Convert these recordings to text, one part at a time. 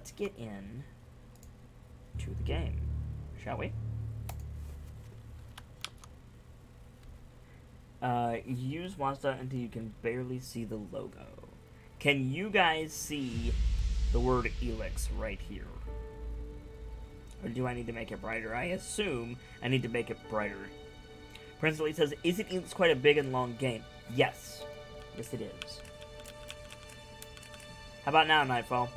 let's get in to the game, shall we? Use Mazda until you can barely see the logo. Can you guys see the word ELEX right here? Or do I need to make it brighter? I assume I need to make it brighter. Prince Elite says, isn't ELEX quite a big and long game? Yes. Yes, it is. How about now, Nightfall?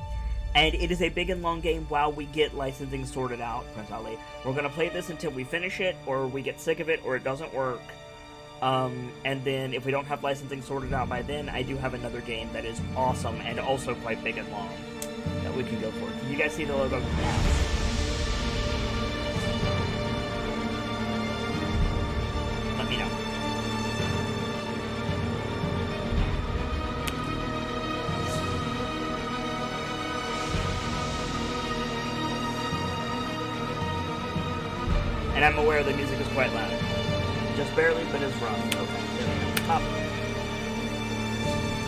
And it is a big and long game while we get licensing sorted out, Prince Ali. We're going to play this until we finish it, or we get sick of it, or it doesn't work. And then if we don't have licensing sorted out by then, I do have another game that is awesome and also quite big and long that we can go for. Can you guys see the logo? Let me know. And I'm aware the music is quite loud. Just barely, but it's rough. Okay, there we go. Top.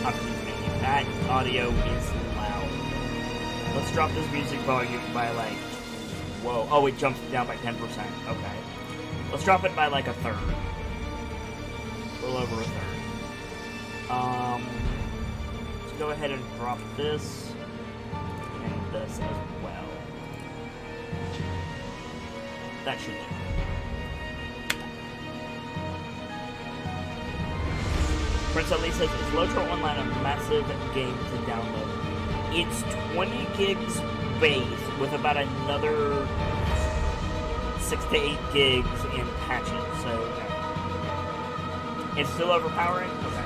Options menu. That audio is loud. Let's drop this music volume by like... Whoa. Oh, it jumps down by 10%. Okay. Let's drop it by like a third. A little over a third. Let's go ahead and drop this. And this as well. That should do. Prince Ali says, is Lotro Online a massive game to download? It's 20 gigs base with about another 6 to 8 gigs in patches, so it's still overpowering? Okay.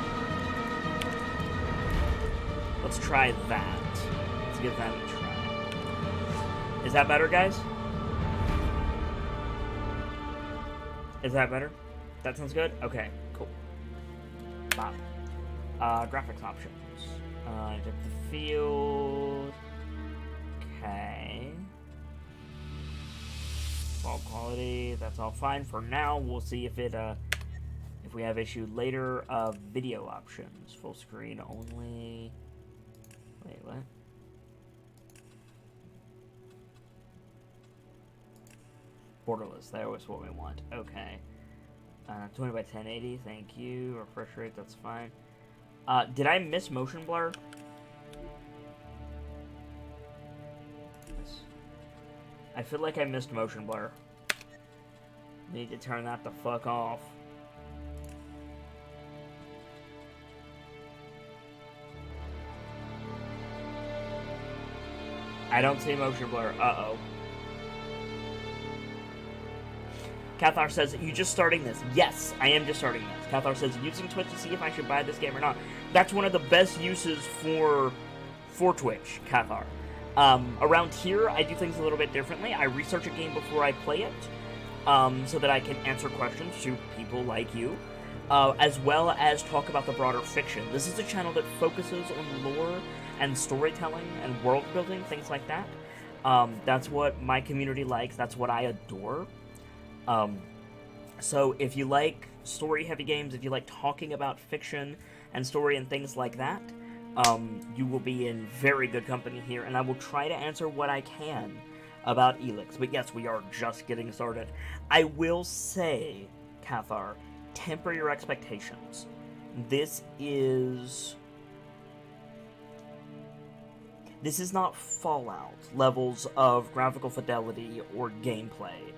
Let's try that. Let's give that a try. Is that better, guys? Is that better? That sounds good? Okay, cool. Wow. Graphics options. Depth of field. Okay. Ball quality. That's all fine for now. We'll see if it if we have issue later. Video options. Full screen only. Wait, what? Borderless. That was what we want. Okay. 20 by 1080, thank you. Refresh rate, that's fine. Did I miss motion blur? Yes. I feel like I missed motion blur. Need to turn that the fuck off. I don't see motion blur. Uh-oh. Cathar says, you just starting this? Yes, I am just starting this. Cathar says, using Twitch to see if I should buy this game or not. That's one of the best uses for Twitch, Cathar. Around here, I do things a little bit differently. I research a game before I play it, so that I can answer questions to people like you, as well as talk about the broader fiction. This is a channel that focuses on lore and storytelling and world building, things like that. That's what my community likes. That's what I adore. So if you like story-heavy games, if you like talking about fiction and story and things like that, you will be in very good company here, and I will try to answer what I can about ELEX. But yes, we are just getting started. I will say, Cathar, temper your expectations. This is not Fallout levels of graphical fidelity or gameplay.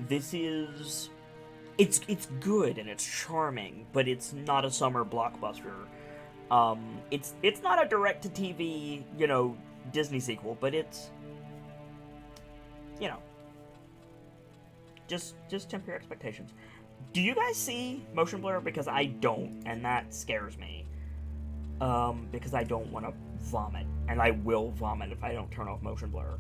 This is... It's good and it's charming, but it's not a summer blockbuster. It's not a direct-to-TV, you know, Disney sequel, but it's... You know. Just temper your expectations. Do you guys see motion blur? Because I don't, and that scares me. Because I don't want to vomit, and I will vomit if I don't turn off motion blur.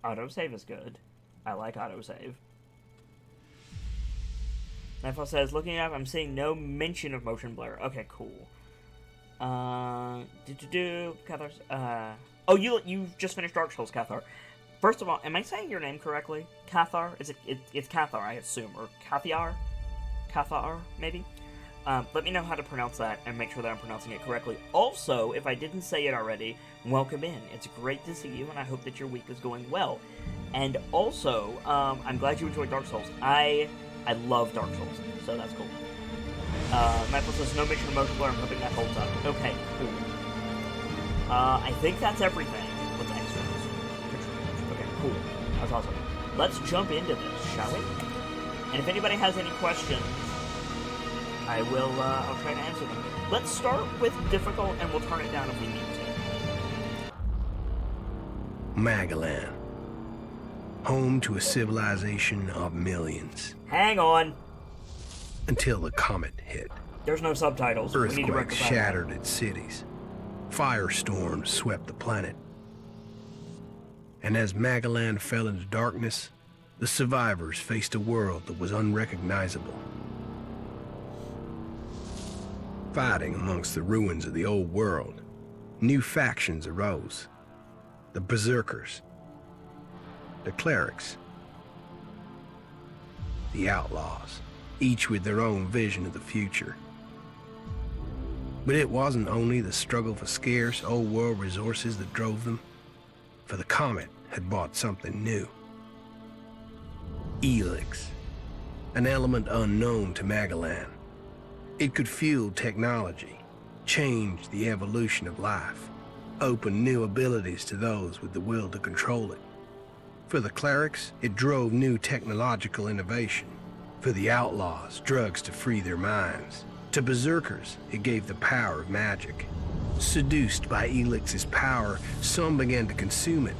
Autosave is good. I like autosave. Nightfall says, looking up, I'm seeing no mention of motion blur. Okay, cool. Cathar's, oh, you just finished Dark Souls, Cathar. First of all, am I saying your name correctly? Cathar? It's Cathar, I assume, or Cathiar? Cathar, maybe? Let me know how to pronounce that and make sure that I'm pronouncing it correctly. Also, if I didn't say it already, welcome in. It's great to see you, and I hope that your week is going well. And also, I'm glad you enjoyed Dark Souls. I love Dark Souls, so that's cool. Michael says, no mission multiplayer. I'm hoping that holds up. Okay, cool. I think that's everything with extras. Okay, cool. That's awesome. Let's jump into this, shall we? And if anybody has any questions, I'll try to answer them. Let's start with difficult, and we'll turn it down if we need to. Magalan. Home to a civilization of millions. Hang on. Until the comet hit. There's no subtitles. Earthquakes shattered its cities. Firestorms swept the planet. And as Magalan fell into darkness, the survivors faced a world that was unrecognizable. Fighting amongst the ruins of the old world, new factions arose. The Berserkers, the Clerics, the Outlaws, each with their own vision of the future. But it wasn't only the struggle for scarce old world resources that drove them, for the comet had brought something new. ELEX, an element unknown to Magalan. It could fuel technology, change the evolution of life, open new abilities to those with the will to control it. For the clerics, it drove new technological innovation. For the outlaws, drugs to free their minds. To berserkers, it gave the power of magic. Seduced by ELEX's power, some began to consume it.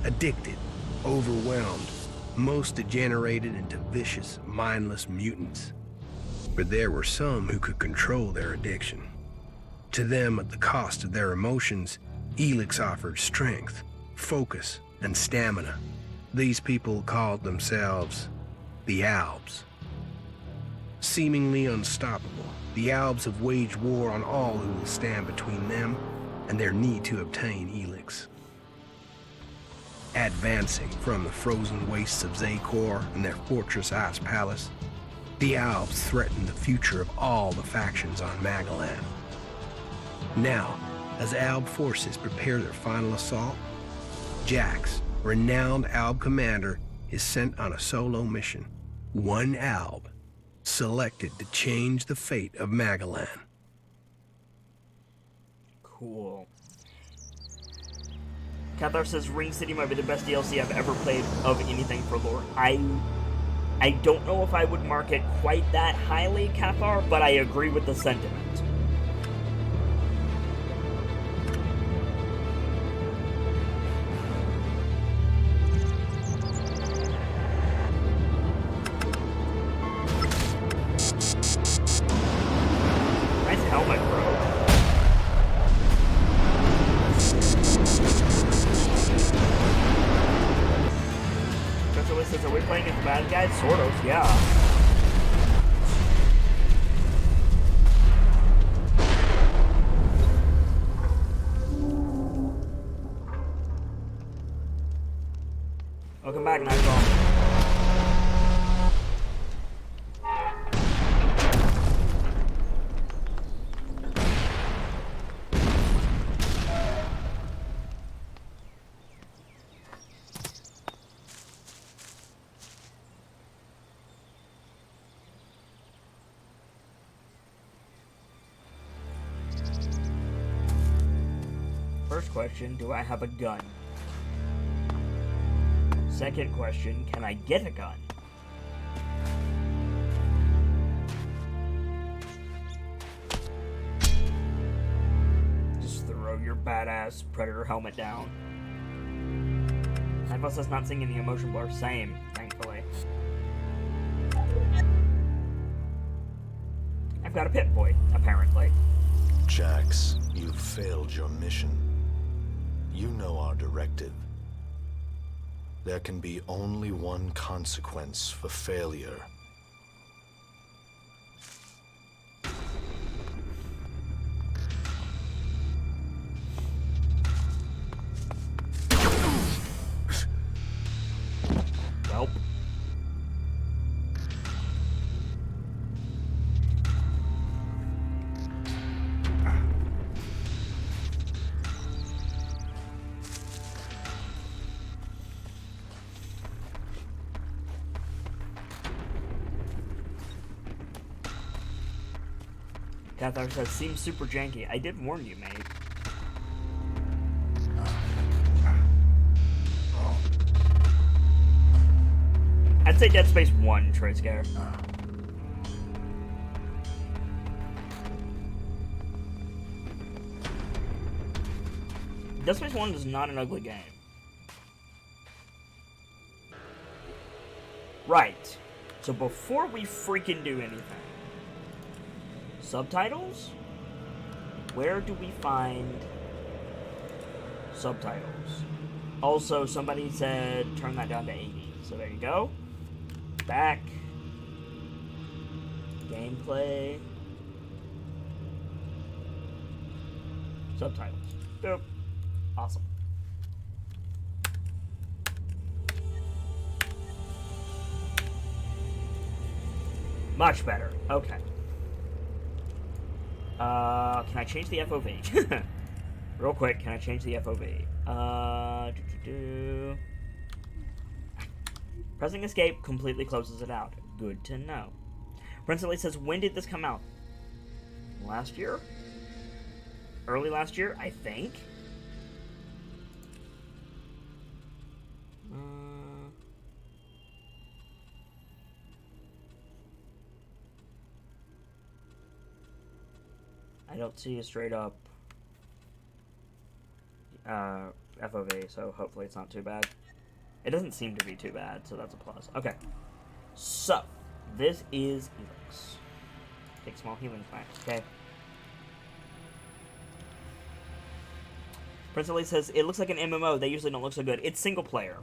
Addicted, overwhelmed, most degenerated into vicious, mindless mutants. But there were some who could control their addiction. To them, at the cost of their emotions, ELEX offered strength, focus, and stamina. These people called themselves the Albs. Seemingly unstoppable, the Albs have waged war on all who will stand between them and their need to obtain ELEX. Advancing from the frozen wastes of Zakor and their fortress ice palace, the Albs threaten the future of all the factions on Magalan. Now, as Alb forces prepare their final assault, Jax, renowned Alb commander, is sent on a solo mission. One Alb, selected to change the fate of Magalan. Cool. Cathar says Ring City might be the best DLC I've ever played of anything for lore. I don't know if I would mark it quite that highly, Cathar, but I agree with the sentiment. Nice helmet, bro. Says, are we playing as bad guys? Sort of, yeah. Welcome back, Nightfall. First question, do I have a gun? Second question, can I get a gun? Just throw your badass Predator helmet down. I guess that's not singing the emotion blur. Same, thankfully. I've got a Pip-Boy, apparently. Jax, you've failed your mission. You know our directive. There can be only one consequence for failure. Welp. Cathar says, seems super janky. I did warn you, mate. I'd say Dead Space 1, Trey Scare. Dead Space 1 is not an ugly game. Right. So before we freaking do anything, subtitles? Where do we find subtitles? Also, somebody said turn that down to 80. So there you go. Back. Gameplay. Subtitles. Boop. Awesome. Much better. Okay. Can I change the FOV? Real quick, can I change the FOV? Pressing escape completely closes it out. Good to know. Prince Elite says, when did this come out? Last year? Early last year, I think? I don't see a straight up FOV, so hopefully it's not too bad. It doesn't seem to be too bad, so that's a plus. Okay. So, this is ELEX. Take small healing packs, okay? Prince Elite says, it looks like an MMO. They usually don't look so good. It's single player.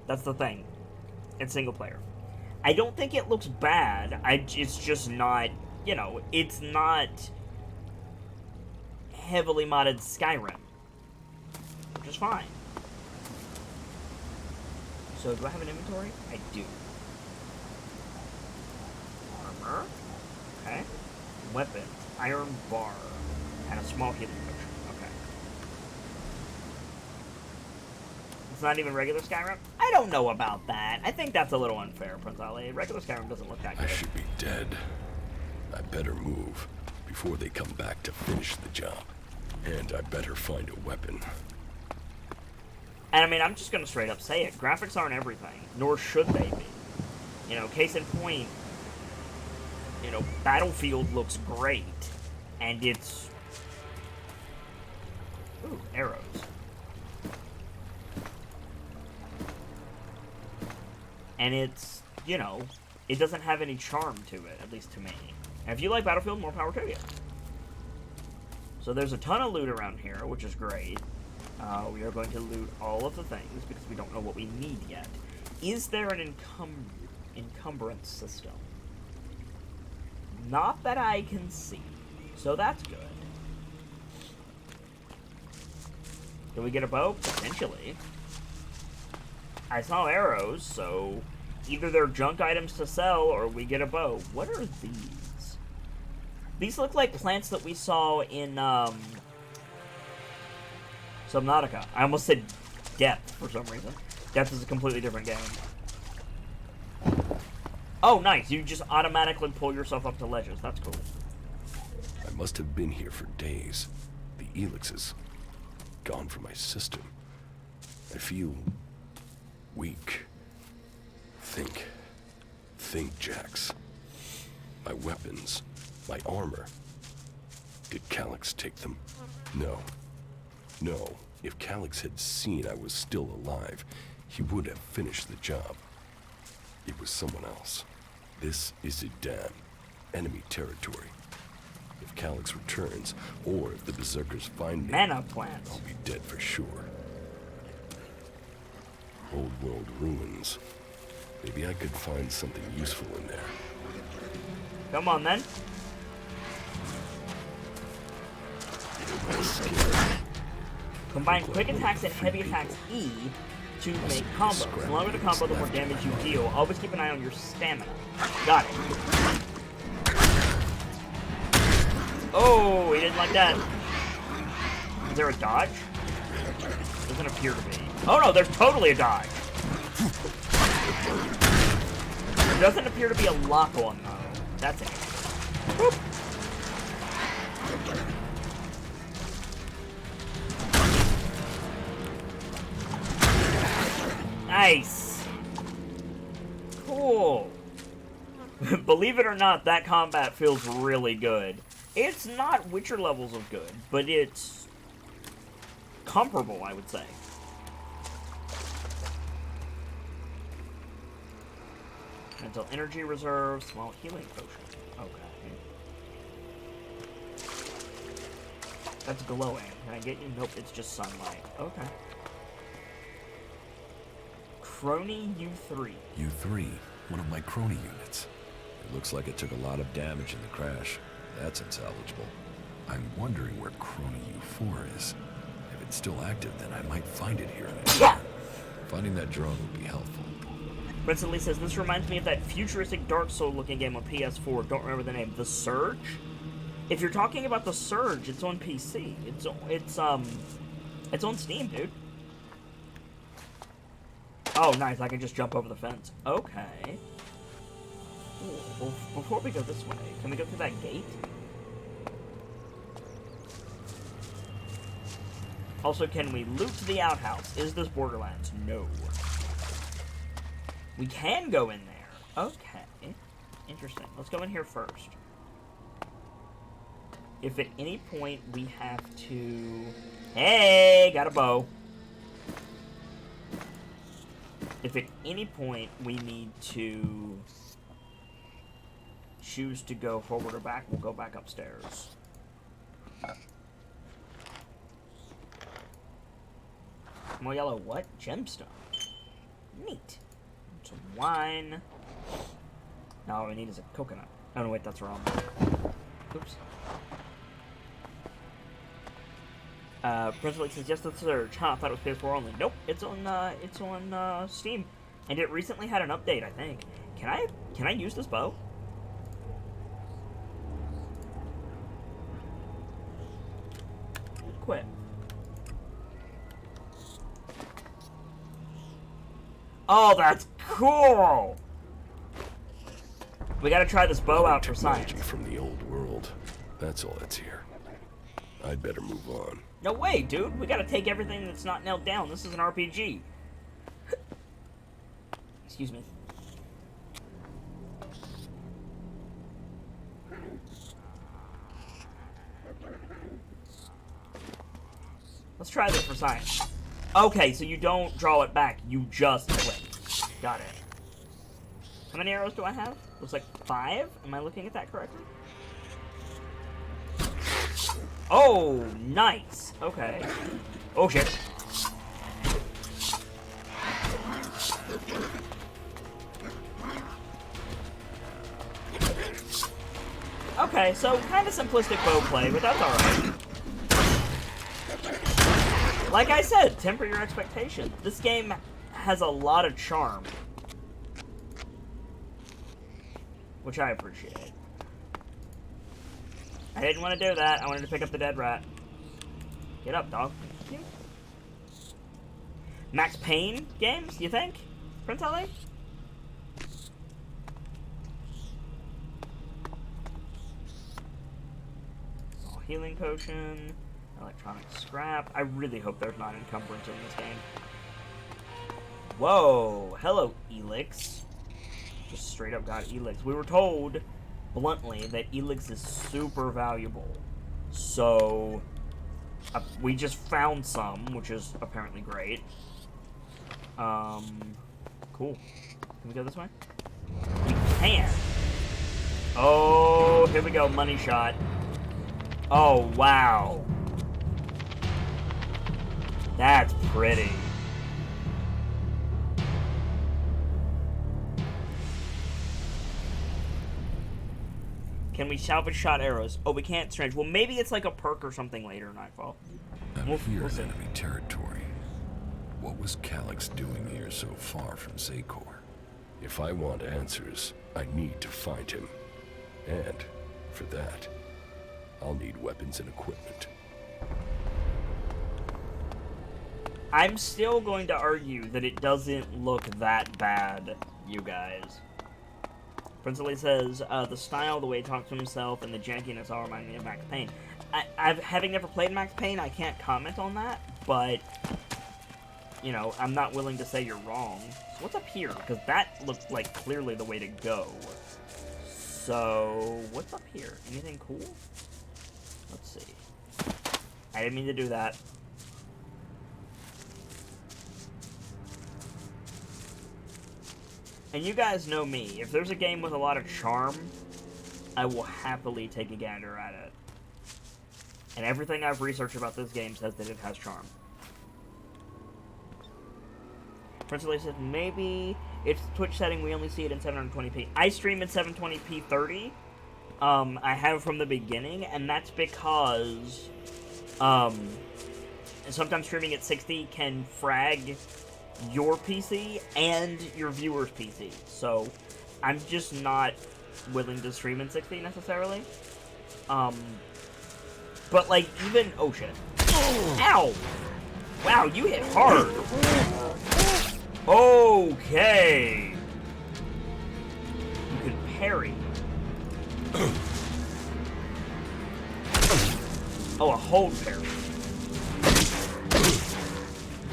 That's the thing. It's single player. I don't think it looks bad. It's just not, you know, it's not heavily modded Skyrim. Which is fine. So, do I have an inventory? I do. Armor. Okay. Weapon. Iron bar. And a small healing potion. Okay. It's not even regular Skyrim? I don't know about that. I think that's a little unfair, Prince Ali. Regular Skyrim doesn't look that good. I should be dead. I better move before they come back to finish the job. And I better find a weapon. And I mean, I'm just gonna straight up say it. Graphics aren't everything, nor should they be. You know, case in point, you know, Battlefield looks great, and it's... Ooh, arrows. And it's, you know, it doesn't have any charm to it, at least to me. And if you like Battlefield, more power to you. So there's a ton of loot around here, which is great. We are going to loot all of the things because we don't know what we need yet. Is there an encumbrance system? Not that I can see. So that's good. Do we get a bow? Potentially. I saw arrows, so either they're junk items to sell or we get a bow. What are these? These look like plants that we saw in, Subnautica. I almost said Depth for some reason. Depth is a completely different game. Oh, nice. You just automatically pull yourself up to ledges. That's cool. I must have been here for days. The ELEX is gone from my system. I feel weak. Think, Jax. My weapons, my armor. Did Calyx take them? No. If Calyx had seen I was still alive, he would have finished the job. It was someone else. This is Idan, enemy territory. If Calyx returns, or if the Berserkers find me, Mana plants. I'll be dead for sure. Old world ruins. Maybe I could find something useful in there. Come on, then. Combine quick attacks and heavy attacks E to make combos. The longer the combo, the more damage you deal. Always keep an eye on your stamina. Got it. Oh, he didn't like that. Is there a dodge? Doesn't appear to be. Oh no, there's totally a dodge. There doesn't appear to be a lock on though. That's it. Whoop. Nice. Cool. Believe it or not, that combat feels really good. It's not Witcher levels of good, but it's comparable, I would say. Mental energy reserve, small healing potion. Okay. That's glowing. Can I get you? Nope, it's just sunlight. Okay. Crony U3. U3, one of my crony units. It looks like it took a lot of damage in the crash. That's unsalvageable. I'm wondering where crony U4 is. If it's still active, then I might find it here. Yeah! Finding that drone would be helpful. Brentsley says, this reminds me of that futuristic Dark Soul looking game on PS4. Don't remember the name. The Surge? If you're talking about The Surge, it's on PC. It's on Steam, dude. Oh, nice. I can just jump over the fence. Okay. Ooh, well, before we go this way, can we go through that gate? Also, can we loot the outhouse? Is this Borderlands? No. We can go in there. Okay. Interesting. Let's go in here first. If at any point we have to... Hey! Got a bow. If at any point we need to choose to go forward or back, we'll go back upstairs. More yellow what? Gemstone. Neat. Some wine. Now all we need is a coconut. Oh no, wait, that's wrong. Oops. Principal says, yes, the Surge. Huh, I thought it was PS4 only. Nope, it's on Steam. And it recently had an update, I think. Can I use this bow? Quit. Oh, that's cool! We gotta try this bow out for science. From the old world. That's all that's here. I'd better move on. No way, dude. We gotta take everything that's not nailed down. This is an RPG. Excuse me. Let's try this for science. Okay, so you don't draw it back. You just click. Got it. How many arrows do I have? Looks like 5. Am I looking at that correctly? Oh, nice. Okay. Oh, shit. Okay, so kind of simplistic bow play, but that's alright. Like I said, temper your expectations. This game has a lot of charm. Which I appreciate. I didn't want to do that. I wanted to pick up the dead rat. Get up, dog. Max Payne games, you think? Prince Ali? Healing potion. Electronic scrap. I really hope there's not encumbrance in this game. Whoa. Hello, ELEX. Just straight up got ELEX. We were told, bluntly, that ELEX is super valuable. So, we just found some, which is apparently great. Cool. Can we go this way? We can. Oh, here we go. Money shot. Oh, wow. That's pretty. Can we salvage shot arrows? Oh, we can't strange. Well, maybe it's like a perk or something later in Nightfall. I'm here in enemy territory. What was Calyx doing here so far from Zakor? If I want answers, I need to find him. And, for that, I'll need weapons and equipment. I'm still going to argue that it doesn't look that bad, you guys. Prince Ali says, the style, the way he talks to himself, and the jankiness all remind me of Max Payne. Having never played Max Payne, I can't comment on that, but you know, I'm not willing to say you're wrong. So what's up here? Because that looked like clearly the way to go. So, what's up here? Anything cool? Let's see. I didn't mean to do that. And you guys know me. If there's a game with a lot of charm, I will happily take a gander at it. And everything I've researched about this game says that it has charm. Principally said maybe it's Twitch setting, we only see it in 720p. I stream in 720p 30. I have from the beginning, and that's because sometimes streaming at 60 can frag your PC and your viewer's PC. So I'm just not willing to stream in 60 necessarily. But like even oh shit. Ow! Wow, you hit hard. Okay. You can parry. Oh, a hold parry.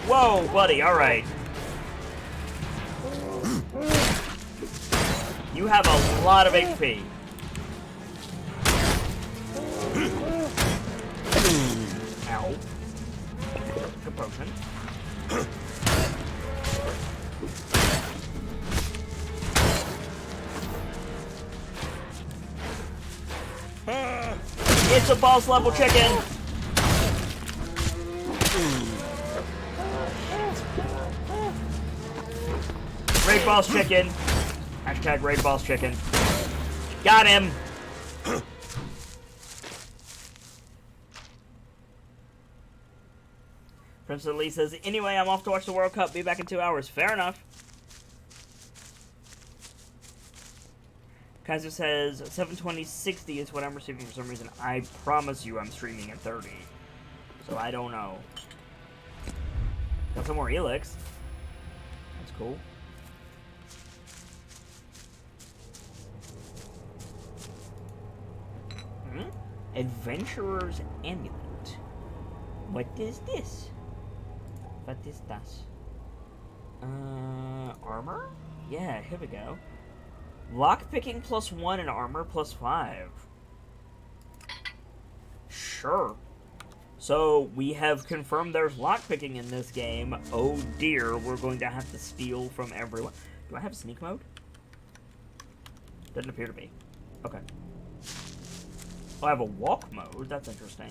Whoa, buddy, alright. You have a lot of HP. Ow. Good potion. It's a boss level chicken! Raid boss chicken. Hashtag raid boss chicken. Got him! Princess Lee says, anyway, I'm off to watch the World Cup. Be back in 2 hours. Fair enough. Kaiser says, 720-60 is what I'm receiving for some reason. I promise you I'm streaming at 30. So I don't know. Got some more ELEX. That's cool. Adventurer's Amulet. What is this? What is that? Armor? Yeah, here we go. Lockpicking +1 and armor +5. Sure. So, we have confirmed there's lockpicking in this game. Oh dear, we're going to have to steal from everyone. Do I have sneak mode? Doesn't appear to be. Okay. Oh, I have a walk mode. That's interesting.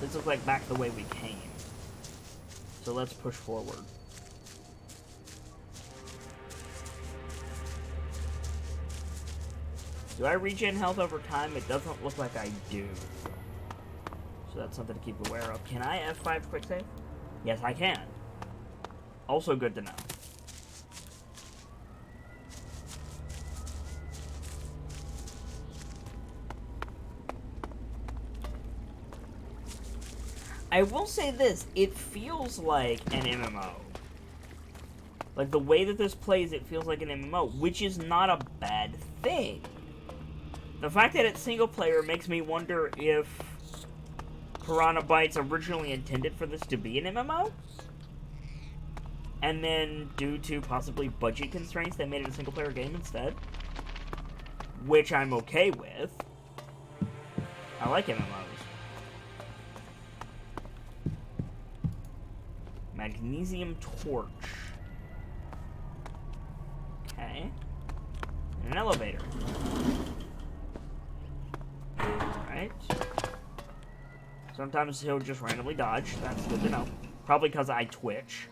This looks like back the way we came. So let's push forward. Do I regen health over time? It doesn't look like I do. So that's something to keep aware of. Can I F5 quick save? Yes, I can. Also good to know. I will say this, it feels like an MMO. Like, the way that this plays, it feels like an MMO, which is not a bad thing. The fact that it's single player makes me wonder if Piranha Bytes originally intended for this to be an MMO? And then, due to possibly budget constraints, they made it a single player game instead. Which I'm okay with. I like MMOs. Magnesium torch. Okay. And an elevator. Alright. Sometimes he'll just randomly dodge. That's good to know. Probably because I twitch.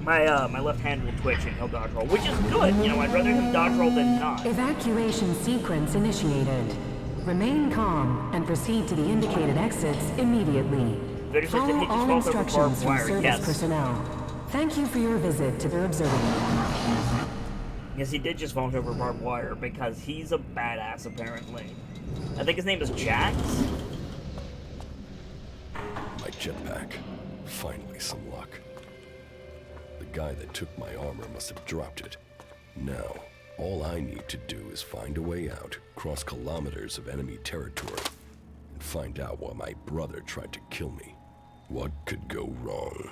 My left hand will twitch and he'll dodge roll, which is good. You know, I'd rather him dodge roll than not. Evacuation sequence initiated. Remain calm and proceed to the indicated exits immediately. Follow all instructions from service personnel. Thank you for your visit to the observatory. Yes, he did just vault over barbed wire because he's a badass, apparently. I think his name is Jax. My jetpack. Finally some luck. The guy that took my armor must have dropped it. Now, All I need to do is find a way out, cross kilometers of enemy territory, and find out why my brother tried to kill me. What could go wrong?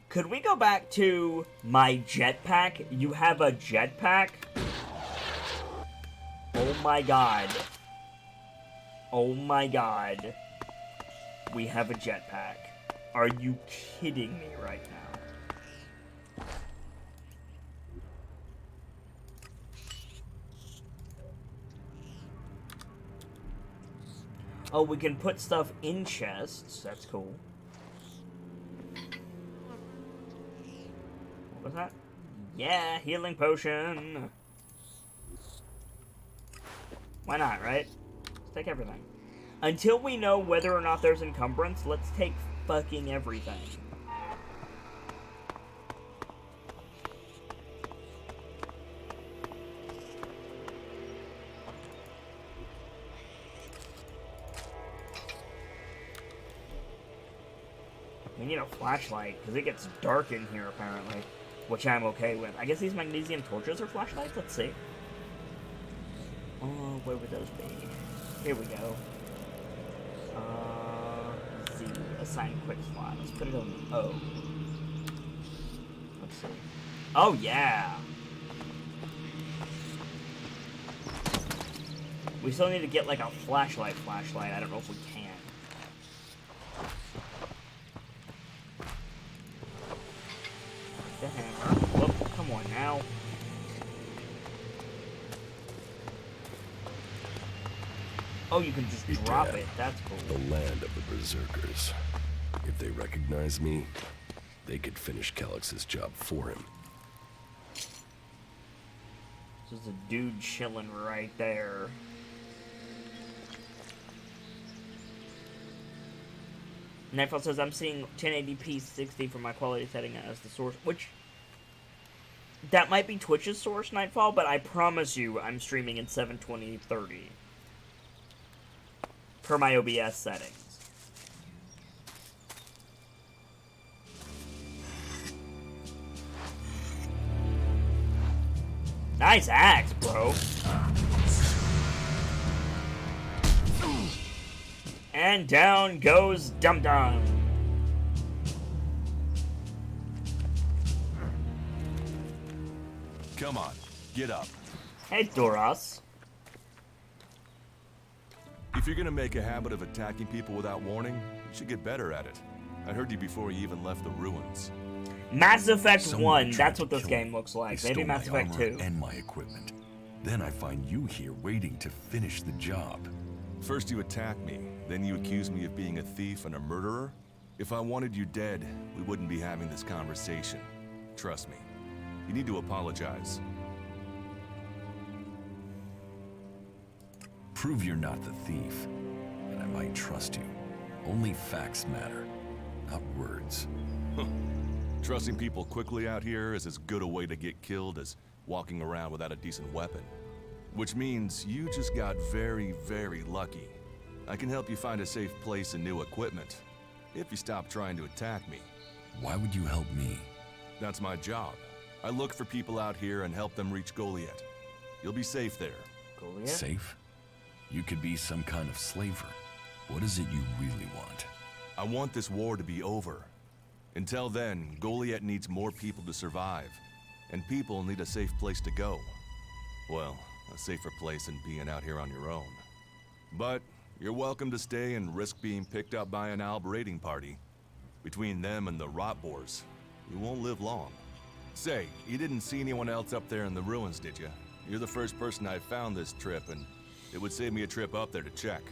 Could we go back to my jetpack? You have a jetpack? Oh my god. Oh my god. We have a jetpack. Are you kidding me right now? Oh, we can put stuff in chests. That's cool. What was that? Yeah, healing potion. Why not, right? Let's take everything. Until we know whether or not there's encumbrance, let's take fucking everything. We need a flashlight, because it gets dark in here, apparently. Which I'm okay with. I guess these magnesium torches are flashlights? Let's see. Oh, where would those be? Here we go. Z. Assign quick slot. Let's put it on O. Let's see. Oh, yeah! We still need to get, like, a flashlight. I don't know if we can. The hammer. Oh, come on now. Oh, you can just drop it. That's cool. The land of the Berserkers. If they recognize me, they could finish Calyx's job for him. This is a dude chilling right there. Nightfall says, I'm seeing 1080p 60 for my quality setting as the source, which... That might be Twitch's source, Nightfall, but I promise you I'm streaming in 720 30. Per my OBS settings. Nice axe, bro. And down goes Dum Dum. Come on, get up. Hey, Doros. If you're gonna make a habit of attacking people without warning, you should get better at it. I heard you before you even left the ruins. Mass Effect Someone 1, tried that's what to this kill game me. looks like. They Maybe stole Mass my Effect armor 2. and my equipment. Then I find you here waiting to finish the job. First you attack me, then you accuse me of being a thief and a murderer? If I wanted you dead, we wouldn't be having this conversation. Trust me. You need to apologize. Prove you're not the thief, and I might trust you. Only facts matter, not words. Trusting people quickly out here is as good a way to get killed as walking around without a decent weapon. Which means you just got very, very lucky. I can help you find a safe place and new equipment, if you stop trying to attack me. Why would you help me? That's my job. I look for people out here and help them reach Goliath. You'll be safe there. Goliath? Safe? You could be some kind of slaver. What is it you really want? I want this war to be over. Until then, Goliath needs more people to survive. And people need a safe place to go. Well, a safer place than being out here on your own. But you're welcome to stay and risk being picked up by an Alb raiding party. Between them and the Rotboars, you won't live long. Say, you didn't see anyone else up there in the ruins, did you? You're the first person I found this trip, and it would save me a trip up there to check.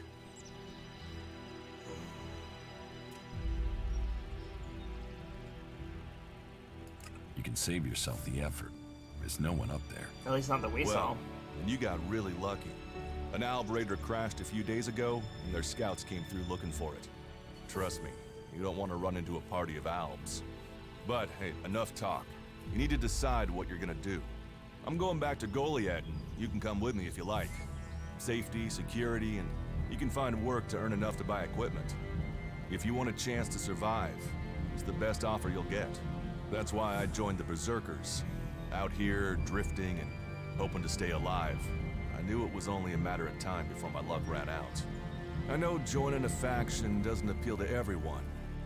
You can save yourself the effort. There's no one up there. At least not that we saw. Well, and you got really lucky. An Alb raider crashed a few days ago, and their scouts came through looking for it. Trust me, you don't want to run into a party of Albs. But hey, enough talk. You need to decide what you're gonna do. I'm going back to Goliath, and you can come with me if you like. Safety, security, and you can find work to earn enough to buy equipment. If you want a chance to survive, it's the best offer you'll get. That's why I joined the Berserkers. Out here, drifting and hoping to stay alive. I knew it was only a matter of time before my luck ran out. I know joining a faction doesn't appeal to everyone,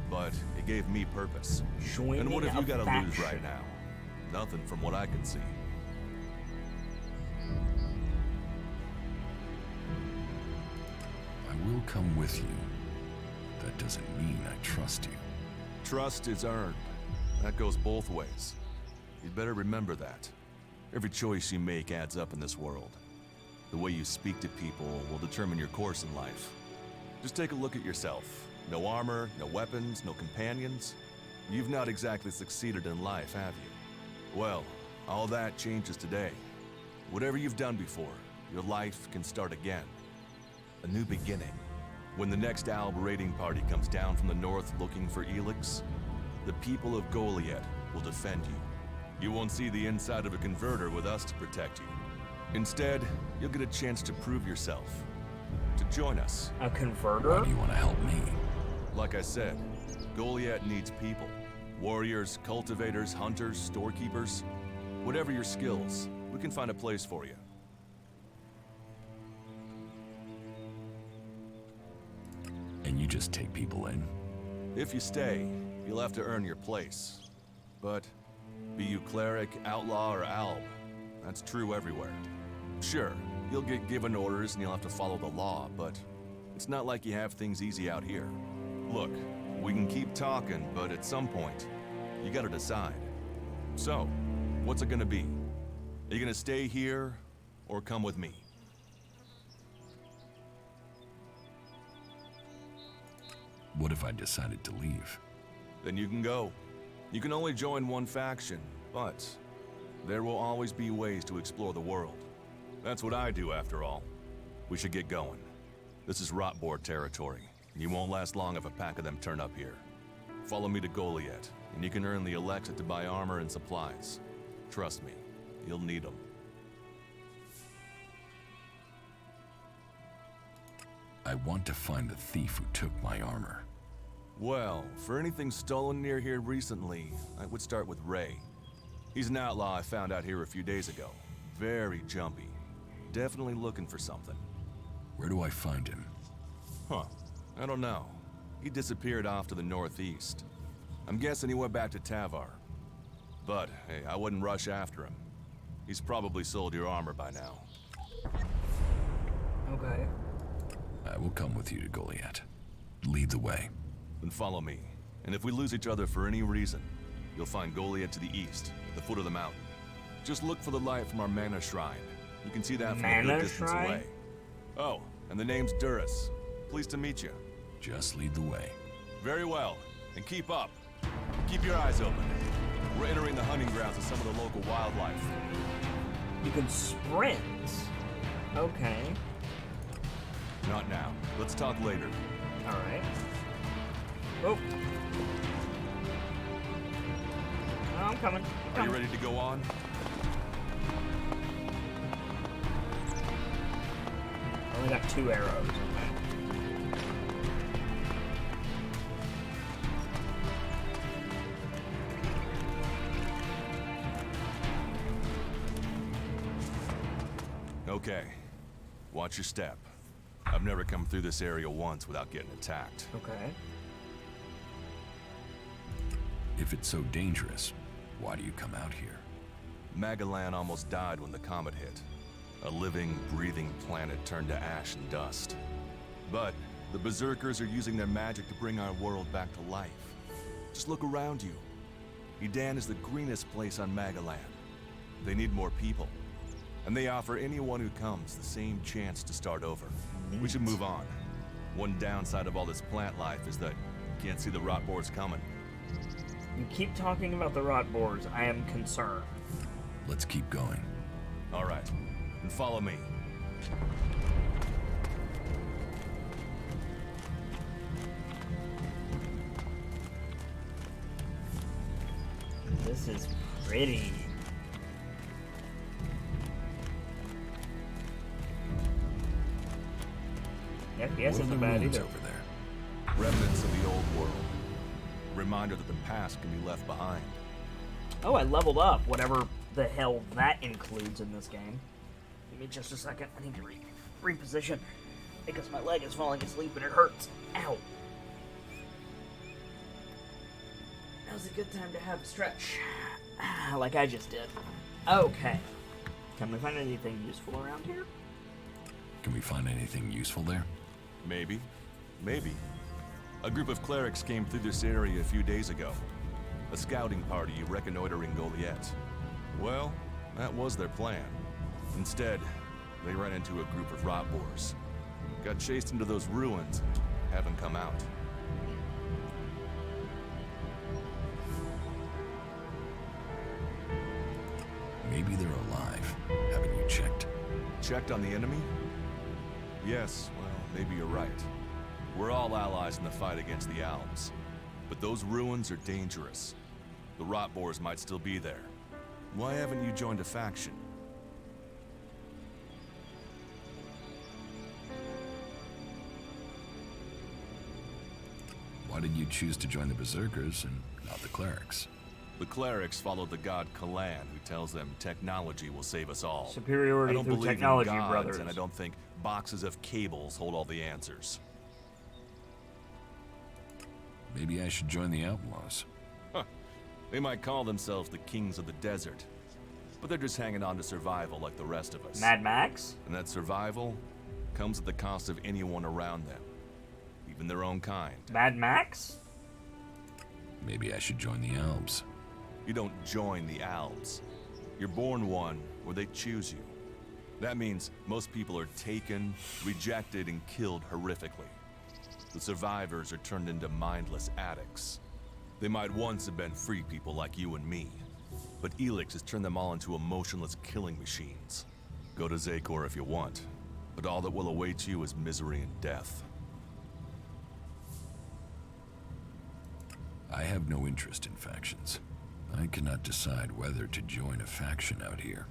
but it gave me purpose. And what have you got to lose right now? Nothing from what I can see. I will come with you. That doesn't mean I trust you. Trust is earned. That goes both ways. You'd better remember that. Every choice you make adds up in this world. The way you speak to people will determine your course in life. Just take a look at yourself. No armor, no weapons, no companions. You've not exactly succeeded in life, have you? Well, all that changes today. Whatever you've done before, your life can start again. A new beginning. When the next Alb raiding party comes down from the north looking for ELEX, the people of Goliath will defend you. You won't see the inside of a converter with us to protect you. Instead, you'll get a chance to prove yourself. To join us. A converter? Why do you want to help me? Like I said, Goliath needs people. Warriors, cultivators, hunters, storekeepers. Whatever your skills, we can find a place for you. And you just take people in? If you stay, you'll have to earn your place. But be you cleric, outlaw, or alb, that's true everywhere. Sure, you'll get given orders and you'll have to follow the law, but it's not like you have things easy out here. Look, we can keep talking, but at some point, you gotta decide. So, what's it gonna be? Are you gonna stay here, or come with me? What if I decided to leave? Then you can go. You can only join one faction, but there will always be ways to explore the world. That's what I do, after all. We should get going. This is Rotboard territory, and you won't last long if a pack of them turn up here. Follow me to Goliath, and you can earn the ELEX to buy armor and supplies. Trust me, you'll need them. I want to find the thief who took my armor. Well, for anything stolen near here recently, I would start with Ray. He's an outlaw I found out here a few days ago. Very jumpy. Definitely looking for something. Where do I find him? Huh. I don't know. He disappeared off to the northeast. I'm guessing he went back to Tavar. But, hey, I wouldn't rush after him. He's probably sold your armor by now. Okay. I will come with you to Goliath. Lead the way. Then follow me. And if we lose each other for any reason, you'll find Goliath to the east, at the foot of the mountain. Just look for the light from our mana shrine. You can see that from a good distance away. Oh, and the name's Duras. Pleased to meet you. Just lead the way. Very well. And keep up. Keep your eyes open. We're entering the hunting grounds of some of the local wildlife. You can sprint. Okay. Not now. Let's talk later. Alright. Oh. Oh, I'm coming. Are you ready to go on? I only got 2 arrows. Okay. Watch your step. I've never come through this area once without getting attacked. Okay. If it's so dangerous, why do you come out here? Magalan almost died when the comet hit. A living, breathing planet turned to ash and dust. But the Berserkers are using their magic to bring our world back to life. Just look around you. Edan is the greenest place on Magalan. They need more people. And they offer anyone who comes the same chance to start over. We should move on. One downside of all this plant life is that you can't see the rot boars coming. You keep talking about the rot boars. I am concerned. Let's keep going. All right. And follow me. This is pretty. FPS isn't bad either. Over there? Remnants of the old world. Reminder that the past can be left behind. Oh, I leveled up. Whatever the hell that includes in this game. Give me just a second. I need to reposition because my leg is falling asleep and it hurts. Ow. Now's a good time to have a stretch. Like I just did. Okay. Can we find anything useful around here? Can we find anything useful there? Maybe. Maybe. A group of clerics came through this area a few days ago. A scouting party reconnoitering Goliath. Well, that was their plan. Instead, they ran into a group of rot boars. Got chased into those ruins and haven't come out. Maybe they're alive. Haven't you checked? Checked on the enemy? Yes, well, maybe you're right. We're all allies in the fight against the Alps. But those ruins are dangerous. The rot boars might still be there. Why haven't you joined a faction? Why did you choose to join the Berserkers and not the clerics? The clerics follow the god Kalan, who tells them technology will save us all. Superiority I don't through believe technology, in gods, brothers. and I don't think boxes of cables hold all the answers. Maybe I should join the Outlaws. They might call themselves the kings of the desert, but they're just hanging on to survival like the rest of us. Mad Max? And that survival comes at the cost of anyone around them, even their own kind. Mad Max? Maybe I should join the Elves. You don't join the Alps. You're born one, or they choose you. That means most people are taken, rejected, and killed horrifically. The survivors are turned into mindless addicts. They might once have been free people like you and me, but ELEX has turned them all into emotionless killing machines. Go to Zakor if you want, but all that will await you is misery and death. I have no interest in factions. I cannot decide whether to join a faction out here.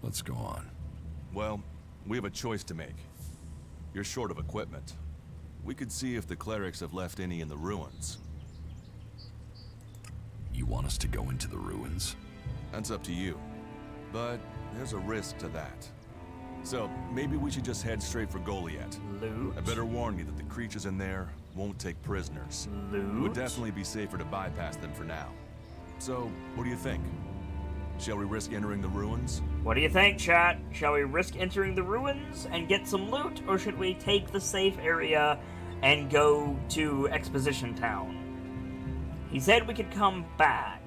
Let's go on. Well, we have a choice to make. You're short of equipment. We could see if the clerics have left any in the ruins. You want us to go into the ruins? That's up to you. But there's a risk to that. So, maybe we should just head straight for Goliath. Loot? I better warn you that the creatures in there won't take prisoners. Loot? It would definitely be safer to bypass them for now. So, what do you think? Shall we risk entering the ruins? What do you think, chat? Shall we risk entering the ruins and get some loot, or should we take the safe area and go to Exposition Town? He said we could come back,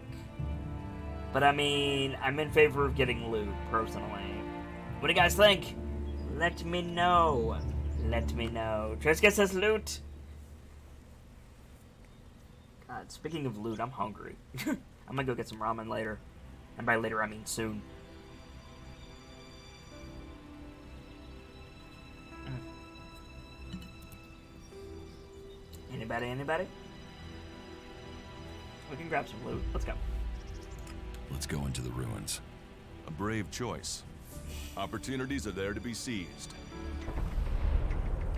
but I mean, I'm in favor of getting loot, personally. What do you guys think? Let me know. Let me know. Triska says loot. God, speaking of loot, I'm hungry. I'm gonna go get some ramen later. And by later, I mean soon. Anybody? We can grab some loot. Let's go. Let's go into the ruins. A brave choice. Opportunities are there to be seized.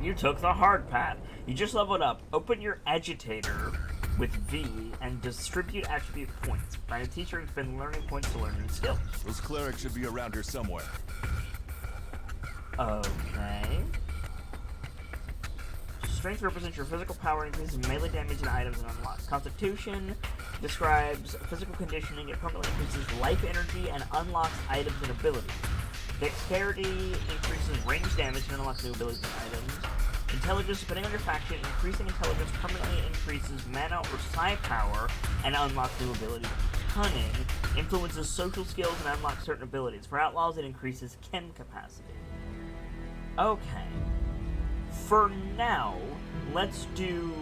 You took the hard path. You just leveled up. Open your agitator with V and distribute attribute points. Find a teacher and spend learning points to learn new skills. Those clerics should be around here somewhere. Okay. Strength represents your physical power, increases melee damage and items and unlocks. Constitution describes physical conditioning. It permanently increases life energy and unlocks items and abilities. Dexterity increases range damage and unlocks new abilities and items. Intelligence, depending on your faction, increasing intelligence permanently increases mana or psi power and unlocks new abilities. Cunning influences social skills and unlocks certain abilities. For outlaws, it increases chem capacity. Okay. For now, let's do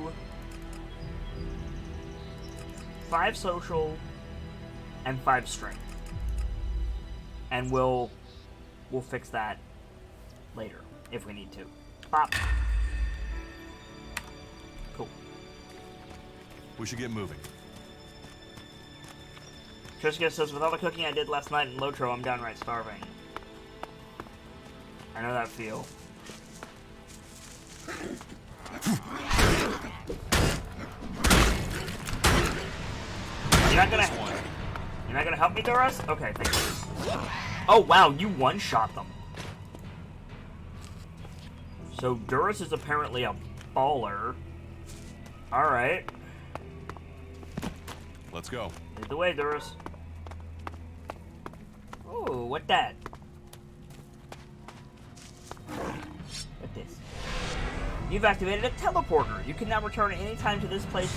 5 social and 5 strength. And we'll fix that later if we need to. Pop. Cool. We should get moving. Triska says, with all the cooking I did last night in Lotro, I'm downright starving. I know that feel. You're not gonna... You're not gonna help me, Doris? Okay, thank you. Oh, wow, you one-shot them. So, Doris is apparently a baller. Alright. Let's go. Lead the way, Doris. Oh, what that? What this? You've activated a teleporter. You can now return at any time to this place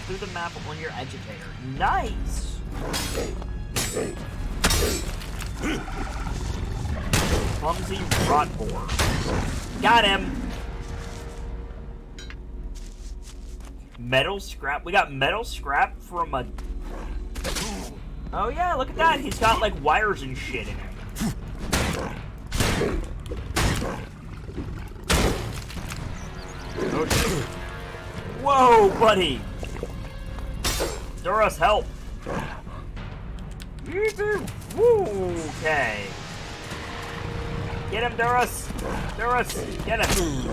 through the map on your agitator. Nice! Clumsy rot boar. Got him! Metal scrap. We got metal scrap from a... Oh yeah, look at that. He's got like wires and shit in him. Oh shit. Whoa, buddy! Doris, help! Okay. Get him, Doris! Doris, get him!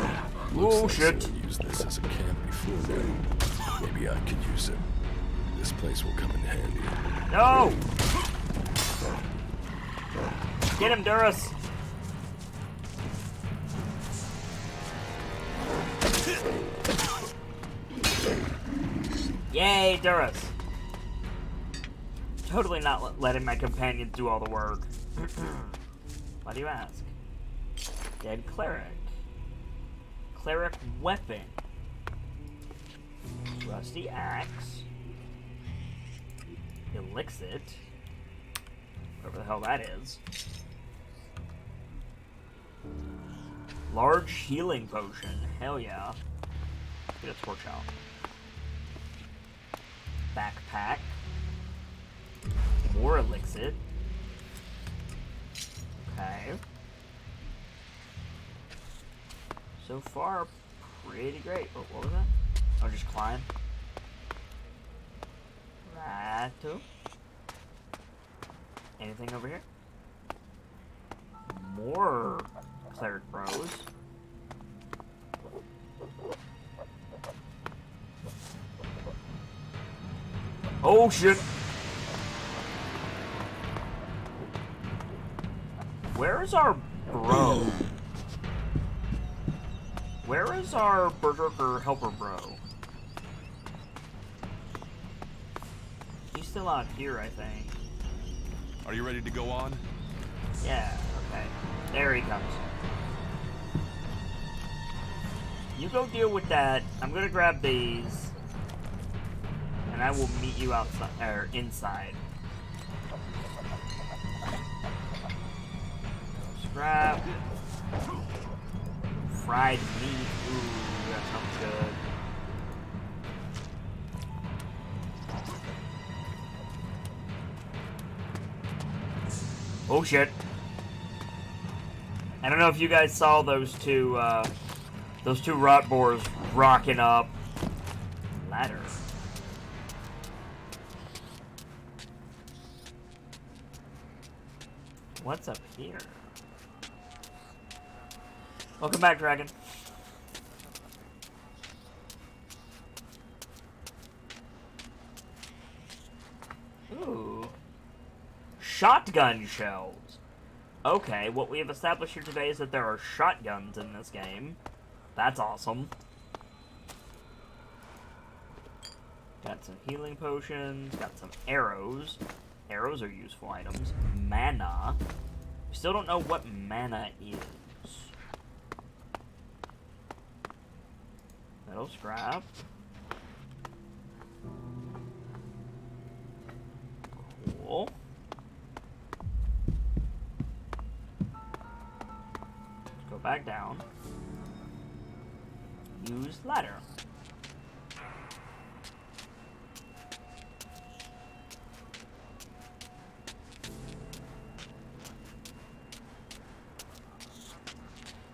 Oh shit. Used this as a camp before. Maybe I could use it. This place will come in handy. No! Get him, Doris! Yay, Doris! Totally not letting my companions do all the work. Why do you ask? Dead cleric. Cleric weapon. Rusty axe. Elixir. Whatever the hell that is. Large healing potion. Hell yeah. Get a torch out. Backpack. More elixir. Okay. So far, pretty great. Oh, what was that? Oh, just climb. Right. Anything over here? More cleric bros. Oh shit! Where is our bro? Where is our Berserker helper bro? He's still out here, I think. Are you ready to go on? Yeah, okay. There he comes. You go deal with that. I'm gonna grab these. And I will meet you outside, or inside. Scrap. Fried meat. Ooh, that sounds good. Oh shit. I don't know if you guys saw those two rot boars rocking up. Ladder. What's up here? Welcome back, Dragon. Ooh. Shotgun shells. Okay, what we have established here today is that there are shotguns in this game. That's awesome. Got some healing potions, got some arrows. Arrows are useful items. Mana. We still don't know what mana is. Metal scrap. Cool. Let's go back down. Use ladder.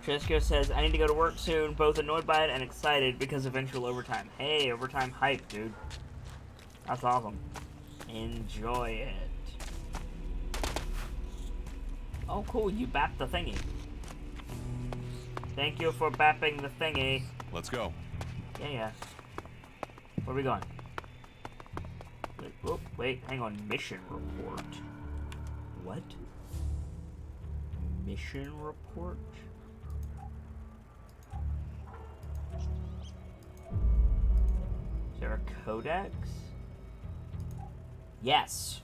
Tresco says, I need to go to work soon, both annoyed by it and excited because eventual overtime. Hey, overtime hype, dude. That's awesome. Enjoy it. Oh, cool, you bapped the thingy. Thank you for bapping the thingy. Let's go. Yeah. Where are we going? Oh, wait, hang on. Mission report. What? Mission report? Is there a codex? Yes.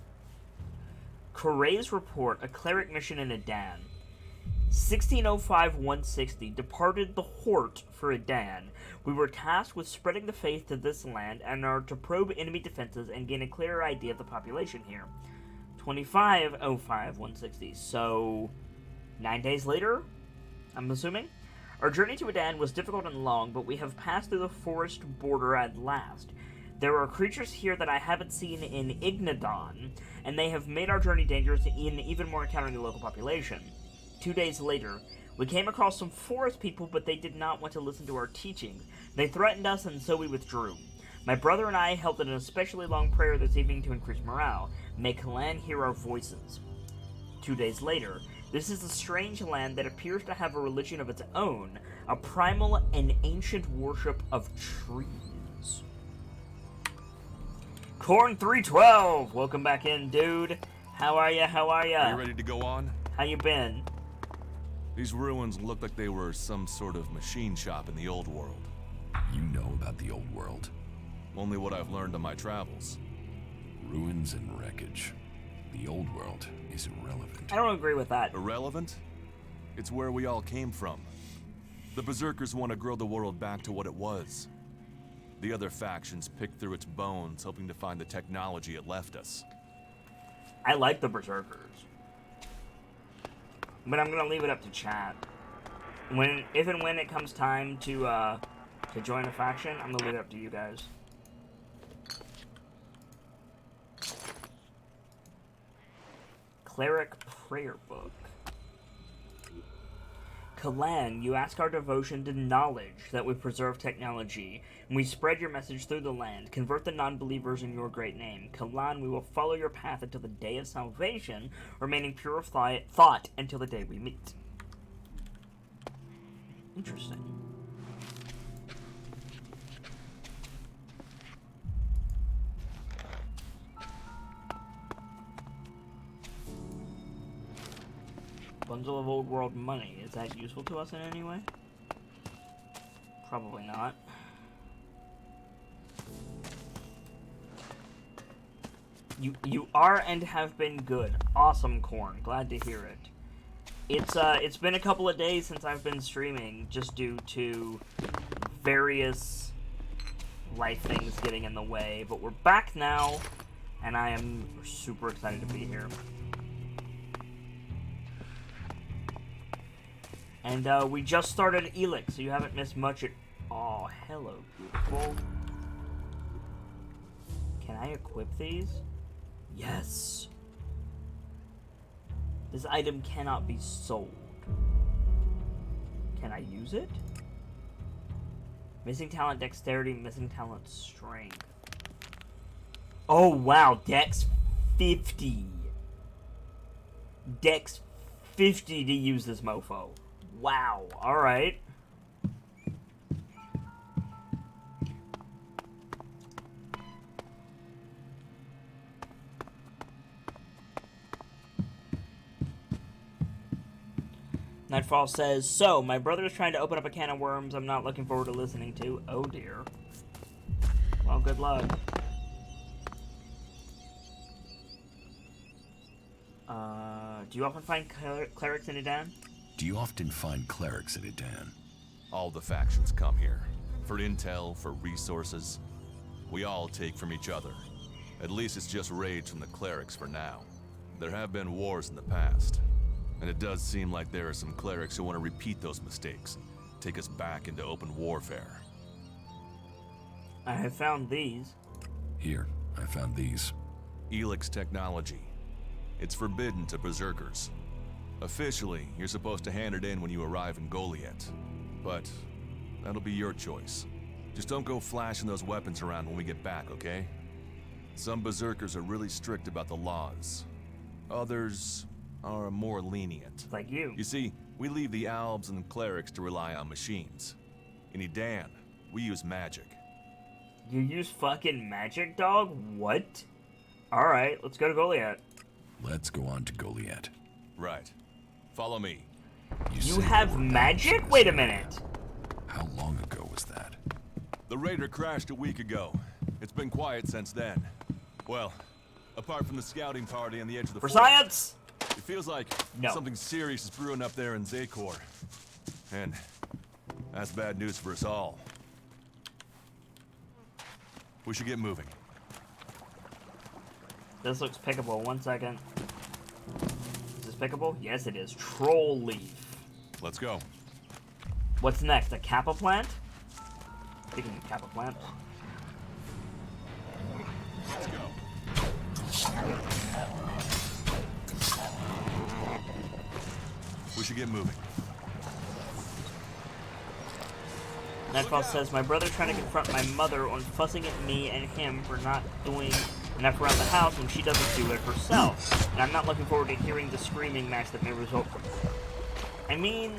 Correa's report, a cleric mission in Adan. 1605-160, departed the Hort for Adan. We were tasked with spreading the faith to this land and are to probe enemy defenses and gain a clearer idea of the population here. 2505-160, so 9 days later, I'm assuming? Our journey to Adan was difficult and long, but we have passed through the forest border at last. There are creatures here that I haven't seen in Ignadon, and they have made our journey dangerous in even more encountering the local population. 2 days later, we came across some forest people, but they did not want to listen to our teachings. They threatened us, and so we withdrew. My brother and I held an especially long prayer this evening to increase morale. May Kalan hear our voices. 2 days later, this is a strange land that appears to have a religion of its own, a primal and ancient worship of trees. Corn 312, welcome back in, dude. How are ya? How are ya? Are you ready to go on? How you been? These ruins look like they were some sort of machine shop in the old world. You know about the old world. Only what I've learned on my travels. Ruins and wreckage. The old world is irrelevant. I don't agree with that. Irrelevant? It's where we all came from. The Berserkers want to grow the world back to what it was. The other factions picked through its bones, hoping to find the technology it left us. I like the Berserkers. But I'm gonna leave it up to chat. If and when it comes time to join a faction, I'm gonna leave it up to you guys. Cleric Prayer Book. Kalan, you ask our devotion to knowledge that we preserve technology, and we spread your message through the land. Convert the non-believers in your great name. Kalan, we will follow your path until the day of salvation, remaining pure of thought until the day we meet. Interesting. Bundle of old world money. Is that useful to us in any way? Probably not. You are and have been good. Awesome, Corn. Glad to hear it. It's been a couple of days since I've been streaming, just due to various life things getting in the way, but we're back now, and I am super excited to be here. And we just started ELEX, so you haven't missed much at all. Hello, beautiful. Can I equip these? Yes. This item cannot be sold. Can I use it? Missing talent dexterity, missing talent strength. Oh wow, dex 50. Dex 50 to use this mofo. Wow, alright. Nightfall says, so, my brother is trying to open up a can of worms I'm not looking forward to listening to. Oh dear. Well, good luck. Do you often find clerics in Adan? Do you often find clerics in Adan? All the factions come here. For intel, for resources. We all take from each other. At least it's just rage from the clerics for now. There have been wars in the past. And it does seem like there are some clerics who want to repeat those mistakes. Take us back into open warfare. I have found these. Here, I found these. ELEX technology. It's forbidden to Berserkers. Officially, you're supposed to hand it in when you arrive in Goliath. But that'll be your choice. Just don't go flashing those weapons around when we get back, okay? Some Berserkers are really strict about the laws. Others are more lenient. Like you. You see, we leave the Albs and clerics to rely on machines. In Adan, we use magic. You use fucking magic, dog? What? Alright, let's go to Goliath. Let's go on to Goliath. Right. Follow me. You have magic? Wait a minute. How long ago was that? The raider crashed a week ago. It's been quiet since then. Well, apart from the scouting party on the edge of the For fort, science! it feels like something serious is brewing up there in Zakor. And that's bad news for us all. We should get moving. This looks pickable. 1 second. Is this pickable? Yes, it is. Troll leaf. Let's go. What's next? A kappa plant? Speaking of kappa plant. Let's go. We should get moving. Nightfall says, my brother trying to confront my mother on fussing at me and him for not doing enough around the house when she doesn't do it herself. And I'm not looking forward to hearing the screaming match that may result from it. I mean...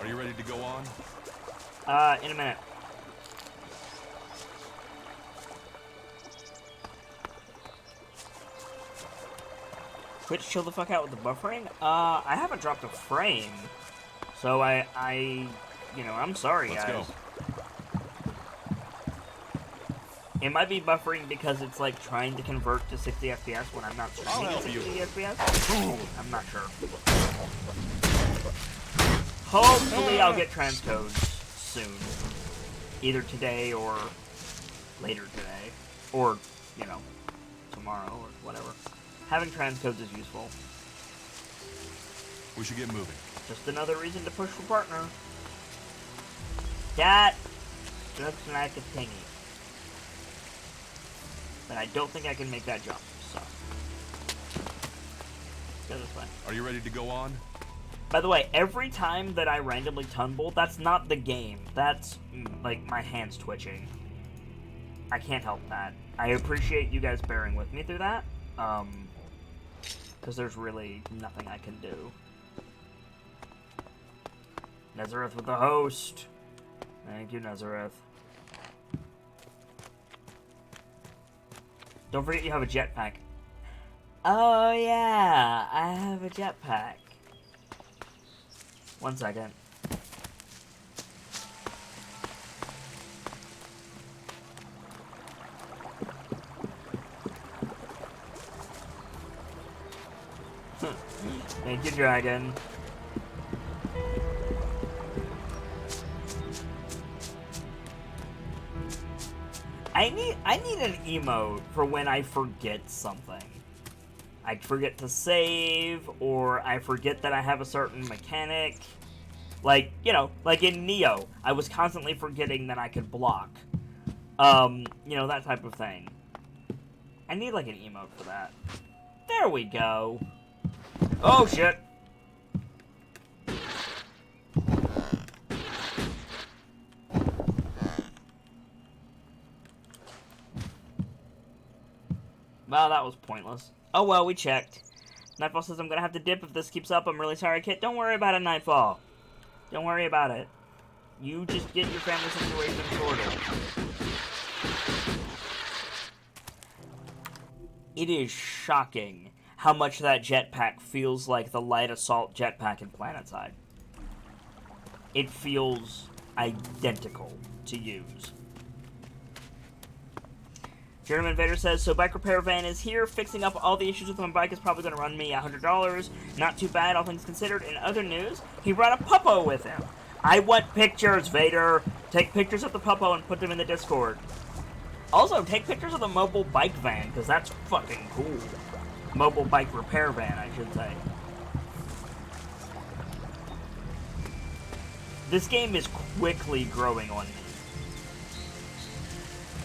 Are you ready to go on? In a minute. Twitch, chill the fuck out with the buffering? I haven't dropped a frame. So you know, I'm sorry, guys. Let's go. It might be buffering because it's like trying to convert to 60 FPS when I'm not streaming at 60 FPS. I'm not sure. Hopefully I'll get transcodes soon. Either today or later today. Or, you know, tomorrow or whatever. Having transcodes is useful. We should get moving. Just another reason to push for partner. That looks like a thingy. But I don't think I can make that jump, so. Let's go this way. Are you ready to go on? By the way, every time that I randomly tumble, that's not the game. That's, like, my hands twitching. I can't help that. I appreciate you guys bearing with me through that. Because there's really nothing I can do. Nazareth with the host. Thank you, Nazareth. Don't forget you have a jetpack. Oh, yeah. I have a jetpack. 1 second. Thank you, Dragon. I need an emote for when I forget something. I forget to save, or I forget that I have a certain mechanic. Like, you know, like in Neo, I was constantly forgetting that I could block. You know, that type of thing. I need like an emote for that. There we go. Oh shit. Well, that was pointless. Oh well, we checked. Nightfall says I'm gonna have to dip if this keeps up. I'm really sorry, Kit. Don't worry about it, Nightfall. Don't worry about it. You just get your family situation sorted. It is shocking how much that jetpack feels like the light assault jetpack in PlanetSide. It feels identical to use. German Invader says, so bike repair van is here, fixing up all the issues with my bike is probably going to run me $100. Not too bad, all things considered. In other news, he brought a puppo with him. I want pictures, Vader. Take pictures of the puppo and put them in the Discord. Also, take pictures of the mobile bike van, because that's fucking cool. Mobile bike repair van, I should say. This game is quickly growing on me.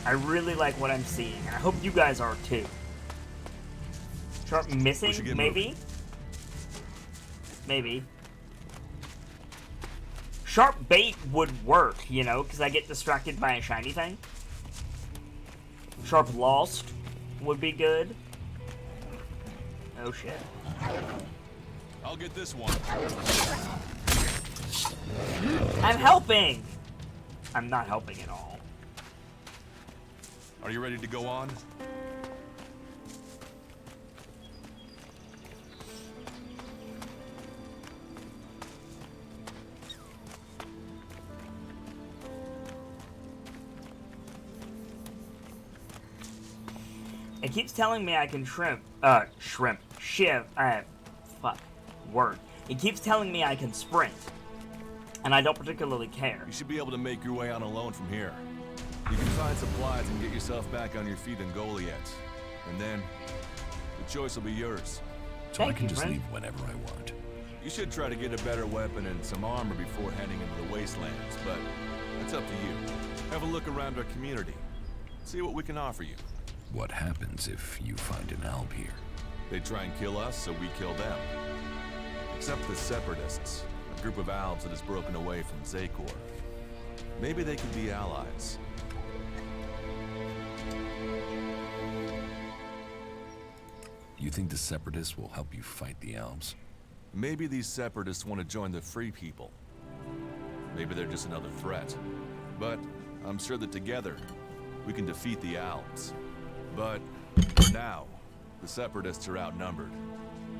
I really like what I'm seeing, and I hope you guys are too. Sharp missing? Maybe? Maybe. Sharp bait would work, you know, because I get distracted by a shiny thing. Sharp lost would be good. Oh shit. I'll get this one. I'm helping! I'm not helping at all. Are you ready to go on? It keeps telling me I can It keeps telling me I can sprint, and I don't particularly care. You should be able to make your way on alone from here. You can find supplies and get yourself back on your feet in Goliath, and then the choice will be yours. So I can just leave whenever I want. You should try to get a better weapon and some armor before heading into the wastelands, but that's up to you. Have a look around our community. See what we can offer you. What happens if you find an alb here? They try and kill us, so we kill them. Except the Separatists, a group of Albs that has broken away from Zakor. Maybe they could be allies. You think the Separatists will help you fight the Albs? Maybe these Separatists want to join the Free People. Maybe they're just another threat. But I'm sure that together, we can defeat the Albs. But for now, the Separatists are outnumbered,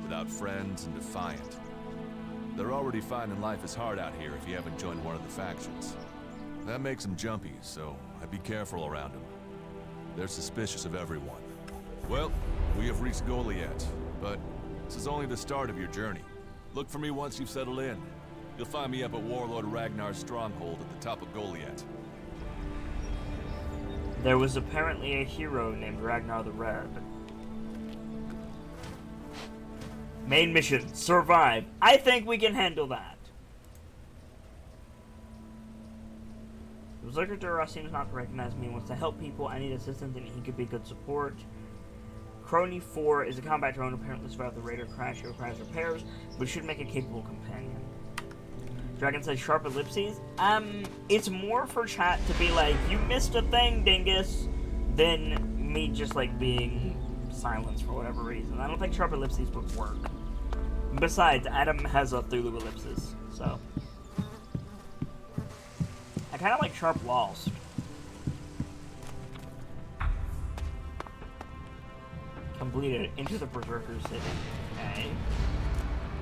without friends and defiant. They're already finding life is hard out here if you haven't joined one of the factions. That makes them jumpy, so I'd be careful around them. They're suspicious of everyone. Well, we have reached Goliath, but this is only the start of your journey. Look for me once you've settled in. You'll find me up at Warlord Ragnar's stronghold at the top of Goliath. There was apparently a hero named Ragnar the Red. Main mission, survive. I think we can handle that. Berserker Duras seems not to recognize me. He wants to help people. I need assistance and he could be good support. Crony 4 is a combat drone. Apparently survived the Raider crash. It requires repairs, but should make a capable companion. Dragon says sharp ellipses. It's more for chat to be like, you missed a thing, dingus, than me just like being silenced for whatever reason. I don't think sharp ellipses would work. Besides, Adam has a Thulu ellipsis, so. I kind of like sharp walls. Completed into the Berserker City. Okay.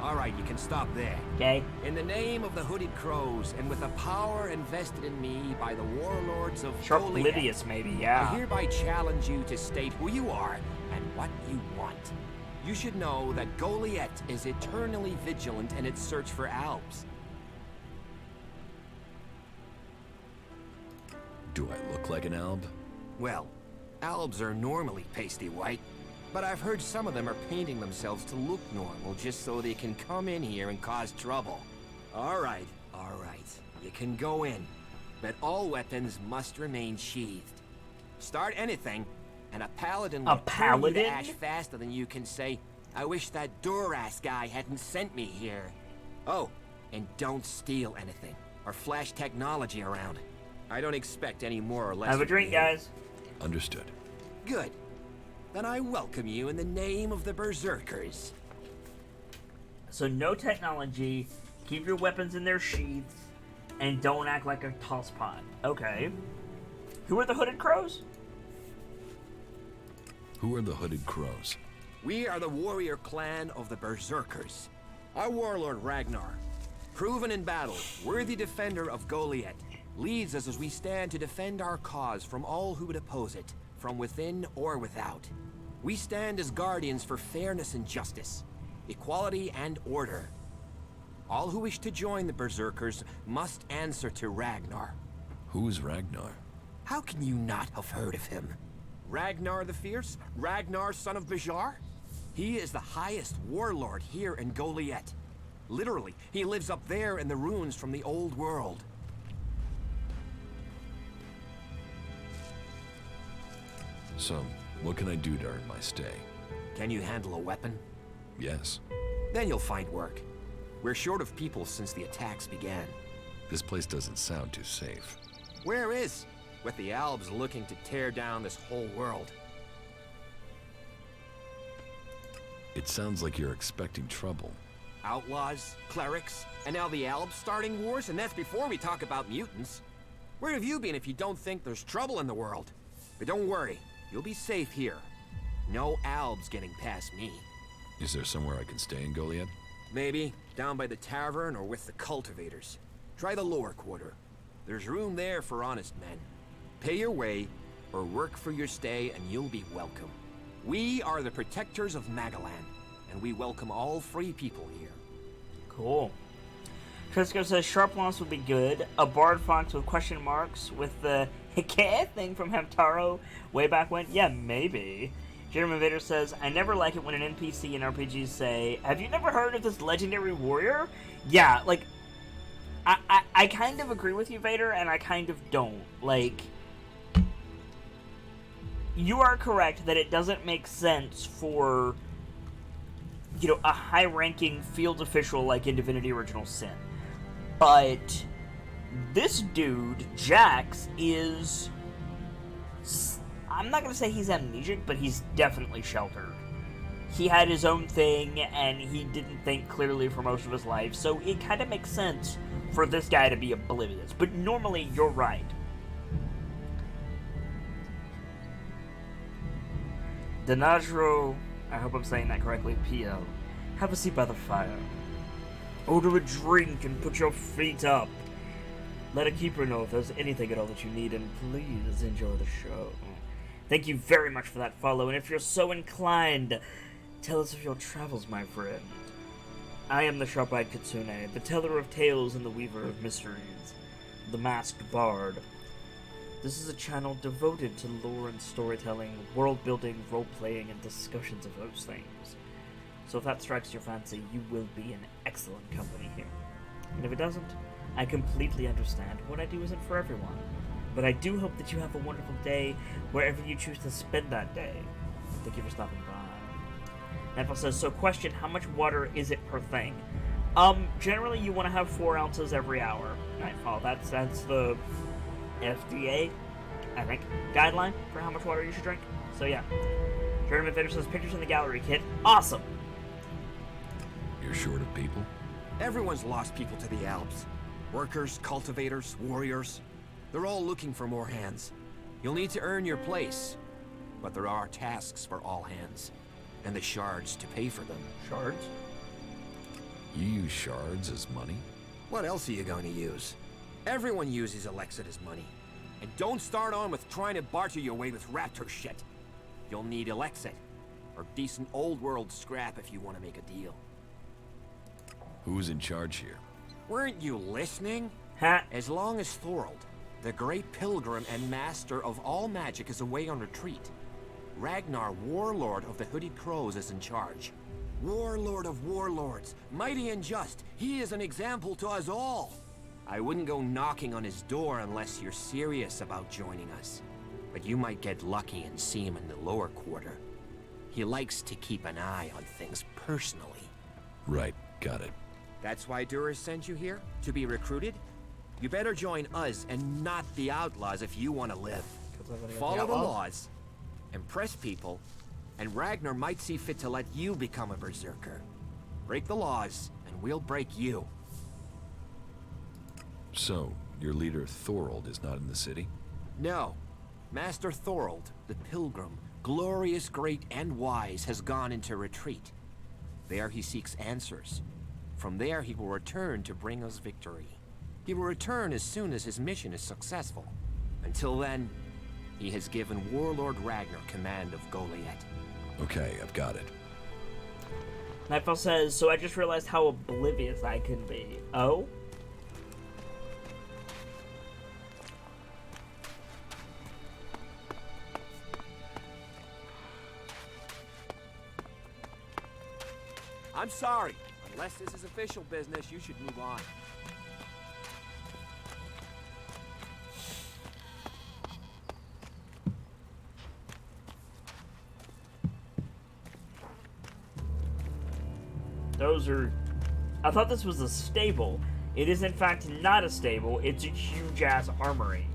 All right, you can stop there. Okay. In the name of the Hooded Crows, and with the power invested in me by the warlords of Sharp Goliath, Livius, maybe, yeah. I hereby challenge you to state who you are and what you want. You should know that Goliath is eternally vigilant in its search for Albs. Do I look like an alb? Well, Albs are normally pasty white, but I've heard some of them are painting themselves to look normal just so they can come in here and cause trouble. All right. You can go in, but all weapons must remain sheathed. Start anything, and a paladin will burn you to ash faster than you can say, I wish that Duras guy hadn't sent me here. Oh, and don't steal anything, or flash technology around. I don't expect any more or less. Have a drink, guys. Understood. Good. Then I welcome you in the name of the Berserkers. So no technology, keep your weapons in their sheaths, and don't act like a tosspot. Okay. Who are the Hooded Crows? Who are the Hooded Crows? We are the warrior clan of the Berserkers. Our warlord Ragnar, proven in battle, worthy defender of Goliath, leads us as we stand to defend our cause from all who would oppose it, from within or without. We stand as guardians for fairness and justice, equality and order. All who wish to join the Berserkers must answer to Ragnar. Who is Ragnar? How can you not have heard of him? Ragnar the Fierce? Ragnar, son of Bajar? He is the highest warlord here in Goliath. Literally, he lives up there in the ruins from the old world. So, what can I do during my stay? Can you handle a weapon? Yes. Then you'll find work. We're short of people since the attacks began. This place doesn't sound too safe. Where is? With the Albs looking to tear down this whole world. It sounds like you're expecting trouble. Outlaws, clerics, and now the Albs starting wars, and that's before we talk about mutants. Where have you been if you don't think there's trouble in the world? But don't worry, you'll be safe here. No Albs getting past me. Is there somewhere I can stay in Goliath? Maybe, down by the tavern or with the cultivators. Try the lower quarter. There's room there for honest men. Pay your way, or work for your stay, and you'll be welcome. We are the protectors of Magalan, and we welcome all free people here. Cool. Trisco says sharp loss would be good. A bard fox with question marks with the Hikeh thing from Hamtaro way back when? Yeah, maybe. Jeremy Vader says, I never like it when an NPC in RPGs say, have you never heard of this legendary warrior? Yeah, like, I kind of agree with you, Vader, and I kind of don't. Like, you are correct that it doesn't make sense for, you know, a high-ranking field official like in Divinity Original Sin. But this dude, Jax, is... I'm not going to say he's amnesic, but he's definitely sheltered. He had his own thing, and he didn't think clearly for most of his life, so it kind of makes sense for this guy to be oblivious. But normally, you're right. Denajro, I hope I'm saying that correctly, PL. Have a seat by the fire. Order a drink and put your feet up. Let a keeper know if there's anything at all that you need, and please enjoy the show. Thank you very much for that follow, and if you're so inclined, tell us of your travels, my friend. I am the sharp-eyed Kitsune, the teller of tales and the weaver of mysteries, the masked bard. This is a channel devoted to lore and storytelling, world-building, role-playing, and discussions of those things. So if that strikes your fancy, you will be in excellent company here. And if it doesn't, I completely understand. What I do isn't for everyone. But I do hope that you have a wonderful day wherever you choose to spend that day. Thank you for stopping by. Nightfall says, so question, how much water is it per thing? Generally you want to have 4 ounces every hour. Nightfall, that's the FDA, I think, guideline for how much water you should drink. So yeah. Jeremy Vader says, pictures in the gallery, kid. Awesome! You're short of people? Everyone's lost people to the Alps. Workers, cultivators, warriors. They're all looking for more hands. You'll need to earn your place. But there are tasks for all hands. And the shards to pay for them. Shards? You use shards as money? What else are you going to use? Everyone uses ELEX as money. And don't start on with trying to barter your way with raptor shit. You'll need ELEX or decent old world scrap if you want to make a deal. Who's in charge here? Weren't you listening? As long as Thorold, the great pilgrim and master of all magic, is away on retreat, Ragnar, warlord of the Hooded Crows, is in charge. Warlord of warlords, mighty and just, he is an example to us all. I wouldn't go knocking on his door unless you're serious about joining us. But you might get lucky and see him in the lower quarter. He likes to keep an eye on things personally. Right, got it. That's why Duras sent you here? To be recruited? You better join us and not the outlaws if you want to live. Follow the laws, impress people, and Ragnar might see fit to let you become a berserker. Break the laws, and we'll break you. So, your leader Thorold is not in the city? No. Master Thorold, the pilgrim, glorious, great, and wise, has gone into retreat. There he seeks answers. From there he will return to bring us victory. He will return as soon as his mission is successful. Until then, he has given Warlord Ragnar command of Goliath. Okay, I've got it. Nightfall says, so I just realized how oblivious I can be. Oh? I'm sorry. Unless this is official business, you should move on. Those are... I thought this was a stable. It is in fact not a stable. It's a huge-ass armory.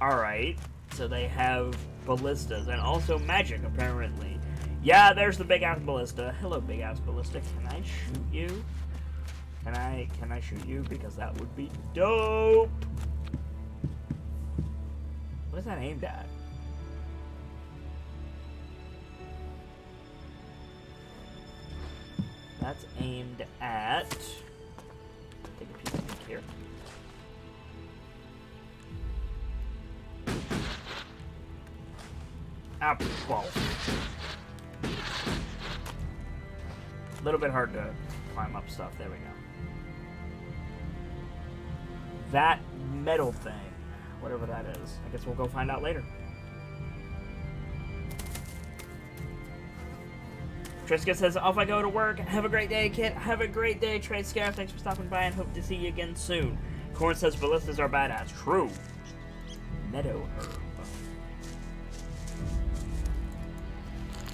Alright. So they have ballistas and also magic, apparently. Yeah, there's the big-ass ballista. Hello, big-ass ballista. Can I shoot you? Can I shoot you? Because that would be dope. What is that aimed at? That's aimed at... Take a peek here. Apple ball. A little bit hard to climb up stuff. There we go. That metal thing, whatever that is. I guess we'll go find out later. Triska says, off I go to work. Have a great day, Kit. Have a great day, Trey Scaff. Thanks for stopping by and hope to see you again soon. Corn says, ballistas are badass. True. Meadow herb.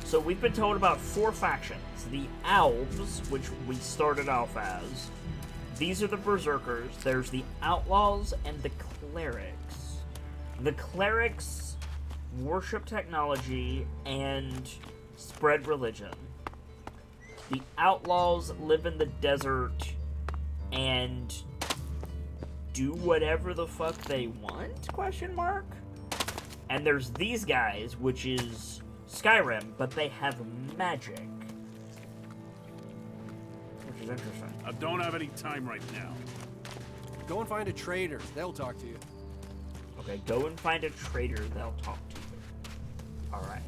So we've been told about 4 factions. The Elves, which we started off as. These are the Berserkers. There's the Outlaws and the Clerics. The Clerics worship technology and spread religion. The Outlaws live in the desert and do whatever the fuck they want? Question mark. And there's these guys, which is Skyrim, but they have magic. Which is interesting. I don't have any time right now. Go and find a trader. They'll talk to you. Okay, go and find a trader. They'll talk to you. Alright.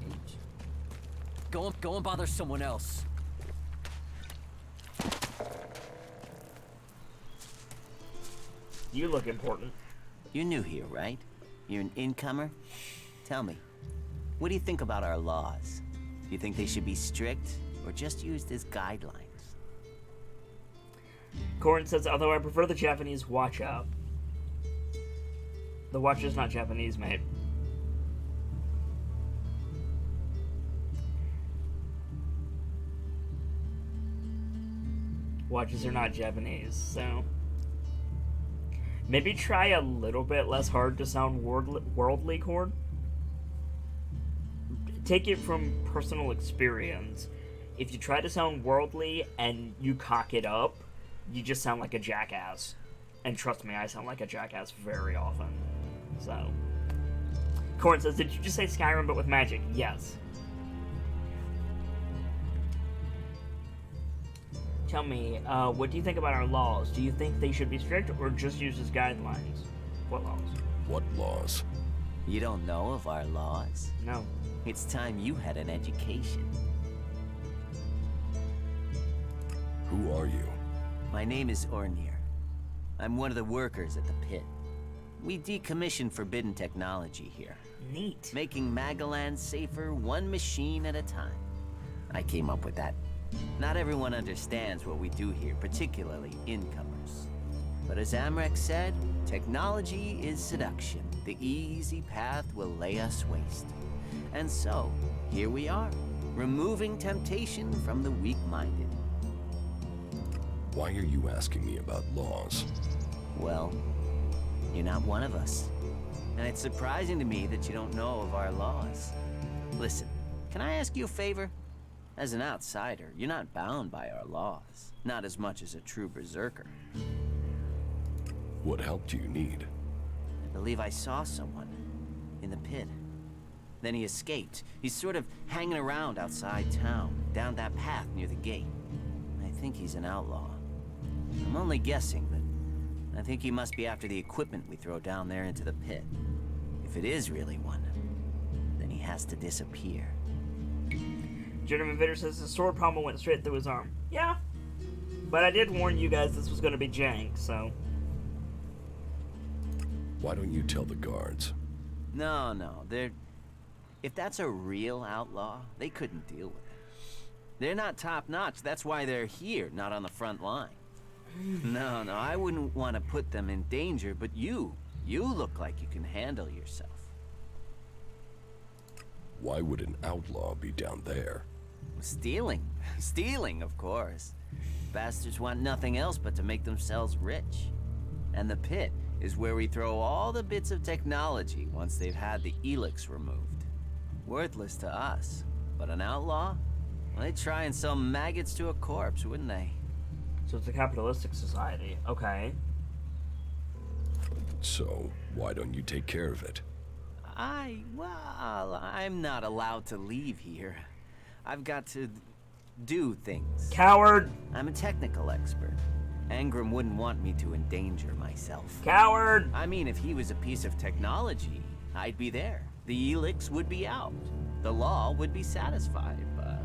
Go and bother someone else. You look important. You're new here, right? You're an incomer? Tell me, what do you think about our laws? Do you think they should be strict or just used as guidelines? Corin says, although I prefer the Japanese watch out. The watch is not Japanese, mate. Watches are not Japanese, so... Maybe try a little bit less hard to sound worldly, Corn. Take it from personal experience. If you try to sound worldly and you cock it up, you just sound like a jackass. And trust me, I sound like a jackass very often. So... Corn says, did you just say Skyrim but with magic? Yes. Tell me, what do you think about our laws? Do you think they should be strict or just used as guidelines? What laws? What laws? You don't know of our laws? No. It's time you had an education. Who are you? My name is Ornir. I'm one of the workers at the pit. We decommission forbidden technology here. Neat. Making Magalan safer one machine at a time. I came up with that. Not everyone understands what we do here, particularly incomers. But as Amrek said, technology is seduction. The easy path will lay us waste. And so, here we are, removing temptation from the weak-minded. Why are you asking me about laws? Well, you're not one of us. And it's surprising to me that you don't know of our laws. Listen, can I ask you a favor? As an outsider, you're not bound by our laws. Not as much as a true berserker. What help do you need? I believe I saw someone in the pit. Then he escaped. He's sort of hanging around outside town, down that path near the gate. I think he's an outlaw. I'm only guessing, but I think he must be after the equipment we throw down there into the pit. If it is really one, then he has to disappear. Gentleman Vader says the sword pommel went straight through his arm. Yeah. But I did warn you guys this was going to be jank, so... Why don't you tell the guards? No, they're... If that's a real outlaw, they couldn't deal with it. They're not top-notch, that's why they're here, not on the front line. No, I wouldn't want to put them in danger, but you look like you can handle yourself. Why would an outlaw be down there? Stealing, of course. Bastards want nothing else but to make themselves rich. And the pit is where we throw all the bits of technology once they've had the ELEX removed. Worthless to us, but an outlaw? Well, they'd try and sell maggots to a corpse, wouldn't they? So it's a capitalistic society. Okay. So, why don't you take care of it? Well, I'm not allowed to leave here. I've got to do things. Coward! I'm a technical expert. Angram wouldn't want me to endanger myself. Coward! I mean, if he was a piece of technology, I'd be there. The ELEX would be out. The law would be satisfied, but...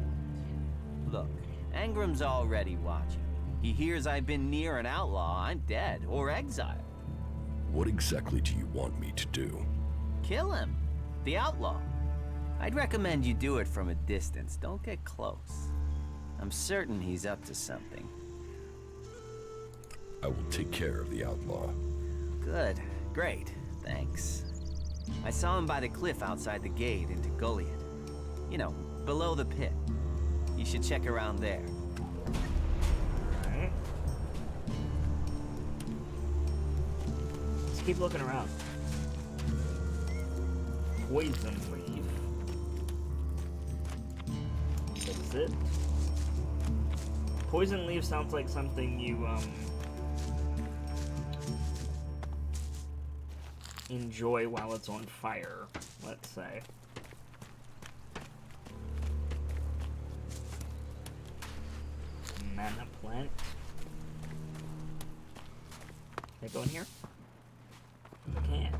Look, Angram's already watching. He hears I've been near an outlaw, I'm dead, or exiled. What exactly do you want me to do? Kill him. The outlaw. I'd recommend you do it from a distance. Don't get close. I'm certain he's up to something. I will take care of the outlaw. Good. Great. Thanks. I saw him by the cliff outside the gate into Goliath. You know, below the pit. You should check around there. Alright. Let's keep looking around. Poison leaf. That's it. Poison leaf sounds like something you, enjoy while it's on fire, let's say. Mana plant. Can I go in here? I can.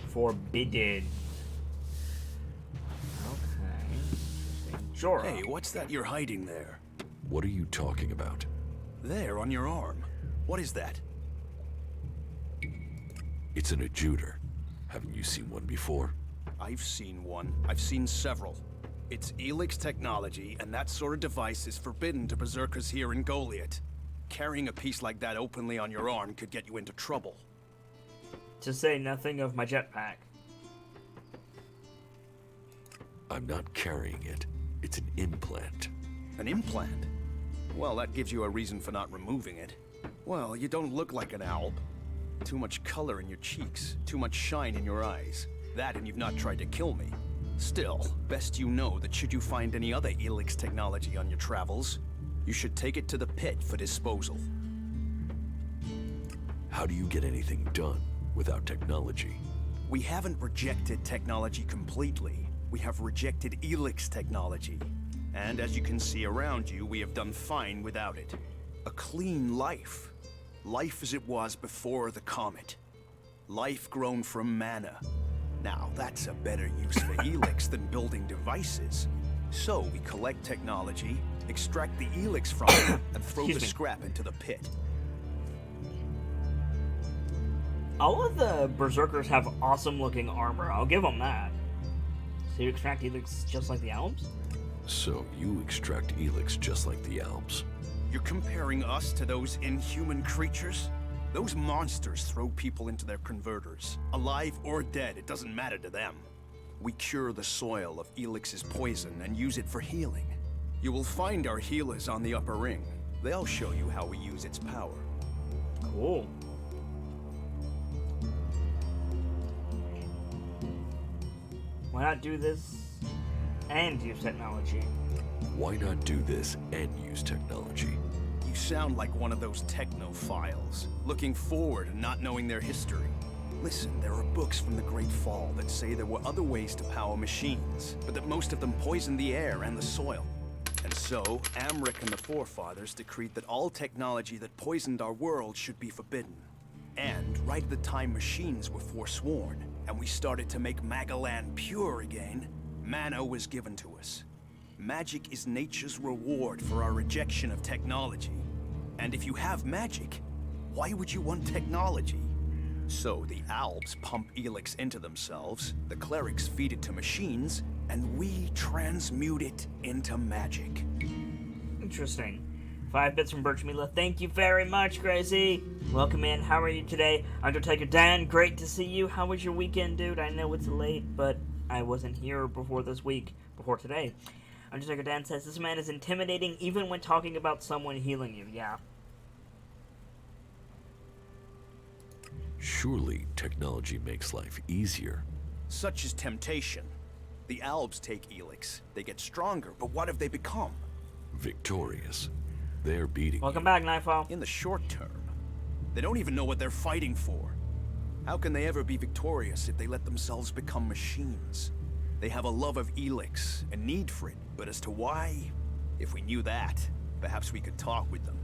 Forbidden. Okay. Jorah. Hey, what's that you're hiding there? What are you talking about? There, on your arm. What is that? It's an adjuter. Haven't you seen one before? I've seen one. I've seen several. It's ELEX technology, and that sort of device is forbidden to berserkers here in Goliath. Carrying a piece like that openly on your arm could get you into trouble. To say nothing of my jetpack. I'm not carrying it. It's an implant. An implant? Well, that gives you a reason for not removing it. Well, you don't look like an owl. Too much color in your cheeks, too much shine in your eyes. That and you've not tried to kill me. Still, best you know that should you find any other ELEX technology on your travels, you should take it to the pit for disposal. How do you get anything done without technology? We haven't rejected technology completely. We have rejected ELEX technology. And as you can see around you, we have done fine without it. A clean life. Life as it was before the comet. Life grown from mana. Now, that's a better use for ELEX than building devices. So, we collect technology, extract the ELEX from it, and throw the scrap into the pit. All of the berserkers have awesome-looking armor. I'll give them that. So you extract ELEX just like the Alps? So, you extract ELEX just like the Alps? You're comparing us to those inhuman creatures? Those monsters throw people into their converters. Alive or dead, it doesn't matter to them. We cure the soil of ELEX's poison and use it for healing. You will find our healers on the upper ring. They'll show you how we use its power. Cool. Why not do this and use technology? Why not do this and use technology? You sound like one of those technophiles, looking forward and not knowing their history. Listen, there are books from the Great Fall that say there were other ways to power machines, but that most of them poisoned the air and the soil. And so, Amric and the forefathers decreed that all technology that poisoned our world should be forbidden. And right at the time machines were forsworn, and we started to make Magalan pure again, mana was given to us. Magic is nature's reward for our rejection of technology. And if you have magic, why would you want technology? So the Alps pump ELEX into themselves, the clerics feed it to machines, and we transmute it into magic. Interesting. 5 bits from Birchmila. Thank you very much, Gracie. Welcome in. How are you today? Undertaker Dan, great to see you. How was your weekend, dude? I know it's late, but I wasn't here before today. Undertaker Dan says, this man is intimidating even when talking about someone healing you. Yeah. Surely technology makes life easier. Such is temptation. The Alps take ELEX. They get stronger, but what have they become? Victorious. They're beating Welcome back, Nightfall. In the short term. They don't even know what they're fighting for. How can they ever be victorious if they let themselves become machines? They have a love of ELEX, a need for it, but as to why, If we knew that, perhaps we could talk with them.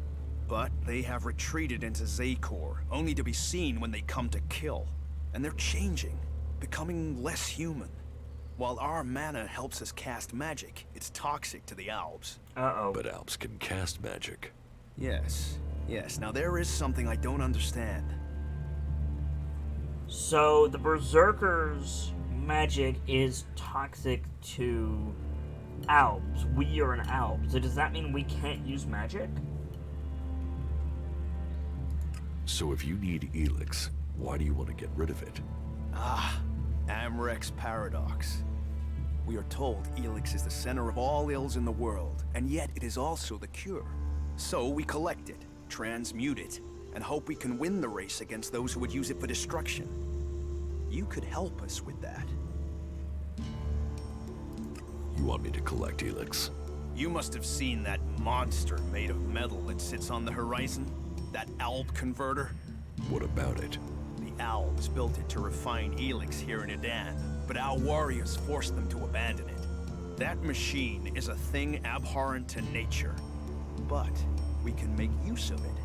But they have retreated into Zakor, only to be seen when they come to kill. And they're changing, becoming less human. While our mana helps us cast magic, it's toxic to the Albs. Uh-oh. But Albs can cast magic. Yes. Now there is something I don't understand. So the Berserkers' magic is toxic to Albs. We are an Alb. So does that mean we can't use magic? So if you need ELEX, why do you want to get rid of it? Amrek's paradox. We are told ELEX is the center of all ills in the world, and yet it is also the cure. So we collect it, transmute it, and hope we can win the race against those who would use it for destruction. You could help us with that. You want me to collect ELEX? You must have seen that monster made of metal that sits on the horizon? That Alb converter? What about it? The Albs built it to refine ELEX here in Edan, but our warriors forced them to abandon it. That machine is a thing abhorrent to nature, but we can make use of it.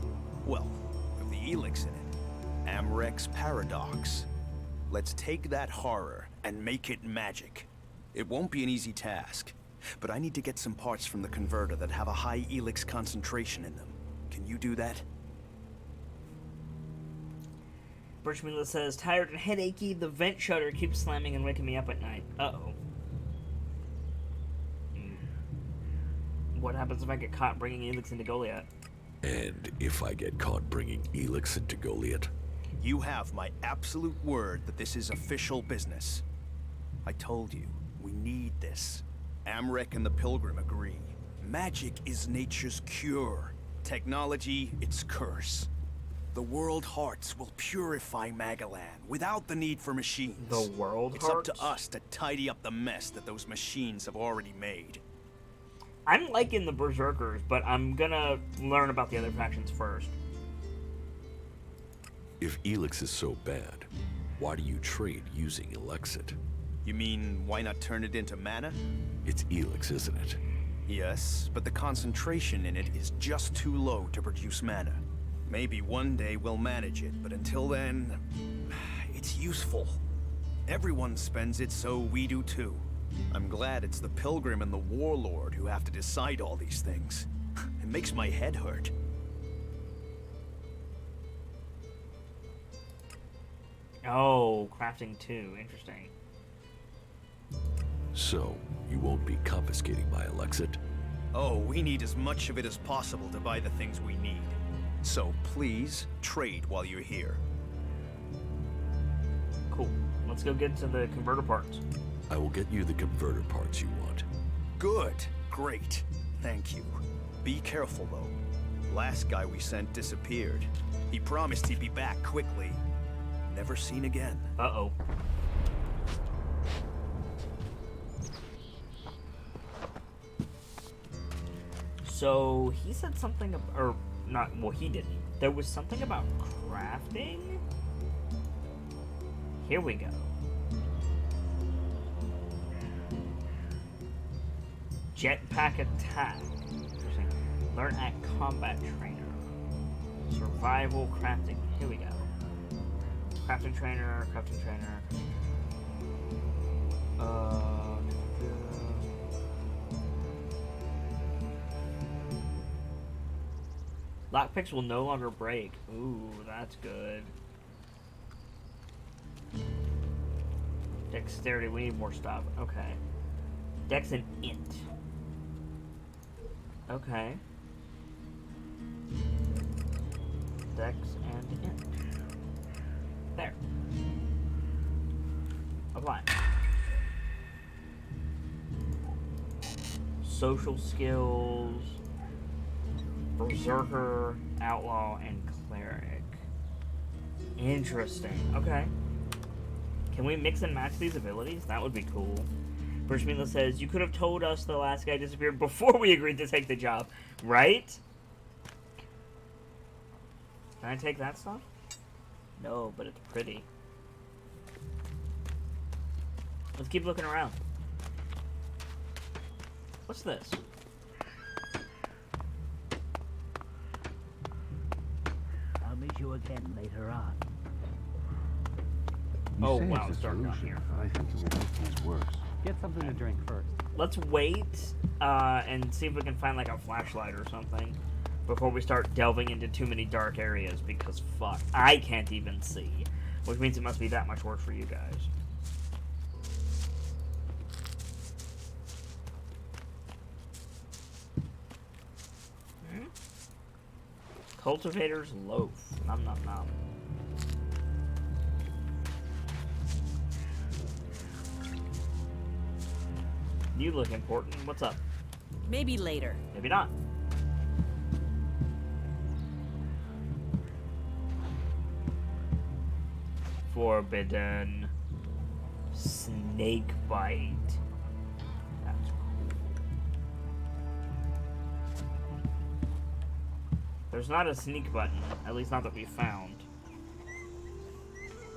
Well, with the ELEX in it. Amrek's paradox. Let's take that horror and make it magic. It won't be an easy task, but I need to get some parts from the converter that have a high ELEX concentration in them. Can you do that? Birchmila says, tired and headachy, the vent shutter keeps slamming and waking me up at night. Uh-oh. What happens if I get caught bringing ELEX into Goliath? And if I get caught bringing ELEX into Goliath? You have my absolute word that this is official business. I told you, we need this. Amrek and the Pilgrim agree. Magic is nature's cure. Technology, its curse. The World Hearts will purify Magalan without the need for machines. The World It's Hearts? up to us to tidy up the mess that those machines have already made. I'm liking the Berserkers, but I'm gonna learn about the other factions first. If ELEX is so bad, why do you trade using Elexit? You mean, why not turn it into mana? It's ELEX, isn't it? Yes, but the concentration in it is just too low to produce mana. Maybe one day we'll manage it, but until then, it's useful. Everyone spends it, so we do too. I'm glad it's the Pilgrim and the Warlord who have to decide all these things. It makes my head hurt. Oh, crafting 2. Interesting. So, you won't be confiscating my Elexit? Oh, we need as much of it as possible to buy the things we need. So please, trade while you're here. Cool. Let's go get to the converter parts. I will get you the converter parts you want. Good. Great. Thank you. Be careful, though. Last guy we sent disappeared. He promised he'd be back quickly. Never seen again. Uh-oh. So, he said something about... Or, not... Well, he didn't. There was something about crafting? Here we go. Jetpack attack. Learn at combat trainer. Survival crafting. Here we go. Crafting trainer, crafting trainer. Lockpicks will no longer break. Ooh, that's good. Dexterity, we need more stuff. Okay. Dex and int. Okay. Dex and int. There. Apply. Social skills. Berserker, Outlaw, and Cleric. Interesting. Okay. Can we mix and match these abilities? That would be cool. Birchmila says, you could have told us the last guy disappeared before we agreed to take the job. Right? Can I take that stuff? No, but it's pretty. Let's keep looking around. What's this? again later on. Oh wow, it's dark down here. I think it will make things worse. Get something to drink first. Let's wait and see if we can find like a flashlight or something before we start delving into too many dark areas, because fuck, I can't even see, which means it must be that much work for you guys. Cultivator's loaf. Nom nom nom. You look important. What's up? Maybe later. Maybe not. Forbidden snake bite. That's cool. There's not a sneak button, at least not that we found.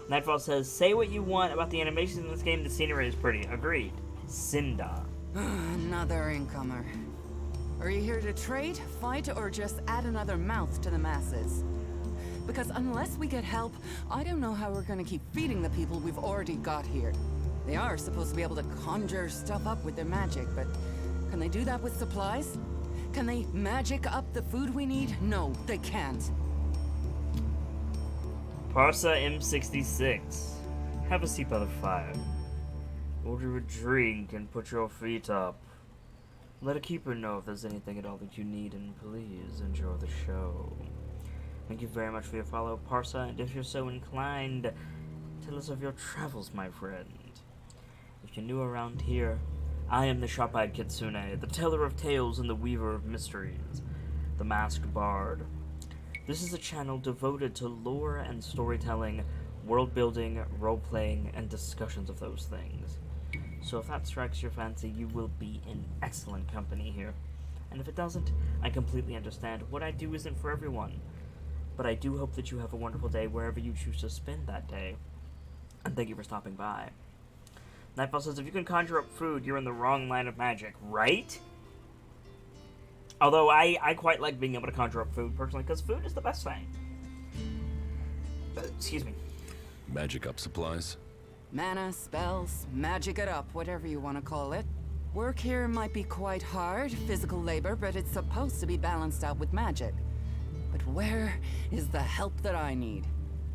Nightfall says, say what you want about the animations in this game, the scenery is pretty. Agreed. Cinda. Another incomer. Are you here to trade, fight, or just add another mouth to the masses? Because unless we get help, I don't know how we're gonna keep feeding the people we've already got here. They are supposed to be able to conjure stuff up with their magic, but can they do that with supplies? Can they magic up the food we need? No, they can't. Parsa M66. Have a seat by the fire. Order a drink and put your feet up. Let a keeper know if there's anything at all that you need, and please enjoy the show. Thank you very much for your follow, Parsa, and if you're so inclined, tell us of your travels, my friend. If you're new around here, I am the sharp-eyed Kitsune, the teller of tales and the weaver of mysteries, the masked bard. This is a channel devoted to lore and storytelling, world-building, role-playing, and discussions of those things. So if that strikes your fancy, you will be in excellent company here. And if it doesn't, I completely understand. What I do isn't for everyone. But I do hope that you have a wonderful day wherever you choose to spend that day. And thank you for stopping by. Nightfall says, if you can conjure up food, you're in the wrong line of magic, right? Although I quite like being able to conjure up food, personally, because food is the best thing. Excuse me. Magic up supplies? Mana, spells, magic it up, whatever you want to call it. Work here might be quite hard, physical labor, but it's supposed to be balanced out with magic. But where is the help that I need?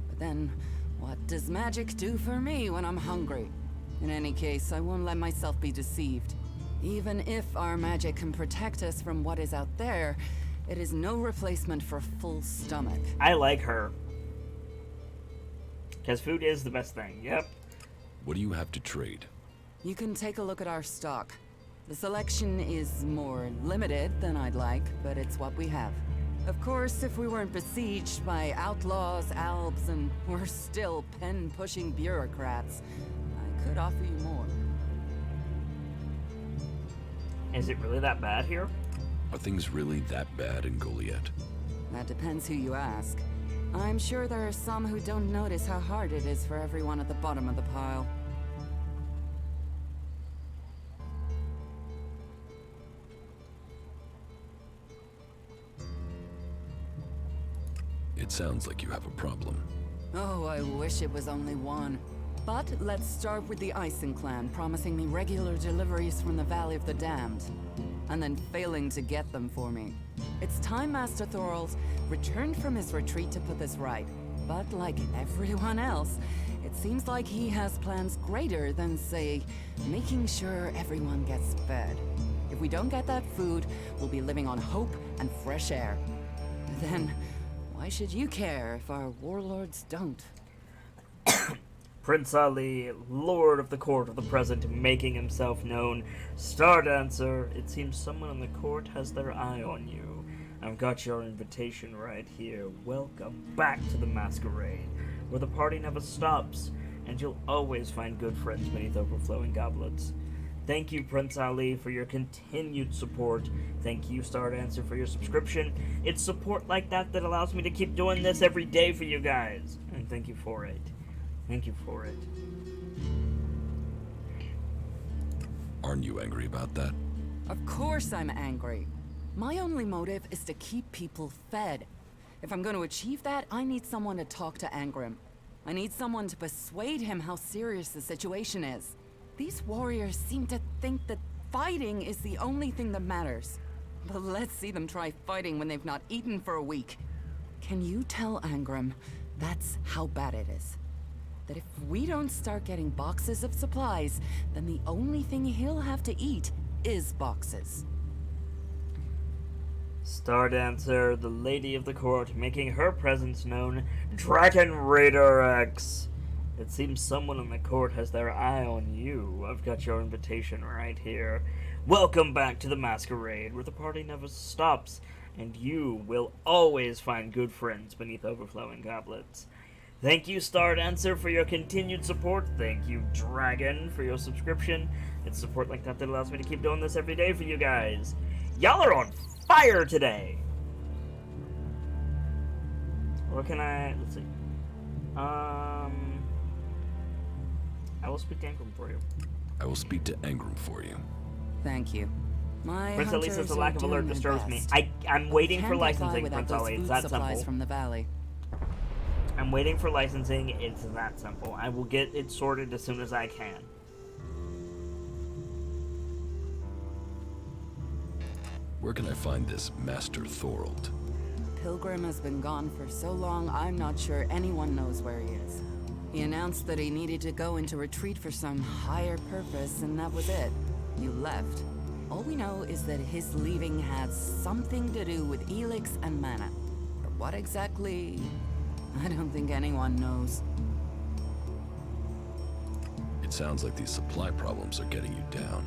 But then, what does magic do for me when I'm hungry? In any case, I won't let myself be deceived. Even if our magic can protect us from what is out there, it is no replacement for a full stomach. I like her. Because food is the best thing, yep. What do you have to trade? You can take a look at our stock. The selection is more limited than I'd like, but it's what we have. Of course, if we weren't besieged by outlaws, albs, and we're still pen-pushing bureaucrats, I could offer you more. Is it really that bad here? Are things really that bad in Goliath? That depends who you ask. I'm sure there are some who don't notice how hard it is for everyone at the bottom of the pile. It sounds like you have a problem. Oh, I wish it was only one. But let's start with the Ison clan promising me regular deliveries from the Valley of the Damned, and then failing to get them for me. It's time Master Thorol's returned from his retreat to put this right. But like everyone else, it seems like he has plans greater than, say, making sure everyone gets fed. If we don't get that food, we'll be living on hope and fresh air. Then, why should you care if our warlords don't? Prince Ali, Lord of the Court of the Present, making himself known. Star Dancer, it seems someone in the court has their eye on you. I've got your invitation right here. Welcome back to the Masquerade, where the party never stops, and you'll always find good friends beneath overflowing goblets. Thank you, Prince Ali, for your continued support. Thank you, Star Dancer, for your subscription. It's support like that that allows me to keep doing this every day for you guys. And thank you for it. Thank you for it. Aren't you angry about that? Of course I'm angry. My only motive is to keep people fed. If I'm going to achieve that, I need someone to talk to Angrim. I need someone to persuade him how serious the situation is. These warriors seem to think that fighting is the only thing that matters. But let's see them try fighting when they've not eaten for a week. Can you tell Angrim that's how bad it is? That if we don't start getting boxes of supplies, then the only thing he'll have to eat is boxes. Star Dancer, the lady of the court, making her presence known. Dragon Raider X. It seems someone in the court has their eye on you. I've got your invitation right here. Welcome back to the Masquerade, where the party never stops, and you will always find good friends beneath overflowing goblets. Thank you, Star Dancer, for your continued support. Thank you, Dragon, for your subscription. It's support like that that allows me to keep doing this every day for you guys. Y'all are on fire today! What can I... let's see. I will speak to Angrim for you. I will speak to Angrim for you. Thank you. My Prince Ali says the lack of alert disturbs me. I'm waiting for licensing, Prince Ali. It's that simple. From the valley. I'm waiting for licensing. It's that simple. I will get it sorted as soon as I can. Where can I find this Master Thorold? Pilgrim has been gone for so long, I'm not sure anyone knows where he is. He announced that he needed to go into retreat for some higher purpose, and that was it. He left. All we know is that his leaving had something to do with ELEX and mana. But what exactly? I don't think anyone knows. It sounds like these supply problems are getting you down.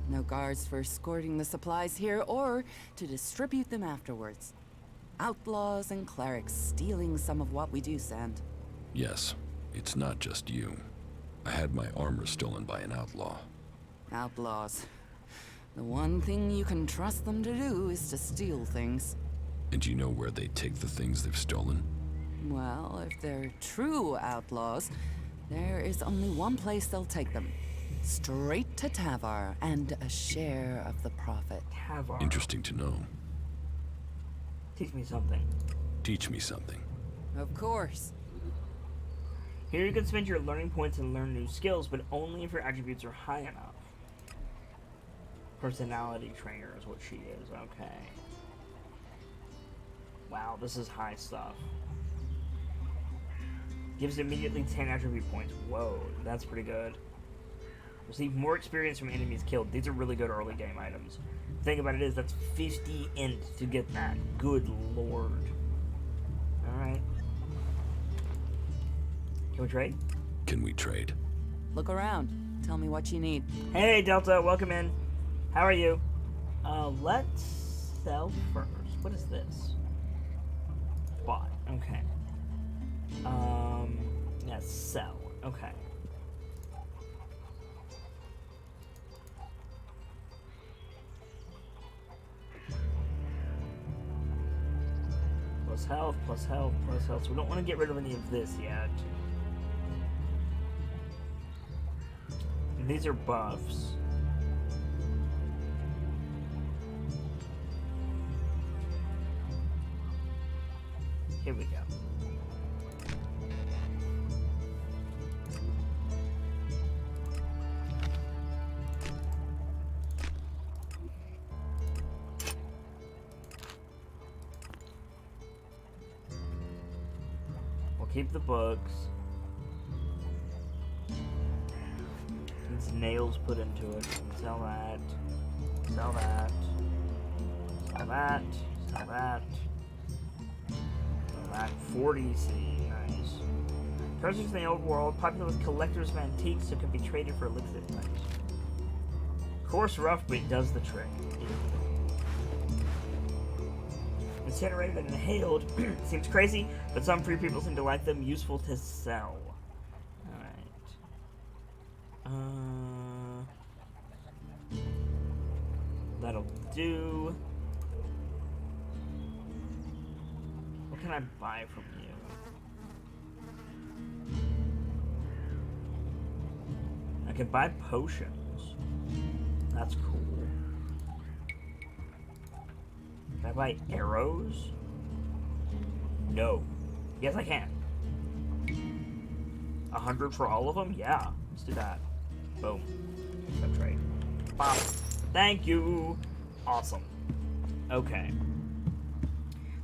No guards for escorting the supplies here or to distribute them afterwards. Outlaws and clerics stealing some of what we do send. Yes, it's not just you. I had my armor stolen by an outlaw. Outlaws. The one thing you can trust them to do is to steal things. And you know where they take the things they've stolen? Well, if they're true outlaws, there is only one place they'll take them. Straight to Tavar and a share of the profit. Tavar. Interesting to know. Teach me something. Teach me something. Of course. Here you can spend your learning points and learn new skills, but only if your attributes are high enough. Personality trainer is what she is, okay. Wow, this is high stuff. Gives immediately 10 attribute points. Whoa, that's pretty good. Receive more experience from enemies killed. These are really good early game items. The thing about it is, that's 50 int to get that. Good lord. Alright. Can we trade? Can we trade? Look around. Tell me what you need. Hey, Delta, welcome in. How are you? Let's sell first. What is this? Bought. Okay. Yeah, sell. Okay. Plus health, plus health, plus health. So we don't want to get rid of any of this yet. And these are buffs. Here we go. We'll keep the books. Needs nails put into it. Sell that. Sell that. Sell that. Sell that. 40 C, nice. Treasures in the old world, popular with collectors of antiques that can be traded for elixir. Nice. Coarse rough, but it does the trick. Incinerated and inhaled seems crazy, but some free people seem to like them. Useful to sell. Alright. That'll do. What can I buy from you? I can buy potions. That's cool. Can I buy arrows? No. Yes, I can. 100 for all of them? Yeah. Let's do that. Boom. Accept trade. Bop. Thank you. Awesome. Okay.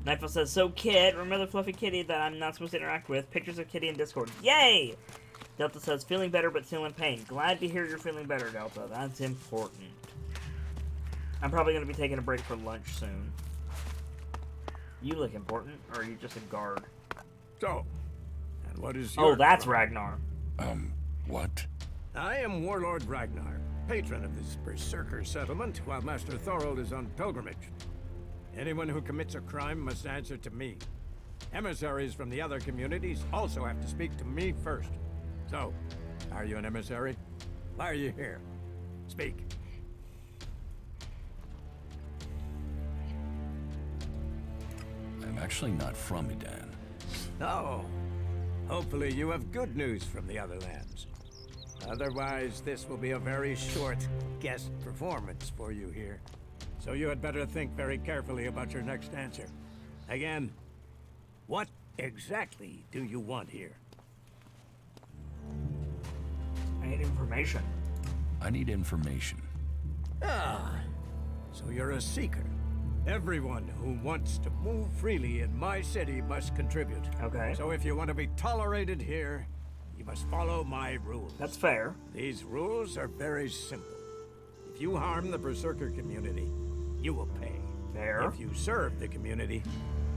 Nightfall says, so Kit, remember the fluffy kitty that I'm not supposed to interact with? Pictures of Kitty in Discord. Yay! Delta says, feeling better but still in pain. Glad to hear you're feeling better, Delta. That's important. I'm probably going to be taking a break for lunch soon. You look important, or are you just a guard? So, and what is your... Oh, that's Ragnar. What? I am Warlord Ragnar, patron of this Berserker settlement, while Master Thorold is on pilgrimage. Anyone who commits a crime must answer to me. Emissaries from the other communities also have to speak to me first. So, are you an emissary? Why are you here? Speak. I'm actually not from Edan. Oh. Hopefully you have good news from the other lands. Otherwise, this will be a very short guest performance for you here. So you had better think very carefully about your next answer. Again, what exactly do you want here? I need information. I need information. Ah, so you're a seeker. Everyone who wants to move freely in my city must contribute. Okay. So if you want to be tolerated here, you must follow my rules. That's fair. These rules are very simple. If you harm the Berserker community, you will pay. Fair. If you serve the community,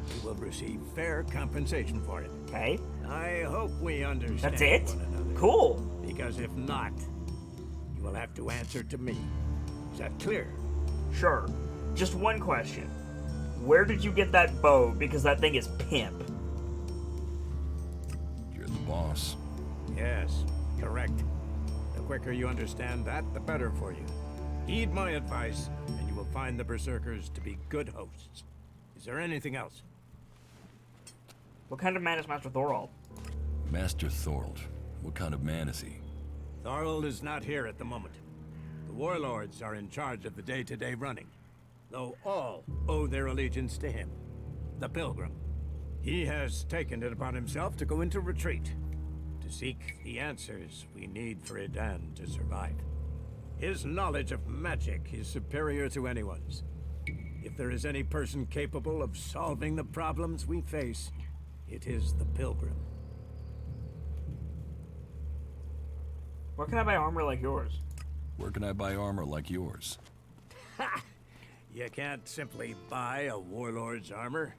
you will receive fair compensation for it. Okay. I hope we understand That's it? one another. Cool. Because if not, you will have to answer to me. Is that clear? Sure. Just one question. Where did you get that bow? Because that thing is pimp. You're the boss. Yes, correct. The quicker you understand that, the better for you. Heed my advice, and you will find the Berserkers to be good hosts. Is there anything else? What kind of man is Master Thorold? Master Thorold. What kind of man is he? Thorold is not here at the moment. The warlords are in charge of the day-to-day running, though all owe their allegiance to him, the Pilgrim. He has taken it upon himself to go into retreat, to seek the answers we need for Edan to survive. His knowledge of magic is superior to anyone's. If there is any person capable of solving the problems we face, it is the Pilgrim. Where can I buy armor like yours? Where can I buy armor like yours? Ha! You can't simply buy a warlord's armor.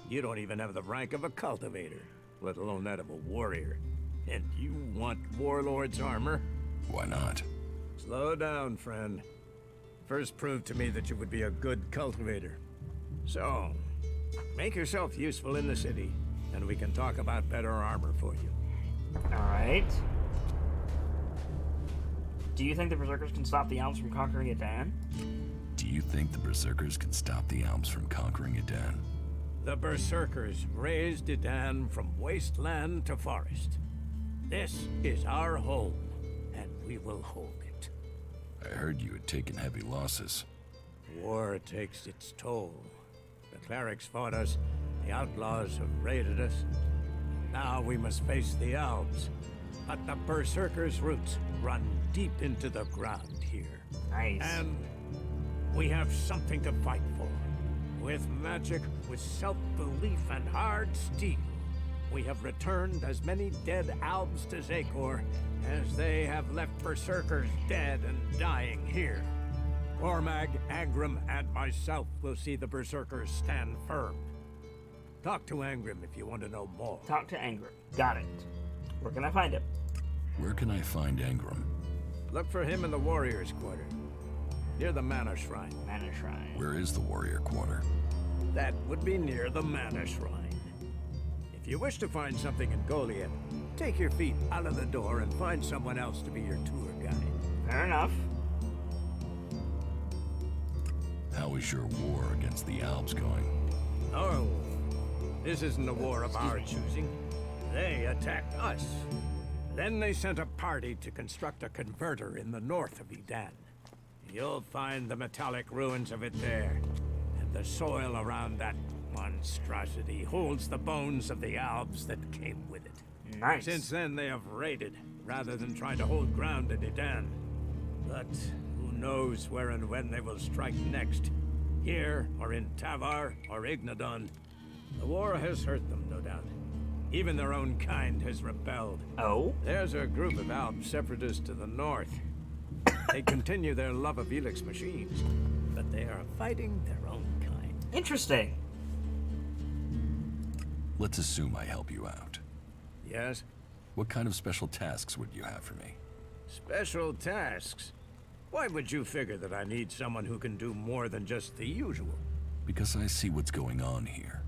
You don't even have the rank of a cultivator, let alone that of a warrior. And you want warlord's armor? Why not? Slow down, friend. First prove to me that you would be a good cultivator. So, make yourself useful in the city, and we can talk about better armor for you. Alright. Do you think the Berserkers can stop the Elves from conquering Edan? Do you think the Berserkers can stop the Elves from conquering Edan? The Berserkers raised Edan from wasteland to forest. This is our home, and we will hold it. I heard you had taken heavy losses. War takes its toll. The clerics fought us, the outlaws have raided us. Now we must face the elves. But the Berserkers' roots run deep into the ground here. Nice. And we have something to fight for. With magic, with self-belief and hard steel, we have returned as many dead Albs to Zakor as they have left Berserkers dead and dying here. Cormag, Angrim, and myself will see the Berserkers stand firm. Talk to Angrim if you want to know more. Talk to Angrim. Got it. Where can I find him? Where can I find Angrim? Look for him in the Warriors' Quarter, near the Mana Shrine. Mana Shrine. Where is the Warrior Quarter? That would be near the Mana Shrine. If you wish to find something in Goliath, take your feet out of the door and find someone else to be your tour guide. Fair enough. How is your war against the Albs going? Oh, this isn't a war of our choosing. They attacked us. Then they sent a party to construct a converter in the north of Edan. You'll find the metallic ruins of it there, and the soil around that monstrosity holds the bones of the Albs that came with it. Nice. Since then, they have raided, rather than trying to hold ground in Edan. But who knows where and when they will strike next. Here, or in Tavar, or Ignadon. The war has hurt them, no doubt. Even their own kind has rebelled. Oh? There's a group of Alb separatists to the north. They continue their love of ELEX machines, but they are fighting their own kind. Interesting. Let's assume I help you out. Yes? What kind of special tasks would you have for me? Special tasks? Why would you figure that I need someone who can do more than just the usual? Because I see what's going on here.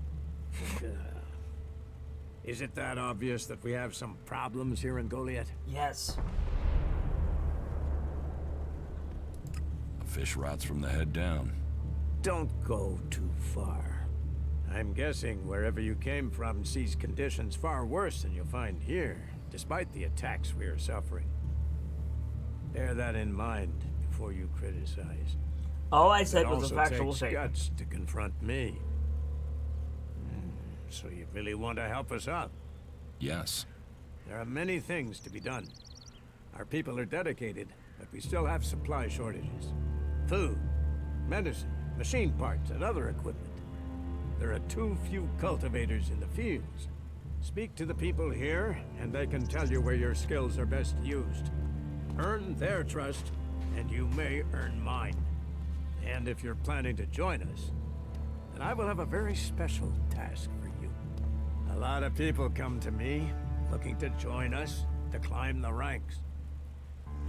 Is it that obvious that we have some problems here in Goliath? Yes. A fish rots from the head down. Don't go too far. I'm guessing wherever you came from sees conditions far worse than you'll find here, despite the attacks we are suffering. Bear that in mind before you criticize. All I said was a factual statement. It also takes guts to confront me. So you really want to help us out? Yes. There are many things to be done. Our people are dedicated, but we still have supply shortages. Food, medicine, machine parts, and other equipment. There are too few cultivators in the fields. Speak to the people here, and they can tell you where your skills are best used. Earn their trust, and you may earn mine. And if you're planning to join us, then I will have a very special task for you. A lot of people come to me, looking to join us, to climb the ranks.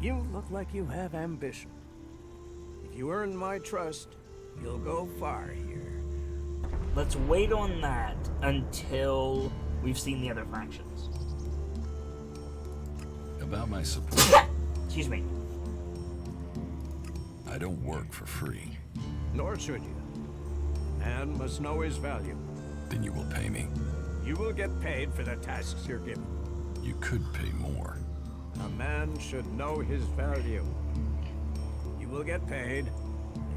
You look like you have ambition. If you earn my trust, you'll go far here. Let's wait on that until we've seen the other factions. About my support. Excuse me. I don't work for free. Nor should you. Man must know his value. Then you will pay me. You will get paid for the tasks you're given. You could pay more. A man should know his value. You will get paid,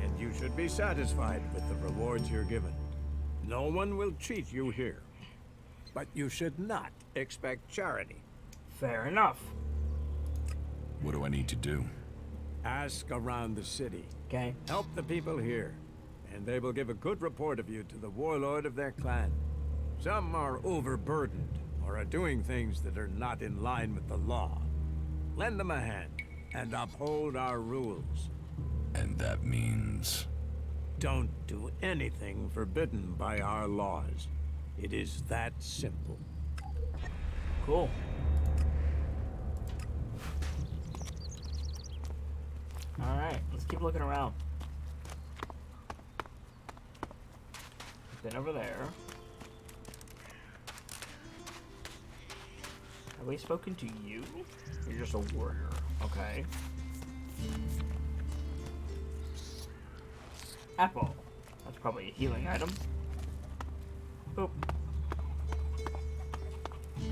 and you should be satisfied with the rewards you're given. No one will cheat you here. But you should not expect charity. Fair enough. What do I need to do? Ask around the city. Okay. Help the people here, and they will give a good report of you to the warlord of their clan. Some are overburdened, or are doing things that are not in line with the law. Lend them a hand, and uphold our rules. And that means? Don't do anything forbidden by our laws. It is that simple. Cool. Alright, let's keep looking around. Been over there. Have we spoken to you? You're just a warrior. Okay. Apple. That's probably a healing item. Boop.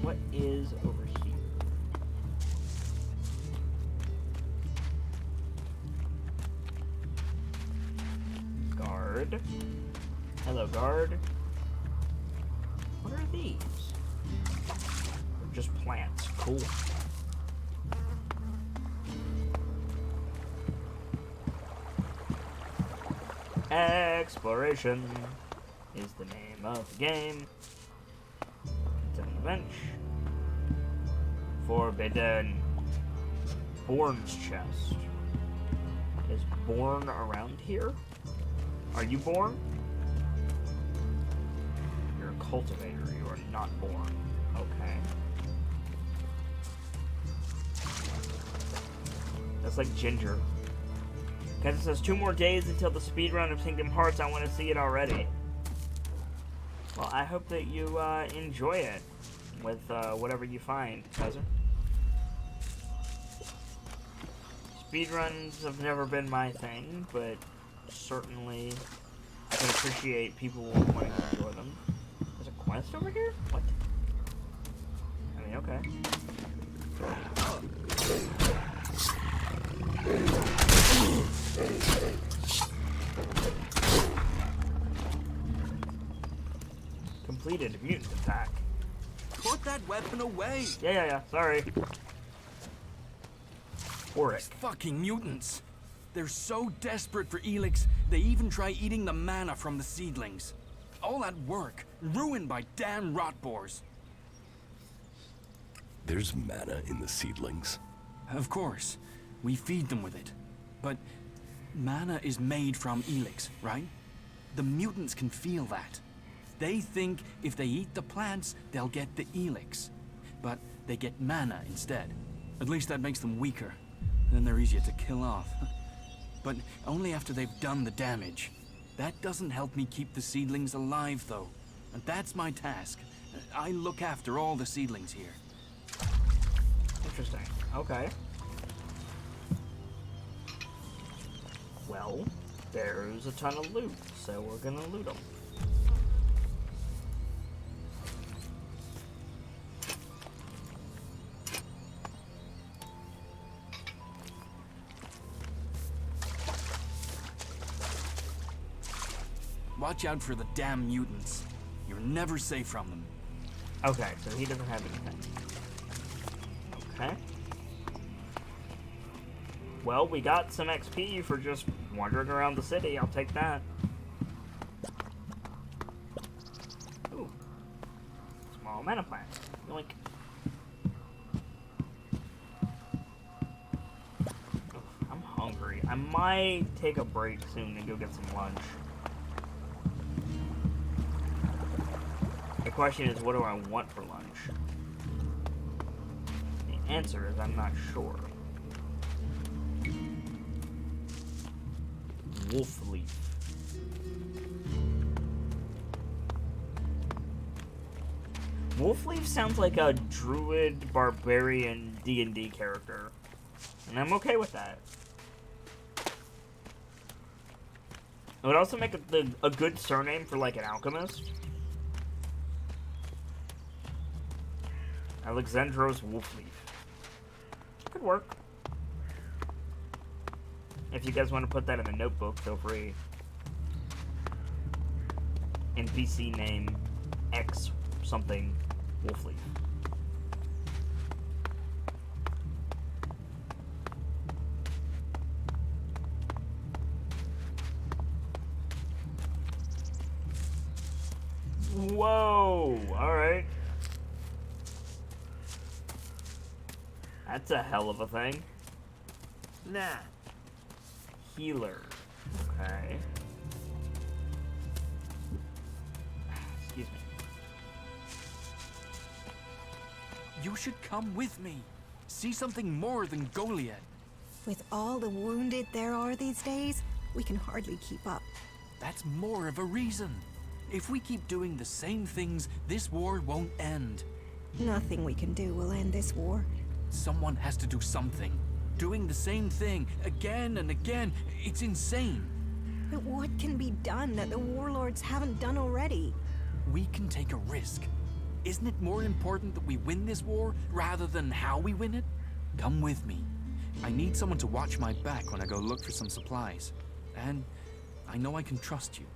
What is over here? Guard. Hello, guard. What are these? They're just plants. Cool. Exploration is the name of the game. It's on the bench. Forbidden. Born's chest. Is Born around here? Are you Born? You're a cultivator. You are not Born. Okay. That's like Ginger. Guys, it says 2 more days until the speedrun of Kingdom Hearts. I want to see it already. Well, I hope that you enjoy it with whatever you find, Kaiser. Speedruns have never been my thing, but certainly I can appreciate people wanting to enjoy them. There's a quest over here? What? I mean, okay. completed. Mutant attack. Put that weapon away! Yeah. Sorry. These fucking mutants. They're so desperate for ELEX, they even try eating the mana from the seedlings. All that work, ruined by damn rotboars. There's mana in the seedlings. Of course. We feed them with it. But mana is made from ELEX, right? The mutants can feel that. They think if they eat the plants, they'll get the ELEX. But they get mana instead. At least that makes them weaker. Then they're easier to kill off. But only after they've done the damage. That doesn't help me keep the seedlings alive, though. And that's my task. I look after all the seedlings here. Interesting. Okay. Well, there's a ton of loot, so we're gonna loot them. Watch out for the damn mutants. You're never safe from them. Okay, so he doesn't have anything. Okay. Well, we got some XP for just wandering around the city. I'll take that. Ooh. Small mana plant. Yoink. Ugh, I'm hungry. I might take a break soon and go get some lunch. The question is, what do I want for lunch? The answer is, I'm not sure. Wolf leaf. Wolf leaf sounds like a druid barbarian D&D character, and I'm okay with that. It would also make a good surname for like an alchemist. Alexandros Wolfleaf. Could work. If you guys want to put that in the notebook, feel free. NPC name X something Wolfleaf. Whoa! Alright. That's a hell of a thing. Nah. Healer. Okay. Excuse me. You should come with me. See something more than Goliath. With all the wounded there are these days, we can hardly keep up. That's more of a reason. If we keep doing the same things, this war won't end. Nothing we can do will end this war. Someone has to do something. Doing the same thing again and again, it's insane. But what can be done that the warlords haven't done already? We can take a risk. Isn't it more important that we win this war rather than how we win it? Come with me. I need someone to watch my back when I go look for some supplies. And I know I can trust you.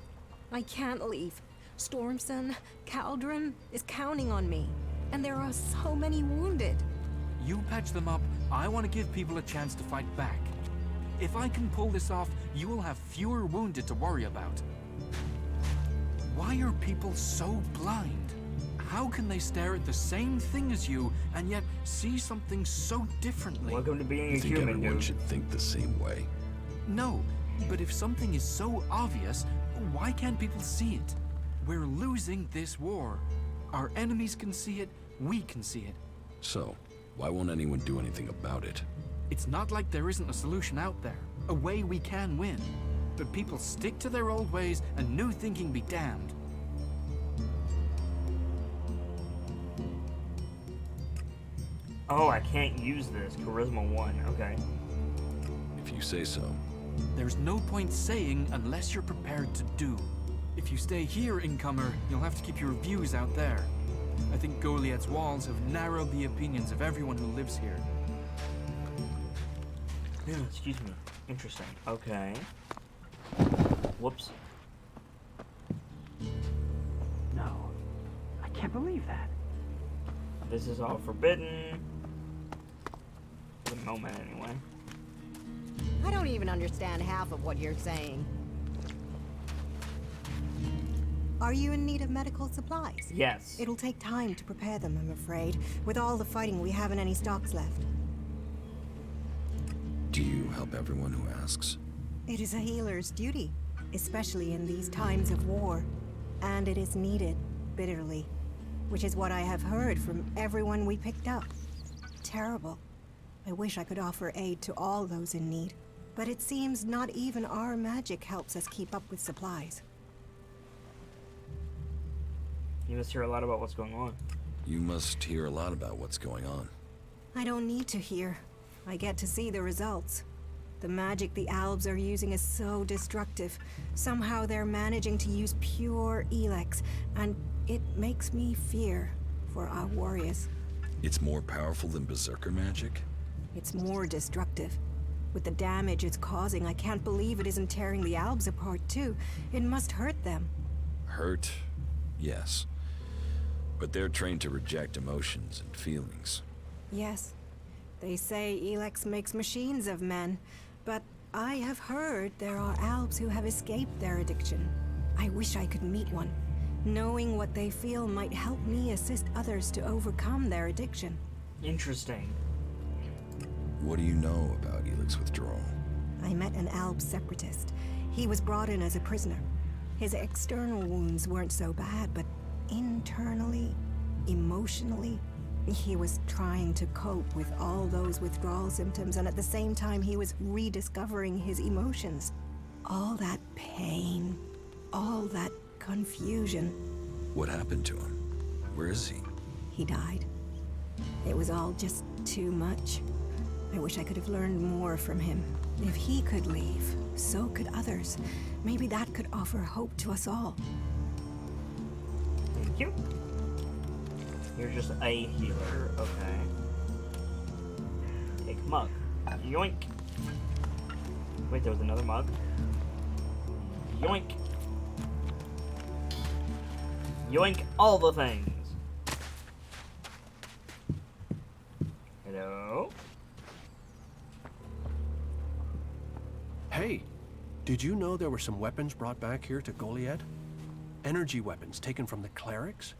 I can't leave. Stormson, Caldron is counting on me. And there are so many wounded. You patch them up. I want to give people a chance to fight back. If I can pull this off, you will have fewer wounded to worry about. Why are people so blind? How can they stare at the same thing as you and yet see something so differently? Welcome to being a human, dude. Everyone should think the same way. No, but if something is so obvious, why can't people see it? We're losing this war. Our enemies can see it, we can see it. So, why won't anyone do anything about it? It's not like there isn't a solution out there, a way we can win. But people stick to their old ways and new thinking be damned. Oh, I can't use this. Charisma 1, okay. If you say so. There's no point saying unless you're prepared to do. If you stay here, incomer, you'll have to keep your views out there. I think Goliath's walls have narrowed the opinions of everyone who lives here. Excuse me. Interesting. Okay. Whoops. No. believe that. This is all forbidden. For the moment, anyway. I don't even understand half of what you're saying. Are you in need of medical supplies? Yes. It'll take time to prepare them, I'm afraid. With all the fighting, we haven't any stocks left. Do you help everyone who asks? It is a healer's duty, especially in these times of war. And it is needed, bitterly. Which is what I have heard from everyone we picked up. Terrible. I wish I could offer aid to all those in need. But it seems not even our magic helps us keep up with supplies. You must hear a lot about what's going on. You must hear a lot about what's going on. I don't need to hear. I get to see the results. The magic the Albs are using is so destructive. Somehow they're managing to use pure ELEX, and it makes me fear for our warriors. It's more powerful than Berserker magic? It's more destructive. With the damage it's causing, I can't believe it isn't tearing the Albs apart too. It must hurt them. Hurt? Yes. But they're trained to reject emotions and feelings. Yes. They say ELEX makes machines of men, but I have heard there are Albs who have escaped their addiction. I wish I could meet one. Knowing what they feel might help me assist others to overcome their addiction. Interesting. What do you know about ELEX withdrawal? I met an Alb separatist. He was brought in as a prisoner. His external wounds weren't so bad, but internally, emotionally, he was trying to cope with all those withdrawal symptoms, and at the same time he was rediscovering his emotions. All that pain, all that confusion. What happened to him? Where is he? He died. It was all just too much. I wish I could have learned more from him. If he could leave, so could others. Maybe that could offer hope to us all. Thank you. You're just a healer, okay. Take mug. Yoink. Wait, there was another mug? Yoink. Yoink all the things. Hello? Hey, did you know there were some weapons brought back here to Goliad? Energy weapons taken from the clerics?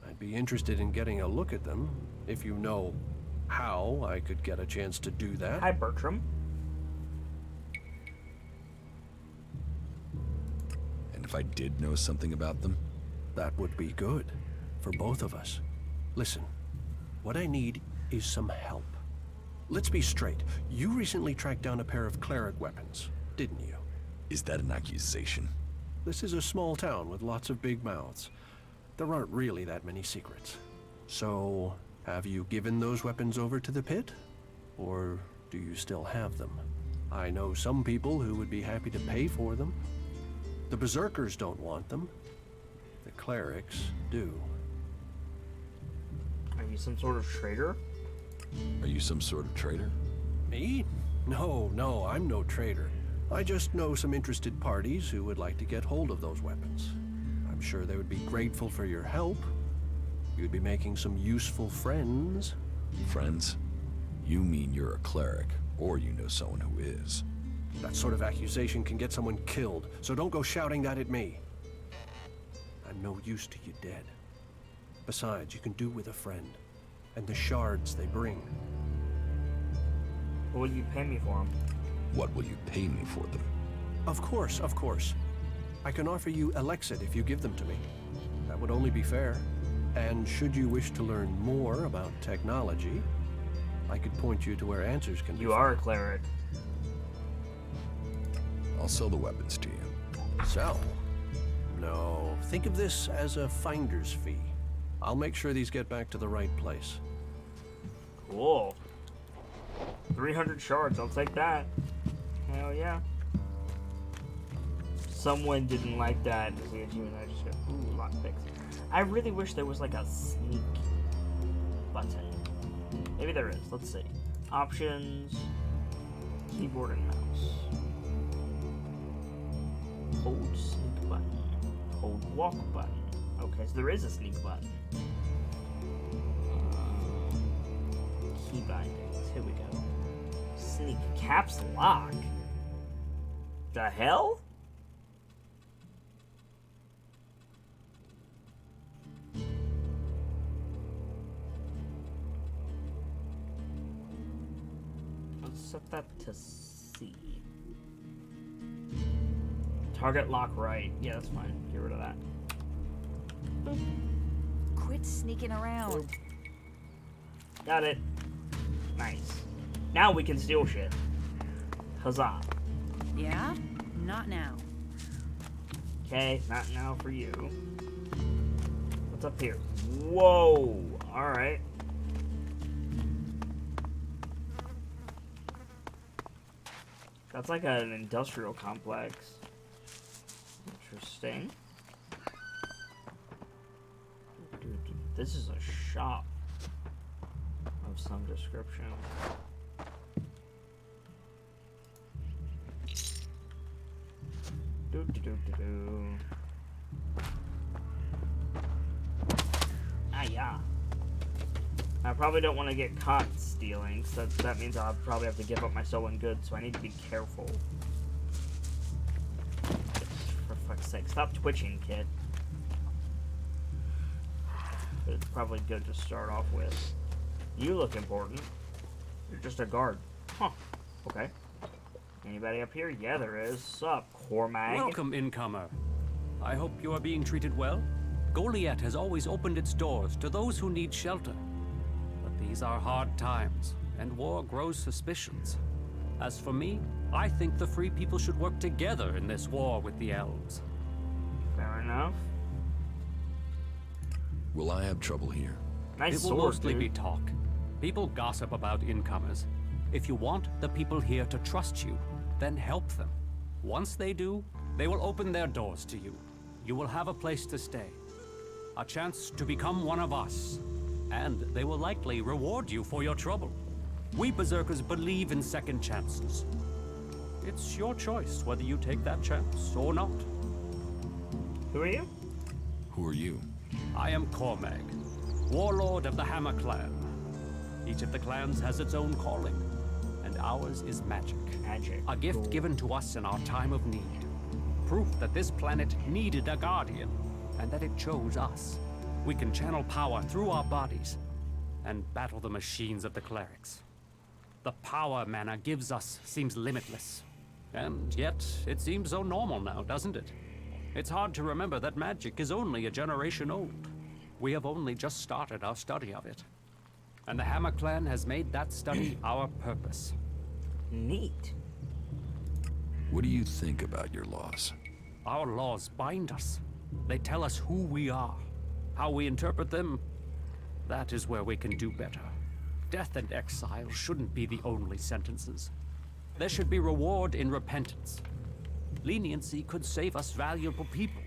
I'd be interested in getting a look at them, if you know how I could get a chance to do that. Hi, Bertram. And if I did know something about them? That would be good, for both of us. Listen, what I need is some help. Let's be straight. You recently tracked down a pair of cleric weapons, didn't you? Is that an accusation? This is a small town with lots of big mouths. There aren't really that many secrets. So, have you given those weapons over to the pit? Or do you still have them? I know some people who would be happy to pay for them. The Berserkers don't want them. The clerics do. Are you some sort of traitor? Are you some sort of traitor? Me? No, I'm no traitor. I just know some interested parties who would like to get hold of those weapons. I'm sure they would be grateful for your help. You'd be making some useful friends. Friends? You mean you're a cleric, or you know someone who is. That sort of accusation can get someone killed, so don't go shouting that at me. I'm no use to you dead. Besides, you can do with a friend, and the shards they bring. What will you pay me for them? What will you pay me for them? Of course. I can offer you ELEX if you give them to me. That would only be fair. And should you wish to learn more about technology, I could point you to where answers can be You are a cleric. I'll sell the weapons to you. Sell? No. Think of this as a finder's fee. I'll make sure these get back to the right place. Cool. 300 shards, I'll take that. Hell yeah. Someone didn't like that. And I just go, ooh, lockpicks. I really wish there was like a sneak button. Maybe there is. Let's see. Options. Keyboard and mouse. Hold sneak button. Hold walk button. Okay, so there is a sneak button. Key bindings. Here we go. Sneak caps lock. The hell? Let's set that to C. Target lock right. Yeah, that's fine. Get rid of that. Quit sneaking around. Got it. Nice. Now we can steal shit. Huzzah. Yeah? Not now. Okay, not now for you. What's up here? Whoa! Alright. That's like an industrial complex. Interesting. This is a shop of some description. Ah, yeah. I probably don't want to get caught stealing, so that means I'll probably have to give up my stolen goods, so I need to be careful. For fuck's sake, stop twitching, kid. But it's probably good to start off with. You look important. You're just a guard. Huh. Okay. Anybody up here? Yeah, there is. Sup, Cormag? Welcome, incomer. I hope you are being treated well. Goliath has always opened its doors to those who need shelter. But these are hard times, and war grows suspicions. As for me, I think the free people should work together in this war with the elves. Fair enough. Will I have trouble here? It will mostly be talk. People gossip about incomers. If you want the people here to trust you, then help them. Once they do, they will open their doors to you. You will have a place to stay, a chance to become one of us, and they will likely reward you for your trouble. We Berserkers believe in second chances. It's your choice whether you take that chance or not. Who are you? Who are you? I am Cormag, warlord of the Hammer Clan. Each of the clans has its own calling, and ours is magic. Magic. A gift given to us in our time of need. Proof that this planet needed a guardian, and that it chose us. We can channel power through our bodies, and battle the machines of the clerics. The power mana gives us seems limitless. And yet, it seems so normal now, doesn't it? It's hard to remember that magic is only a generation old. We have only just started our study of it. And the Hammer Clan has made that study our purpose. Neat. What do you think about your laws? Our laws bind us. They tell us who we are. How we interpret them, that is where we can do better. Death and exile shouldn't be the only sentences. There should be reward in repentance. Leniency could save us valuable people.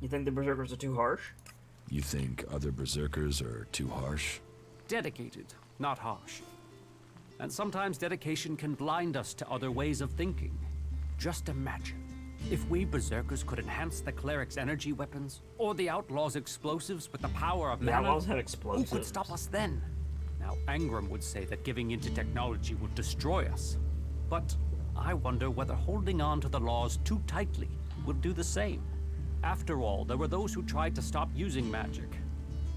You think the Berserkers are too harsh? You think other Berserkers are too harsh? Dedicated, not harsh. And sometimes dedication can blind us to other ways of thinking. Just imagine, if we Berserkers could enhance the cleric's energy weapons, or the outlaws' explosives with the power of mana, outlaws have explosives. who could stop us then? Now, Angram would say that giving into technology would destroy us. But I wonder whether holding on to the laws too tightly would do the same. After all, there were those who tried to stop using magic.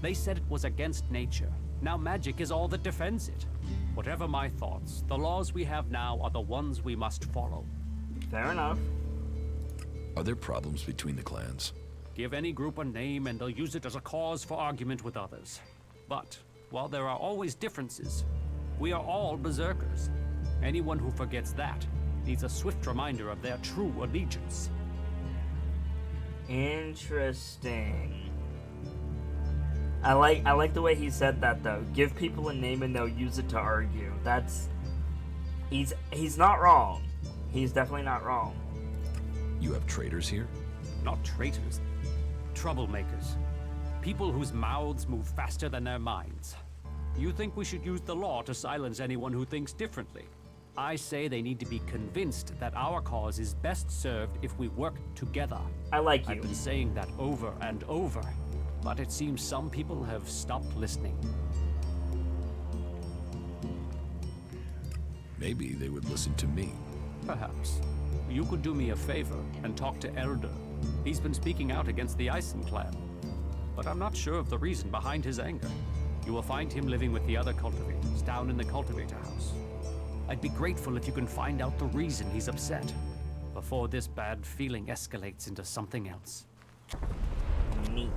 They said it was against nature. Now magic is all that defends it. Whatever my thoughts, the laws we have now are the ones we must follow. Fair enough. Are there problems between the clans? Give any group a name and they'll use it as a cause for argument with others. But, while there are always differences, we are all Berserkers. Anyone who forgets that needs a swift reminder of their true allegiance. Interesting. I like the way he said that though. Give people a name and they'll use it to argue. That's he's not wrong. He's definitely not wrong. You have traitors here? Not traitors. Troublemakers. People whose mouths move faster than their minds. You think we should use the law to silence anyone who thinks differently? I say they need to be convinced that our cause is best served if we work together. I like you. I've been saying that over and over, but it seems some people have stopped listening. Maybe they would listen to me. Perhaps. You could do me a favor and talk to Elder. He's been speaking out against the Eisen clan. But I'm not sure of the reason behind his anger. You will find him living with the other cultivators down in the cultivator house. I'd be grateful if you can find out the reason he's upset before this bad feeling escalates into something else. Neat.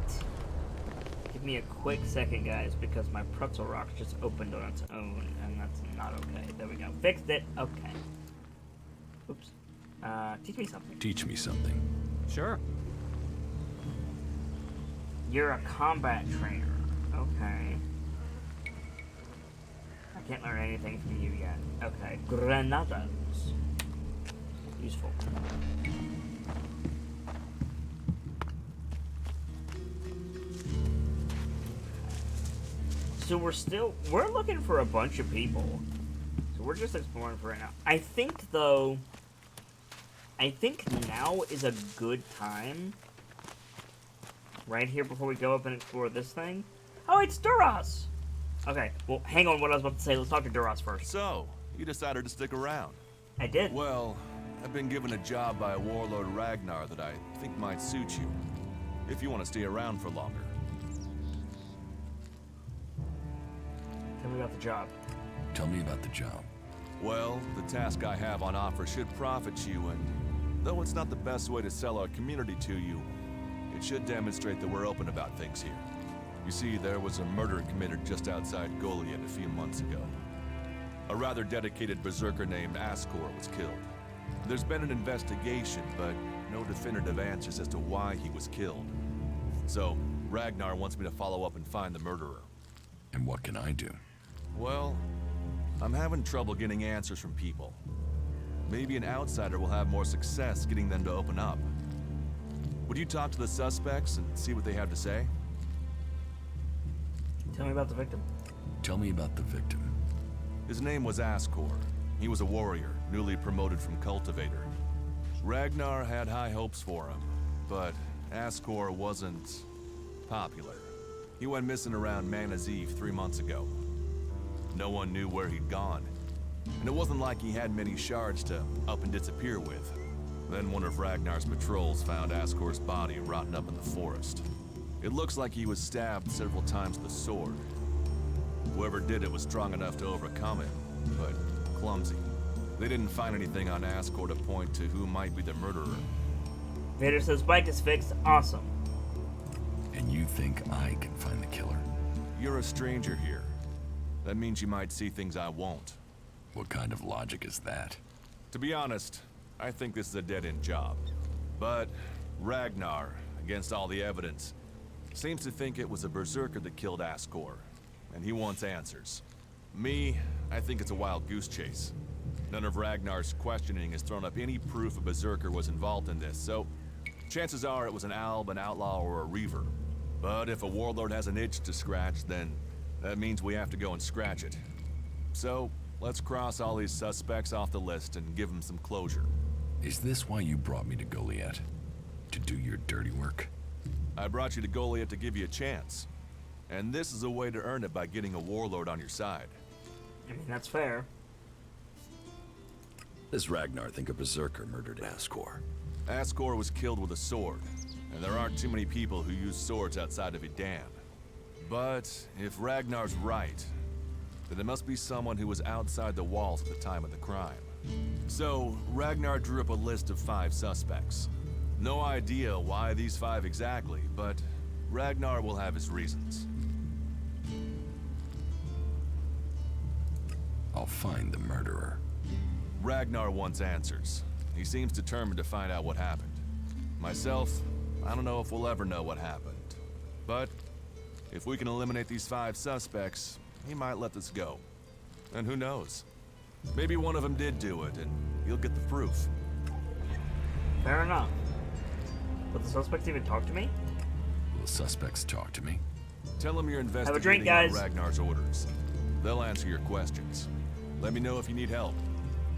Give me a quick second, guys, because my pretzel rock just opened on its own, and that's not okay. There we go. Fixed it. Okay. Oops. Teach me something. Teach me something. Sure. You're a combat trainer. Okay. I can't learn anything from you yet. Okay. Granadas. Useful. So we're looking for a bunch of people. So we're just exploring for right now. I think now is a good time. Right here before we go up and explore this thing. Oh, it's Duras! Okay, well, hang on what I was about to say. Let's talk to Duras first. So, you decided to stick around. I did. Well, I've been given a job by Warlord Ragnar that I think might suit you. If you want to stay around for longer. Tell me about the job. Tell me about the job. Well, the task I have on offer should profit you, and though it's not the best way to sell our community to you, it should demonstrate that we're open about things here. You see, there was a murder committed just outside Goliath a few months ago. A rather dedicated berserker named Ascor was killed. There's been an investigation, but no definitive answers as to why he was killed. So, Ragnar wants me to follow up and find the murderer. And what can I do? Well, I'm having trouble getting answers from people. Maybe an outsider will have more success getting them to open up. Would you talk to the suspects and see what they have to say? Tell me about the victim. Tell me about the victim. His name was Ascor. He was a warrior, newly promoted from cultivator. Ragnar had high hopes for him, but Ascor wasn't popular. He went missing around Mana's Eve 3 months ago. No one knew where he'd gone, and it wasn't like he had many shards to up and disappear with. Then one of Ragnar's patrols found Ascor's body rotten up in the forest. It looks like he was stabbed several times with a sword. Whoever did it was strong enough to overcome it, but clumsy. They didn't find anything on Ascor to point to who might be the murderer. Vader says bike is fixed. Awesome. And you think I can find the killer? You're a stranger here. That means you might see things I won't. What kind of logic is that? To be honest, I think this is a dead-end job. But Ragnar, against all the evidence, seems to think it was a berserker that killed Ascor, and he wants answers. Me, I think it's a wild goose chase. None of Ragnar's questioning has thrown up any proof a berserker was involved in this, so chances are it was an alb, an outlaw, or a reaver. But if a warlord has an itch to scratch, then that means we have to go and scratch it. So, let's cross all these suspects off the list and give them some closure. Is this why you brought me to Goliath? To do your dirty work? I brought you to Goliath to give you a chance. And this is a way to earn it by getting a warlord on your side. I mean, that's fair. Does Ragnar think a berserker murdered Ascor? Ascor was killed with a sword, and there aren't too many people who use swords outside of Edan. But if Ragnar's right, then it must be someone who was outside the walls at the time of the crime. So, Ragnar drew up a list of 5 suspects. No idea why these 5 exactly, but Ragnar will have his reasons. I'll find the murderer. Ragnar wants answers. He seems determined to find out what happened. Myself, I don't know if we'll ever know what happened. But if we can eliminate these 5 suspects, he might let this go. And who knows? Maybe one of them did do it, and you'll get the proof. Fair enough. Will the suspects even talk to me? Will the suspects talk to me? Tell them you're investigating Have a drink, guys. on Ragnar's orders. They'll answer your questions. Let me know if you need help.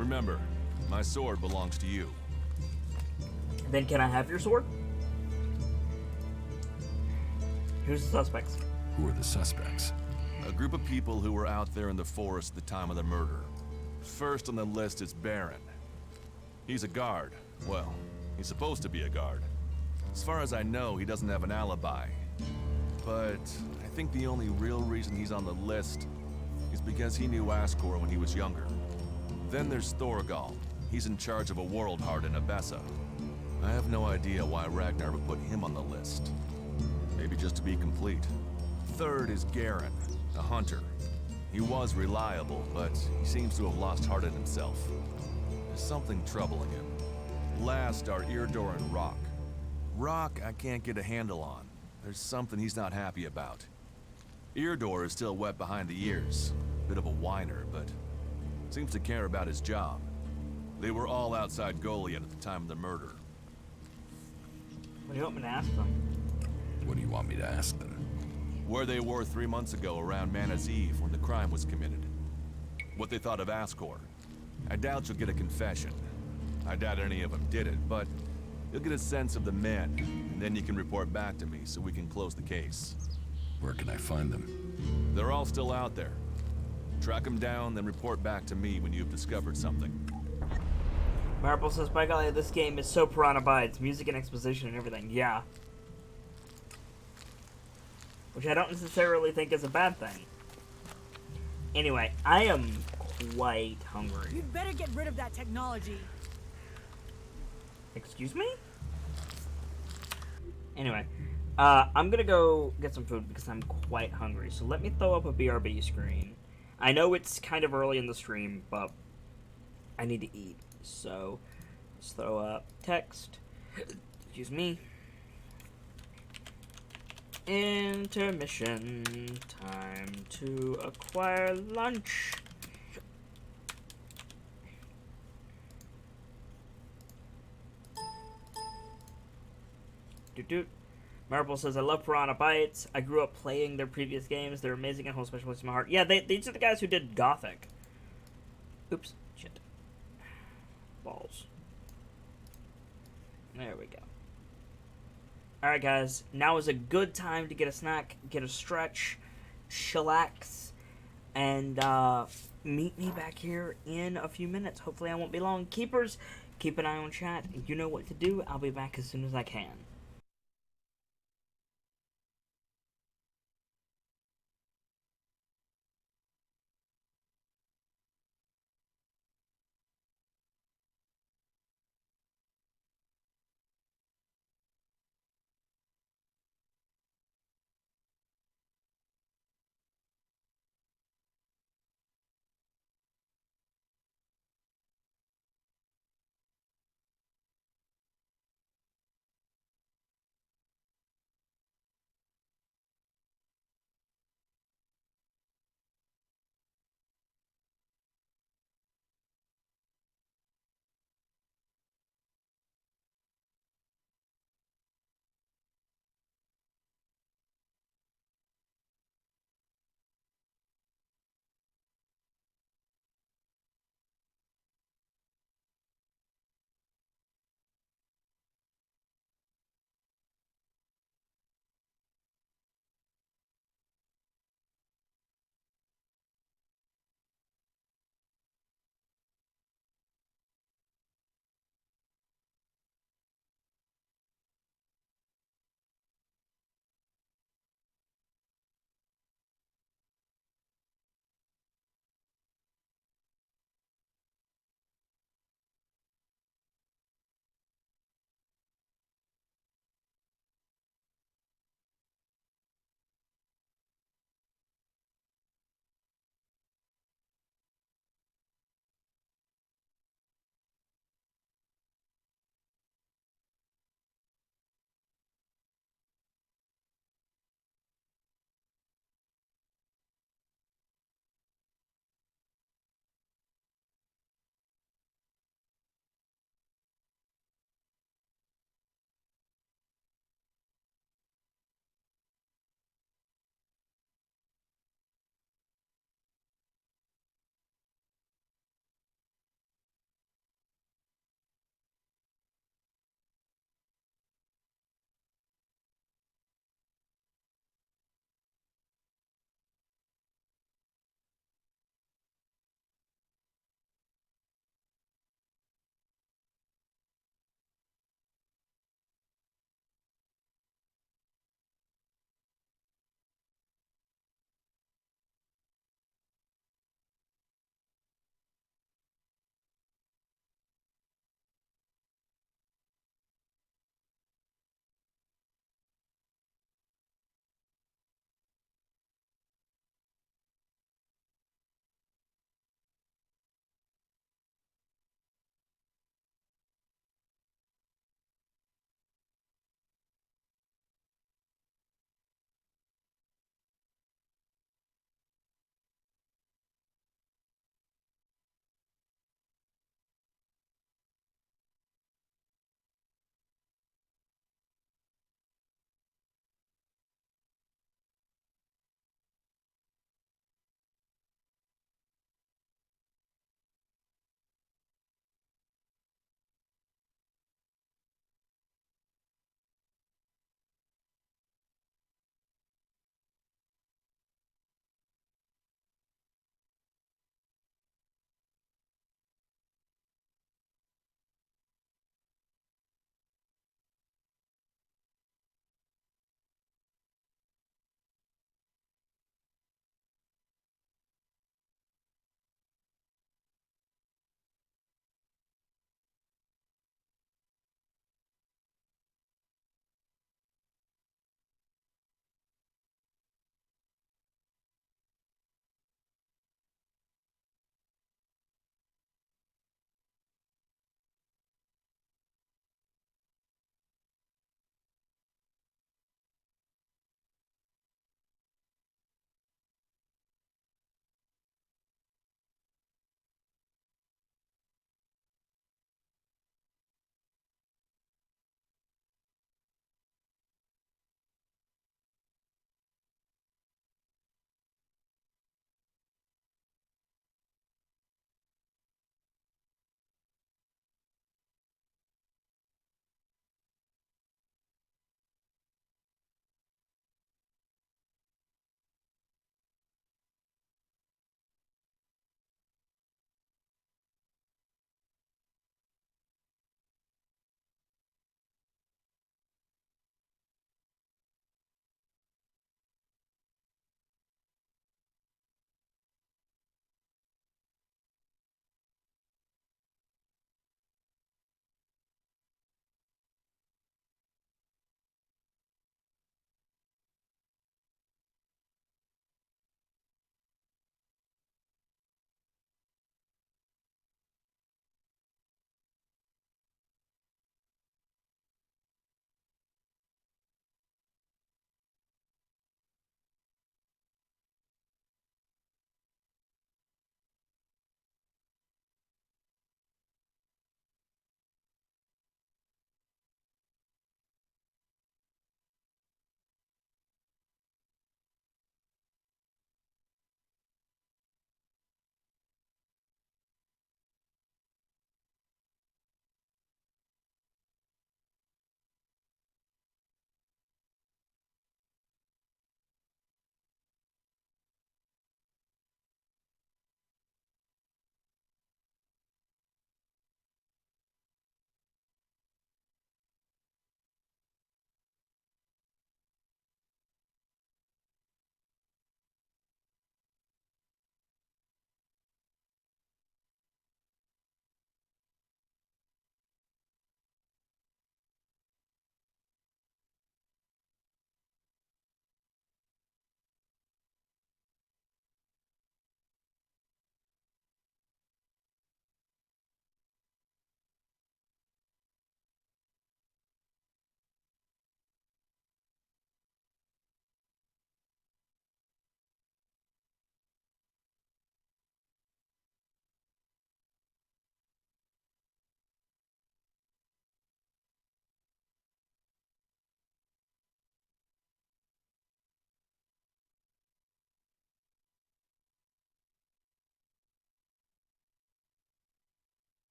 Remember, my sword belongs to you. Then can I have your sword? Who's the suspects? Who are the suspects? A group of people who were out there in the forest at the time of the murder. First on the list is Baron. He's a guard. Well, he's supposed to be a guard. As far as I know, he doesn't have an alibi. But I think the only real reason he's on the list is because he knew Ascor when he was younger. Then there's Thorgal. He's in charge of a world heart in Abessa. I have no idea why Ragnar would put him on the list. Maybe just to be complete. Third is Garen, a hunter. He was reliable, but he seems to have lost heart in himself. There's something troubling him. Last are Irdor and Rock. Rock I can't get a handle on. There's something he's not happy about. Irdor is still wet behind the ears. Bit of a whiner, but seems to care about his job. They were all outside Goliath at the time of the murder. What do you want me to ask them? What do you want me to ask them? Where they were 3 months ago around Mana's Eve when the crime was committed. What they thought of Ascor. I doubt you'll get a confession. I doubt any of them did it, but you'll get a sense of the men, and then you can report back to me so we can close the case. Where can I find them? They're all still out there. Track them down, then report back to me when you've discovered something. Marble says, by golly, this game is so Piranha Bytes. Music and exposition and everything. Yeah. Which I don't necessarily think is a bad thing. Anyway, I am quite hungry. You'd better get rid of that technology. Excuse me? Anyway, I'm gonna go get some food because I'm quite hungry. So let me throw up a BRB screen. I know it's kind of early in the stream, but I need to eat. So let's throw up text. Excuse me. Intermission. Time to acquire lunch. Doot. Marble says, I love Piranha Bytes. I grew up playing their previous games. They're amazing and hold a special place in my heart. Yeah, these are the guys who did Gothic. Oops. Shit. Balls. There we go. Alright, guys. Now is a good time to get a snack, get a stretch, chillax, and meet me back here in a few minutes. Hopefully I won't be long. Keepers, keep an eye on chat. You know what to do. I'll be back as soon as I can.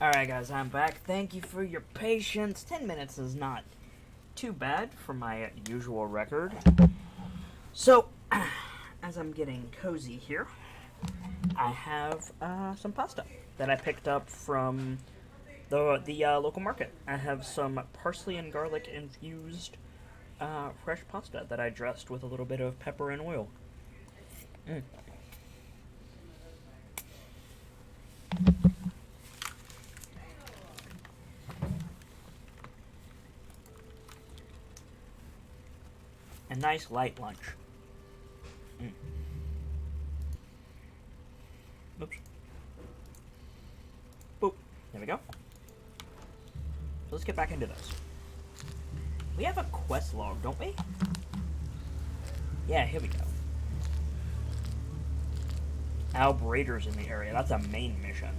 Alright guys, I'm back. Thank you for your patience. 10 minutes is not too bad for my usual record. So, as I'm getting cozy here, I have some pasta that I picked up from the local market. I have some parsley and garlic infused fresh pasta that I dressed with a little bit of pepper and oil. A nice light lunch. Oops. Boop. There we go. So let's get back into this. We have a quest log, don't we? Yeah, here we go. Alb Raiders in the area. That's a main mission.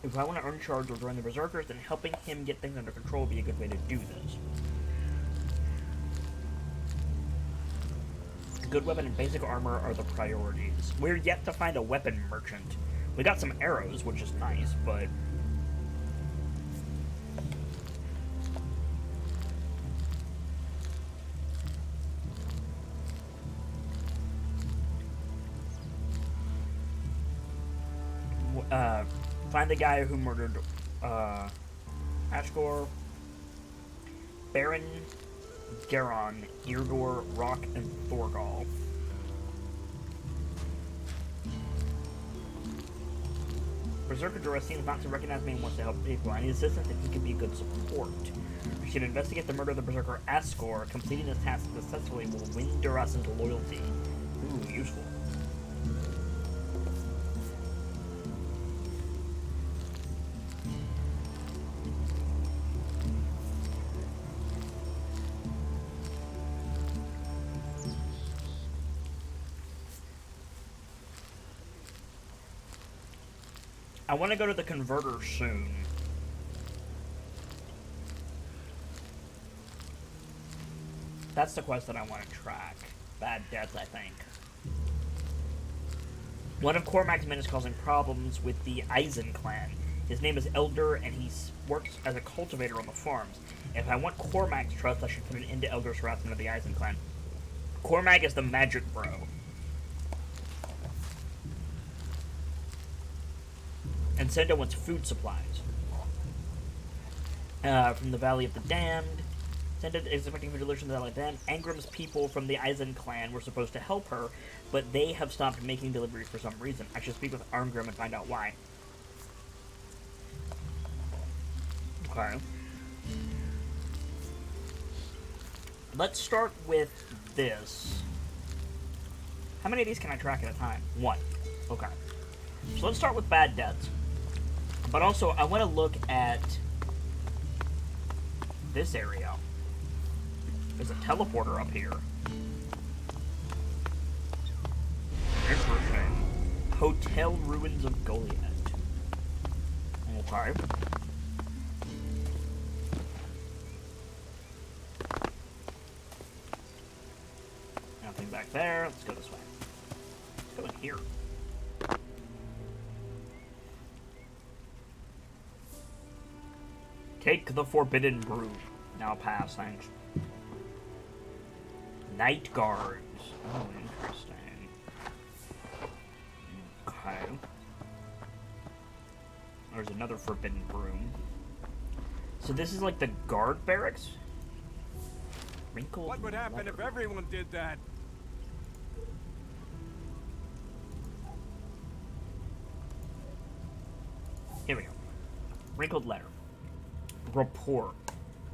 If I want to earn charge or join the Berserkers, then helping him get things under control would be a good way to do this. Good weapon and basic armor are the priorities. We're yet to find a weapon merchant. We got some arrows, which is nice, but... find the guy who murdered, Ashgore, Baron, Garon, Irgor, Rock, and Thorgal. Berserker Dora seems not to recognize me and wants to help people. I need assistance and he could be a good support. We should investigate the murder of the Berserker Asgore. Completing this task successfully will win Duras into loyalty. Ooh, useful. I want to go to the converter soon. That's the quest that I want to track. Bad Death, I think. One of Cormac's men is causing problems with the Eisen clan. His name is Elder, and he works as a cultivator on the farms. If I want Cormac's trust, I should put an end to Elder's harassment of the Eisen clan. Cormac is the magic bro. And Sendo wants food supplies. From the Valley of the Damned. Sendo is expecting a delusion of the Valley of the Damned. Angram's people from the Eisen clan were supposed to help her, but they have stopped making deliveries for some reason. I should speak with Arngrim and find out why. Okay. Let's start with this. How many of these can I track at a time? One. Okay. So let's start with Bad Deaths. But also, I want to look at this area. There's a teleporter up here. Interesting. Hotel Ruins of Goliath. Okay. Nothing back there. Let's go this way. Let's go in here. Take the Forbidden Brew. Now pass, thanks. Night Guards. Oh, interesting. Okay. There's another Forbidden Broom. So this is like the guard barracks? Wrinkled What would happen if everyone did that? Here we go. Wrinkled letter. Report.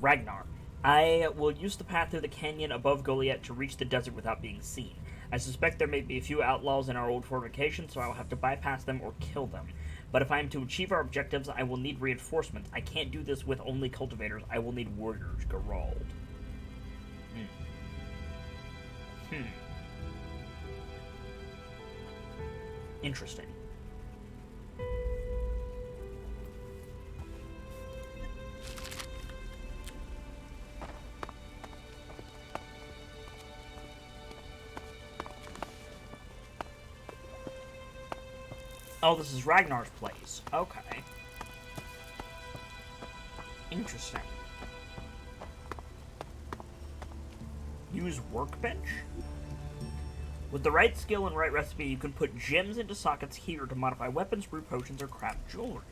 Ragnar. I will use the path through the canyon above Goliath to reach the desert without being seen. I suspect there may be a few outlaws in our old fortification, so I will have to bypass them or kill them. But if I am to achieve our objectives, I will need reinforcements. I can't do this with only cultivators. I will need warriors. Gerald. Interesting. Oh, this is Ragnar's place. Okay. Interesting. Use workbench? With the right skill and right recipe, you can put gems into sockets here to modify weapons, brew potions, or craft jewelry.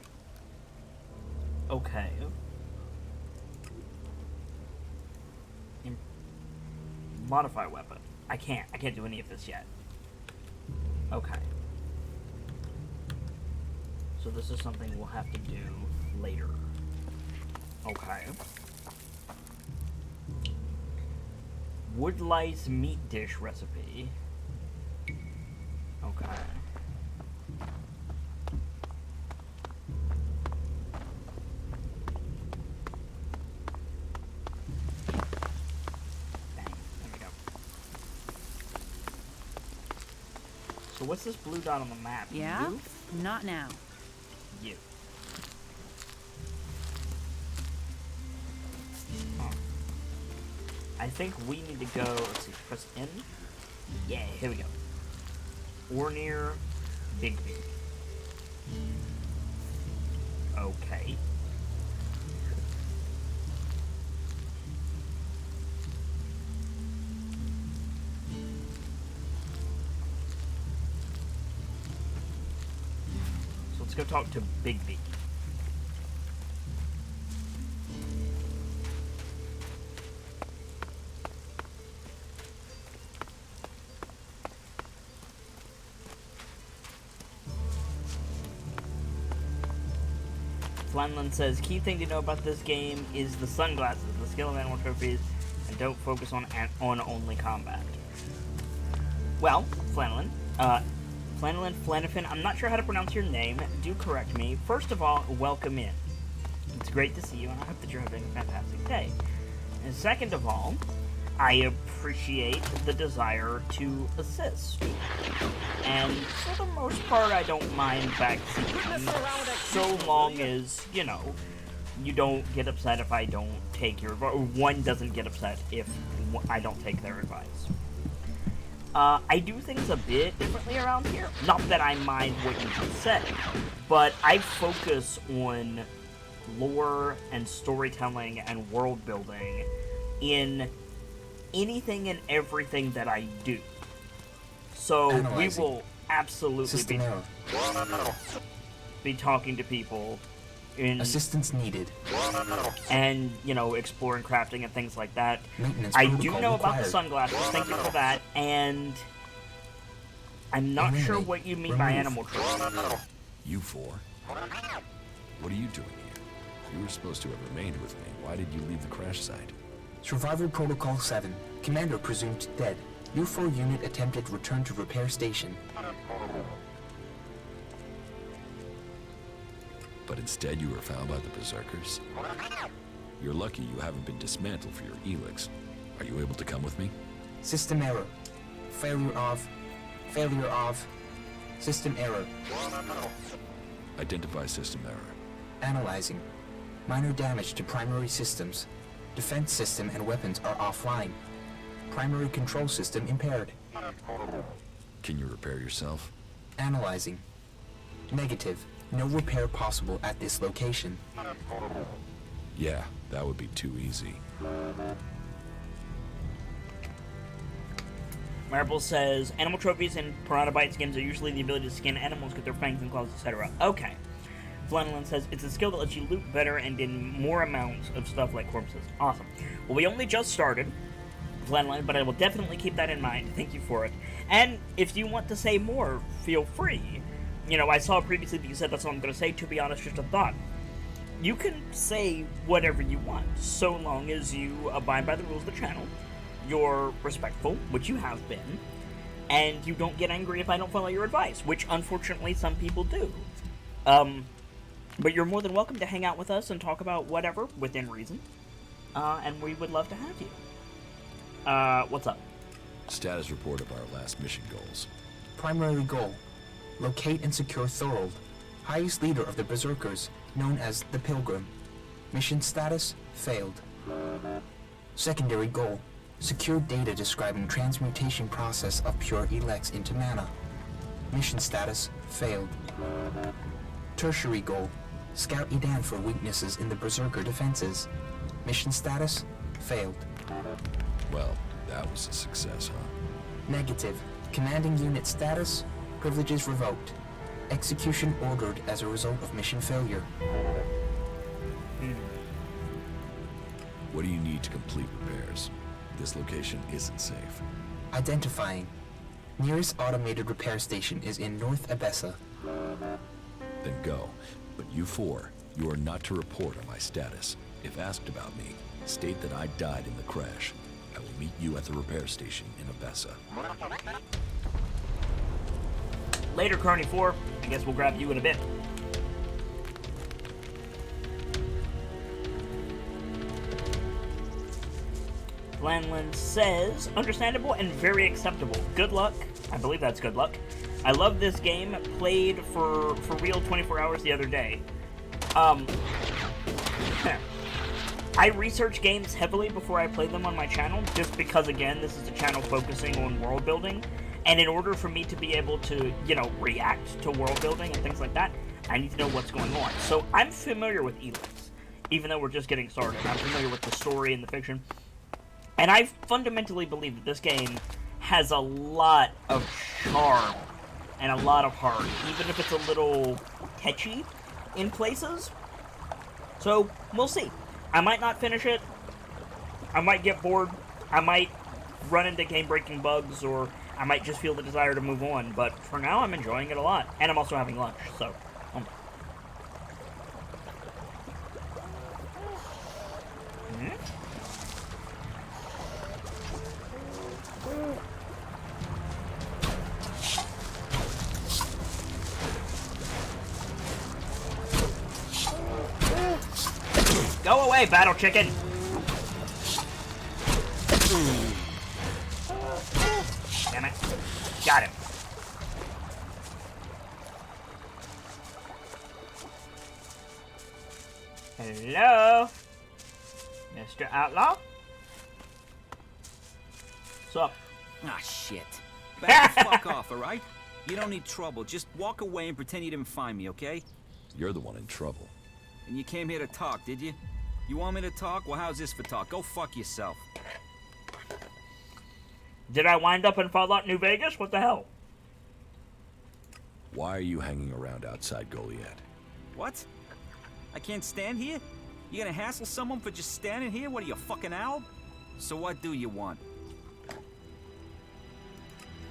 Okay. Modify weapon. I can't do any of this yet. Okay. So this is something we'll have to do later. Okay. Wood lice meat dish recipe. Okay. Bang. There we go. So what's this blue dot on the map? Yeah? You? Not now. You. Huh. I think we need to go, let's see, press N? Yeah, here we go. Or near Bigby. Okay. So let's go talk to Bigby. Flanlin says, key thing to know about this game is the sunglasses, the skill of animal trophies, and don't focus on only combat. Well, Flanlin, Flanifin, I'm not sure how to pronounce your name, do correct me. First of all, welcome in. It's great to see you, and I hope that you're having a fantastic day. And second of all, I appreciate the desire to assist. And for the most part, I don't mind backseating, so long as, you know, you don't get upset if I don't take your advice, or one doesn't get upset if I don't take their advice. I do things a bit differently around here. Not that I mind what you just said, but I focus on lore and storytelling and world building in anything and everything that I do. So we will absolutely be talking to people in assistance needed, and you know, exploring, crafting, and things like that. I do know about the sunglasses. Thank you for that. And I'm not sure what you mean by animal trophies. You four? What are you doing here? You were supposed to have remained with me. Why did you leave the crash site? Survival Protocol 7. Commander presumed dead. U4 unit attempted return to repair station. But instead you were found by the Berserkers? You're lucky you haven't been dismantled for your ELEX. Are you able to come with me? System error. Failure of. System error. Identify system error. Analyzing. Minor damage to primary systems. Defense system and weapons are offline. Primary control system impaired. Can you repair yourself? Analyzing. Negative. No repair possible at this location. Yeah, that would be too easy. Marble says, animal trophies in Piranha Bytes games are usually the ability to skin animals, get their fangs and claws, etc. Okay. Flanelin says, it's a skill that lets you loot better and in more amounts of stuff like corpses. Awesome. Well, we only just started, Flanelin, but I will definitely keep that in mind. Thank you for it. And if you want to say more, feel free. You know, I saw previously that you said that's all I'm going to say. To be honest, just a thought. You can say whatever you want, so long as you abide by the rules of the channel, you're respectful, which you have been, and you don't get angry if I don't follow your advice, which unfortunately some people do. But you're more than welcome to hang out with us and talk about whatever, within reason, and we would love to have you. What's up? Status report of our last mission goals. Primary goal. Locate and secure Thorold, highest leader of the Berserkers, known as the Pilgrim. Mission status, failed. Secondary goal. Secure data describing transmutation process of pure ELEX into mana. Mission status, failed. Tertiary goal, scout Edan for weaknesses in the Berserker defenses. Mission status, failed. Well, that was a success, huh? Negative. Commanding unit status, privileges revoked. Execution ordered as a result of mission failure. What do you need to complete repairs? This location isn't safe. Identifying. Nearest automated repair station is in North Abessa. Then go. But you four, you are not to report on my status. If asked about me, state that I died in the crash. I will meet you at the repair station in Abessa. Later, Carney 4. I guess we'll grab you in a bit. Glenlyn says, understandable and very acceptable. Good luck. I believe that's good luck. I love this game. Played for real 24 hours the other day. I research games heavily before I play them on my channel, just because, again, this is a channel focusing on world building. And in order for me to be able to, you know, react to world building and things like that, I need to know what's going on. So I'm familiar with ELEX, even though we're just getting started. I'm familiar with the story and the fiction. And I fundamentally believe that this game has a lot of charm and a lot of heart, even if it's a little catchy in places. So, we'll see. I might not finish it. I might get bored. I might run into game-breaking bugs, or I might just feel the desire to move on. But for now, I'm enjoying it a lot. And I'm also having lunch, so... Go away, battle chicken! Damn it. Got him. Hello? Mr. Outlaw? What's up? Ah, shit. Back the fuck off, alright? You don't need trouble. Just walk away and pretend you didn't find me, okay? You're the one in trouble. And you came here to talk, did you? You want me to talk? Well, how's this for talk? Go fuck yourself. Did I wind up in Fallout New Vegas? What the hell? Why are you hanging around outside Goliath? What? I can't stand here? You gonna hassle someone for just standing here? What are you, a fucking owl? So what do you want?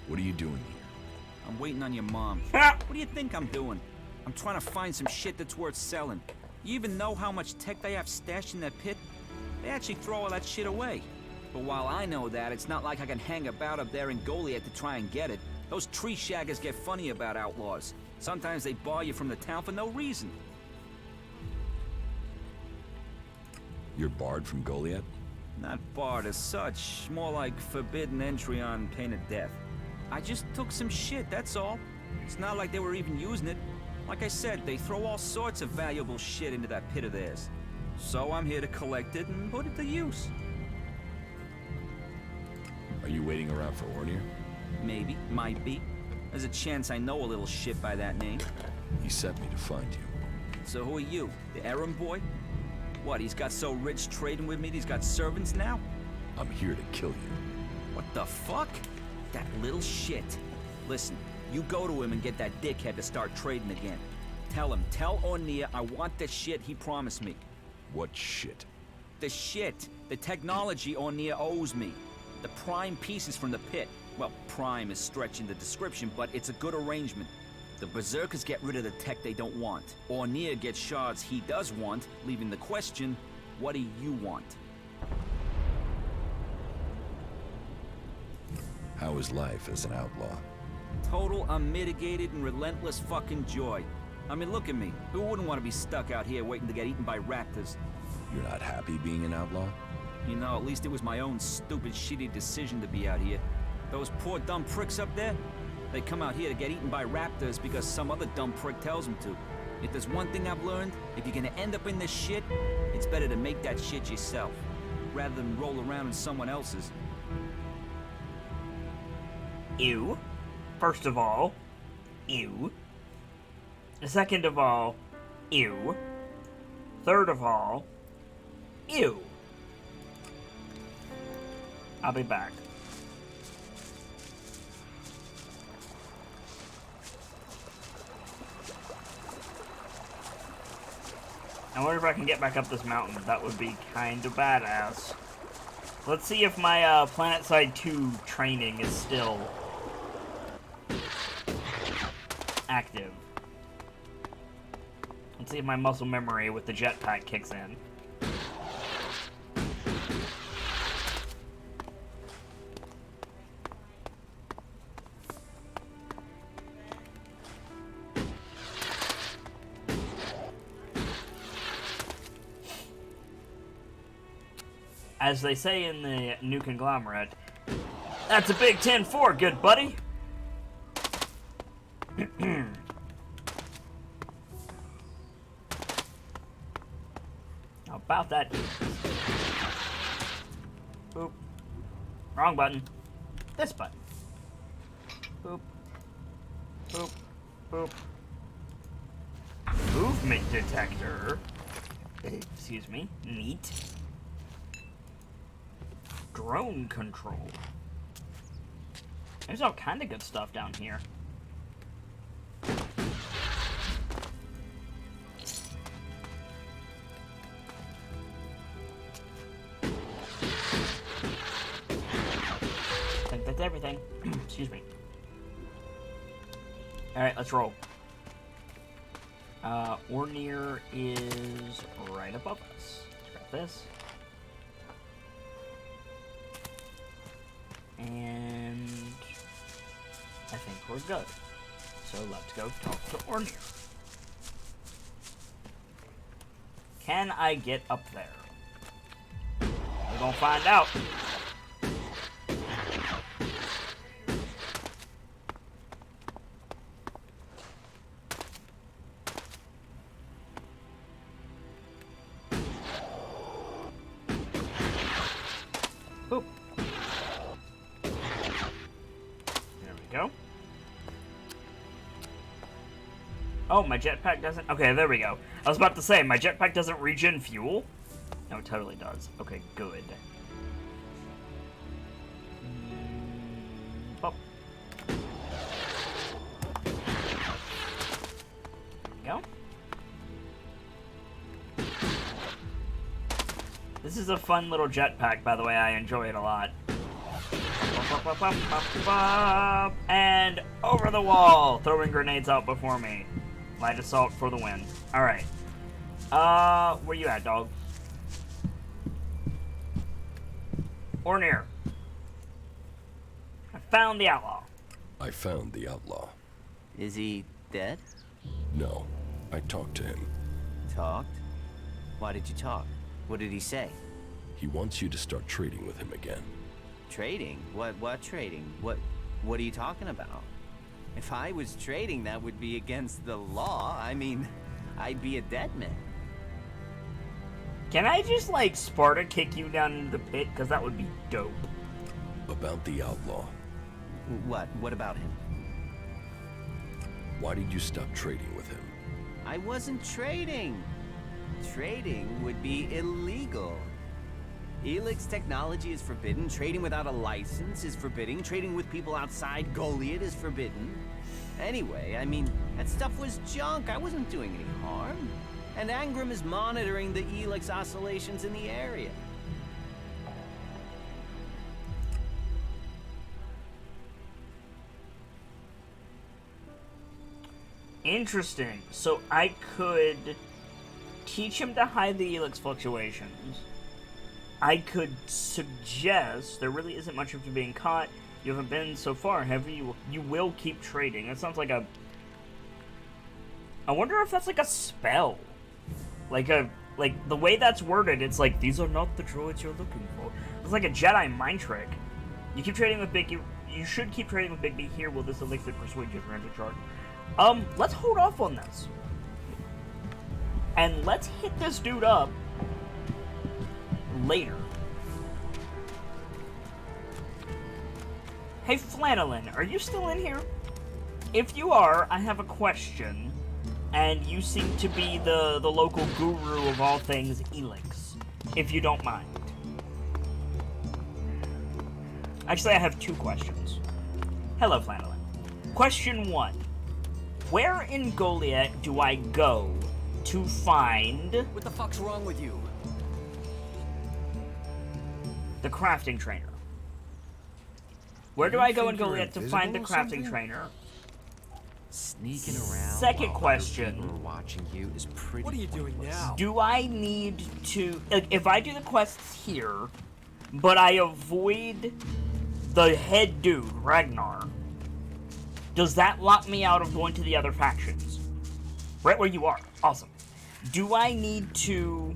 What are you doing here? I'm waiting on your mom. What do you think I'm doing? I'm trying to find some shit that's worth selling. You even know how much tech they have stashed in that pit? They actually throw all that shit away. But while I know that, it's not like I can hang about up there in Goliath to try and get it. Those tree shaggers get funny about outlaws. Sometimes they bar you from the town for no reason. You're barred from Goliath? Not barred as such, more like forbidden entry on pain of death. I just took some shit, that's all. It's not like they were even using it. Like I said, they throw all sorts of valuable shit into that pit of theirs. So I'm here to collect it and put it to use. Are you waiting around for Ornir? Maybe, might be. There's a chance I know a little shit by that name. He sent me to find you. So who are you, the errand boy? What, he's got so rich trading with me that he's got servants now? I'm here to kill you. What the fuck? That little shit. Listen, you go to him and get that dickhead to start trading again. Tell Ornir I want the shit he promised me. What shit? The shit. The technology Ornir owes me. The prime pieces from the pit. Well, prime is stretching the description, but it's a good arrangement. The Berserkers get rid of the tech they don't want. Ornir gets shards he does want, leaving the question, what do you want? How is life as an outlaw? Total, unmitigated, and relentless fucking joy. I mean, look at me. Who wouldn't want to be stuck out here waiting to get eaten by raptors? You're not happy being an outlaw? You know, at least it was my own stupid, shitty decision to be out here. Those poor dumb pricks up there, they come out here to get eaten by raptors because some other dumb prick tells them to. If there's one thing I've learned, if you're gonna end up in this shit, it's better to make that shit yourself, rather than roll around in someone else's. Ew. First of all, ew. Second of all, ew. Third of all, ew. I'll be back. I wonder if I can get back up this mountain. That would be kind of badass. Let's see if my PlanetSide 2 training is still active. Let's see if my muscle memory with the jetpack kicks in. As they say in the new conglomerate, that's a big 10-4, good buddy. How about that? Boop. Wrong button. This button. Boop. Boop. Boop. Movement detector. Excuse me. Neat. Drone control. There's all kind of good stuff down here. I think that's everything. Excuse me. Alright, let's roll. Ornir is right above us. Let's grab this. And I think we're good. So let's go talk to Ornir. Can I get up there? We're gonna find out. Boop. Go. Oh, my jetpack doesn't... Okay, there we go. I was about to say, my jetpack doesn't regen fuel? No, it totally does. Okay, good. Oh. There we go. This is a fun little jetpack, by the way. I enjoy it a lot. And over the wall, throwing grenades out before me. Light assault for the win. Alright. Where you at, dog? Ornir. I found the outlaw. I found the outlaw. Is he dead? No, I talked to him. Talked? Why did you talk? What did he say? He wants you to start trading with him again. Trading? What trading? What are you talking about? If I was trading, that would be against the law. I mean, I'd be a dead man. Can I just, like, Sparta kick you down into the pit? Because that would be dope. About the outlaw. What? What about him? Why did you stop trading with him? I wasn't trading. Trading would be illegal. ELEX technology is forbidden. Trading without a license is forbidden. Trading with people outside Goliath is forbidden. Anyway, I mean, that stuff was junk. I wasn't doing any harm. And Angram is monitoring the ELEX oscillations in the area. Interesting. So I could teach him to hide the ELEX fluctuations. I could suggest there really isn't much of you being caught. You haven't been so far, have you? You will keep trading. That sounds like a... I wonder if that's like a spell. Like the way that's worded, it's like, these are not the droids you're looking for. It's like a Jedi mind trick. You keep trading with Bigby. You should keep trading with Bigby. Here, will this elixir persuade you to enter charge? Let's hold off on this. And let's hit this dude up later. Hey, Flanelin, are you still in here? If you are, I have a question. and you seem to be the local guru of all things ELEX, if you don't mind. Actually, I have 2 questions. Hello, Flannelin. Question 1. Where in Goliath do I go to find... What the fuck's wrong with you? The crafting trainer. Where do I go in Goliath to find the crafting trainer? Sneaking around. Second while question. other people are watching you is pretty. What are you doing now? Do I need to... Like, if I do the quests here, but I avoid the head dude, Ragnar, does that lock me out of going to the other factions? Right where you are. Awesome. Do I need to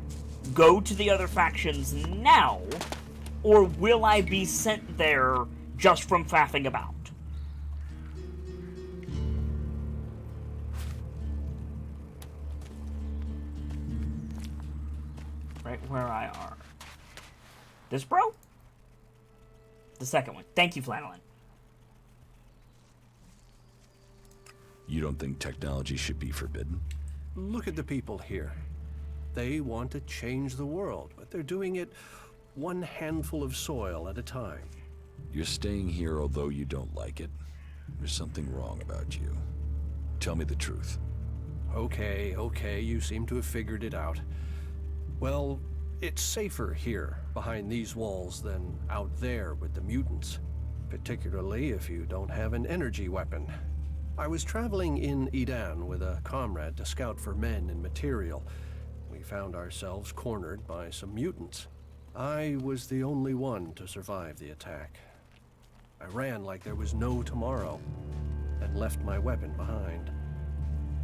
go to the other factions now, or will I be sent there just from faffing about? Right where I are. This bro? The second one. Thank you, Flannelin. You don't think technology should be forbidden? Look at the people here. They want to change the world, but they're doing it one handful of soil at a time. You're staying here although you don't like it. There's something wrong about you. Tell me the truth. Okay, you seem to have figured it out. Well, it's safer here, behind these walls, than out there with the mutants. Particularly if you don't have an energy weapon. I was traveling in Edan with a comrade to scout for men and material. We found ourselves cornered by some mutants. I was the only one to survive the attack. I ran like there was no tomorrow, and left my weapon behind.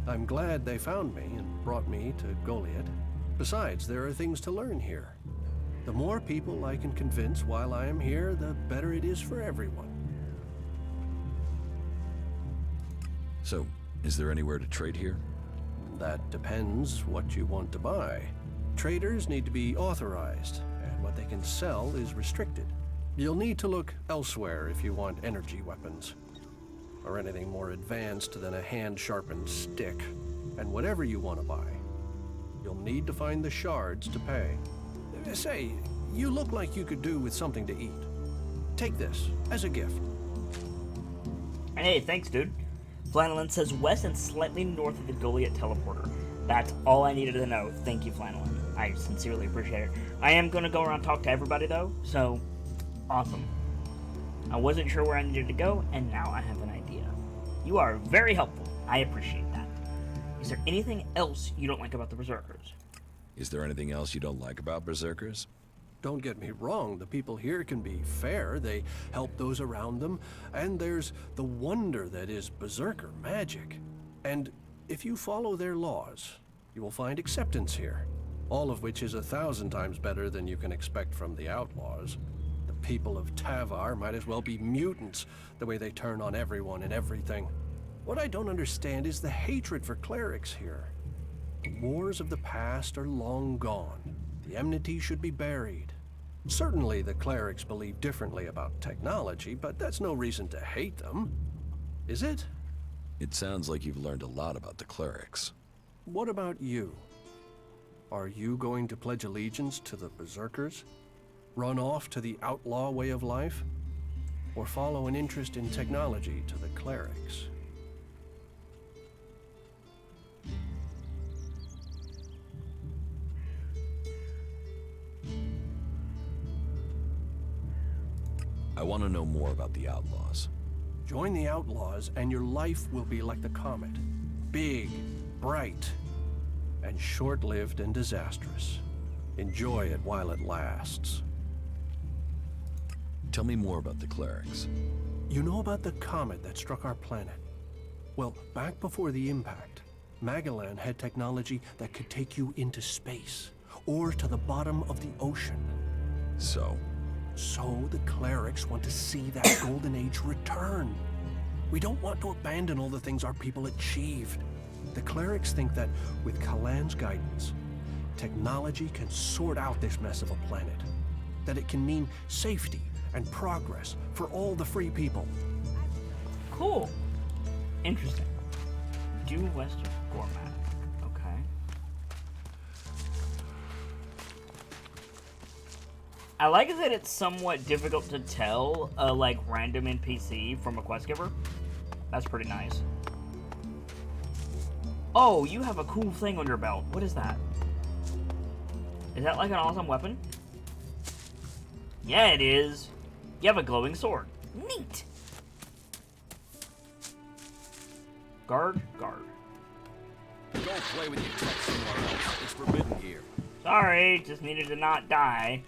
I'm glad they found me and brought me to Goliath. Besides, there are things to learn here. The more people I can convince while I am here, the better it is for everyone. So, is there anywhere to trade here? That depends what you want to buy. Traders need to be authorized, and what they can sell is restricted. You'll need to look elsewhere if you want energy weapons, or anything more advanced than a hand-sharpened stick. And whatever you want to buy, you'll need to find the shards to pay. Say, you look like you could do with something to eat. Take this as a gift. Hey, thanks, dude. Flannelin says west and slightly north of the Goliath teleporter. That's all I needed to know. Thank you, Flannelin. I sincerely appreciate it. I am going to go around and talk to everybody, though, so awesome. I wasn't sure where I needed to go, and now I have an idea. You are very helpful. I appreciate that. Is there anything else you don't like about the Berserkers? Is there anything else you don't like about Berserkers? Don't get me wrong, the people here can be fair, they help those around them, and there's the wonder that is Berserker magic. And if you follow their laws, you will find acceptance here, all of which is 1,000 times better than you can expect from the outlaws. The people of Tavar might as well be mutants, the way they turn on everyone and everything. What I don't understand is the hatred for clerics here. The wars of the past are long gone. The enmity should be buried. Certainly the clerics believe differently about technology, but that's no reason to hate them. Is it? It sounds like you've learned a lot about the clerics. What about you? Are you going to pledge allegiance to the Berserkers? Run off to the outlaw way of life? Or follow an interest in technology to the clerics? I want to know more about the outlaws. Join the outlaws and your life will be like the comet. Big, bright, and short-lived and disastrous. Enjoy it while it lasts. Tell me more about the clerics. You know about the comet that struck our planet? Well, back before the impact, Magellan had technology that could take you into space, or to the bottom of the ocean. So the clerics want to see that golden age return. We don't want to abandon all the things our people achieved. The clerics think that with Kalan's guidance, technology can sort out this mess of a planet. That it can mean safety and progress for all the free people. Cool. Interesting. Due west of Gormat. I like that it's somewhat difficult to tell a, like, random NPC from a quest giver. That's pretty nice. Oh, you have a cool thing on your belt. What is that? Is that like an awesome weapon? Yeah, it is. You have a glowing sword. Neat. Guard. Go play with your tech somewhere else. It's forbidden here. Sorry, just needed to not die.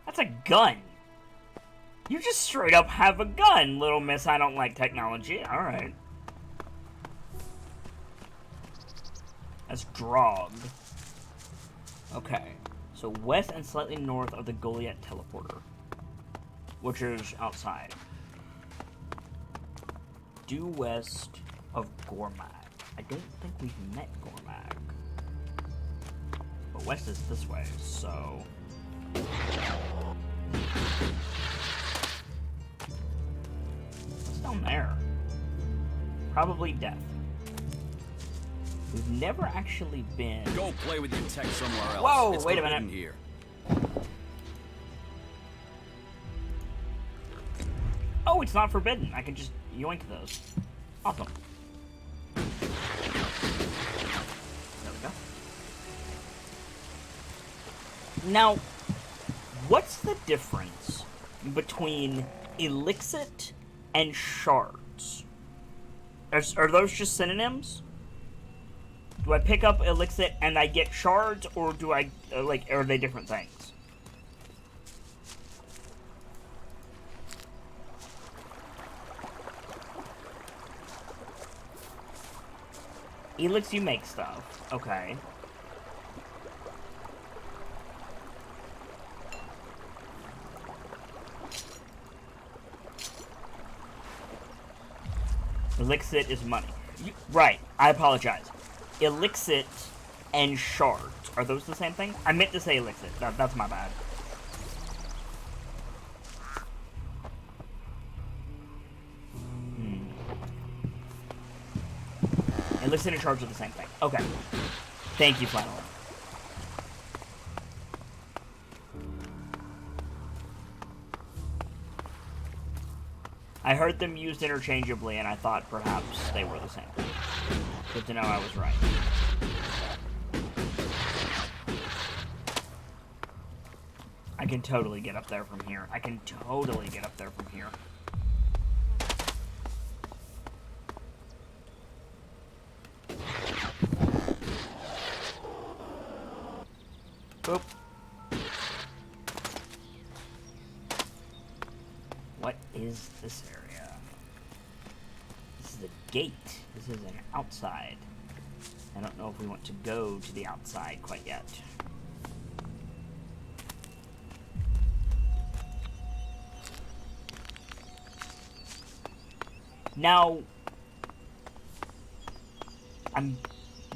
That's a gun. You just straight up have a gun, little miss. I don't like technology. Alright. That's Drog. Okay. So west and slightly north of the Goliath teleporter, which is outside. Due west of Gormag. I don't think we've met Gormag. But west is this way, so... What's down there? Probably death. We've never actually been... Go play with your tech somewhere else. Whoa, it's wait a minute. Here. Oh, it's not forbidden. I can just yoink those. Awesome. There we go. Now, what's the difference between Elixit and shards? Are those just synonyms? Do I pick up Elixit and I get shards, or do I, like, are they different things? Elix, you make stuff. Okay. Elixit is money. Right, I apologize. Elixit and shards. Are those the same thing? I meant to say Elixit. That's my bad. Elixit and shards are the same thing. Okay. Thank you, Flannel. I heard them used interchangeably, and I thought perhaps they were the same. Good to know I was right. I can totally get up there from here. Boop. What is this area? This is the gate. This is an outside. I don't know if we want to go to the outside quite yet. Now, I'm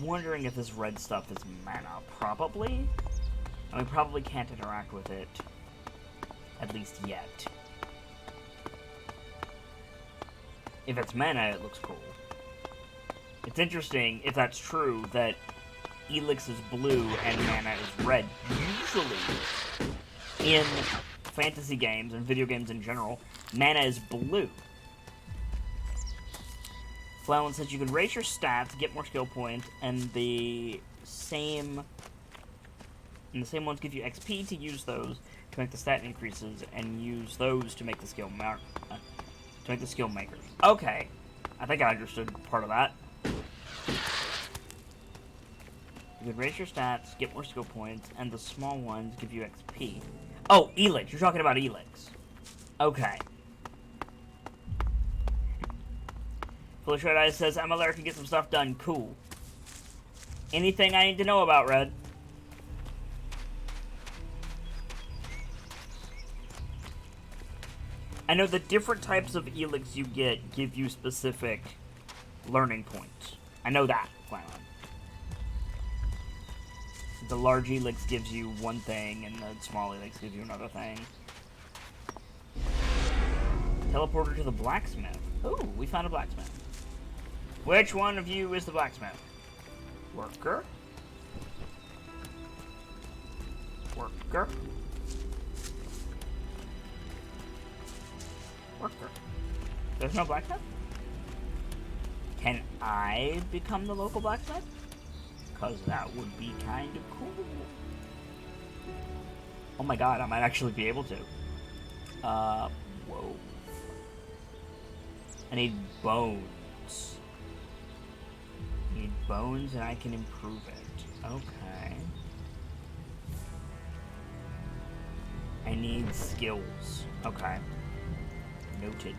wondering if this red stuff is mana. Probably. And we probably can't interact with it, at least yet. If it's mana, it looks cool. It's interesting, if that's true, that Elix is blue and mana is red. Usually, in fantasy games and video games in general, mana is blue. Flowen says you can raise your stats, get more skill points, and the same ones give you XP to use those to make the stat increases, and use those to make the skill makers. Okay, I think I understood part of that. You can raise your stats, get more skill points, and the small ones give you XP. Oh, ELEX. You're talking about ELEX. Okay. Foolish Red Eyes says, MLR can get some stuff done. Cool. Anything I need to know about, Red? I know the different types of ELEX you get give you specific learning points. I know that, Clown. The large ELEX gives you one thing, and the small ELEX gives you another thing. Teleporter to the blacksmith. Ooh, we found a blacksmith. Which one of you is the blacksmith? Worker? Worker. Worker. There's no blacksmith? Can I become the local blacksmith? Because that would be kind of cool. Oh my god, I might actually be able to. Whoa. I need bones. I need bones and I can improve it. Okay. I need skills. Okay. Noted.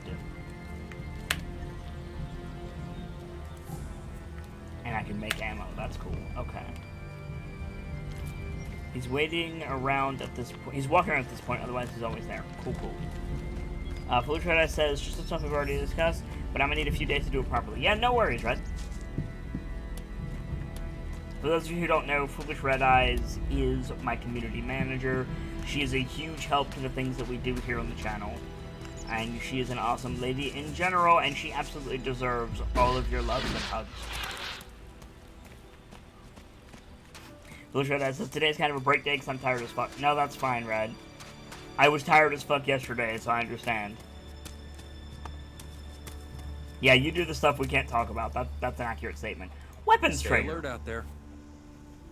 And I can make ammo. That's cool. Okay. He's waiting around at this point. He's walking around at this point, otherwise he's always there. Cool, cool. Foolish Red Eye says, just the stuff we've already discussed, but I'm gonna need a few days to do it properly. Yeah, no worries, Red. For those of you who don't know, Foolish Red Eyes is my community manager. She is a huge help to the things that we do here on the channel. And she is an awesome lady in general, and she absolutely deserves all of your loves and hugs. Foolish Red Eye says, today's kind of a break day because I'm tired as fuck. No, that's fine, Red. I was tired as fuck yesterday, so I understand. Yeah, you do the stuff we can't talk about. That's an accurate statement. Weapons Stay trader. alert out there.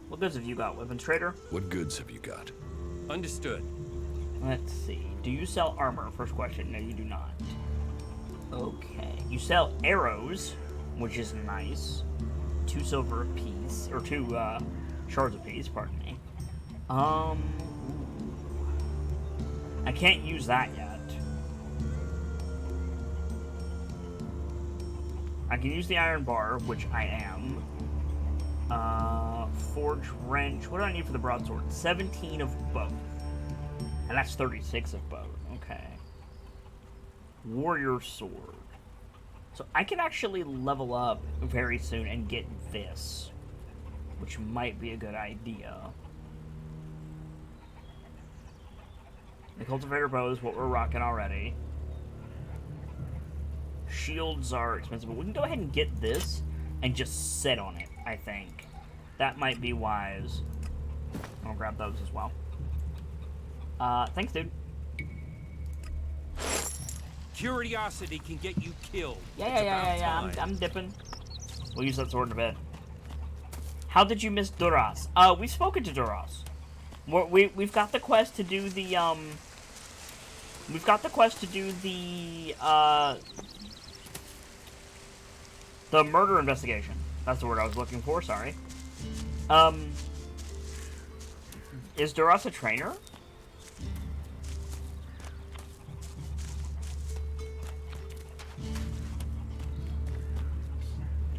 What goods have you got, weapons trader? What goods have you got? Understood. Let's see. Do you sell armor? First question. No, you do not. Okay. You sell arrows, which is nice. 2 silver a piece, or 2 shards a piece. Pardon me. I can't use that yet. I can use the iron bar, which I am. Forge wrench. What do I need for the broadsword? 17 of both. And that's 36 of both. Okay. Warrior sword. So I can actually level up very soon and get this, which might be a good idea. The cultivator bow is what we're rocking already. Shields are expensive, but we can go ahead and get this and just sit on it, I think. That might be wise. I'll grab those as well. Thanks, dude. Curiosity can get you killed. Yeah. I'm dipping. We'll use that sword in a bit. How did you miss Duras? We've spoken to Duras. We've got the quest to do the, We've got the quest to do the murder investigation. That's the word I was looking for, sorry. Is Duras a trainer?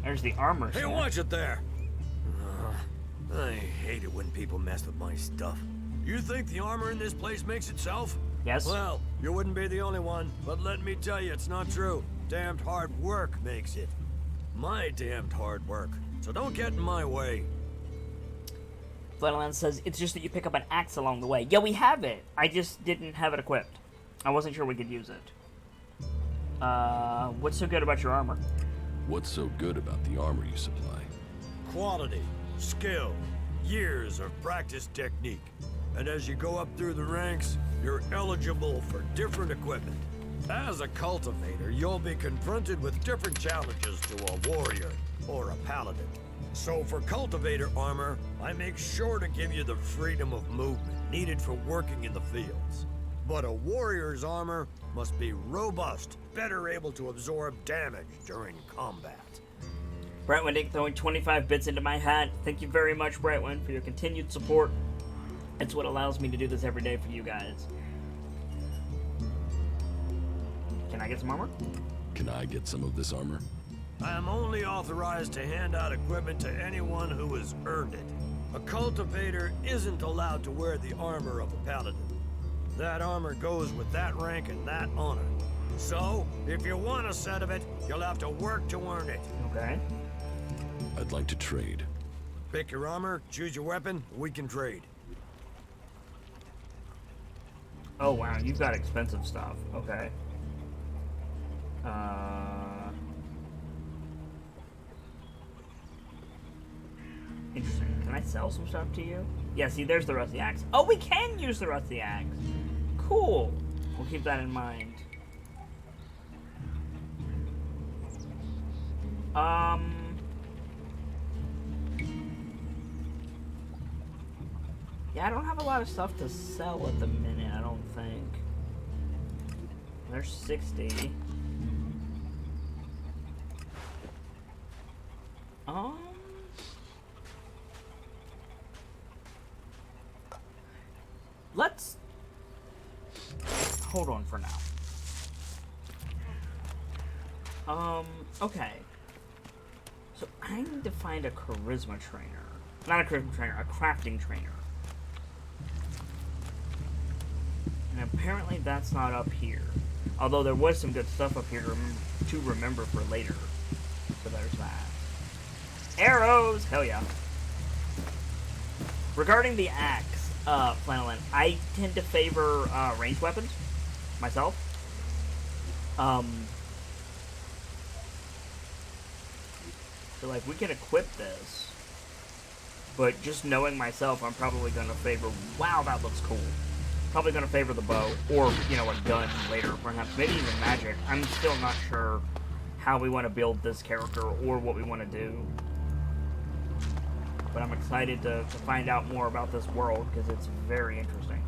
There's the armor Hey, set. watch it there! I hate it when people mess with my stuff. You think the armor in this place makes itself? Yes. Well, you wouldn't be the only one, but let me tell you, it's not true. Damned hard work makes it. My damned hard work. So don't get in my way. Flatland says, it's just that you pick up an axe along the way. Yeah, we have it. I just didn't have it equipped. I wasn't sure we could use it. What's so good about your armor? What's so good about the armor you supply? Quality, skill, years of practice technique. And as you go up through the ranks, you're eligible for different equipment. As a cultivator, you'll be confronted with different challenges to a warrior or a paladin. So for cultivator armor, I make sure to give you the freedom of movement needed for working in the fields. But a warrior's armor must be robust, better able to absorb damage during combat. Brightwind throwing 25 bits into my hat. Thank you very much, Brightwind, for your continued support. It's what allows me to do this every day for you guys. Can I get some armor? Can I get some of this armor? I am only authorized to hand out equipment to anyone who has earned it. A cultivator isn't allowed to wear the armor of a paladin. That armor goes with that rank and that honor. So, if you want a set of it, you'll have to work to earn it. Okay. I'd like to trade. Pick your armor, choose your weapon, we can trade. Oh wow, you've got expensive stuff. Okay. Interesting. Can I sell some stuff to you? Yeah, see, there's the rusty axe. Oh, we can use the rusty axe. Cool. We'll keep that in mind. Yeah, I don't have a lot of stuff to sell at the minute, I don't think. There's 60. Let's hold on for now. Okay. So I need to find a charisma trainer. Not a charisma trainer, a crafting trainer. And apparently that's not up here. Although there was some good stuff up here to remember for later. So there's that. Arrows! Hell yeah. Regarding the axe, Flannelin, I tend to favor ranged weapons myself. So like we can equip this, but just knowing myself, I'm probably gonna favor. Wow, that looks cool. Probably gonna favor the bow, or you know, a gun later, perhaps maybe even magic. I'm still not sure how we want to build this character or what we want to do. But I'm excited to find out more about this world because it's very interesting.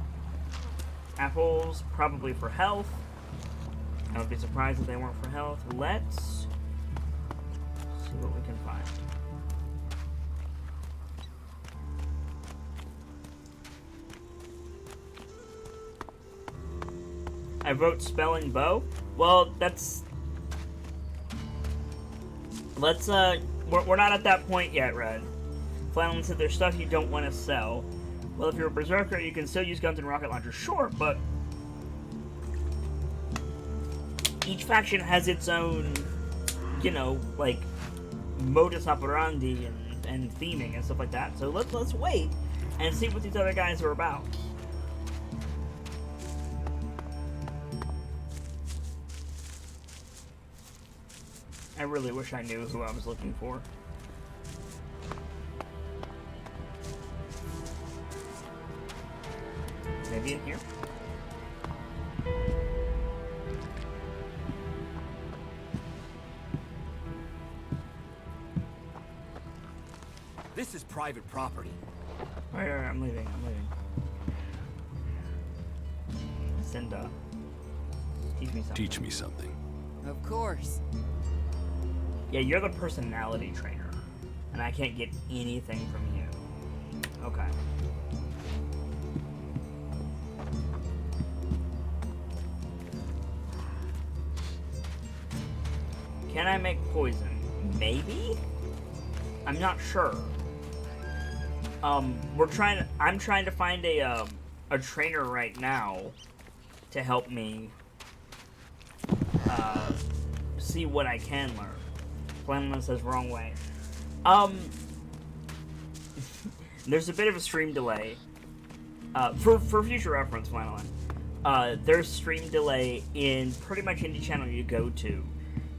Apples, probably for health. I would be surprised if they weren't for health. Let's see what we can find. I wrote spelling bow. Well, that's... Let's, we're not at that point yet, Red. Flannelin said there's stuff you don't want to sell. Well, if you're a berserker, you can still use guns and rocket launchers. Sure, but... each faction has its own, you know, like, modus operandi and theming and stuff like that. So let's wait and see what these other guys are about. I really wish I knew who I was looking for. Maybe in here? This is private property. Alright, I'm leaving. Cinda. Teach me something. Teach me something. Of course. Yeah, you're the personality trainer, and I can't get anything from you. Okay. Can I make poison? Maybe? I'm not sure. I'm trying to find a trainer right now to help me see what I can learn. Flannelin says wrong way. There's a bit of a stream delay. For future reference, Flannelin. There's stream delay in pretty much any channel you go to.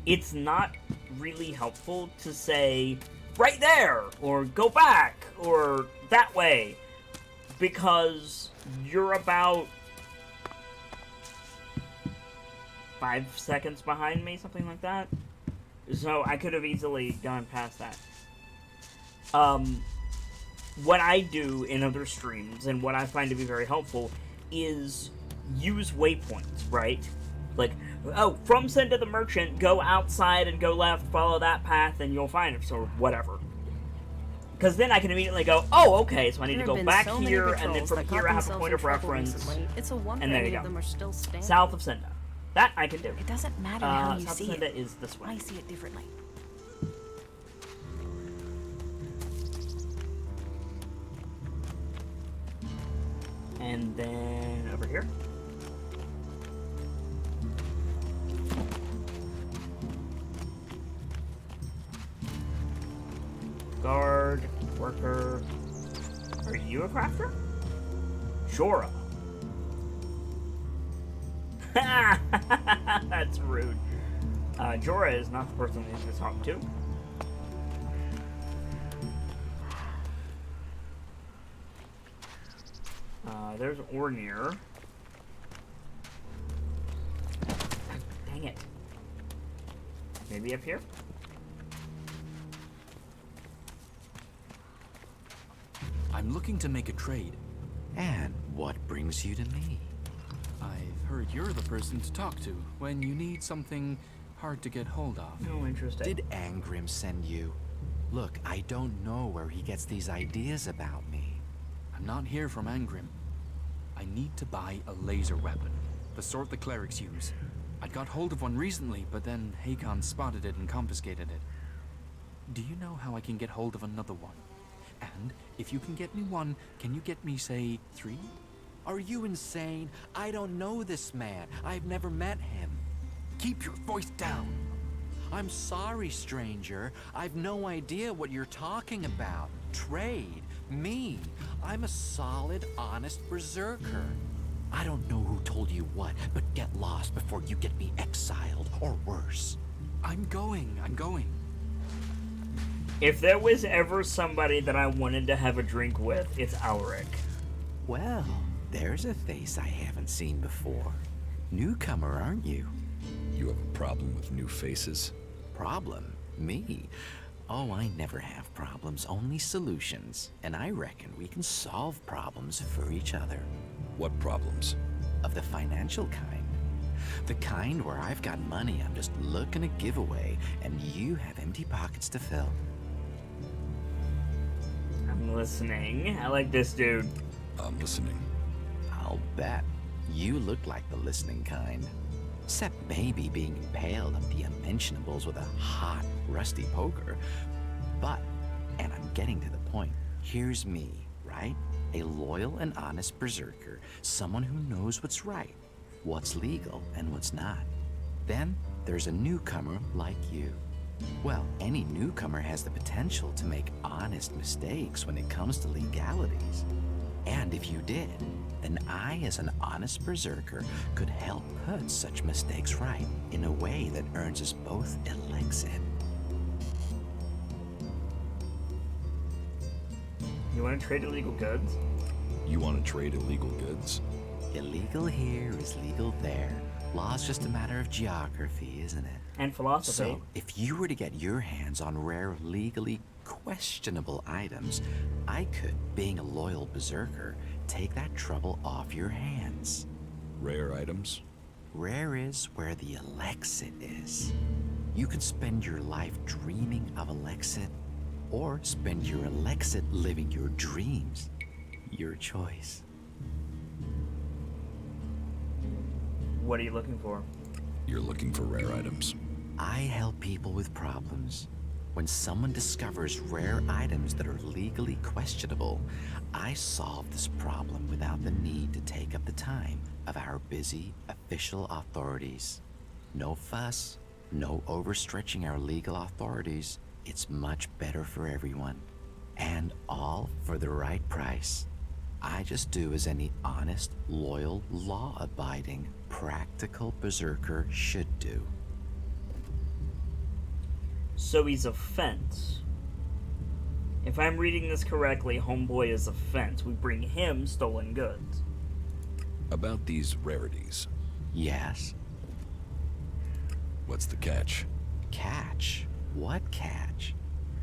It's not really helpful to say right there or go back or that way because you're about 5 seconds behind me, something like that. So I could have easily gone past that. What I do in other streams and what I find to be very helpful is use waypoints, right? Like, oh, from Send to the Merchant, go outside and go left, follow that path, and you'll find it, or whatever. Because then I can immediately go, oh, okay, so I need to go back here, and then from here I have a point of reference, It's a wonder and there any you of go. them are still standing. South of Senda. That I can do. It doesn't matter how you South see of Senda it. is this way. I see it differently. And then over here. Guard, worker. Are you a crafter? Jorah. That's rude. Jorah is not the person we need to talk to. There's Ornir. Dang it. Maybe up here? I'm looking to make a trade. And what brings you to me? I've heard you're the person to talk to when you need something hard to get hold of. Oh, interesting. Did Angrim send you? Look, I don't know where he gets these ideas about me. I'm not here from Angrim. I need to buy a laser weapon, the sort the clerics use. I got hold of one recently, but then Hakon spotted it and confiscated it. Do you know how I can get hold of another one? And if you can get me one, can you get me, say, 3? Are you insane? I don't know this man. I've never met him. Keep your voice down. I'm sorry, stranger. I've no idea what you're talking about. Trade? Me? I'm a solid, honest berserker. I don't know who told you what, but get lost before you get me exiled, or worse. I'm going. If there was ever somebody that I wanted to have a drink with, it's Alric. Well, there's a face I haven't seen before. Newcomer, aren't you? You have a problem with new faces? Problem? Me? Oh, I never have problems, only solutions. And I reckon we can solve problems for each other. What problems? Of the financial kind. The kind where I've got money I'm just looking to give away, and you have empty pockets to fill. I'm listening. I like this dude. I'm listening. I'll bet. You look like the listening kind. Except maybe being impaled on the unmentionables with a hot, rusty poker. But, and I'm getting to the point, here's me, right? A loyal and honest berserker, someone who knows what's right, what's legal and what's not. Then there's a newcomer like you. Well, any newcomer has the potential to make honest mistakes when it comes to legalities. And if you did, then I, as an honest berserker, could help put such mistakes right in a way that earns us both ELEX. You want to trade illegal goods? You want to trade illegal goods? Illegal here is legal there. Law's just a matter of geography, isn't it? And philosophy. So, if you were to get your hands on rare, legally questionable items, I could, being a loyal berserker, take that trouble off your hands. Rare items? Rare is where the Elexit is. You could spend your life dreaming of Elexit, or spend your Elexit living your dreams. Your choice. What are you looking for? You're looking for rare items. I help people with problems. When someone discovers rare items that are legally questionable, I solve this problem without the need to take up the time of our busy official authorities. No fuss, no overstretching our legal authorities. It's much better for everyone. And all for the right price. I just do as any honest, loyal, law-abiding, practical berserker should do. So he's a fence. If I'm reading this correctly, Homeboy is a fence. We bring him stolen goods. About these rarities. Yes. What's the catch? Catch? What catch?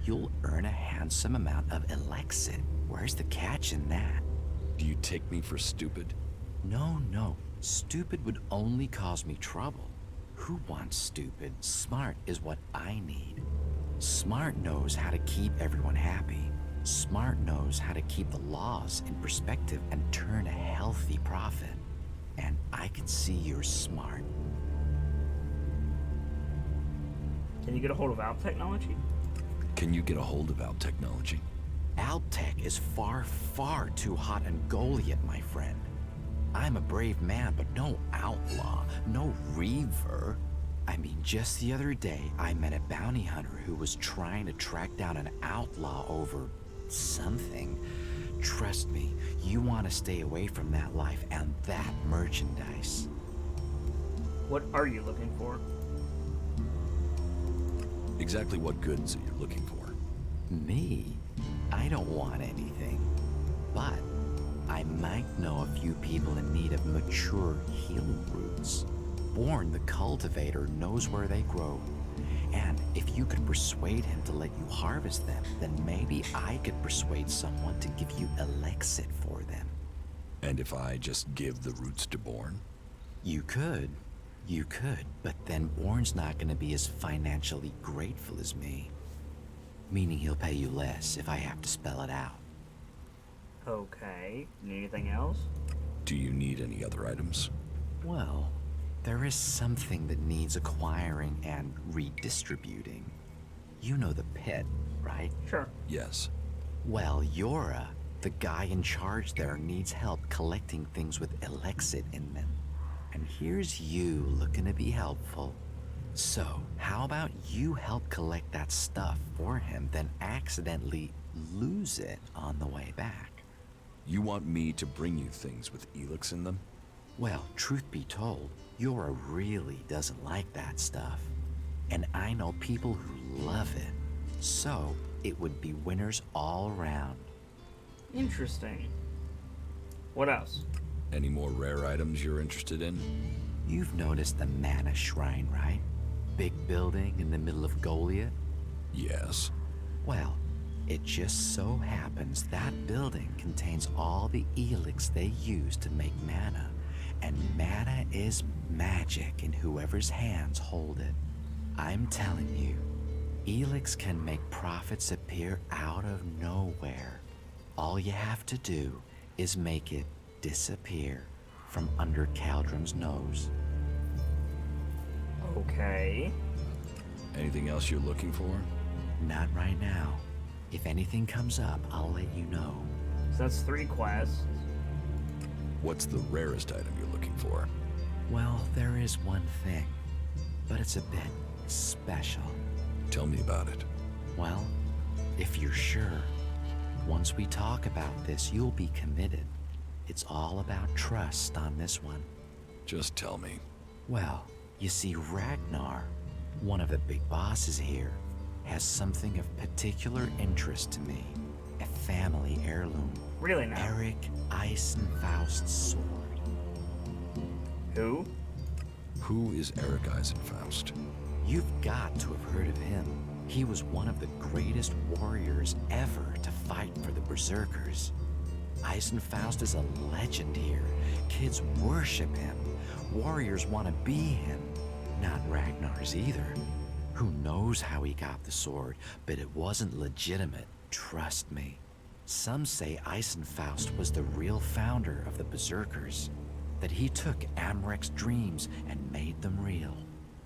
You'll earn a handsome amount of Elexit. Where's the catch in that? Do you take me for stupid? No. Stupid would only cause me trouble. Who wants stupid? Smart is what I need. Smart knows how to keep everyone happy. Smart knows how to keep the laws in perspective and turn a healthy profit. And I can see you're smart. Can you get a hold of Alp technology? Can you get a hold of Alp technology? Alptech is far, far too hot and Goliath, my friend. I'm a brave man, but no outlaw, no reaver. I mean, just the other day, I met a bounty hunter who was trying to track down an outlaw over something. Trust me, you want to stay away from that life and that merchandise. What are you looking for? Exactly what goods are you looking for? Me? I don't want anything. But I might know a few people in need of mature healing roots. Born the cultivator knows where they grow. And if you could persuade him to let you harvest them, then maybe I could persuade someone to give you ELEX for them. And if I just give the roots to Bourne? You could, but then Bourne's not gonna be as financially grateful as me. Meaning he'll pay you less if I have to spell it out. Okay. Anything else? Do you need any other items? Well, there is something that needs acquiring and redistributing. You know the pit, right? Sure. Yes. Well, Yora, the guy in charge there, needs help collecting things with Elexit in them. And here's you looking to be helpful. So, how about you help collect that stuff for him, then accidentally lose it on the way back? You want me to bring you things with ELEX in them? Well, truth be told, Yora really doesn't like that stuff. And I know people who love it. So, it would be winners all around. Interesting. What else? Any more rare items you're interested in? You've noticed the Mana Shrine, right? Big building in the middle of Goliath? Yes. Well, it just so happens that building contains all the ELEX they use to make mana. And mana is magic in whoever's hands hold it. I'm telling you, ELEX can make profits appear out of nowhere. All you have to do is make it disappear from under Caldron's nose. Okay. Anything else you're looking for? Not right now. If anything comes up, I'll let you know. So that's 3 quests. What's the rarest item you're looking for? Well, there is one thing, but it's a bit special. Tell me about it. Well, if you're sure, once we talk about this, you'll be committed. It's all about trust on this one. Just tell me. Well, you see, Ragnar, one of the big bosses here, has something of particular interest to me. A family heirloom. Really now? Eric Eisenfaust's sword. Who? Who is Eric Eisenfaust? You've got to have heard of him. He was one of the greatest warriors ever to fight for the Berserkers. Eisenfaust is a legend here. Kids worship him. Warriors want to be him. Not Ragnar's either. Who knows how he got the sword, but it wasn't legitimate, trust me. Some say Eisenfaust was the real founder of the Berserkers, that he took Amrek's dreams and made them real.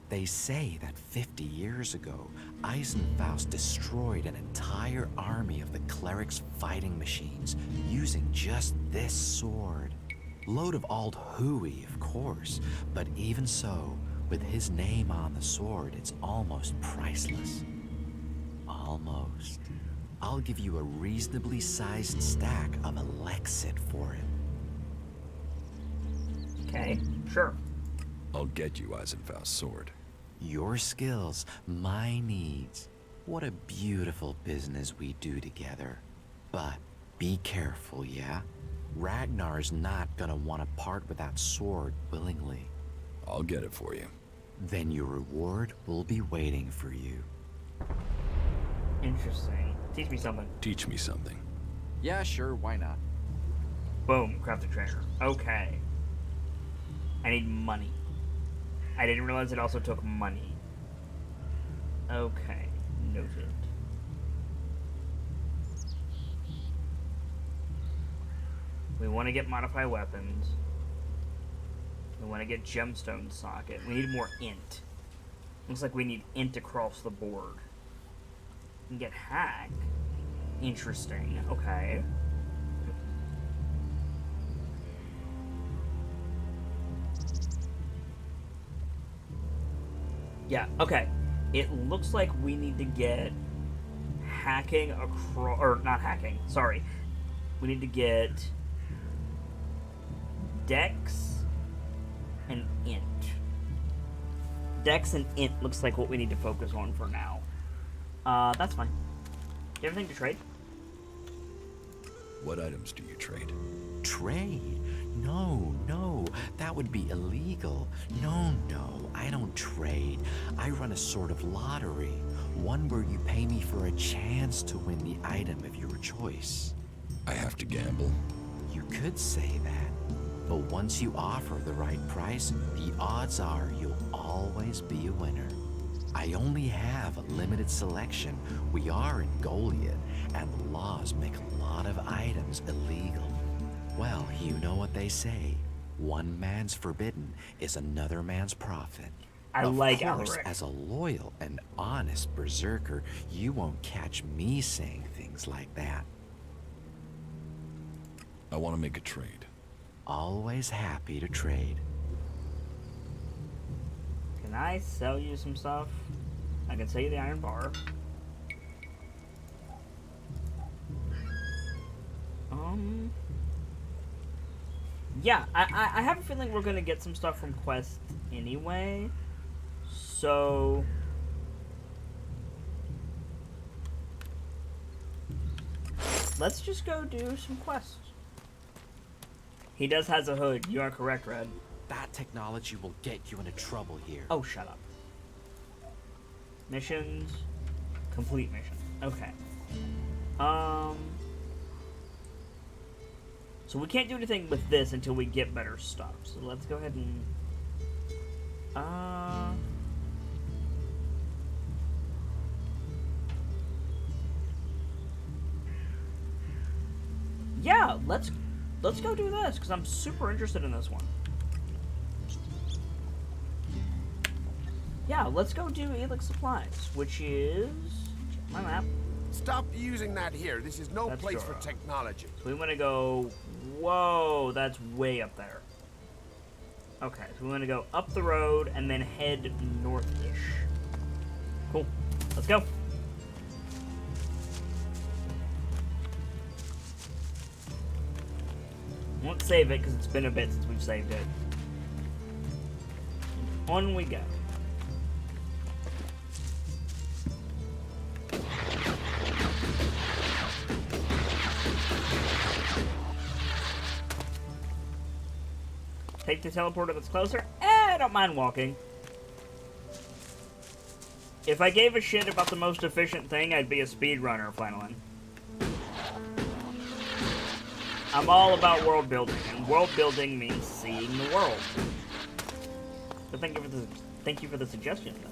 They say that 50 years ago, Eisenfaust destroyed an entire army of the clerics' fighting machines using just this sword. Load of old hooey, of course, but even so, with his name on the sword, it's almost priceless. Almost. I'll give you a reasonably sized stack of Elexit for it. Okay, sure. I'll get you Eisenfaust's sword. Your skills, my needs. What a beautiful business we do together. But be careful, yeah? Ragnar's not gonna want to part with that sword willingly. I'll get it for you. Then your reward will be waiting for you. Interesting. Teach me something. Teach me something. Yeah, sure, why not? Boom, craft a treasure. Okay. I need money. I didn't realize it also took money. Okay, noted. We want to get modify weapons. We want to get gemstone socket. We need more int. Looks like we need int across the board. We can get hack. Interesting. Okay. Yeah, okay. It looks like we need to get hacking across, or not hacking, sorry. We need to get Dex and int. Dex and int looks like what we need to focus on for now. That's fine. Do you have anything to trade? What items do you trade? Trade? No, no, that would be illegal. No, no, I don't trade. I run a sort of lottery. One where you pay me for a chance to win the item of your choice. I have to gamble? You could say that. But once you offer the right price, the odds are you'll always be a winner. I only have a limited selection. We are in Goliath, and the laws make a lot of items illegal. Well, you know what they say. One man's forbidden is another man's profit. Of course, Alaric. As a loyal and honest berserker, you won't catch me saying things like that. I want to make a trade. Always happy to trade. Can I sell you some stuff? I can sell you the iron bar. Yeah, I have a feeling we're gonna get some stuff from Quest anyway. So let's just go do some quests. He does has a hood. You are correct, Red. That technology will get you into trouble here. Oh, shut up. Missions. Complete mission. Okay. So we can't do anything with this until we get better stuff. So let's go ahead and... yeah, let's go do this, because I'm super interested in this one. Yeah, let's go do ELEX supplies, which is... check my map. Stop using that here. This is no That's place Dora. for technology. So we want to go... whoa, that's way up there. Okay, so we want to go up the road and then head north-ish. Cool. Let's go. Won't save it because it's been a bit since we've saved it. On we go. Take the teleporter that's closer. I don't mind walking. If I gave a shit about the most efficient thing, I'd be a speedrunner, Flanagan. I'm all about world building, and world building means seeing the world. So thank you for the suggestion, though.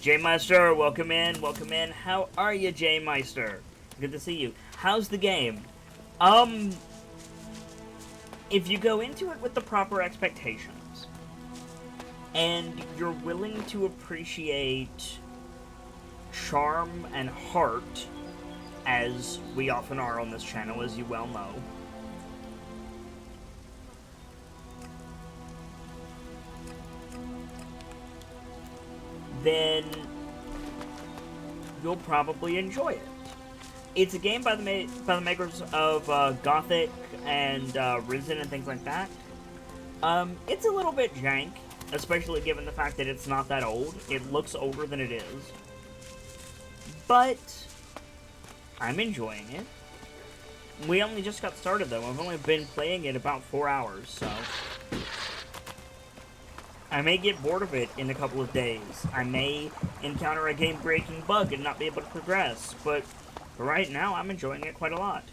J Meister, welcome in, welcome in. How are you, J Meister? Good to see you. How's the game? If you go into it with the proper expectations, and you're willing to appreciate charm and heart, as we often are on this channel, as you well know, then you'll probably enjoy it. It's a game by the makers of Gothic and Risen and things like that. It's a little bit jank, especially given the fact that it's not that old. It looks older than it is. But I'm enjoying it. We only just got started, though. I've only been playing it about 4 hours, so... I may get bored of it in a couple of days. I may encounter a game-breaking bug and not be able to progress, but right now I'm enjoying it quite a lot.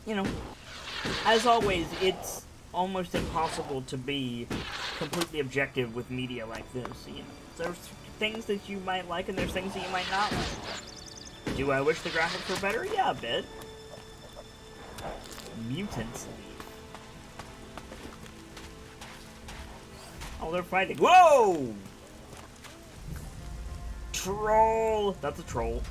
You know, as always, it's almost impossible to be completely objective with media like this. You know, there's things that you might like and there's things that you might not like. Do I wish the graphics were better? Yeah, a bit. Mutants. Oh, they're fighting. Whoa! Troll! That's a troll.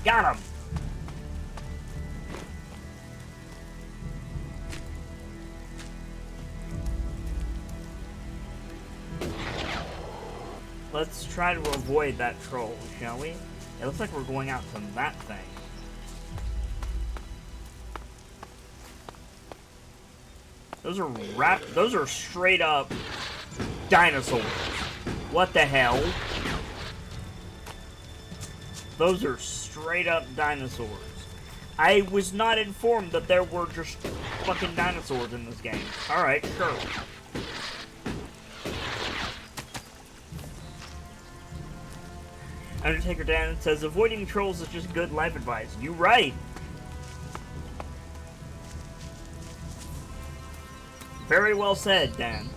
Got him! let's try to avoid that troll, shall we? It looks like we're going out to that thing. Those are straight up dinosaurs. What the hell? Those are straight up dinosaurs. I was not informed that there were just fucking dinosaurs in this game. Alright, sure. Undertaker Dan says, avoiding trolls is just good life advice. You right. Very well said, Dan.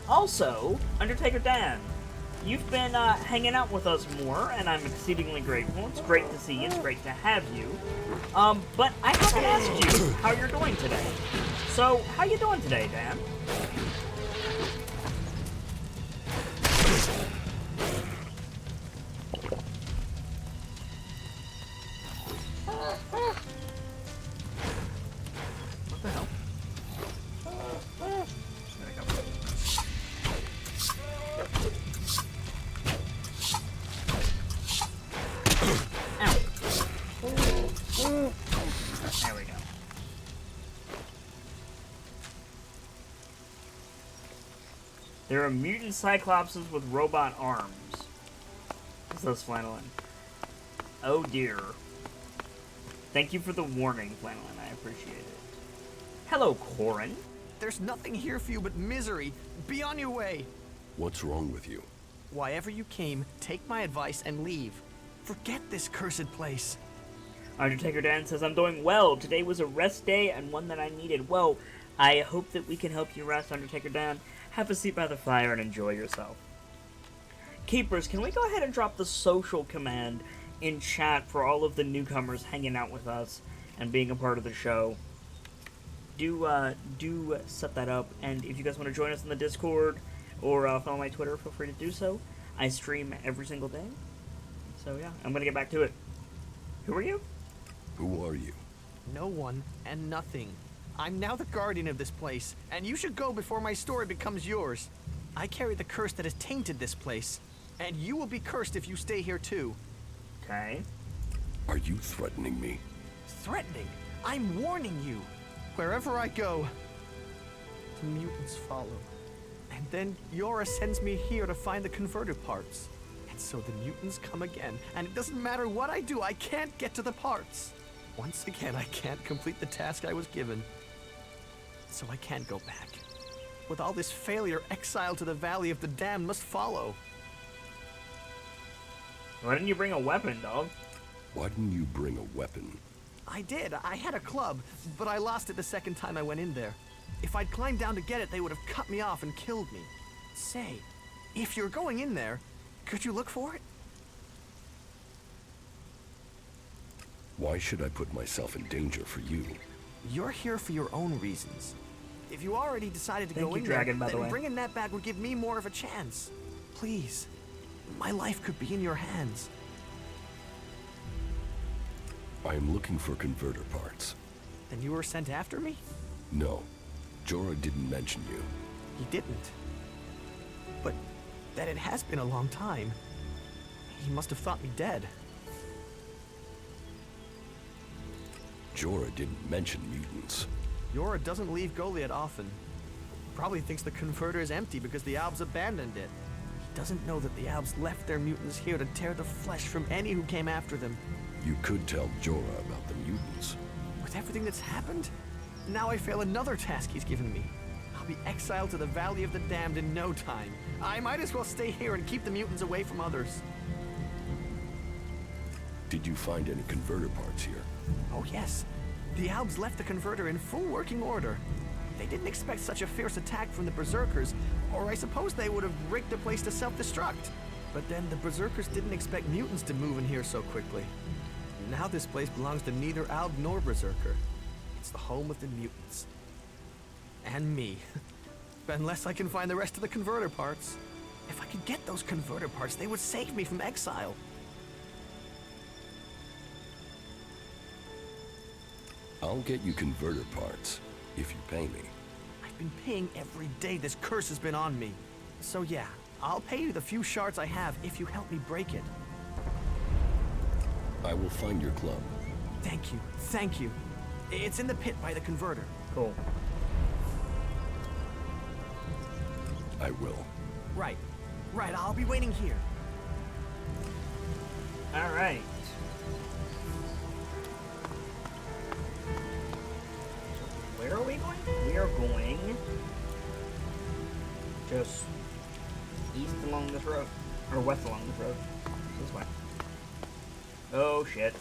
Also, Undertaker Dan, you've been hanging out with us more, and I'm exceedingly grateful. It's great to see you. It's great to have you. But I haven't asked you how you're doing today. So, how you doing today, Dan? What the hell? There we go. There we go. There are mutant cyclopses with robot arms. Says Flannelin. Oh dear. Thank you for the warning, Flannelin. I appreciate it. Hello, Corin. There's nothing here for you but misery. Be on your way. What's wrong with you? Why ever you came, take my advice and leave. Forget this cursed place. Undertaker Dan says, I'm doing well. Today was a rest day and one that I needed. Well, I hope that we can help you rest, Undertaker Dan. Have a seat by the fire and enjoy yourself. Keepers, can we go ahead and drop the social command in chat for all of the newcomers hanging out with us and being a part of the show? Do set that up, and if you guys want to join us in the Discord or follow my Twitter, feel free to do so. I stream every single day. So yeah, I'm gonna get back to it. Who are you? Who are you? No one and nothing. I'm now the guardian of this place, and you should go before my story becomes yours. I carry the curse that has tainted this place, and you will be cursed if you stay here too. Okay. Are you threatening me? Threatening? I'm warning you. Wherever I go, the mutants follow. And then Yora sends me here to find the converter parts. And so the mutants come again, and it doesn't matter what I do, I can't get to the parts. Once again, I can't complete the task I was given. So I can't go back. With all this failure, exile to the Valley of the Damned must follow. Why didn't you bring a weapon, dog? Why didn't you bring a weapon? I did. I had a club, but I lost it the second time I went in there. If I'd climbed down to get it, they would have cut me off and killed me. Say, if you're going in there, could you look for it? Why should I put myself in danger for you? You're here for your own reasons. If you already decided to Thank go you, in Dragon, there, by the then way. bringing that back would give me more of a chance. Please, my life could be in your hands. I am looking for converter parts. Then you were sent after me? No, Jorah didn't mention you. He didn't. But that it has been a long time. He must have thought me dead. Jorah didn't mention mutants. Yora doesn't leave Goliath often. Probably thinks the converter is empty because the Albs abandoned it. He doesn't know that the Albs left their mutants here to tear the flesh from any who came after them. You could tell Jorah about the mutants. With everything that's happened, now I fail another task he's given me. I'll be exiled to the Valley of the Damned in no time. I might as well stay here and keep the mutants away from others. Did you find any converter parts here? Oh yes. The Albs left the converter in full working order. They didn't expect such a fierce attack from the Berserkers, or I suppose they would have rigged the place to self-destruct. But then the Berserkers didn't expect mutants to move in here so quickly. Now this place belongs to neither Alb nor Berserker. It's the home of the mutants. And me. Unless I can find the rest of the converter parts. If I could get those converter parts, they would save me from exile. I'll get you converter parts, if you pay me. I've been paying every day this curse has been on me. So yeah, I'll pay you the few shards I have if you help me break it. I will find your club. Thank you, thank you. It's in the pit by the converter. Cool. I will. Right, I'll be waiting here. All right. Where are we going? We are going just east along this road, or west along this road. This way. Oh shit.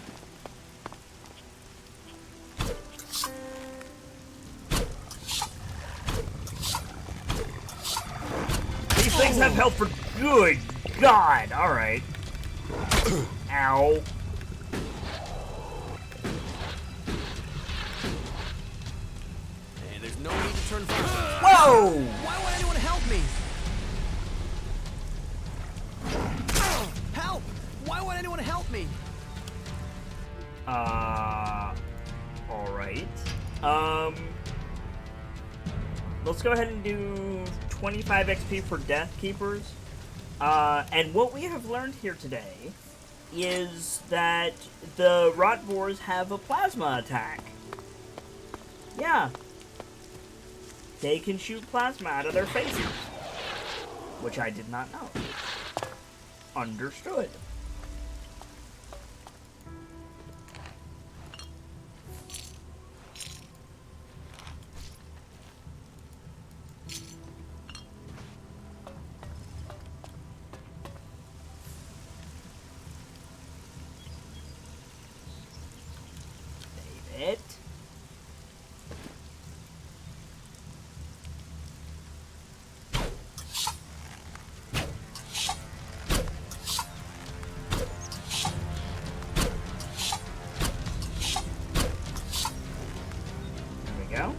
These things have health for good God. All right. Ow. Hey, there's no need to turn first. Whoa! Why would anyone help me? Help! Why would anyone help me? Alright. Let's go ahead and do 25 XP for Death Keepers. And what we have learned here today is that the Rot Boars have a plasma attack. Yeah. They can shoot plasma out of their faces. Which I did not know. Understood. David. Go.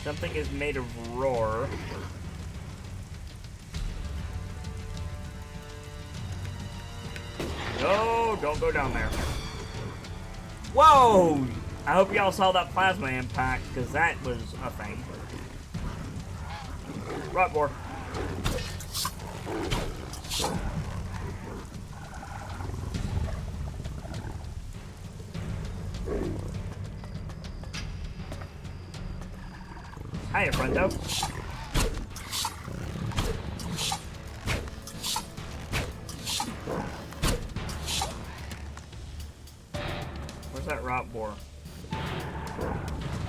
Something is made of roar. No, don't go down there. Whoa! I hope y'all saw that plasma impact, because that was a thing. Rot boar. Hiya, friendo. Where's that rot boar?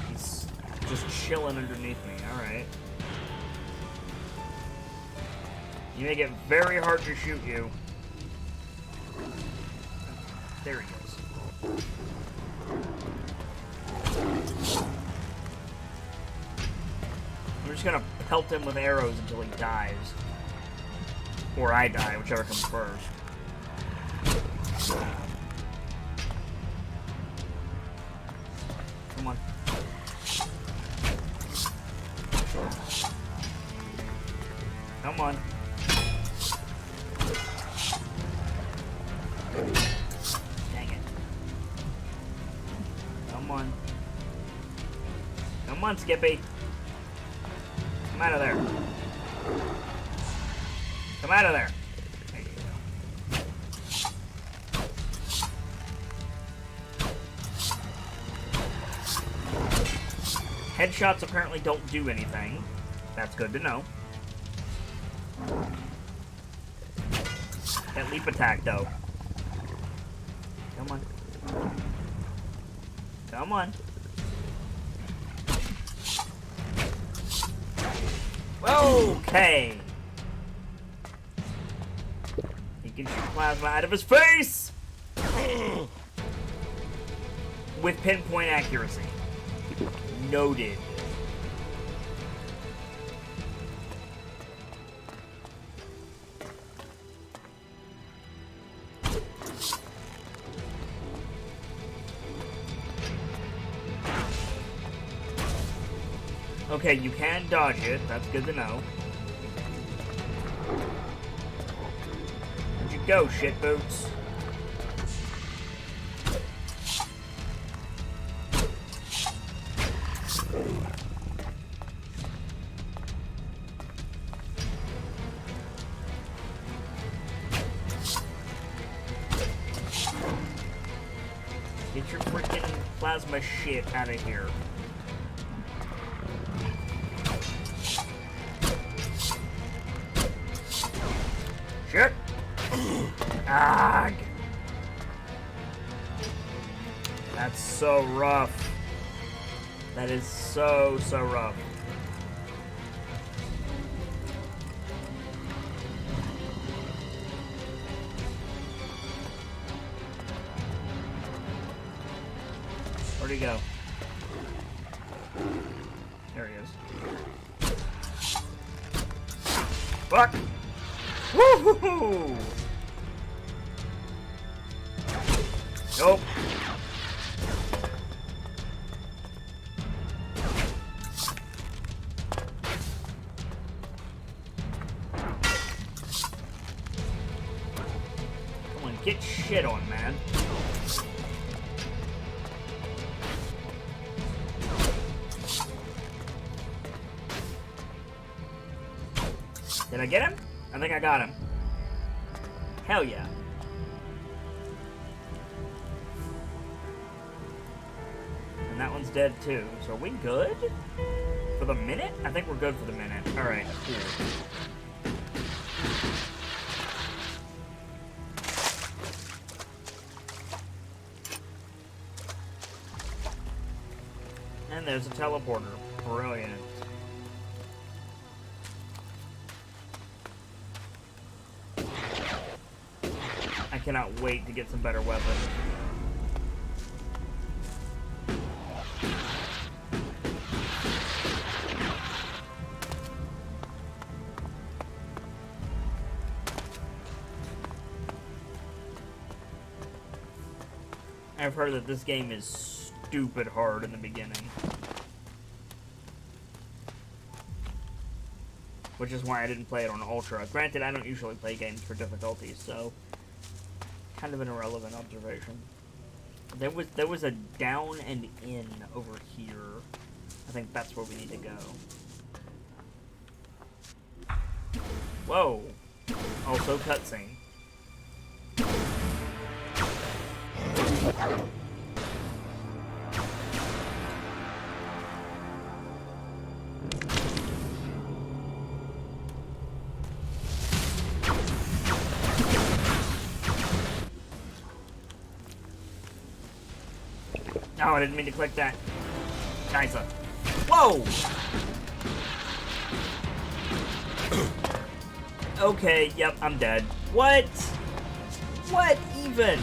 He's just chilling underneath me. Alright. You make it very hard to shoot you. There he goes. I'm just gonna pelt him with arrows until he dies. Or I die, whichever comes first. Come on. Come on. Dang it. Come on. Come on, Skippy. Come out of there. Come out of there. There you go. Headshots apparently don't do anything. That's good to know. That leap attack, though. Come on. Come on. Okay. He can shoot plasma out of his face! With pinpoint accuracy. Noted. Okay, you can dodge it. That's good to know. Where'd you go, shit boots? Get your freaking plasma shit out of here. Shit! Ah! That's so rough. That is so rough. Where'd he go? There he is. Fuck! Woohoo! Nope. Come on, get shit on, man. Did I get him? I think I got him. Hell yeah. And that one's dead too. So are we good? For the minute? I think we're good for the minute. Alright, cool. And there's a teleporter. Brilliant. I cannot wait to get some better weapons. I've heard that this game is stupid hard in the beginning. Which is why I didn't play it on Ultra. Granted, I don't usually play games for difficulties, so kind of an irrelevant observation. There was a down and in over here. I think that's where we need to go. Whoa. Also cutscene. Oh, I didn't mean to click that. Nice. Whoa! Okay, yep, I'm dead. What? What even?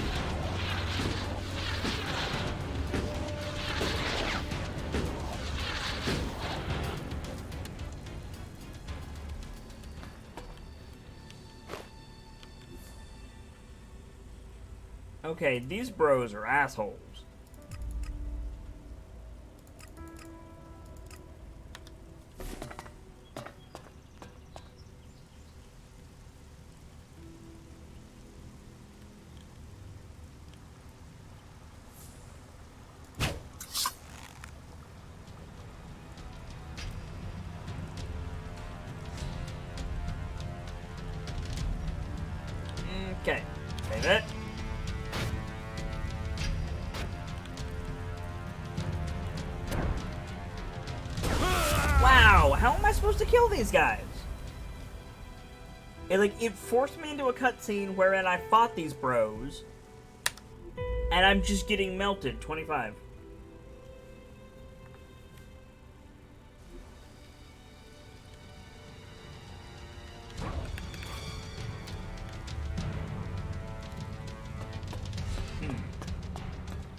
Okay, these bros are assholes. Okay, save it. Wow, how am I supposed to kill these guys? It forced me into a cutscene wherein I fought these bros, and I'm just getting melted. 25.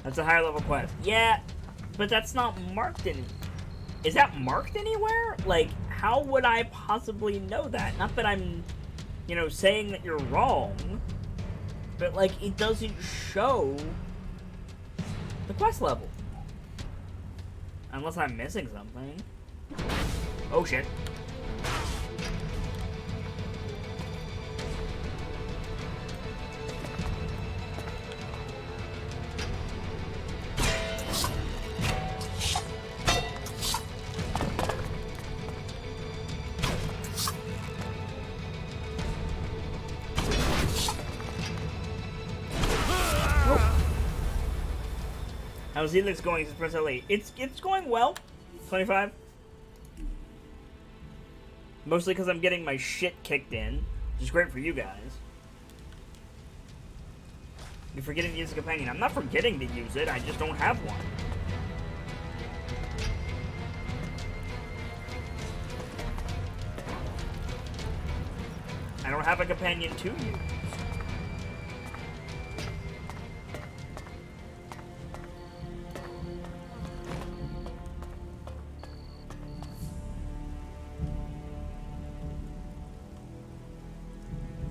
That's a higher level quest. Yeah, but that's not marked any. Is that marked anywhere? Like, how would I possibly know that? Not that I'm, you know, saying that you're wrong, but like, it doesn't show the quest level. Unless I'm missing something. Oh shit. How's ELEX going since Prince LA? It's going well. 25. Mostly because I'm getting my shit kicked in, which is great for you guys. You're forgetting to use a companion. I'm not forgetting to use it, I just don't have one. I don't have a companion to use.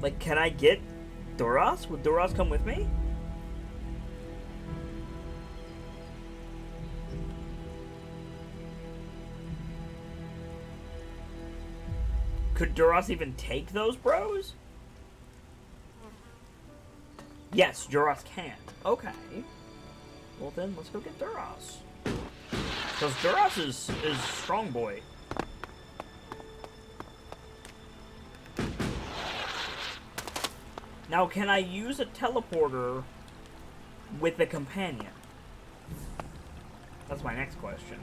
Like, can I get Duras? Would Duras come with me? Could Duras even take those bros? Yes, Duras can. Okay. Well then, let's go get Duras. Because Duras is strong boy. Now, can I use a teleporter with a companion? That's my next question.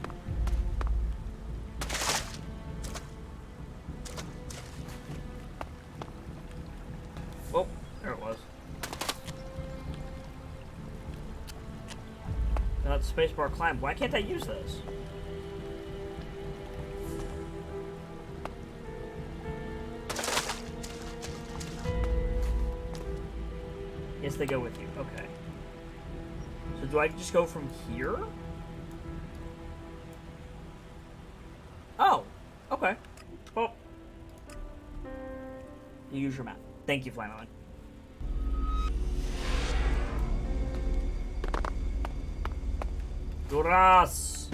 Oh, there it was. Now it's spacebar climb. Why can't I use this? Yes, they go with you. Okay. So do I just go from here? Oh, okay. Well, you use your map. Thank you, Flanagan. Duras!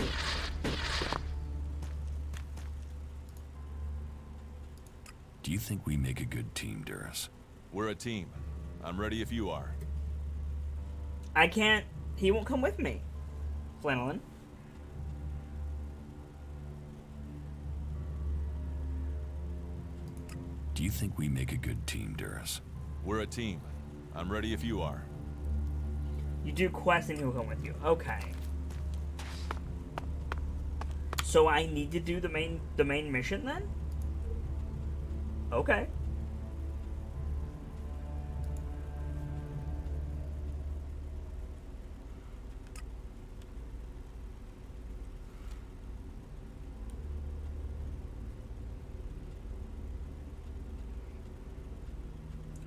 Do you think we make a good team, Duras? We're a team. I'm ready if you are. I can't... He won't come with me. Flanagan. Do you think we make a good team, Duras? We're a team. I'm ready if you are. You do quests and he'll come with you. Okay. So I need to do the main mission then? Okay.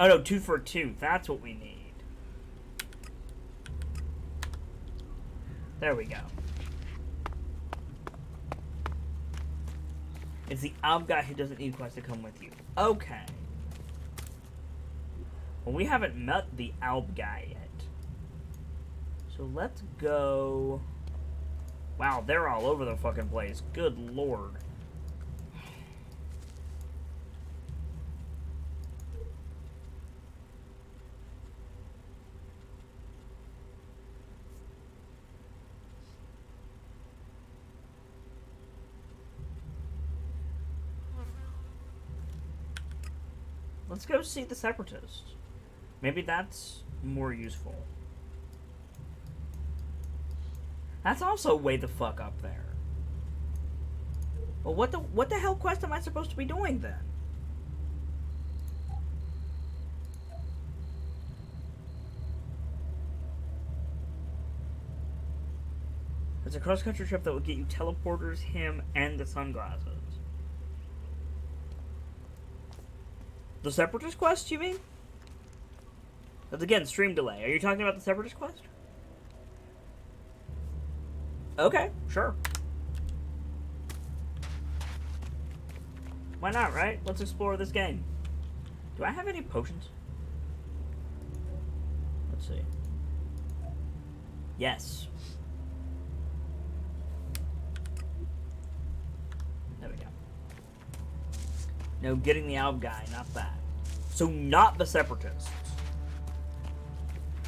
Oh no, 2 for 2. That's what we need. There we go. It's the Alb guy who doesn't need quest to come with you. Okay. Well, we haven't met the Alb guy yet. So let's go... Wow, they're all over the fucking place. Good lord. Let's go see the Separatists. Maybe that's more useful. That's also way the fuck up there. Well, what the hell quest am I supposed to be doing then? It's a cross-country trip that will get you teleporters, him, and the sunglasses. The Separatist quest, you mean? That's again, stream delay. Are you talking about the Separatist quest? Okay, sure. Why not, right? Let's explore this game. Do I have any potions? Let's see. Yes. There we go. No, getting the Alb guy, not that. So not the Separatists.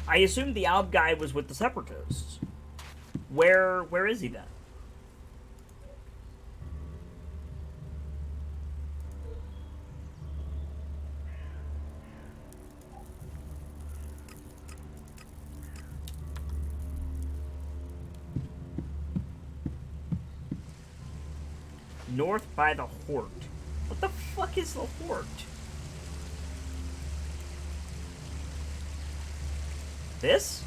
I assumed the Alb guy was with the Separatists. Where is he then? North by the Hort. What the fuck is the Hort? This?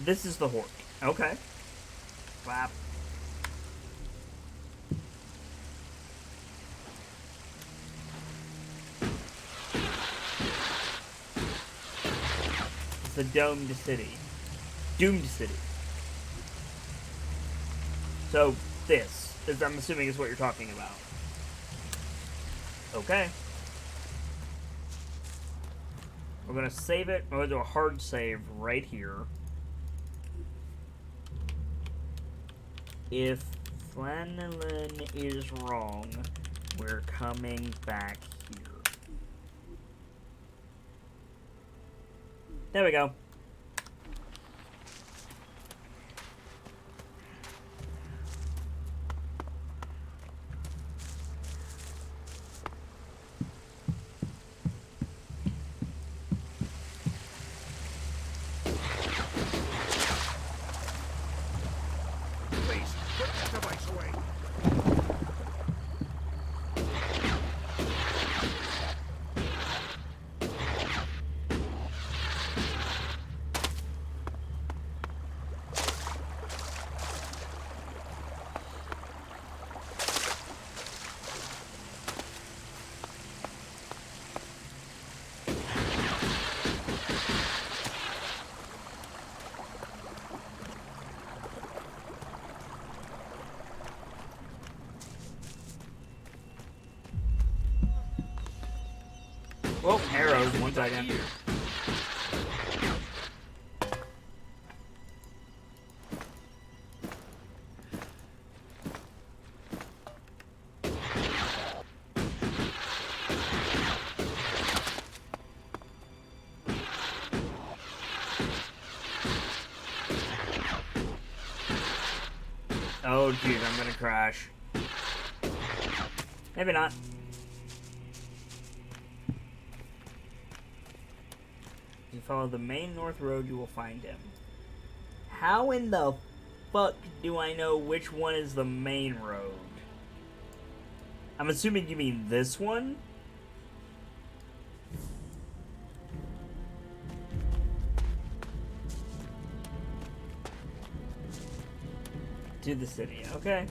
This is the Hort. Okay. Clap. It's the domed city. Doomed city. So, this is, I'm assuming, is what you're talking about. Okay. We're gonna save it. We're gonna do a hard save right here. If Flannelan is wrong, we're coming back here. There we go. Well, arrows, one second. Oh, dude, I'm gonna crash. Maybe not. If you follow the main north road, you will find him. How in the fuck do I know which one is the main road? I'm assuming you mean this one? To the city, okay.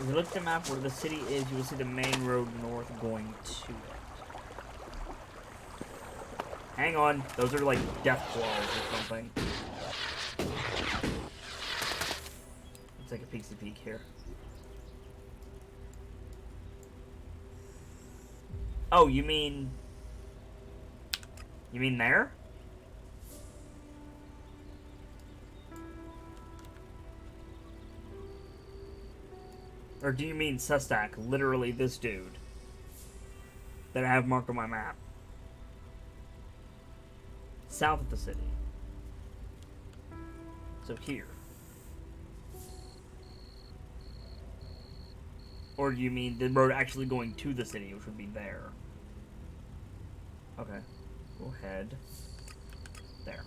If you look at the map where the city is, you will see the main road north going to it. Hang on, those are like death claws or something. Let's take a peek here. Oh, you mean there? Or do you mean Sustak, literally this dude that I have marked on my map? South of the city. So here. Or do you mean the road actually going to the city, which would be there? Okay. Go ahead. There.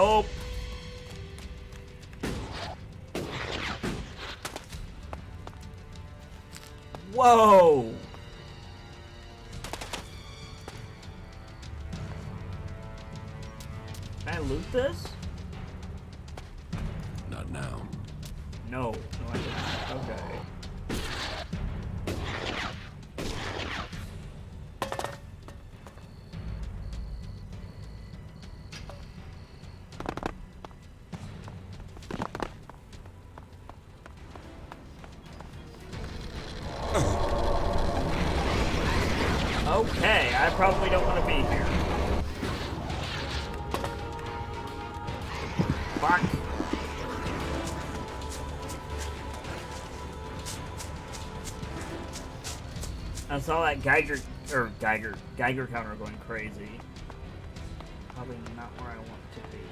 Nope. Whoa! Can I loot this? Not now. No. No, I didn't. Okay. Okay, I probably don't want to be here. Fuck. I saw that Geiger counter going crazy. Probably not where I want to be.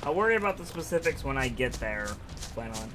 I'll worry about the specifics when I get there, plan on.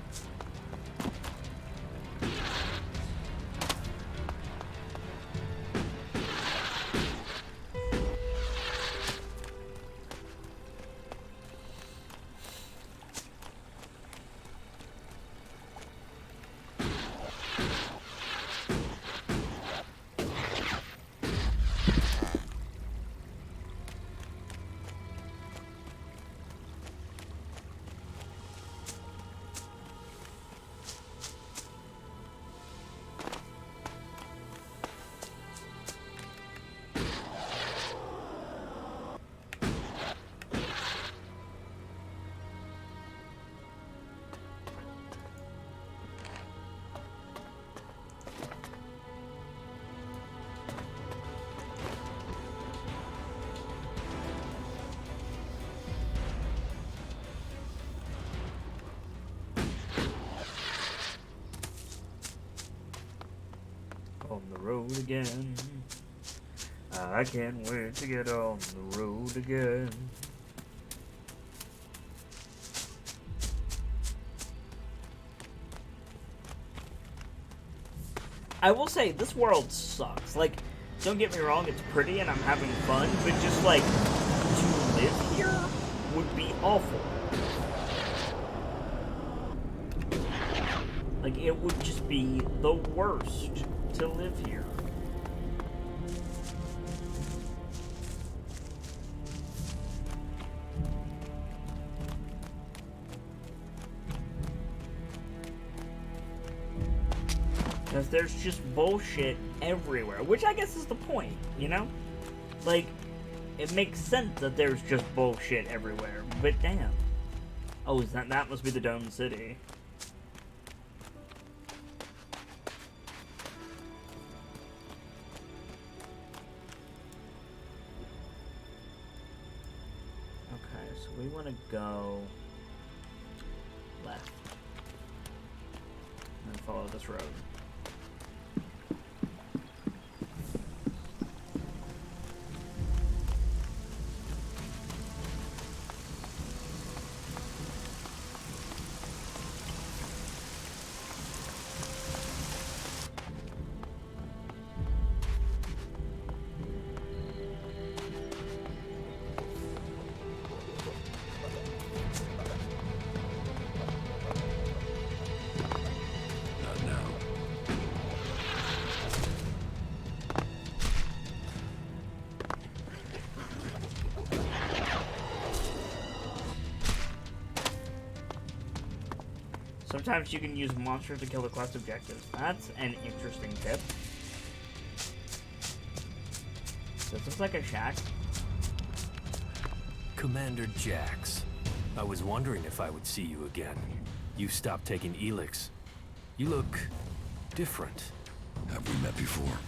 On the road again. I can't wait to get on the road again. I will say, this world sucks. Like, don't get me wrong, it's pretty and I'm having fun, but just like, to live here would be awful. Like, it would just be the worst to live here. Because there's just bullshit everywhere, which I guess is the point, you know? Like, it makes sense that there's just bullshit everywhere, but damn. Oh, is that must be the Dome City. We want to go left and follow this road. Sometimes you can use monsters to kill the quest objectives. That's an interesting tip. This looks like a shack. Commander Jax, I was wondering if I would see you again. You stopped taking ELEX. You look different. Have we met before?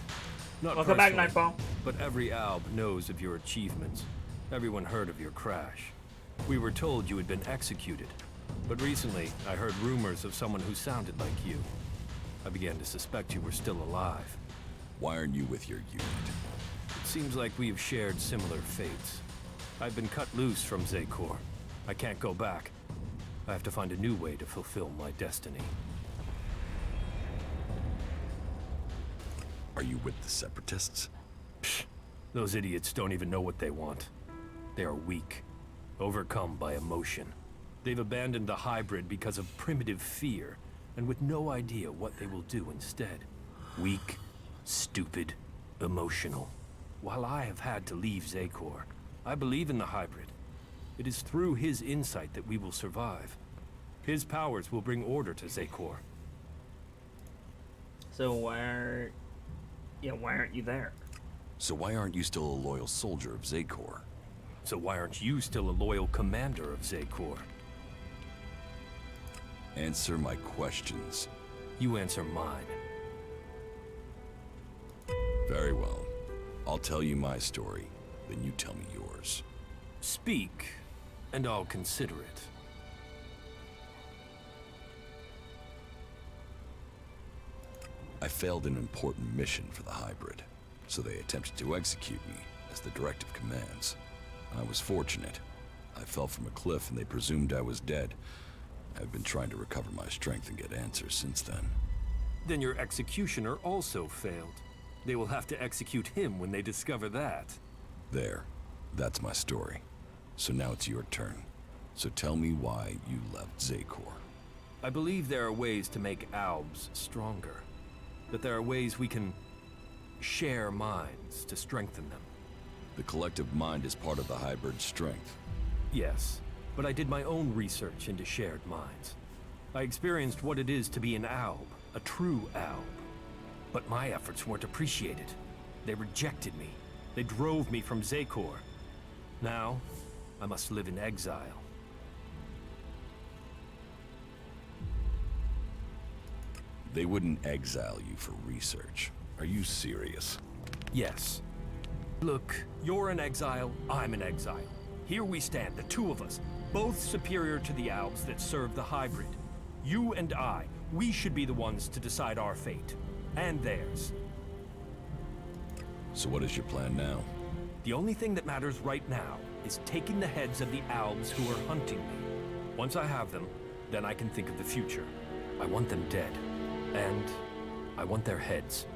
Not Welcome back, personally, Nightfall. but every Alb knows of your achievements. Everyone heard of your crash. We were told you had been executed. But recently, I heard rumors of someone who sounded like you. I began to suspect you were still alive. Why aren't you with your unit? It seems like we've shared similar fates. I've been cut loose from Zakor. I can't go back. I have to find a new way to fulfill my destiny. Are you with the Separatists? Psh, those idiots don't even know what they want. They are weak, overcome by emotion. They've abandoned the hybrid because of primitive fear, and with no idea what they will do instead. Weak, stupid, emotional. While I have had to leave Zakor, I believe in the hybrid. It is through his insight that we will survive. His powers will bring order to Zakor. So why aren't you there? So why aren't you still a loyal soldier of Zakor? So why aren't you still a loyal commander of Zakor? Answer my questions. You answer mine. Very well. I'll tell you my story, then you tell me yours. Speak, and I'll consider it. I failed an important mission for the hybrid, so they attempted to execute me, as the directive commands. I was fortunate. I fell from a cliff and they presumed I was dead. I've been trying to recover my strength and get answers since then. Then your executioner also failed. They will have to execute him when they discover that. There. That's my story. So now it's your turn. So tell me why you left Zakor. I believe there are ways to make Albs stronger. That there are ways we can share minds to strengthen them. The collective mind is part of the hybrid's strength. Yes, but I did my own research into shared minds. I experienced what it is to be an Alb, a true Alb. But my efforts weren't appreciated. They rejected me. They drove me from Zakor. Now, I must live in exile. They wouldn't exile you for research. Are you serious? Yes. Look, you're in exile, I'm in exile. Here we stand, the two of us, both superior to the Albs that serve the hybrid. You and I, we should be the ones to decide our fate. And theirs. So what is your plan now? The only thing that matters right now is taking the heads of the Albs who are hunting me. Once I have them, then I can think of the future. I want them dead. And I want their heads.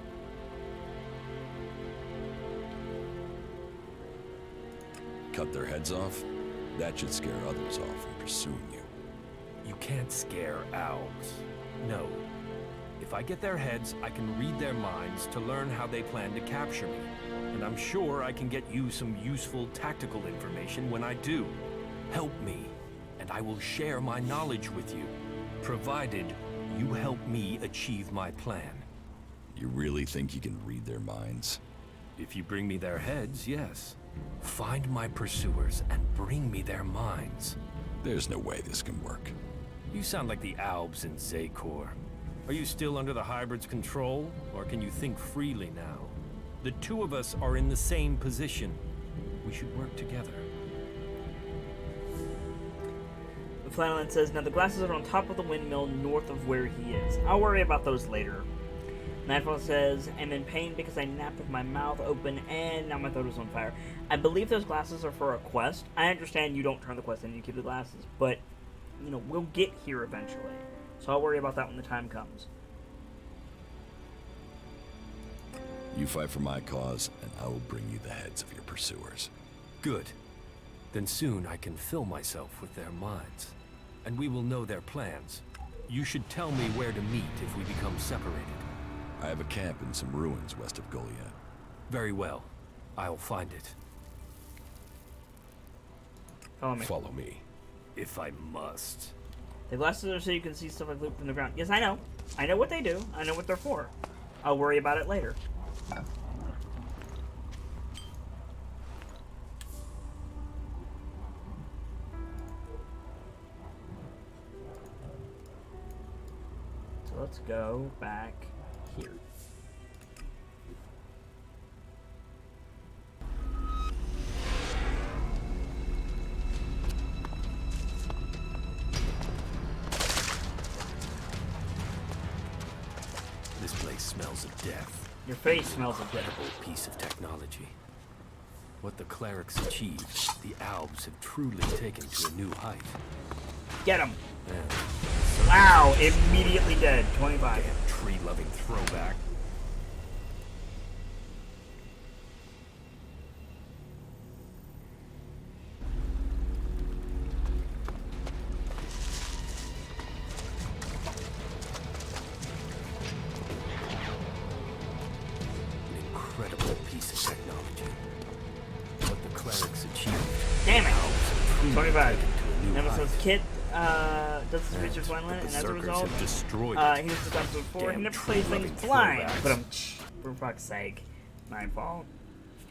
Cut their heads off? That should scare others off from pursuing you. You can't scare Albs. No. If I get their heads, I can read their minds to learn how they plan to capture me. And I'm sure I can get you some useful tactical information when I do. Help me, and I will share my knowledge with you, provided you help me achieve my plan. You really think you can read their minds? If you bring me their heads, yes. Find my pursuers and bring me their minds. There's no way this can work. You sound like the Albs in Zakor. Are you still under the hybrid's control, or can you think freely now? The two of us are in the same position. We should work together. The Flanagan says, now the glasses are on top of the windmill north of where he is. I'll worry about those later. Nightfall says, I'm in pain because I napped with my mouth open and now my throat is on fire. I believe those glasses are for a quest. I understand you don't turn the quest in, you keep the glasses, but, you know, we'll get here eventually. So I'll worry about that when the time comes. You fight for my cause, and I will bring you the heads of your pursuers. Good. Then soon I can fill myself with their minds. And we will know their plans. You should tell me where to meet if we become separated. I have a camp in some ruins west of Goliath. Very well. I'll find it. Follow me. Follow me. If I must. The glasses are so you can see stuff like looped in the ground. Yes, I know. I know what they do. I know what they're for. I'll worry about it later. So let's go back here. smells of death. Your face smells of death. Incredible piece of technology. What the clerics achieved, the Albs have truly taken to a new height. Get him. And Wow, immediately dead. 25. damn tree-loving throwback. An incredible piece of technology. What the clerics achieved. Damn it. Albs have truly 25. taken to a new Nemesis height. Kid does his research blindly, and as a Berserkers result, have destroyed he was successful before. He Damn never plays things tree-loving blind. throwbacks. But for fuck's sake, Nightfall.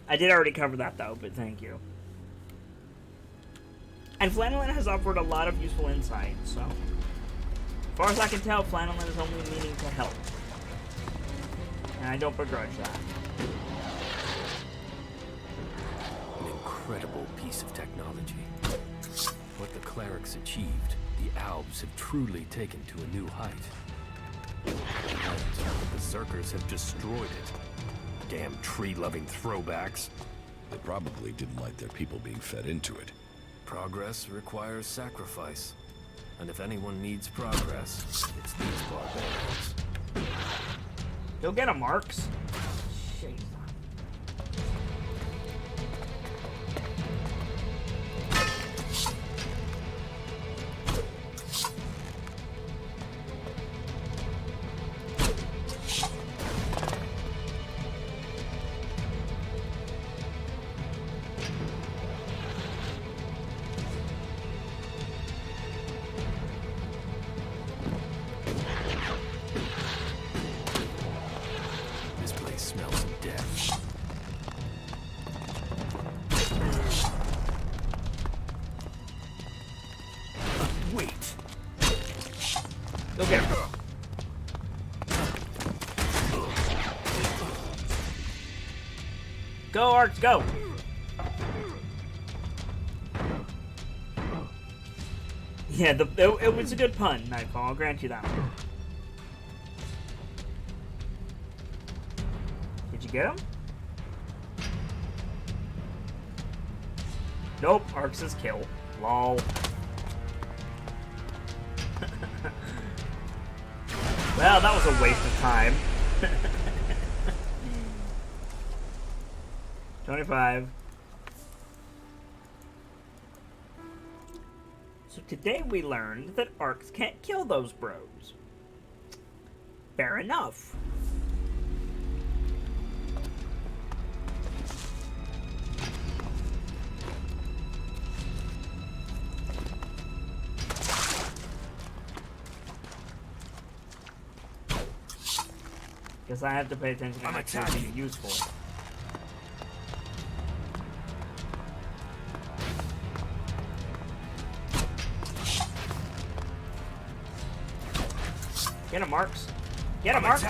I did already cover that though, but thank you. And Flanagan has offered a lot of useful insight, so. As far as I can tell, Flanagan is only meaning to help. And I don't begrudge that. An incredible piece of technology. What the clerics achieved, the Albs have truly taken to a new height. And the Berserkers have destroyed it. Damn tree-loving throwbacks. They probably didn't like their people being fed into it. Progress requires sacrifice. And if anyone needs progress, it's these barbarians. Go get him, Marks. Shit. This place smells of death. Wait. Go get him. Go, Arts, go! Yeah, it was a good pun, Nightfall. I'll grant you that one. Did you get him? Nope, Arx's kill. Lol. Well, that was a waste of time. 25. So today we learned that Arx can't kill those bros. Fair enough. Guess I have to pay attention to actually be useful. Get him, Marks. Get him, Marks.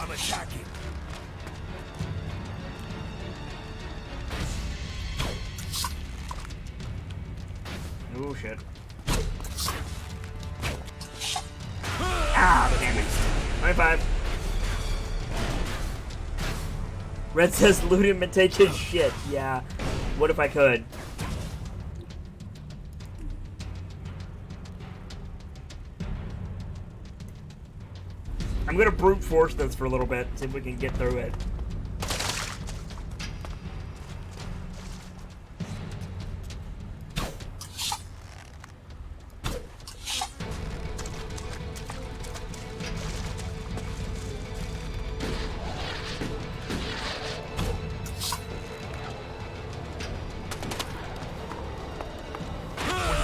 I'm attacking. Oh shit. Ah, damn it. 25. Red says loot him and take his shit. Yeah. What if I could? I'm gonna brute force this for a little bit, see if we can get through it.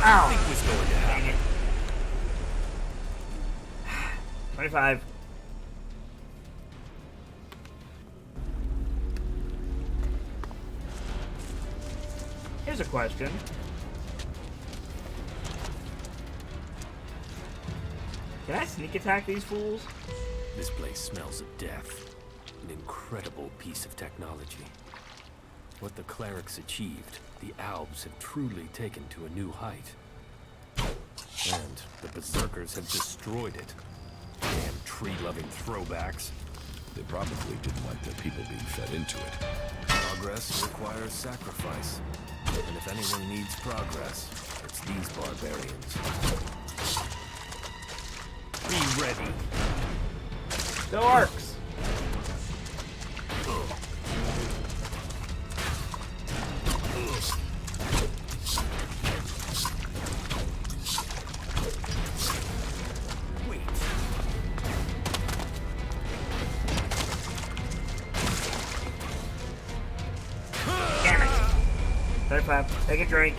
Ow! Was going to Dang happen. it. 25. Here's a question. Can I sneak attack these fools? This place smells of death. An incredible piece of technology. What the clerics achieved, the Albs have truly taken to a new height. And the Berserkers have destroyed it. Damn tree-loving throwbacks. They probably didn't like their people being fed into it. Progress requires sacrifice. And if anyone needs progress, it's these barbarians. Be ready. Go Arcs! Wait. Damn it. 35. Take a drink.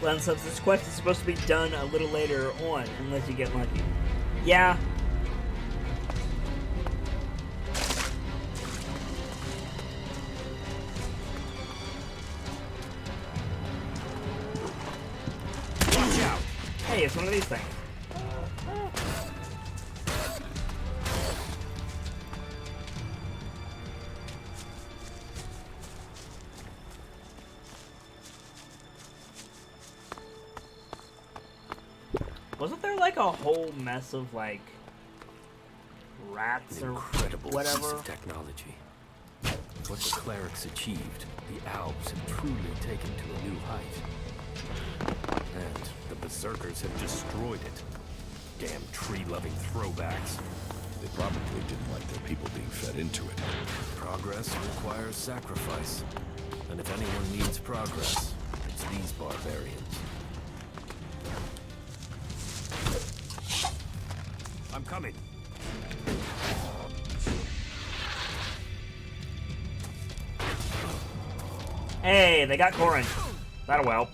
Well, since this quest is supposed to be done a little later on, unless you get lucky. Yeah. Watch out! Hey, it's one of these things. Wasn't there like a whole mess of like rats An or incredible piece whatever? of technology. What the clerics achieved, the Albs have truly taken to a new height. And the Berserkers have destroyed it. Damn tree-loving throwbacks. They probably didn't like their people being fed into it. Progress requires sacrifice. And if anyone needs progress, it's these barbarians. I'm coming. Hey, they got Corin. That'll help.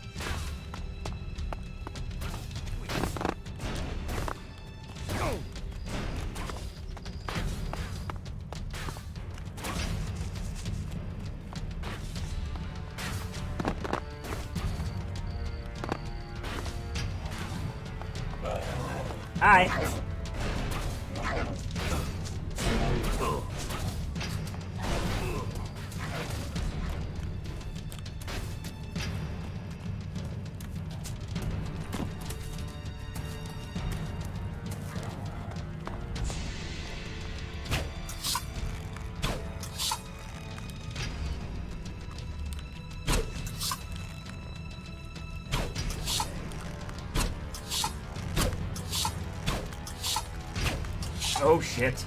Hi. Oh shit.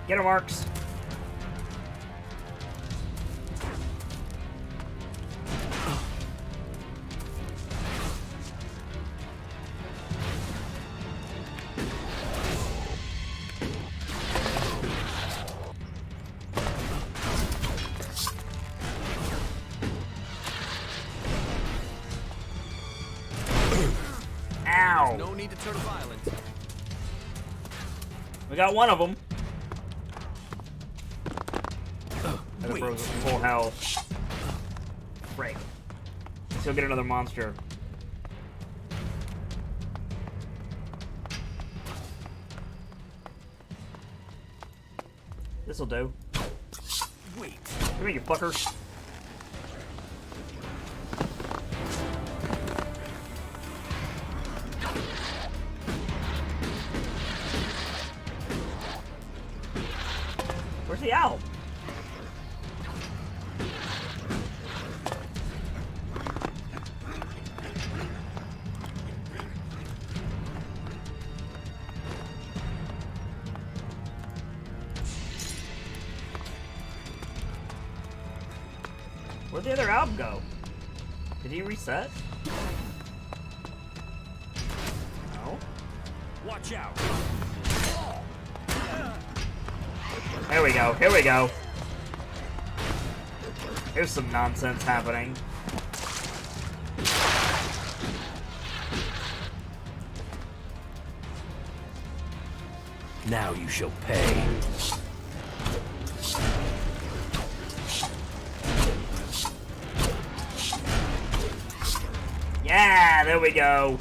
Get him, Marks. Ow. No need to turn violent. We got one of them. And a frozen full health. Break. Let's go get another monster. This'll do. Wait. Come here, you fucker. Where's the owl? Where'd the other album go? Did he reset? No. Watch out. Here we go. Here we go. Here's some nonsense happening. Now you shall pay. Yeah, there we go.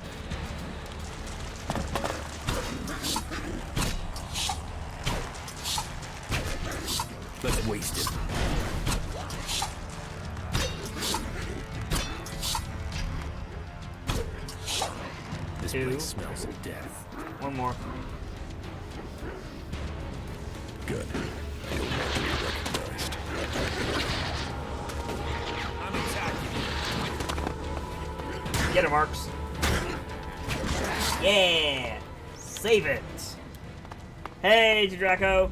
Let's waste it. This place smells of death. One more. Good. I don't want to be recognized. I'm attacking. Get him, Marks. Yeah! Save it! Hey, Draco.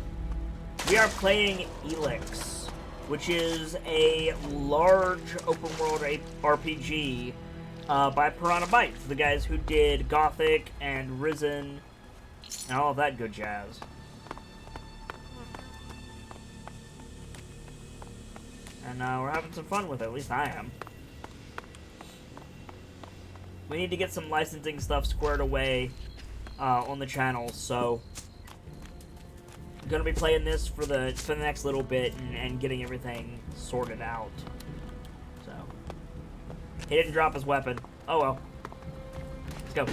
We are playing ELEX, which is a large open-world RPG by Piranha Bytes, the guys who did Gothic and Risen and all of that good jazz. And we're having some fun with it, at least I am. We need to get some licensing stuff squared away on the channel, so I'm gonna be playing this for the next little bit and getting everything sorted out. So he didn't drop his weapon. Oh well. Let's go.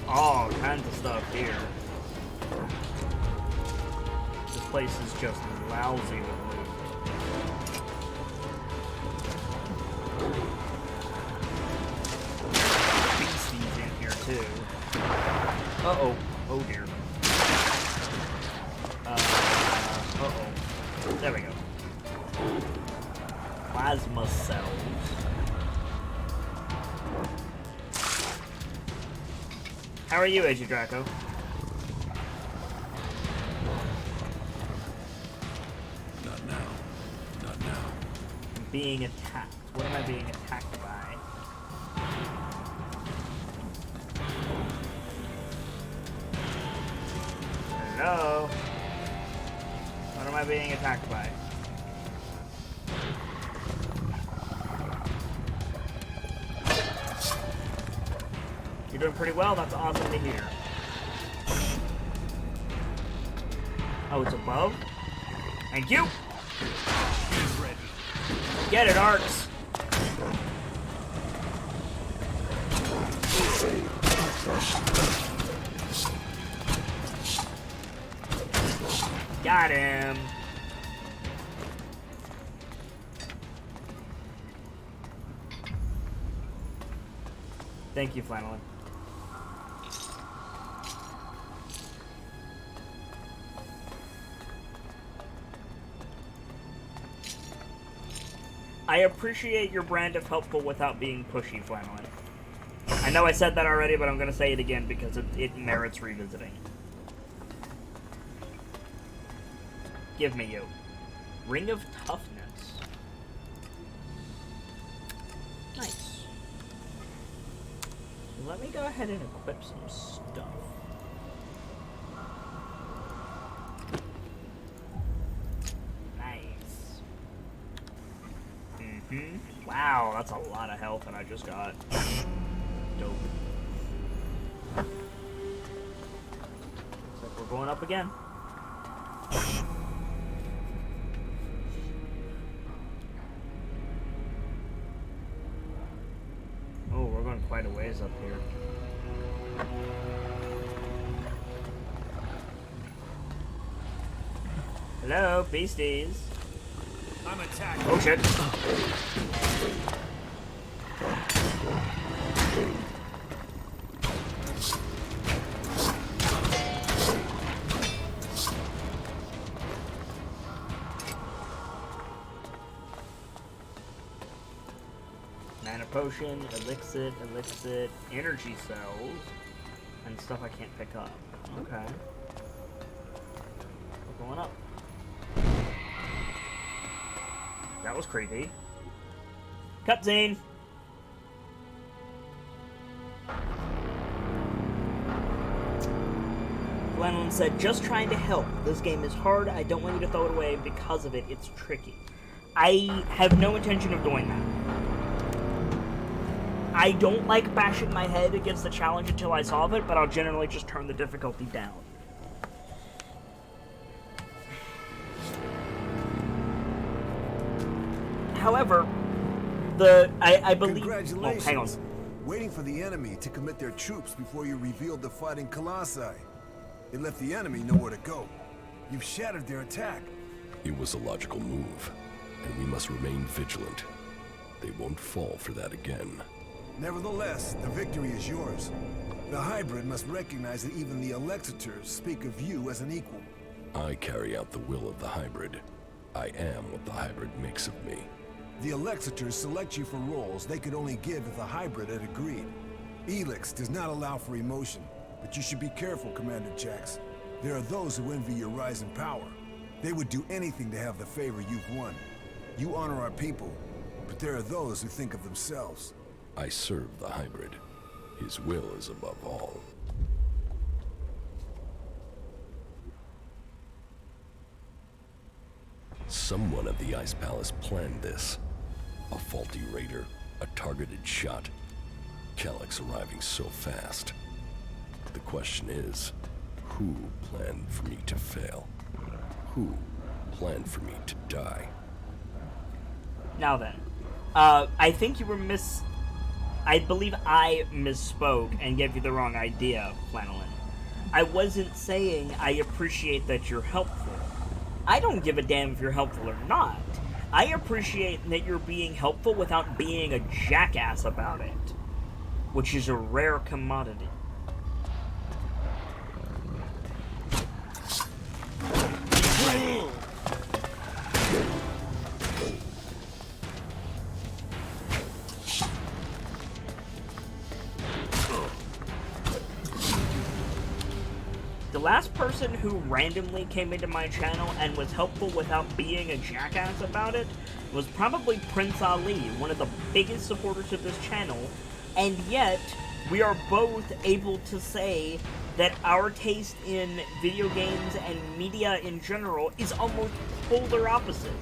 All kinds of stuff here. This place is just lousy with loot. Beasties in here too. Uh-oh. Oh dear. Uh-oh. There we go. Plasma cells. How are you, Agent Draco? Not now. Not now. I'm being attacked. What am I being attacked by? Hello? What am I being attacked by? You're doing pretty well. That's awesome to hear. Oh, it's above? Thank you! Get it, Arcs! Got him! Thank you, Flannelly. I appreciate your brand of helpful without being pushy, Flannelly. I know I said that already, but I'm going to say it again because it merits revisiting. Give me you. Ring of Toughness. Nice. Let me go ahead and equip some stuff. Nice. Wow, that's a lot of health that I just got. Dope. Looks like we're going up again. Oh, we're going quite a ways up here. Hello, beasties. I'm attacking. Oh shit. Mana potion, elixir, energy cells, and stuff I can't pick up. Okay. We're going up. That was creepy. Cutscene! Glenlyn said, just trying to help. This game is hard. I don't want you to throw it away because of it. It's tricky. I have no intention of doing that. I don't like bashing my head against the challenge until I solve it, but I'll generally just turn the difficulty down. However, I believe... Congratulations. Oh, hang on. Waiting for the enemy to commit their troops before you revealed the fighting Colossi. It left the enemy nowhere to go. You've shattered their attack. It was a logical move, and we must remain vigilant. They won't fall for that again. Nevertheless, the victory is yours. The hybrid must recognize that even the Elexitors speak of you as an equal. I carry out the will of the hybrid. I am what the hybrid makes of me. The Elexitors select you for roles they could only give if the hybrid had agreed. ELEX does not allow for emotion, but you should be careful, Commander Jax. There are those who envy your rise in power. They would do anything to have the favor you've won. You honor our people, but there are those who think of themselves. I serve the hybrid. His will is above all. Someone at the Ice Palace planned this. A faulty raider, a targeted shot. Kellex arriving so fast. The question is, who planned for me to fail? Who planned for me to die? Now then, I think you were I believe I misspoke and gave you the wrong idea, Flanelin. I wasn't saying I appreciate that you're helpful. I don't give a damn if you're helpful or not. I appreciate that you're being helpful without being a jackass about it, which is a rare commodity. The last person who randomly came into my channel and was helpful without being a jackass about it was probably Prince Ali, one of the biggest supporters of this channel, and yet we are both able to say that our taste in video games and media in general is almost polar opposite.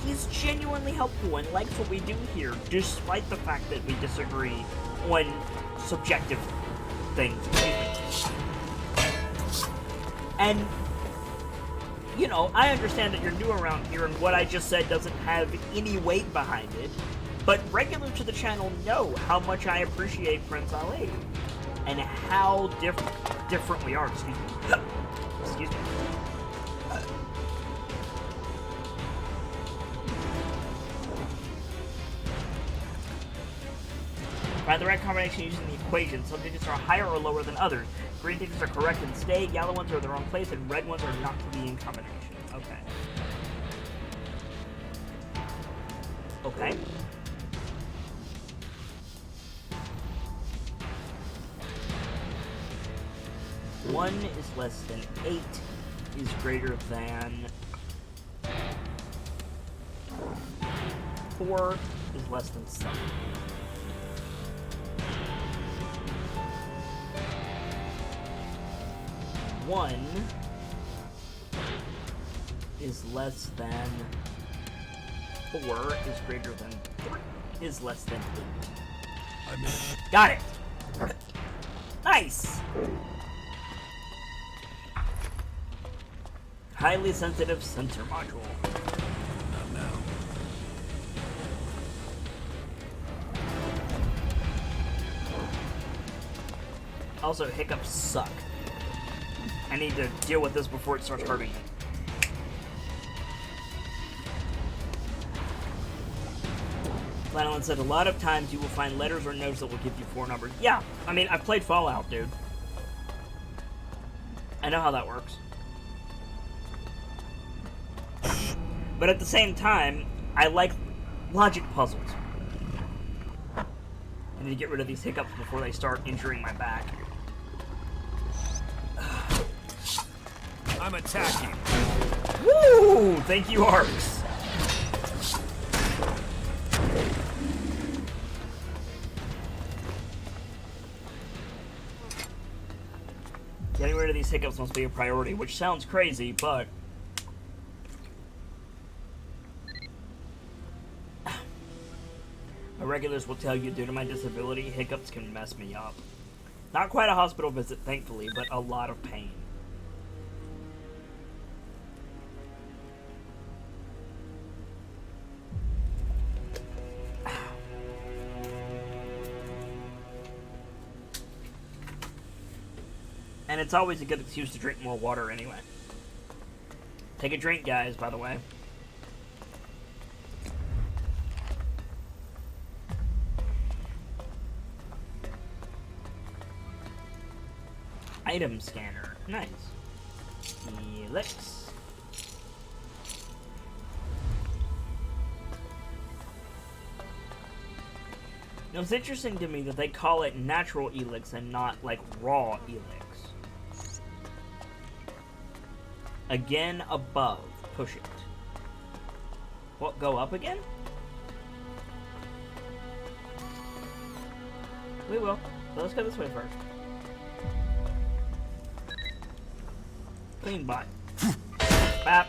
He's genuinely helpful and likes what we do here, despite the fact that we disagree on subjective things. And, you know, I understand that you're new around here and what I just said doesn't have any weight behind it, but regulars to the channel know how much I appreciate Prince Ali and how different we are. Excuse me. Excuse me. Find the right combination using the equation. Some digits are higher or lower than others. Green digits are correct and stay, yellow ones are in the wrong place, and red ones are not to be in combination. Okay. Okay. One is less than 8 is greater than 4 is less than 7. One is less than 4 is greater than 3 is less than 8. I'm in. Got it! Nice! Highly sensitive sensor module. Not now. Also, hiccups suck. I need to deal with this before it starts hurting me. Lanolin said, a lot of times you will find letters or notes that will give you 4 numbers. Yeah, I mean, I've played Fallout, dude. I know how that works. But at the same time, I like logic puzzles. I need to get rid of these hiccups before they start injuring my back. I'm attacking. Woo! Thank you, Arcs. Getting rid of these hiccups must be a priority, which sounds crazy, but... My regulars will tell you, due to my disability, hiccups can mess me up. Not quite a hospital visit, thankfully, but a lot of pain. And it's always a good excuse to drink more water anyway. Take a drink, guys, by the way. Item scanner. Nice. ELEX. Now, it's interesting to me that they call it natural ELEX and not, like, raw ELEX. Again, above. Push it. What, go up again? We will. So let's go this way first. Clean bot. Bap.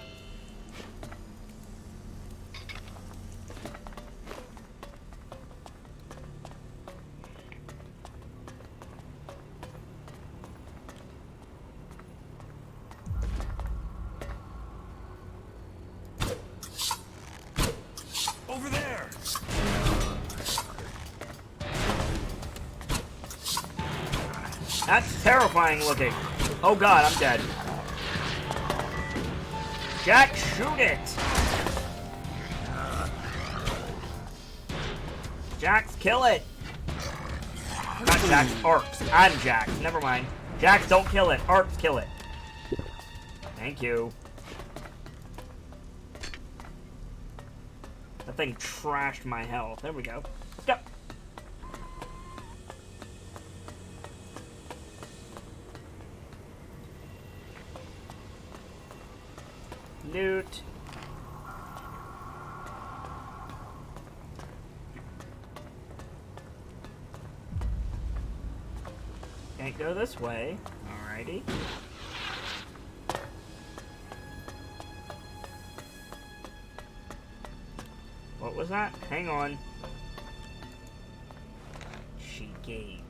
Over there. That's terrifying looking. Oh god, I'm dead. Jack, shoot it! Jax, kill it! Not Jax, Arcs. I'm Jax. Never mind. Jax, don't kill it. Arcs, kill it. Thank you. That thing trashed my health. There we go. Let's go. Loot. Can't go this way. Alrighty. What was that? Hang on. Cheeky.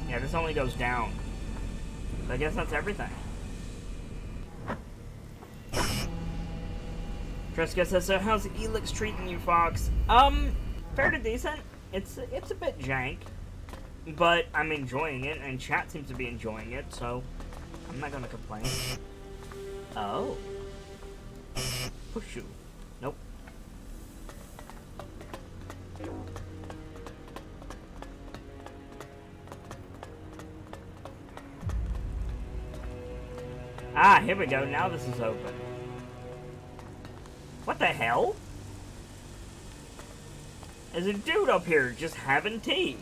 Yeah, this only goes down. So I guess that's everything. Tresca says, so how's ELEX treating you, Fox? Fair to decent. It's a bit jank, but I'm enjoying it, and chat seems to be enjoying it, so I'm not gonna complain. Oh. Push you. Nope. Ah, here we go. Now this is open. What the hell? There's a dude up here just having tea.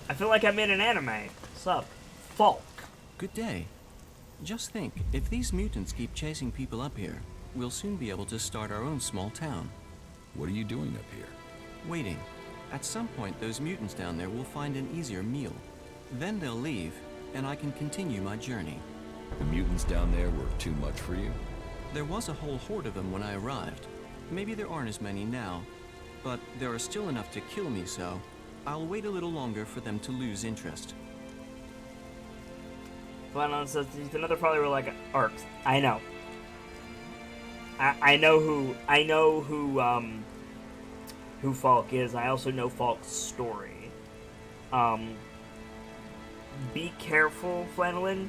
I feel like I'm in an anime. Sup? Falk. Good day. Just think, if these mutants keep chasing people up here, we'll soon be able to start our own small town. What are you doing up here? Waiting. At some point, those mutants down there will find an easier meal. Then they'll leave, and I can continue my journey. The mutants down there were too much for you? There was a whole horde of them when I arrived. Maybe there aren't as many now, but there are still enough to kill me, so I'll wait a little longer for them to lose interest. Flanon says he's another follower like Arcs. I know. I know who Falk is. I also know Falk's story. Be careful, Flanelin.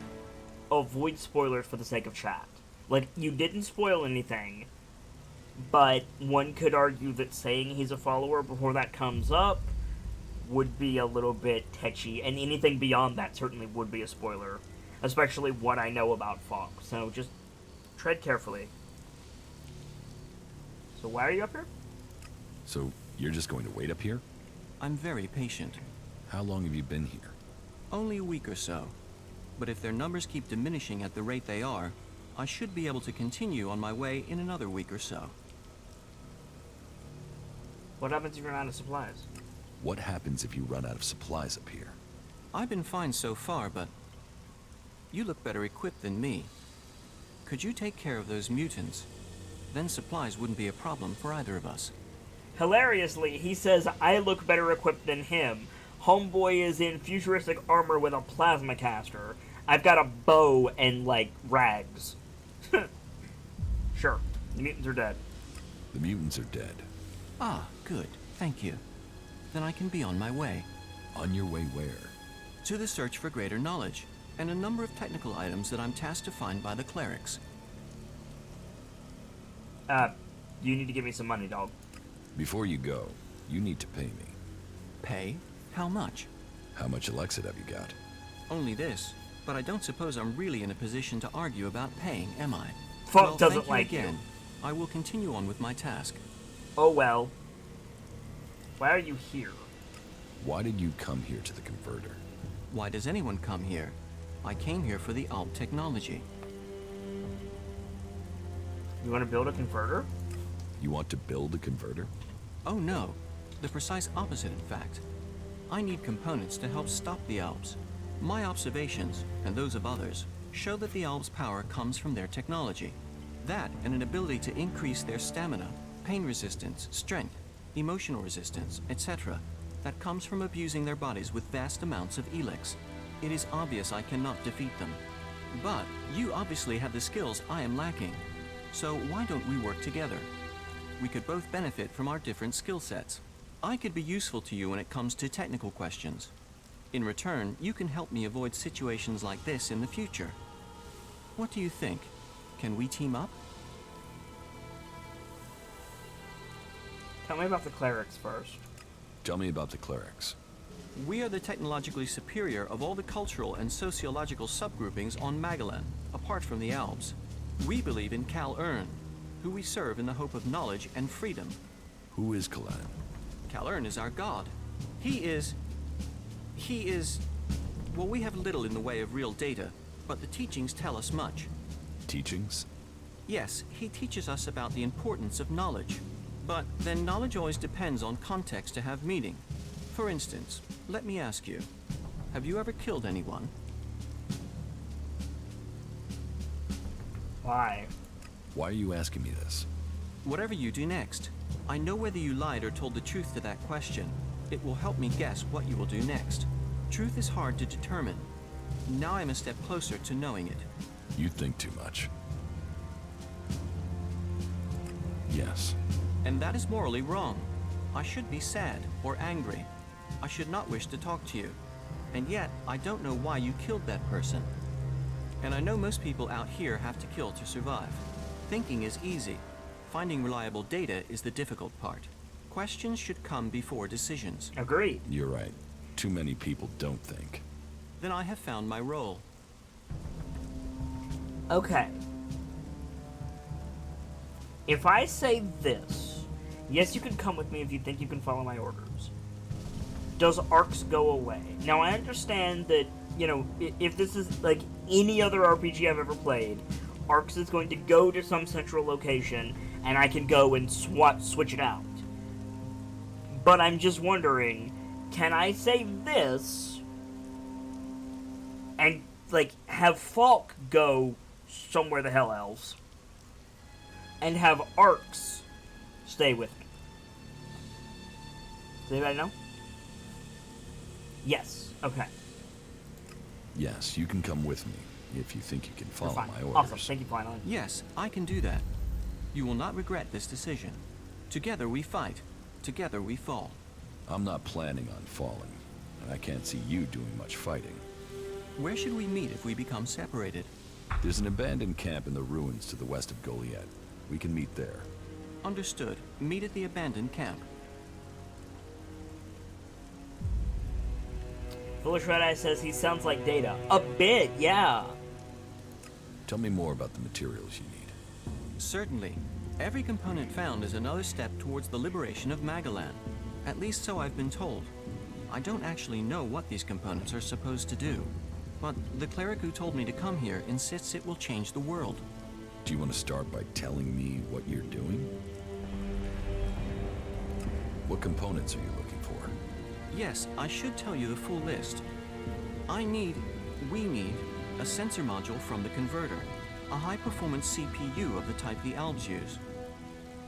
Avoid spoilers for the sake of chat. Like, you didn't spoil anything, but one could argue that saying he's a follower before that comes up would be a little bit touchy, and anything beyond that certainly would be a spoiler, especially what I know about Falk. So just tread carefully. So why are you up here? So you're just going to wait up here? I'm very patient. How long have you been here? Only a week or so. But if their numbers keep diminishing at the rate they are, I should be able to continue on my way in another week or so. What happens if you run out of supplies? What happens if you run out of supplies up here? I've been fine so far, but you look better equipped than me. Could you take care of those mutants? Then supplies wouldn't be a problem for either of us. Hilariously, he says I look better equipped than him. Homeboy is in futuristic armor with a plasma caster. I've got a bow and, like, rags. Sure, the mutants are dead. The mutants are dead. Ah, good. Thank you. Then I can be on my way. On your way where? To the search for greater knowledge, and a number of technical items that I'm tasked to find by the clerics. You need to give me some money, dog. Before you go, you need to pay me. Pay? How much? How much Elexit have you got? Only this, but I don't suppose I'm really in a position to argue about paying, am I? Falk doesn't like you. I will continue on with my task. Oh well. Why are you here? Why did you come here to the converter? Why does anyone come here? I came here for the ALB technology. You want to build a converter? You want to build a converter? Oh no, the precise opposite in fact. I need components to help stop the ALBs. My observations, and those of others, show that the ALBs' power comes from their technology. That and an ability to increase their stamina, pain resistance, strength, emotional resistance, etc. that comes from abusing their bodies with vast amounts of ELEX. It is obvious I cannot defeat them. But you obviously have the skills I am lacking. So why don't we work together? We could both benefit from our different skill sets. I could be useful to you when it comes to technical questions. In return, you can help me avoid situations like this in the future. What do you think? Can we team up? Tell me about the clerics first. Tell me about the clerics. We are the technologically superior of all the cultural and sociological subgroupings on Magalan, apart from the ALBs. We believe in Kal Urn, who we serve in the hope of knowledge and freedom. Who is Kalan? Kal Urn is our god. He is... Well, we have little in the way of real data, but the teachings tell us much. Teachings? Yes, he teaches us about the importance of knowledge. But then knowledge always depends on context to have meaning. For instance, let me ask you, have you ever killed anyone? Why? Why are you asking me this? Whatever you do next, I know whether you lied or told the truth to that question. It will help me guess what you will do next. Truth is hard to determine. Now I'm a step closer to knowing it. You think too much. Yes. And that is morally wrong. I should be sad or angry. I should not wish to talk to you. And yet, I don't know why you killed that person. And I know most people out here have to kill to survive. Thinking is easy. Finding reliable data is the difficult part. Questions should come before decisions. Agreed. You're right. Too many people don't think. Then I have found my role. Okay. If I say this, yes, you can come with me if you think you can follow my orders. Does ARCs go away? Now, I understand that, you know, if this is like any other RPG I've ever played, ARCs is going to go to some central location, and I can go and switch it out. But I'm just wondering, can I say this and, like, have Falk go somewhere the hell else and have ARCs stay with me? Does anybody know? Yes. Okay. Yes, you can come with me if you think you can follow my orders. Awesome. Thank you, finally. Yes, I can do that. You will not regret this decision. Together we fight. Together we fall. I'm not planning on falling. I can't see you doing much fighting. Where should we meet if we become separated? There's an abandoned camp in the ruins to the west of Goliath. We can meet there. Understood. Meet at the abandoned camp. Foolish Red Eye says he sounds like Data. A bit, yeah. Tell me more about the materials you need. Certainly. Every component found is another step towards the liberation of Magalan. At least so I've been told. I don't actually know what these components are supposed to do. But the cleric who told me to come here insists it will change the world. Do you want to start by telling me what you're doing? What components are you looking for? Yes, I should tell you the full list. We need, a sensor module from the converter, a high-performance CPU of the type the Alps use.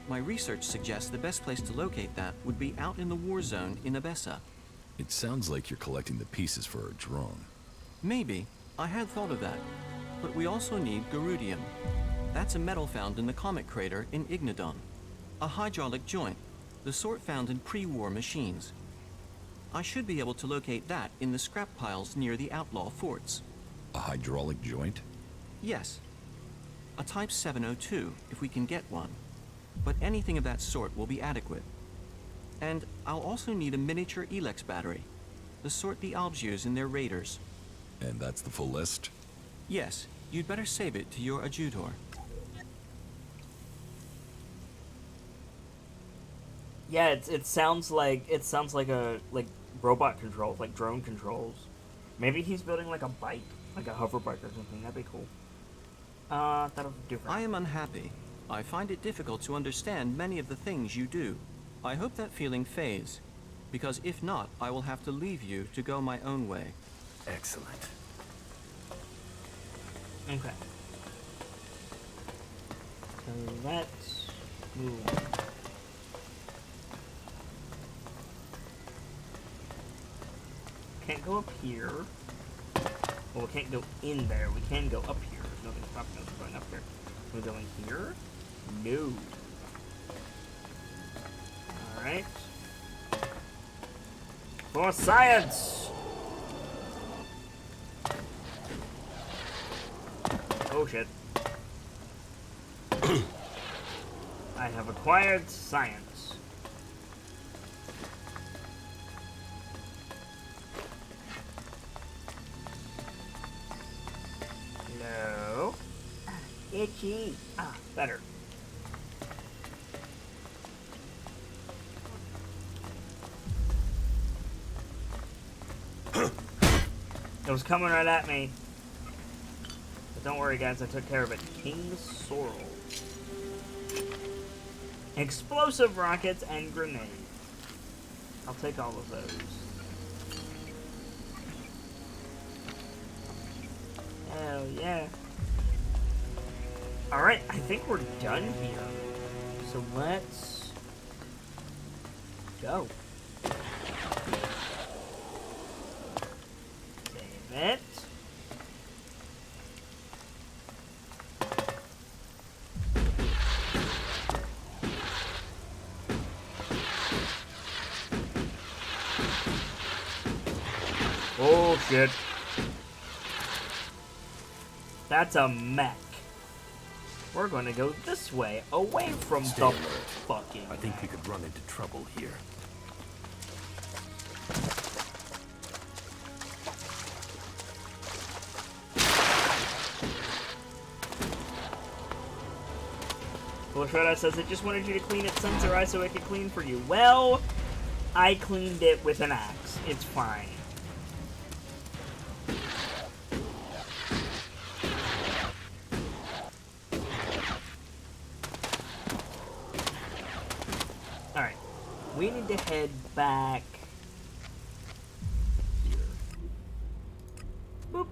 My research suggests the best place to locate that would be out in the war zone in Abessa. It sounds like you're collecting the pieces for a drone. Maybe. I had thought of that. But we also need Garudium. That's a metal found in the comet crater in Ignodon. A hydraulic joint, the sort found in pre-war machines. I should be able to locate that in the scrap piles near the outlaw forts. A hydraulic joint? Yes. A Type 702, if we can get one. But anything of that sort will be adequate. And I'll also need a miniature ELEX battery, the sort the Alps use in their raiders. And that's the full list? Yes, you'd better save it to your adjutor. Yeah, it sounds like a robot controls, like drone controls. Maybe he's building like a bike, like a hover bike or something. That'd be cool. That'll be different. I am unhappy. I find it difficult to understand many of the things you do. I hope that feeling fades, because if not, I will have to leave you to go my own way. Excellent. Okay. So let's move on. Can't go up here. Well, we can't go in there. We can go up here. There's nothing stopping us from going up here. Can we go in here? No. Alright. For science! Oh shit. I have acquired science. No. Itchy. Better. It was coming right at me. But don't worry, guys, I took care of it. King's Sorrel. Explosive rockets and grenades. I'll take all of those. Hell yeah. Alright, I think we're done here. So let's go. Save it. Oh shit. That's a mech. We're going to go this way, away from Stay the alert. fucking I think we could run into trouble here. Well, Shredder says it just wanted you to clean its sensor eye so it could clean for you. Well, I cleaned it with an axe. It's fine. Alright. We need to head back here. Boop.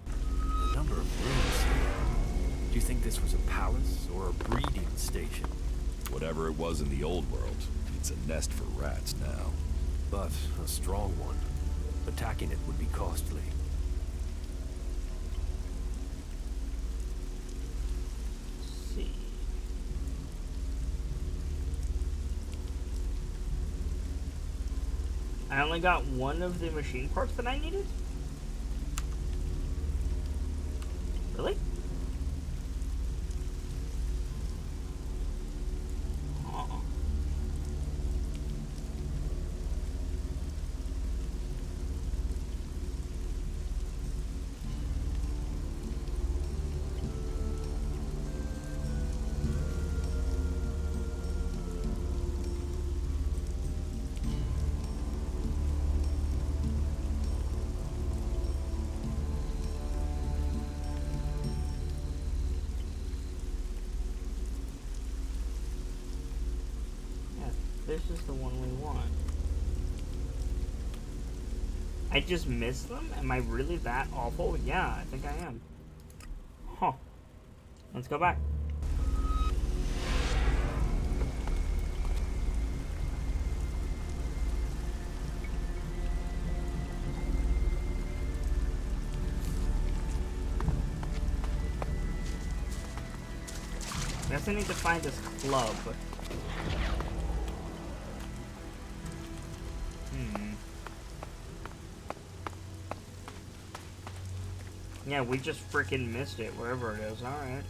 The number of rooms here. Do you think this was a palace or a breeding station? Whatever it was in the old world, it's a nest for rats now. But a strong one. Attacking it would be costly. Let's see. I only got one of the machine parts that I needed? Really? This is the one we want. I just missed them? Am I really that awful? Yeah, I think I am. Huh. Let's go back. I guess I need to find this club. Yeah, we just freaking missed it, wherever it is. Alright.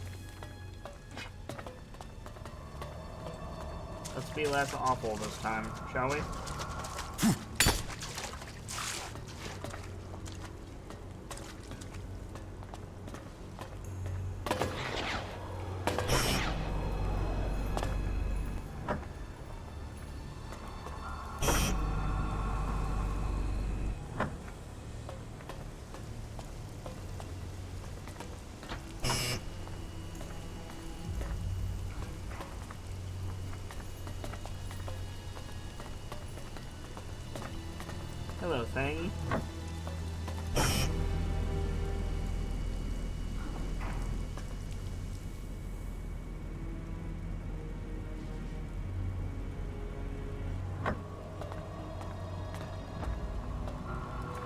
Let's be less awful this time, shall we? Hello, thing.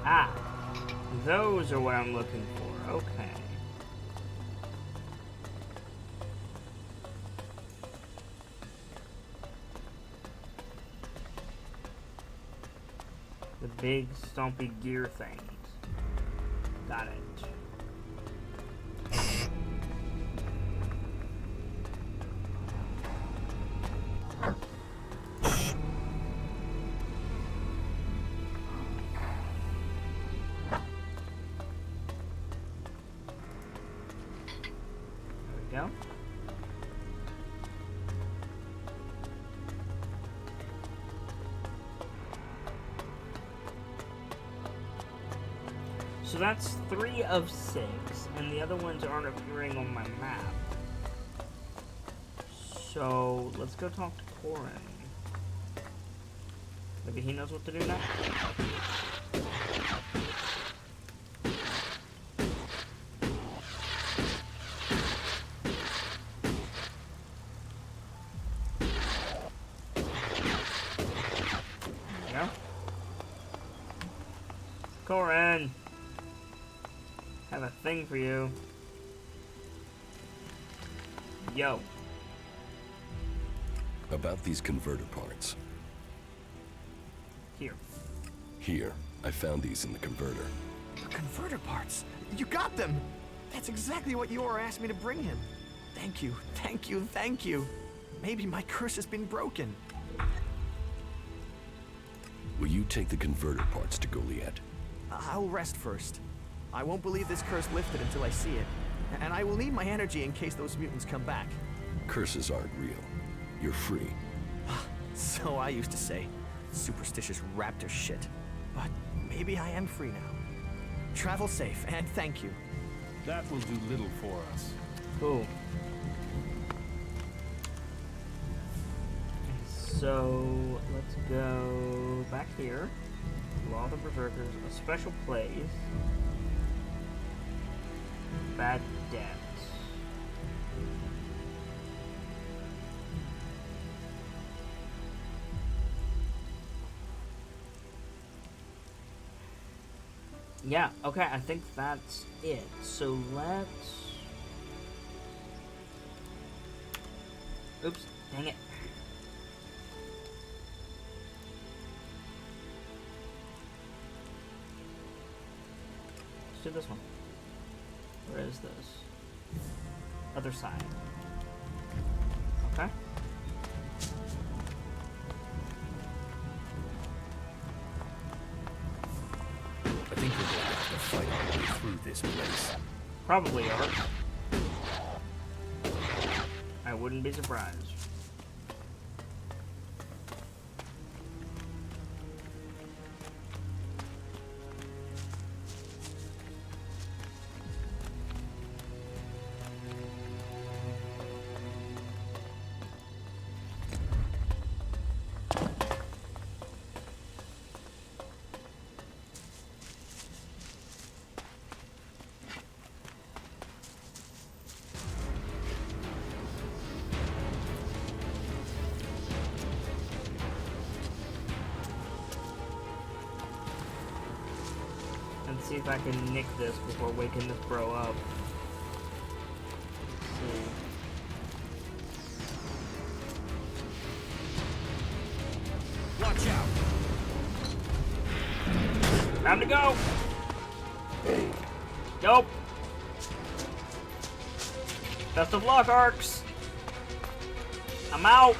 Ah, those are what I'm looking for. Okay. The big stumpy gear things. Got it. There we go. So that's 3 of 6, and the other ones aren't appearing on my map. So let's go talk to Corin. Maybe he knows what to do now. There we go. Corin! Have a thing for you. Yo. About these converter parts. Here. Here. I found these in the converter. Converter parts? You got them! That's exactly what Yor asked me to bring him. Thank you, thank you, thank you. Maybe my curse has been broken. Will you take the converter parts to Goliath? I'll rest first. I won't believe this curse lifted until I see it. And I will need my energy in case those mutants come back. Curses aren't real. You're free. So I used to say. Superstitious raptor shit. But maybe I am free now. Travel safe, and thank you. That will do little for us. Cool. So, let's go back here. Law of the Berserkers, a special place. Bad debt. Yeah, okay, I think that's it. So let's... Oops, dang it. Let's do this one. Where is this? Other side. Okay. I think we're going to have to fight our way through this place. Probably are. I wouldn't be surprised. Let's see if I can nick this before waking this bro up. Let's see. Watch out! Time to go! Nope. Best of luck, Arcs. I'm out.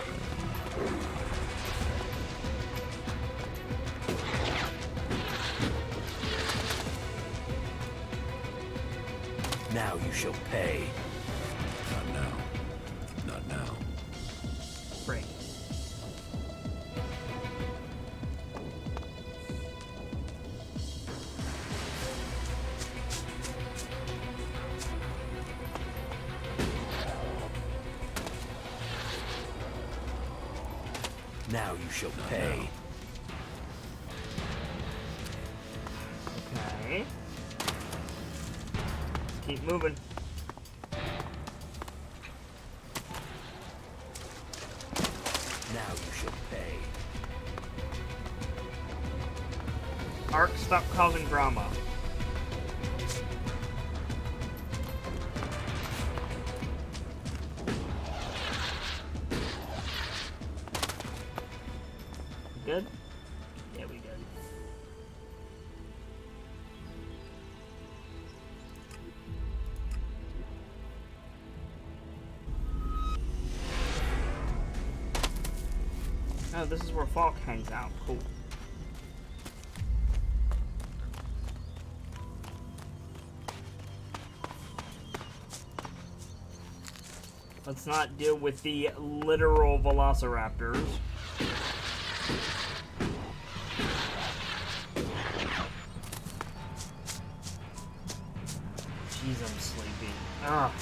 Now you shall pay. Not now. Not now. Great. Now you shall pay. Okay. Keep moving. Now you shall pay. Arc, stop causing drama. Good? Yeah, we good. Oh, this is where Falk hangs out. Cool. Let's not deal with the literal velociraptors. Jeez, I'm sleepy. Ah.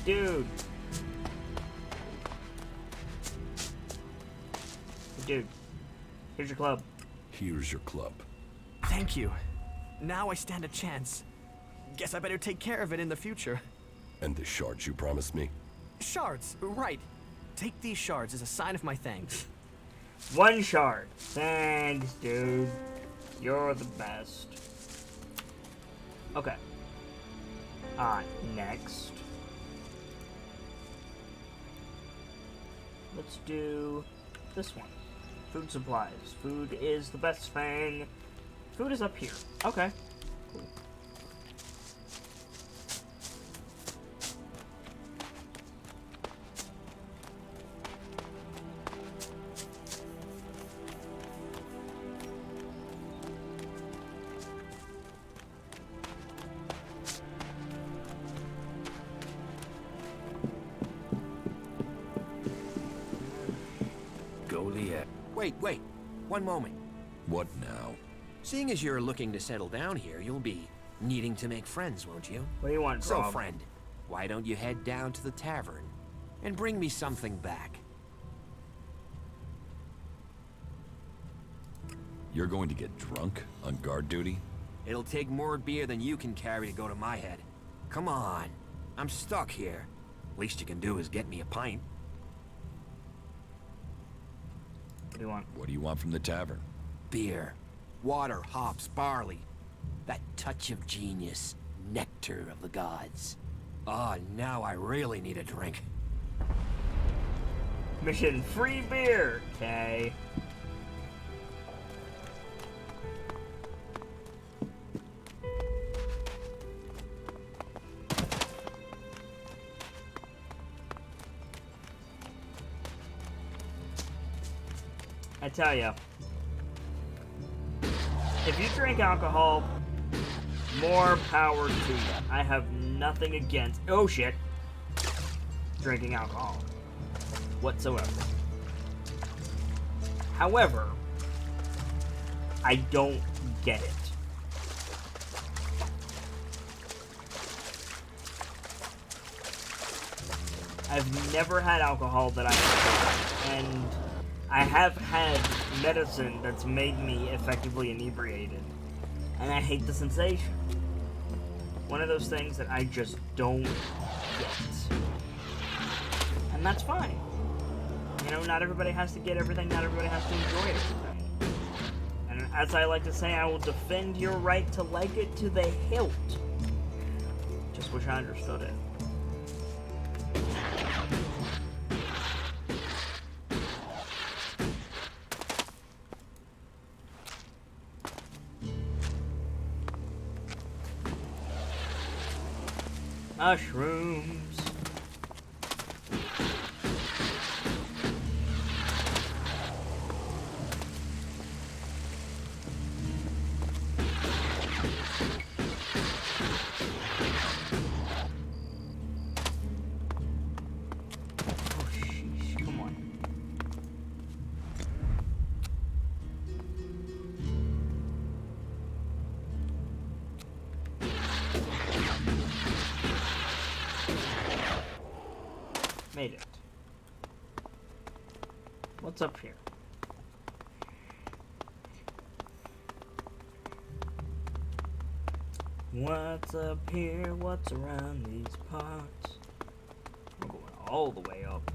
Dude. Dude. Here's your club. Here's your club. Thank you. Now I stand a chance. Guess I better take care of it in the future. And the shards you promised me? Shards, right. Take these shards as a sign of my thanks. 1 shard. Thanks, dude. You're the best. Okay. Next. Let's do this one. Food supplies. Food is the best thing. Food is up here. Okay. Cool. Wait. One moment. What now? Seeing as you're looking to settle down here, you'll be needing to make friends, won't you? What do you want, So, Rob? friend, why don't you head down to the tavern and bring me something back? You're going to get drunk on guard duty? It'll take more beer than you can carry to go to my head. Come on. I'm stuck here. Least you can do is get me a pint. What do you want? What do you want from the tavern? Beer. Water, hops, barley. That touch of genius. Nectar of the gods. Ah, now I really need a drink. Mission free beer. Okay. I tell ya, if you drink alcohol, more power to you. I have nothing against, oh shit, drinking alcohol whatsoever. However, I don't get it. I've never had alcohol that I enjoy, and I have had medicine that's made me effectively inebriated. And I hate the sensation. One of those things that I just don't get. And that's fine. You know, not everybody has to get everything, not everybody has to enjoy everything. And as I like to say, I will defend your right to like it to the hilt. Just wish I understood it. Mushrooms. Oh, sheesh, come on. Made it. What's up here? What's up here? What's around these parts? We're going all the way up.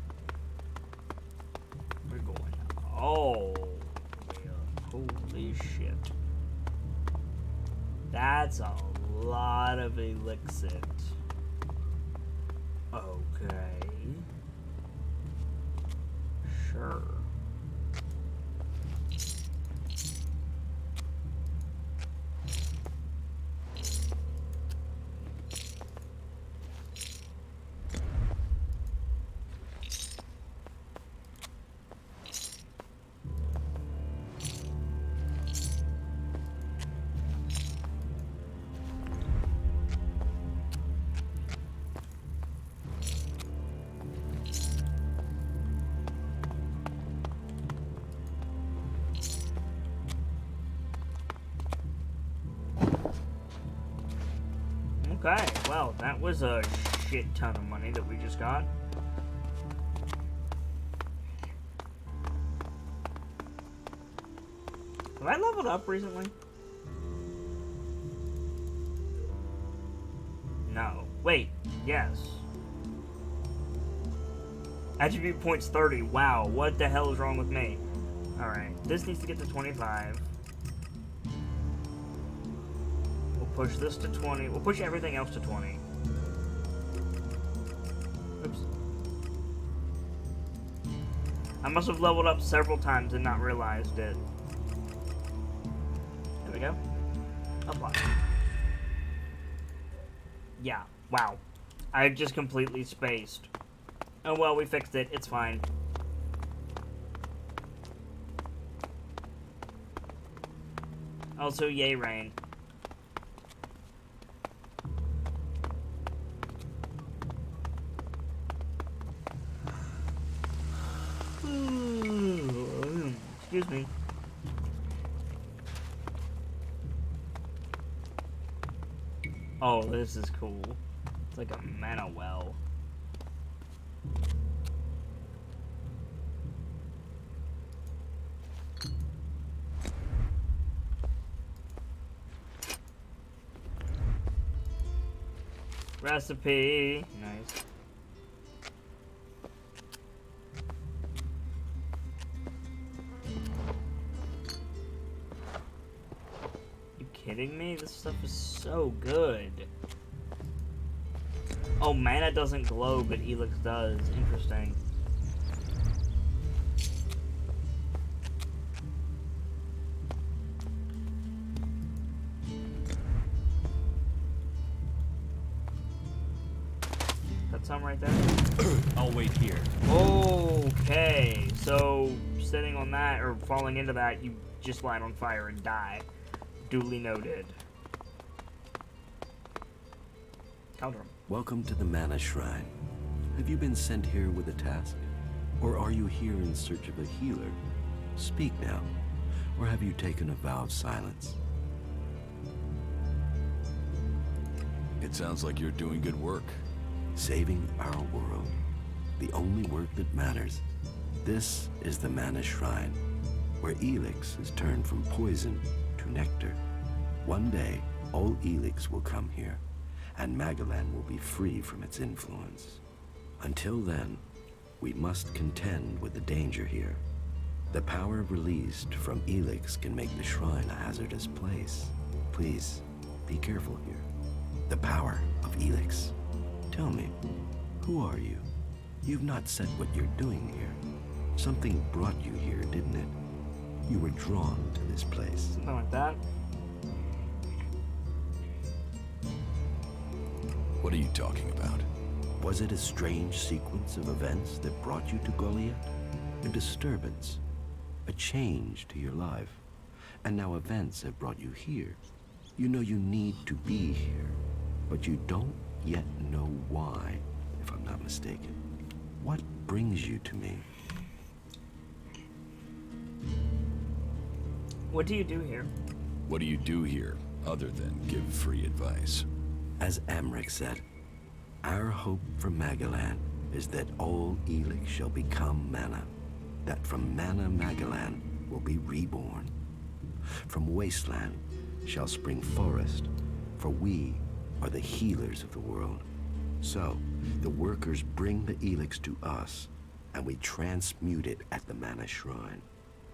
We're going all the way up. Holy shit. That's a lot of elixir. Okay. Sure. Okay, well, that was a shit ton of money that we just got. Have I leveled up recently? No. Wait, yes. Attribute points 30. Wow, what the hell is wrong with me? Alright, this needs to get to 25. Push this to 20. We'll push everything else to 20. Oops. I must have leveled up several times and not realized it. There we go. Apply. Yeah. Wow. I just completely spaced. Oh well, we fixed it. It's fine. Also, yay, rain. Excuse me. Oh, this is cool. It's like a mana well. Recipe. Nice. Kidding me? This stuff is so good. Oh, mana doesn't glow, but ELEX does. Interesting. Got some right there? I'll wait here. Okay, so sitting on that, or falling into that, you just light on fire and die. Duly noted. Counter him. Welcome to the Mana Shrine. Have you been sent here with a task? Or are you here in search of a healer? Speak now. Or have you taken a vow of silence? It sounds like you're doing good work. Saving our world. The only work that matters. This is the Mana Shrine, where ELEX is turned from poison to nectar. One day, all ELEX will come here, and Magalan will be free from its influence. Until then, we must contend with the danger here. The power released from ELEX can make the shrine a hazardous place. Please, be careful here. The power of ELEX. Tell me, who are you? You've not said what you're doing here. Something brought you here, didn't it? You were drawn to this place. Something like that. What are you talking about? Was it a strange sequence of events that brought you to Goliath? A disturbance, a change to your life, and now events have brought you here. You know you need to be here, but you don't yet know why, if I'm not mistaken. What brings you to me? What do you do here? What do you do here, other than give free advice? As Amric said, our hope for Magalan is that all ELEX shall become mana, that from mana Magalan will be reborn. From wasteland shall spring forest, for we are the healers of the world. So, the workers bring the ELEX to us, and we transmute it at the mana shrine.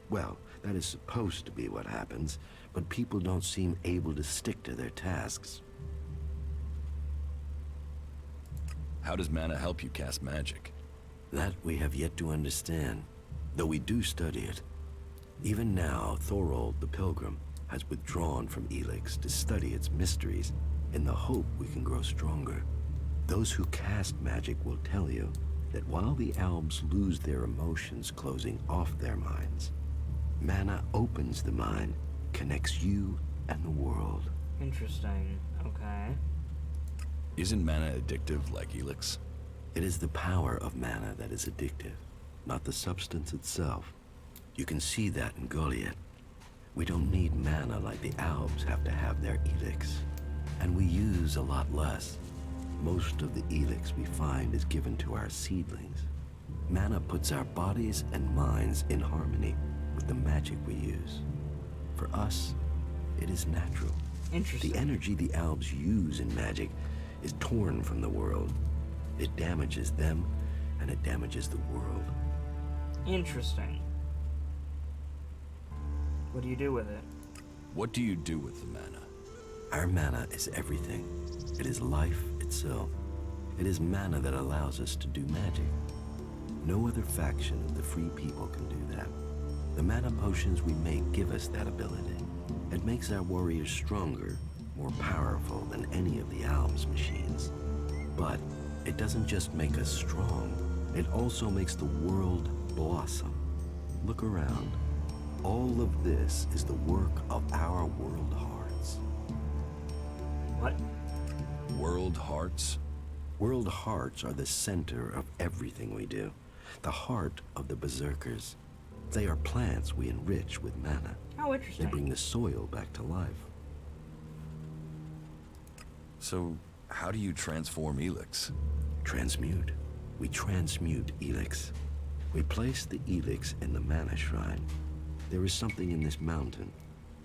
Well, that is supposed to be what happens, but people don't seem able to stick to their tasks. How does mana help you cast magic? That we have yet to understand, though we do study it. Even now, Thorold the Pilgrim has withdrawn from ELEX to study its mysteries in the hope we can grow stronger. Those who cast magic will tell you that while the Albs lose their emotions closing off their minds, mana opens the mind, connects you and the world. Interesting. Okay. Isn't mana addictive like ELEX? It is the power of mana that is addictive, not the substance itself. You can see that in Goliath. We don't need mana like the Albs have to have their ELEX. And we use a lot less. Most of the ELEX we find is given to our seedlings. Mana puts our bodies and minds in harmony with the magic we use. For us, it is natural. Interesting. The energy the Albs use in magic is torn from the world. It damages them, and it damages the world. Interesting. What do you do with it? What do you do with the mana? Our mana is everything. It is life itself. It is mana that allows us to do magic. No other faction of the free people can do that. The mana potions we make give us that ability. It makes our warriors stronger, more powerful than any of the Albs machines. But it doesn't just make us strong, it also makes the world blossom. Look around. All of this is the work of our world hearts. What? World hearts? World hearts are the center of everything we do. The heart of the Berserkers. They are plants we enrich with mana. Oh, interesting. They bring the soil back to life. So, how do you transform ELEX? Transmute. We transmute ELEX. We place the ELEX in the mana shrine. There is something in this mountain,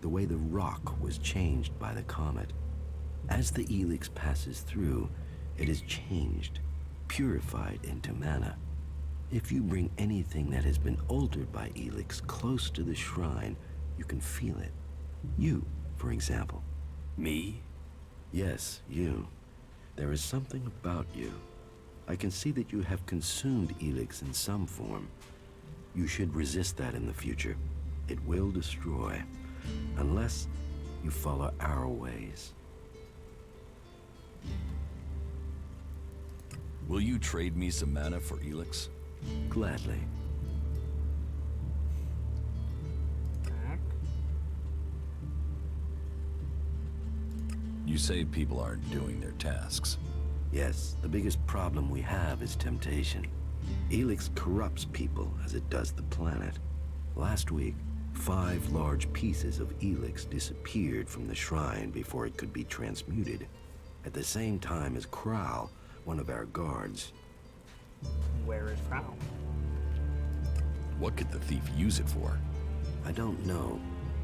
the way the rock was changed by the comet. As the ELEX passes through, it is changed, purified into mana. If you bring anything that has been altered by ELEX close to the shrine, you can feel it. You, for example. Me? Yes, you. There is something about you. I can see that you have consumed ELEX in some form. You should resist that in the future. It will destroy, unless you follow our ways. Will you trade me some mana for ELEX? Gladly. You say people aren't doing their tasks. Yes, the biggest problem we have is temptation. ELEX corrupts people as it does the planet. Last week, 5 large pieces of ELEX disappeared from the shrine before it could be transmuted, at the same time as Kral, one of our guards. Where is Kral? What could the thief use it for? I don't know,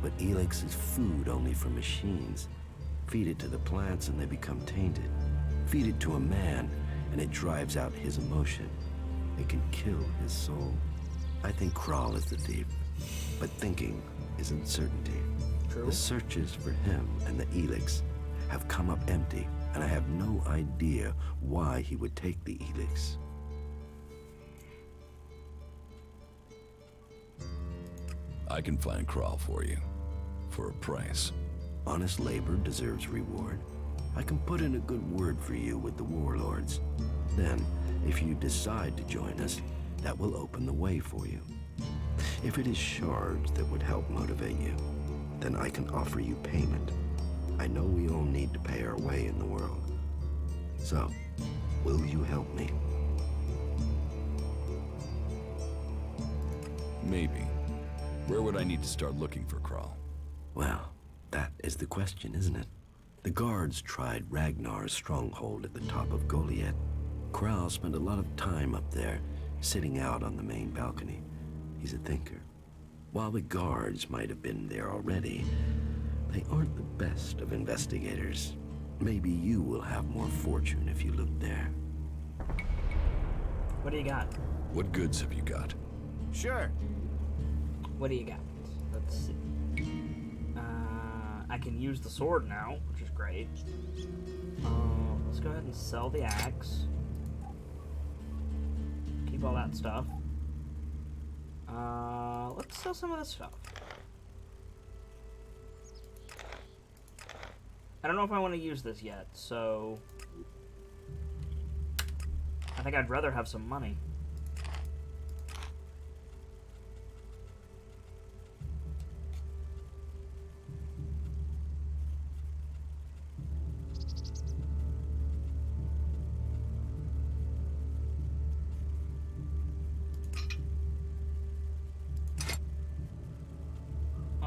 But ELEX is food only for machines. Feed it to the plants and they become tainted. Feed it to a man and it drives out his emotion. It can kill his soul. I think Kral is the thief, but thinking isn't certainty. True. The searches for him and the ELEX have come up empty, and I have no idea why he would take the ELEX. I can find Kral for you. For a price. Honest labor deserves reward. I can put in a good word for you with the warlords. Then, if you decide to join us, that will open the way for you. If it is shards that would help motivate you, then I can offer you payment. I know we all need to pay our way in the world. So, will you help me? Maybe. Where would I need to start looking for Kral? Well, that is the question, isn't it? The guards tried Ragnar's stronghold at the top of Goliath. Kral spent a lot of time up there, sitting out on the main balcony. He's a thinker. While the guards might have been there already, they aren't the best of investigators. Maybe you will have more fortune if you look there. What do you got? What goods have you got? Sure. What do you got? Let's see. I can use the sword now, which is great. Let's go ahead and sell the axe. Keep all that stuff. Let's sell some of this stuff. I don't know if I want to use this yet, so I think I'd rather have some money.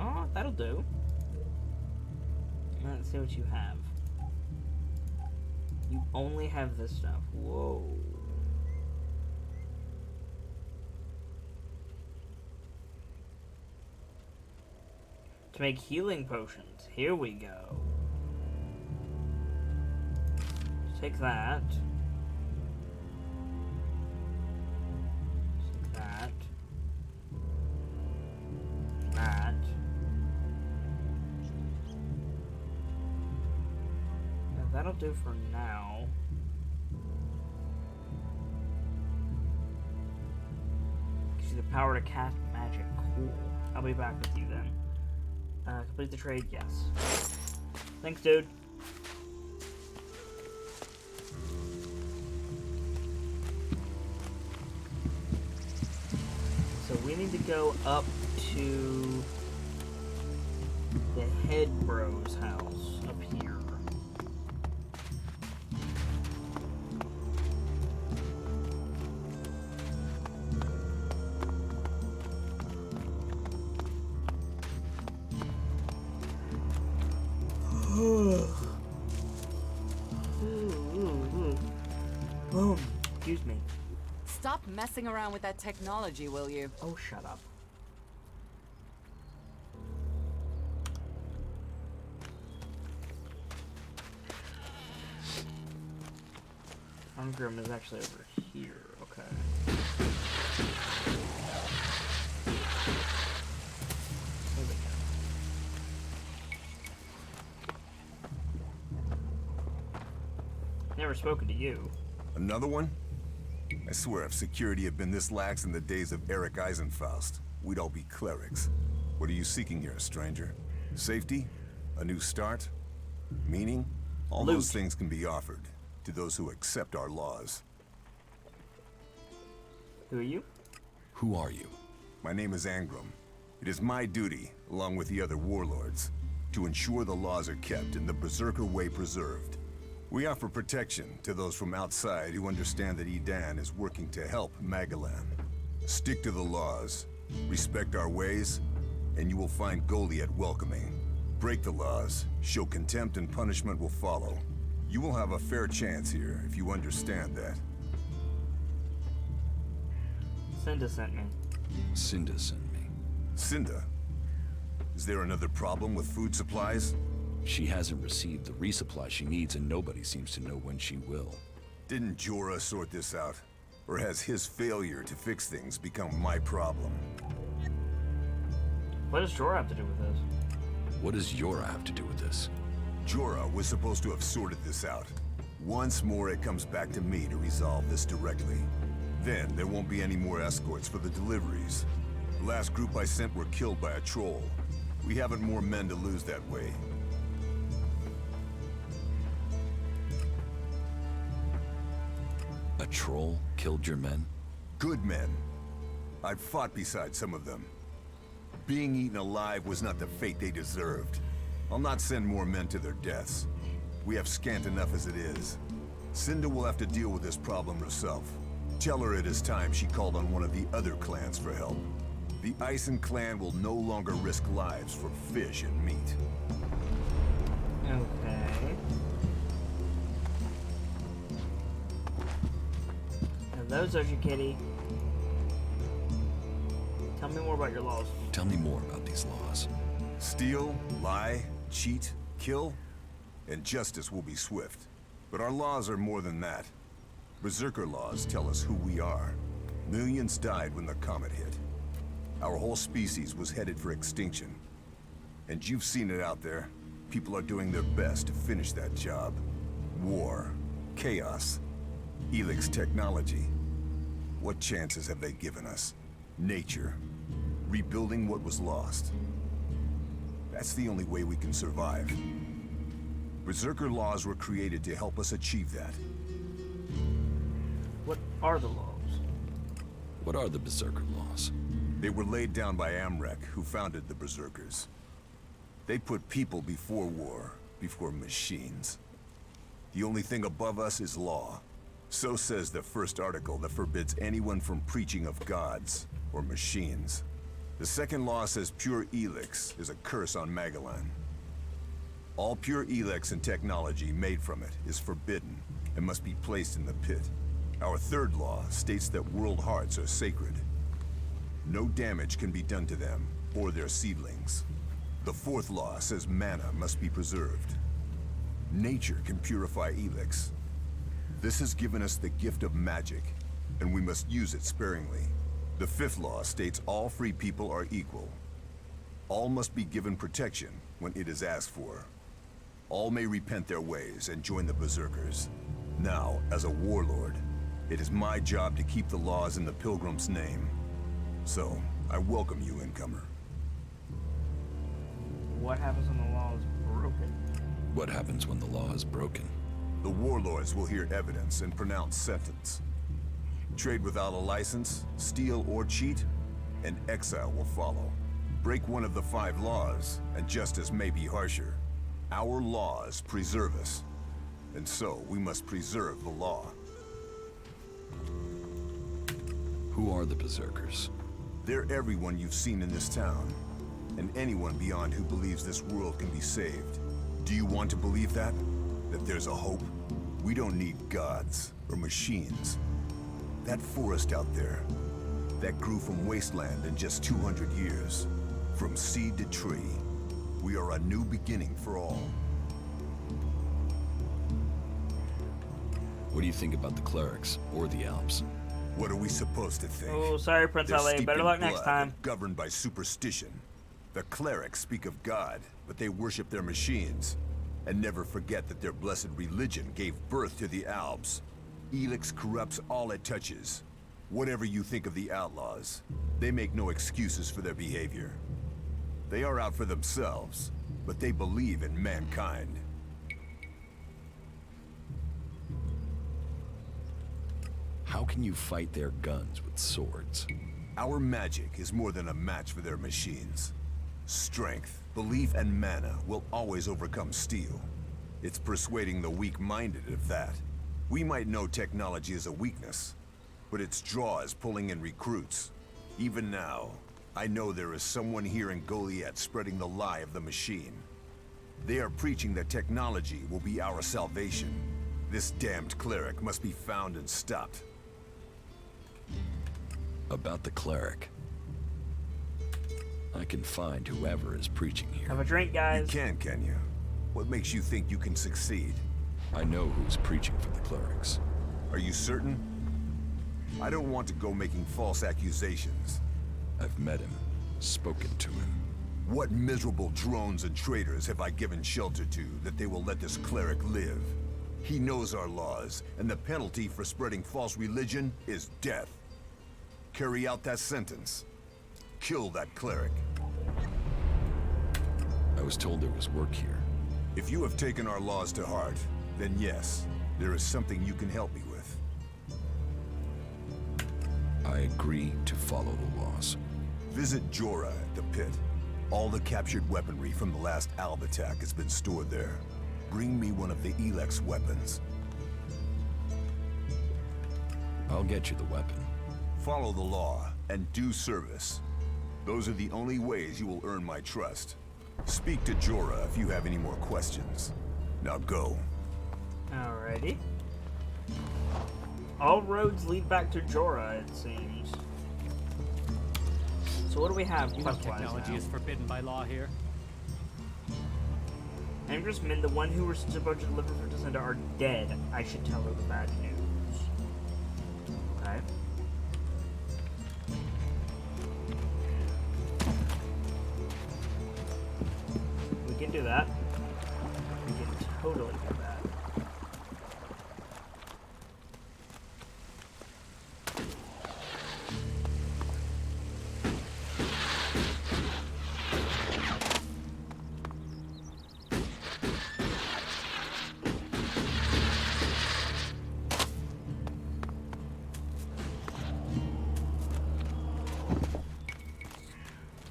Oh, that'll do. Let's see what you have. You only have this stuff. Whoa. To make healing potions. Here we go. Take that. Take that. That. That'll do for now. Gives you the power to cast magic. Cool. I'll be back with you then. Complete the trade, yes. Thanks, dude. So we need to go up to the head bro's house up here. Excuse me. Stop messing around with that technology, will you? Oh, shut up. Ungrim is actually over here. Okay. There we go. Never spoken to you. Another one? I swear if security had been this lax in the days of Eric Eisenfaust, we'd all be clerics. What are you seeking here, stranger? Safety? A new start? Meaning? All those things can be offered to those who accept our laws. Who are you? Who are you? My name is Angrim. It is my duty, along with the other warlords, to ensure the laws are kept and the Berserker way preserved. We offer protection to those from outside who understand that Edan is working to help Magalan. Stick to the laws, respect our ways, and you will find Goliath welcoming. Break the laws, show contempt, and punishment will follow. You will have a fair chance here if you understand that. Cinda sent me. Cinda sent me. Cinda? Is there another problem with food supplies? She hasn't received the resupply she needs, and nobody seems to know when she will. Didn't Jorah sort this out? Or has his failure to fix things become my problem? What does Jorah have to do with this? What does Jorah have to do with this? Jorah was supposed to have sorted this out. Once more, it comes back to me to resolve this directly. Then, there won't be any more escorts for the deliveries. The last group I sent were killed by a troll. We haven't more men to lose that way. A troll killed your men? Good men. I've fought beside some of them. Being eaten alive was not the fate they deserved. I'll not send more men to their deaths. We have scant enough as it is. Cinda will have to deal with this problem herself. Tell her it is time she called on one of the other clans for help. The Ison clan will no longer risk lives for fish and meat. Okay. Hello, Social Kitty. Tell me more about your laws. Tell me more about these laws. Steal, lie, cheat, kill, and justice will be swift. But our laws are more than that. Berserker laws tell us who we are. Millions died when the comet hit. Our whole species was headed for extinction. And you've seen it out there. People are doing their best to finish that job. War, chaos, ELEX technology. What chances have they given us? Nature. Rebuilding what was lost. That's the only way we can survive. Berserker laws were created to help us achieve that. What are the laws? What are the Berserker laws? They were laid down by Amrek, who founded the Berserkers. They put people before war, before machines. The only thing above us is law. So says the first article that forbids anyone from preaching of gods or machines. The second law says pure ELEX is a curse on Magellan. All pure ELEX and technology made from it is forbidden and must be placed in the pit. Our third law states that world hearts are sacred. No damage can be done to them or their seedlings. The fourth law says mana must be preserved. Nature can purify ELEX. This has given us the gift of magic, and we must use it sparingly. The fifth law states all free people are equal. All must be given protection when it is asked for. All may repent their ways and join the Berserkers. Now, as a warlord, it is my job to keep the laws in the Pilgrim's name. So, I welcome you, incomer. What happens when the law is broken? What happens when the law is broken? The warlords will hear evidence and pronounce sentence. Trade without a license, steal or cheat, and exile will follow. Break one of the 5 laws, and justice may be harsher. Our laws preserve us, and so we must preserve the law. Who are the Berserkers? They're everyone you've seen in this town, and anyone beyond who believes this world can be saved. Do you want to believe that? That there's a hope? We don't need gods or machines. That forest out there, that grew from wasteland in just 200 years. From seed to tree, we are a new beginning for all. What do you think about the clerics or the Alps? What are we supposed to think? Oh, sorry, Prince They're LA. steeped Better in luck next blood time. and governed by superstition. The clerics speak of God, but they worship their machines. And never forget that their blessed religion gave birth to the Alps. ELEX corrupts all it touches. Whatever you think of the outlaws, they make no excuses for their behavior. They are out for themselves, but they believe in mankind. How can you fight their guns with swords? Our magic is more than a match for their machines. Strength, belief, and mana will always overcome steel. It's persuading the weak-minded of that. We might know technology is a weakness, but its draw is pulling in recruits. Even now, I know there is someone here in Goliath spreading the lie of the machine. They are preaching that technology will be our salvation. This damned cleric must be found and stopped. About the cleric. I can find whoever is preaching here. Have a drink, guys. You can you? What makes you think you can succeed? I know who's preaching for the clerics. Are you certain? I don't want to go making false accusations. I've met him, spoken to him. What miserable drones and traitors have I given shelter to that they will let this cleric live? He knows our laws, and the penalty for spreading false religion is death. Carry out that sentence. Kill that cleric. I was told there was work here. If you have taken our laws to heart, then yes, there is something you can help me with. I agree to follow the laws. Visit Jorah at the pit. All the captured weaponry from the last Alb attack has been stored there. Bring me one of the ELEX weapons. I'll get you the weapon. Follow the law and do service. Those are the only ways you will earn my trust. Speak to Jorah if you have any more questions. Now go. Alrighty. All roads lead back to Jorah, it seems. So what do we have? You know technology is forbidden by law here. Angersman, the one who we're supposed to deliver for Descenda, are dead. I should tell her the bad news. Okay. We can do that. We can totally do that.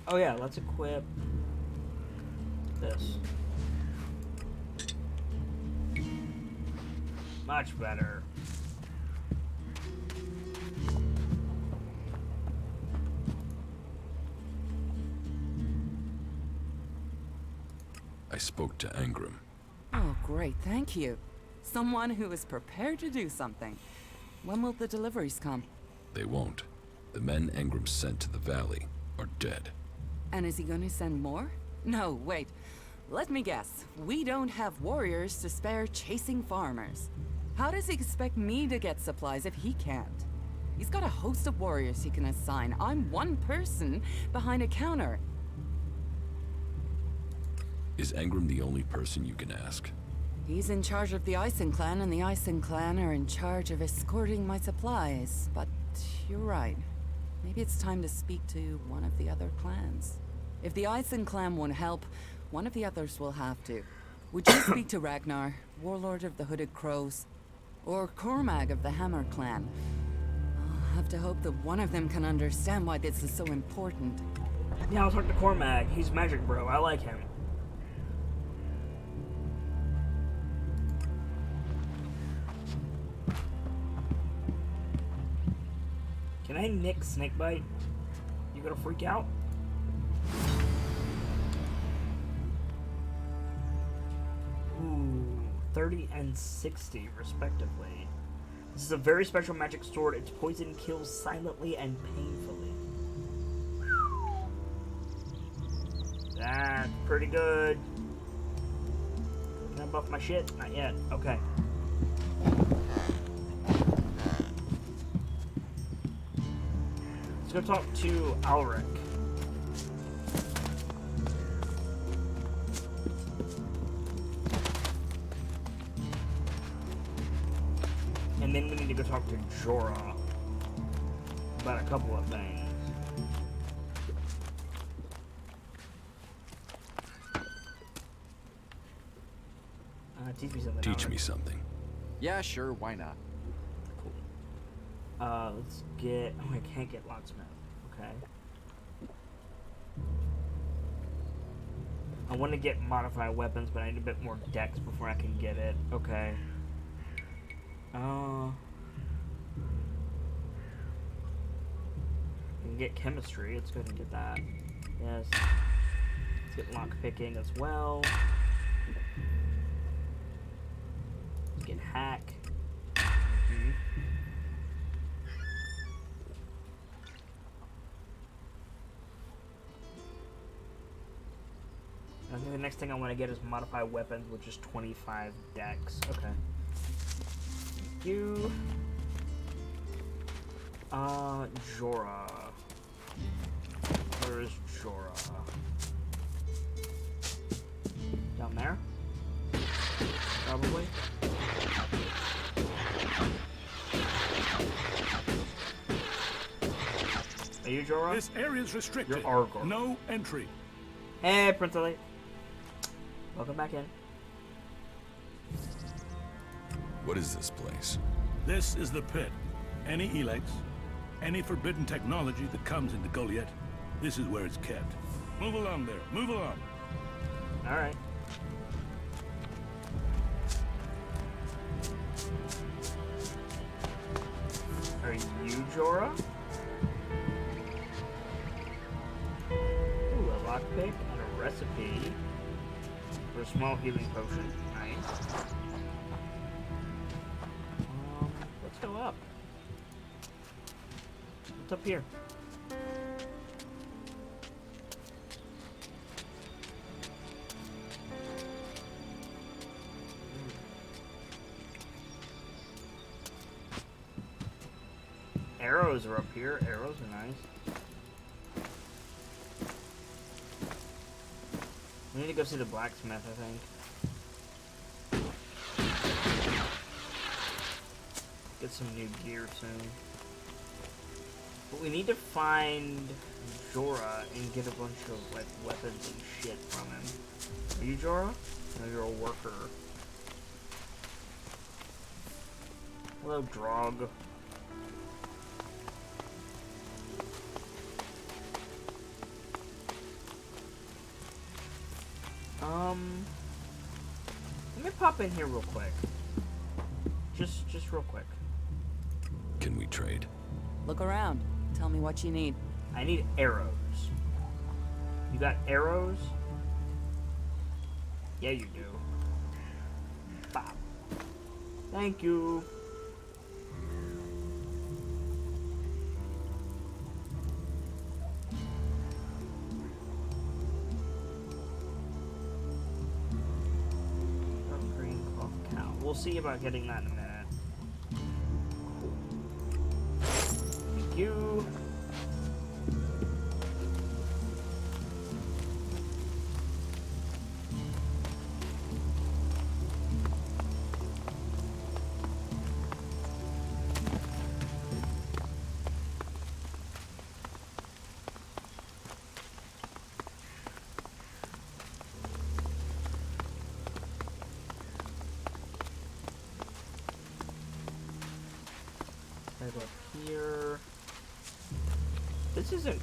Oh yeah, let's equip this. Much better. I spoke to Angram. Oh, great, thank you. Someone who is prepared to do something. When will the deliveries come? They won't. The men Angram sent to the valley are dead. And is he going to send more? No, wait. Let me guess. We don't have warriors to spare chasing farmers. How does he expect me to get supplies if he can't? He's got a host of warriors he can assign. I'm one person behind a counter. Is Angram the only person you can ask? He's in charge of the Ison clan, and the Ison clan are in charge of escorting my supplies. But you're right. Maybe it's time to speak to one of the other clans. If the Ison clan won't help, one of the others will have to. Would you speak to Ragnar, warlord of the Hooded Crows? Or Cormag of the Hammer clan? I'll have to hope that one of them can understand why this is so important. Yeah, I'll talk to Cormag. He's magic bro. I like him. Can I nick Snakebite? You gonna freak out? Ooh, 30 and 60 respectively. This is a very special magic sword. Its poison kills silently and painfully. That's pretty good. Can I buff my shit? Not yet. Okay. Let's go talk to Alric. And then we need to go talk to Jorah about a couple of things. Teach me something. Teach me something. Yeah, sure, why not? Let's get... Oh, I can't get locksmith. Okay. I want to get modified weapons, but I need a bit more dex before I can get it. Okay. I can get chemistry. Let's go ahead and get that. Yes. Let's get lockpicking as well. Let's get hack. I think the next thing I want to get is modify weapons, which is 25 dex. Okay. Thank you. Jorah. Where is Jorah? Down there? Probably. Are you Jorah? This area is restricted. You're Argor. No entry. Hey, Prince Elite. Welcome back in. What is this place? This is the pit. Any ELEX, any forbidden technology that comes into Goliath, this is where it's kept. Move along there. Move along. All right. Are you Jorah? Ooh, a lockpick and a recipe for a small healing potion. Nice. Let's go up. What's up here? Arrows are up here. Arrows are nice. We need to go see the blacksmith, I think. Get some new gear soon. But we need to find Jorah and get a bunch of like weapons and shit from him. Are you Jorah? No, you're a worker. Hello, Drog. Let me pop in here real quick. Just real quick. Can we trade? Look around. Tell me what you need. I need arrows. You got arrows? Yeah, you do. Bop. Thank you. Green cloth cow. We'll see about getting that in a minute. Thank you. Right up here. This isn't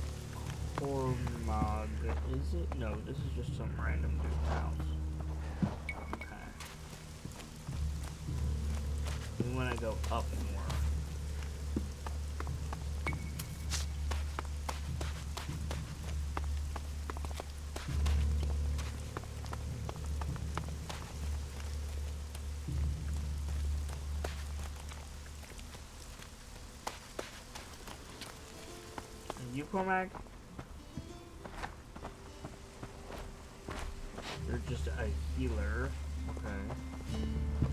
Cormog, is it? No, this is just some random dude's house. Okay. We want to go up more. You, Cormac? You're just a healer. Okay.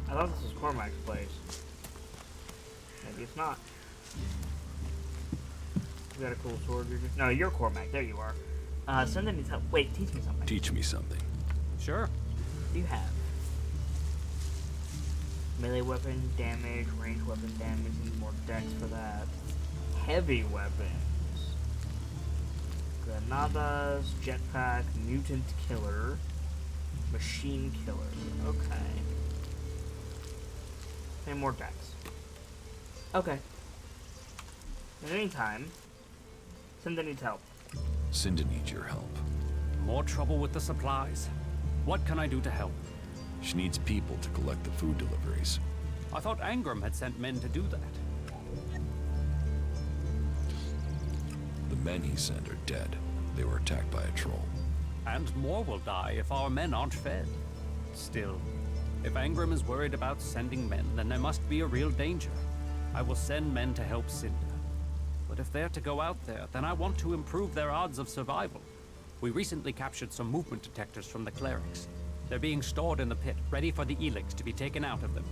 I thought this was Cormac's place. Maybe it's not. You got a cool sword. No, you're Cormac. There you are. Send needs help. Wait, teach me something. Teach me something. Sure. What do you have? Melee weapon damage, range weapon damage, need more dex for that. Heavy weapons. Granadas, jetpack, mutant killer, machine killer. Okay. And more dex. Okay. In the meantime, Cinda needs help. Cinda needs your help. More trouble with the supplies. What can I do to help? She needs people to collect the food deliveries. I thought Angram had sent men to do that. The men he sent are dead. They were attacked by a troll. And more will die if our men aren't fed. Still, if Angram is worried about sending men, then there must be a real danger. I will send men to help Cinda. But if they're to go out there, then I want to improve their odds of survival. We recently captured some movement detectors from the clerics. They're being stored in the pit, ready for the ELEX to be taken out of them.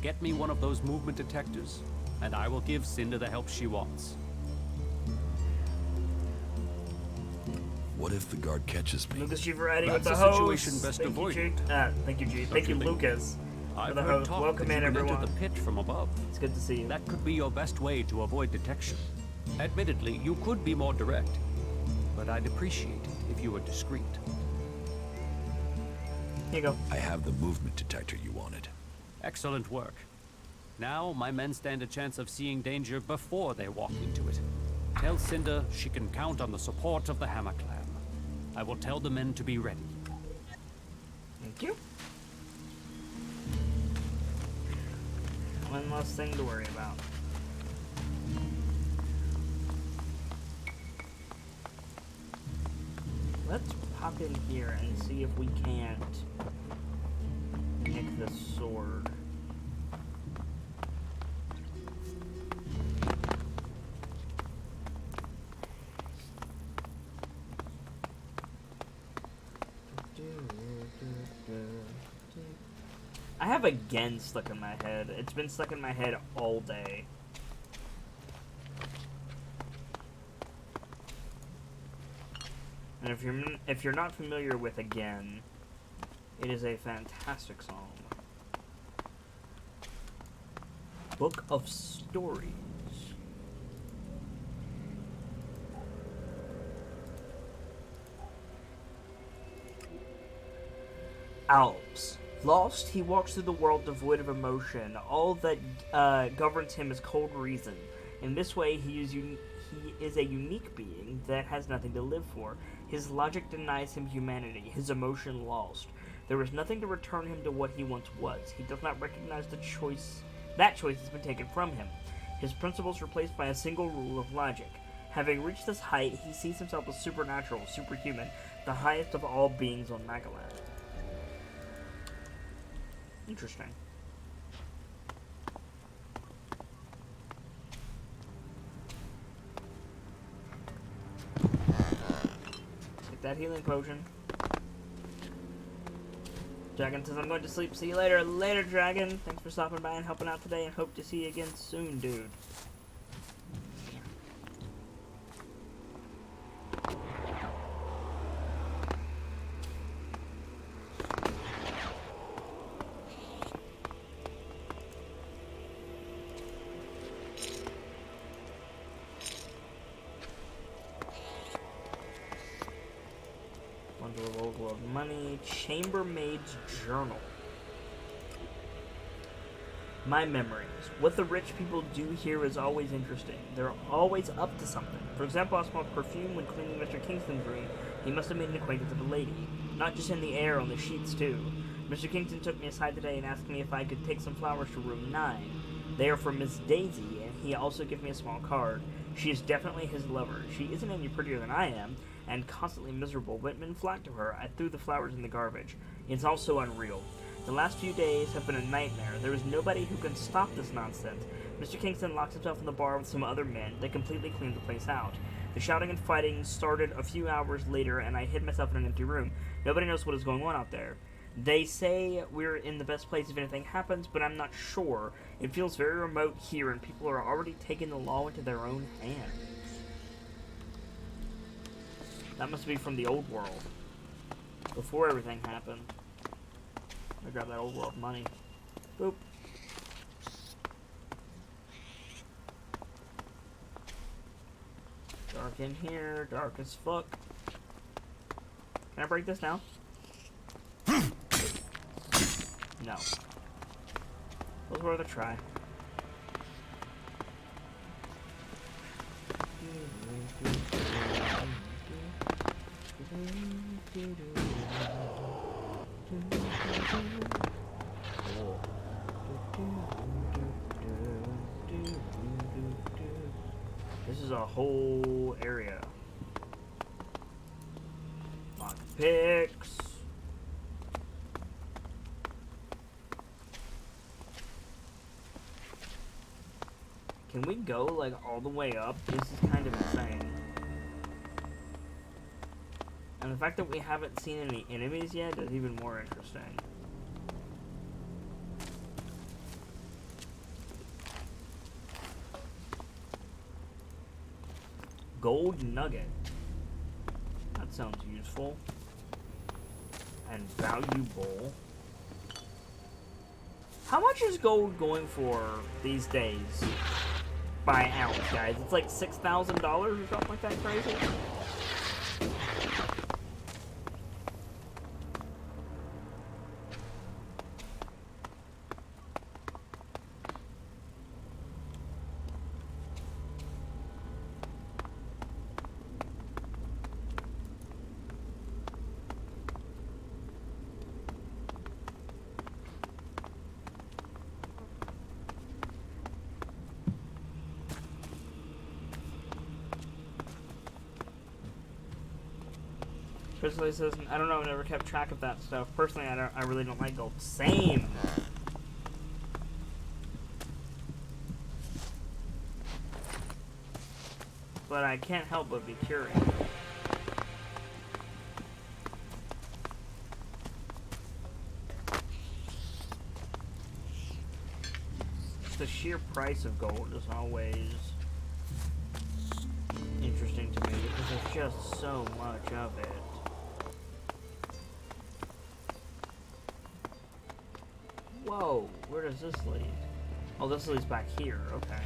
Get me one of those movement detectors, and I will give Cinda the help she wants. What if the guard catches me? Lucas G variety with That's the a host. situation best Thank you, avoided. G. Thank you, G. Don't Thank you, you think? Lucas, for I've the heard host. talk Welcome that in, you can everyone. enter the pit from above. It's good to see you. That could be your best way to avoid detection. Admittedly, you could be more direct, but I'd appreciate it if you were discreet. Here you go. I have the movement detector you wanted. Excellent work. Now, my men stand a chance of seeing danger before they walk into it. Tell Cinda she can count on the support of the Hammer Clan. I will tell the men to be ready. Thank you. One less thing to worry about. Let's pop in here and see if we can't nick the sword. I have again stuck in my head. It's been stuck in my head all day. And if you're not familiar with Again, it is a fantastic song. Book of Stories. Alps. Lost, he walks through the world devoid of emotion. All that governs him is cold reason. In this way, he is a unique being that has nothing to live for. His logic denies him humanity, his emotion lost. There is nothing to return him to what he once was. He does not recognize the choice. That choice has been taken from him. His principles replaced by a single rule of logic. Having reached this height, he sees himself as supernatural, superhuman, the highest of all beings on Magaland. Interesting. Take that healing potion. Dragon says, I'm going to sleep. See you later. Later, Dragon. Thanks for stopping by and helping out today, and hope to see you again soon, dude. Bundle of money. Chambermaid's journal. My memories. What the rich people do here is always interesting. They're always up to something. For example, I smelled perfume when cleaning Mr. Kingston's room. He must have made an acquaintance of a lady. Not just in the air, on the sheets too. Mr. Kingston took me aside today and asked me if I could take some flowers to room 9. They are for Miss Daisy, and he also gave me a small card. She is definitely his lover. She isn't any prettier than I am, and constantly miserable, but in flack to her, I threw the flowers in the garbage. It's all so unreal. The last few days have been a nightmare. There is nobody who can stop this nonsense. Mr. Kingston locks himself in the bar with some other men. They completely cleaned the place out. The shouting and fighting started a few hours later, and I hid myself in an empty room. Nobody knows what is going on out there. They say we're in the best place if anything happens, but I'm not sure. It feels very remote here, and people are already taking the law into their own hands. That must be from the old world. Before everything happened. I grab that old world money. Boop. Dark in here, dark as fuck. Can I break this now? No. It was worth a try. This is a whole area. Lock picks. Can we go like all the way up? This is kind of insane. And the fact that we haven't seen any enemies yet is even more interesting. Gold nugget. That sounds useful. And valuable. How much is gold going for these days? By ounce, guys. It's like $6,000 or something like that crazy. Personally says, I don't know, I never kept track of that stuff. Personally, I really don't like gold. Same. But I can't help but be curious. Just the sheer price of gold is always interesting to me because there's just so much of it. Whoa, where does this lead? Oh, this leads back here, okay.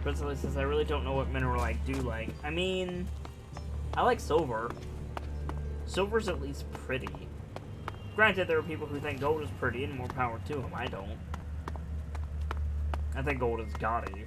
Principally says, I really don't know what mineral I do like. I mean, I like silver. Silver's at least pretty. Granted, there are people who think gold is pretty, and more power to them. I don't. I think gold is gaudy.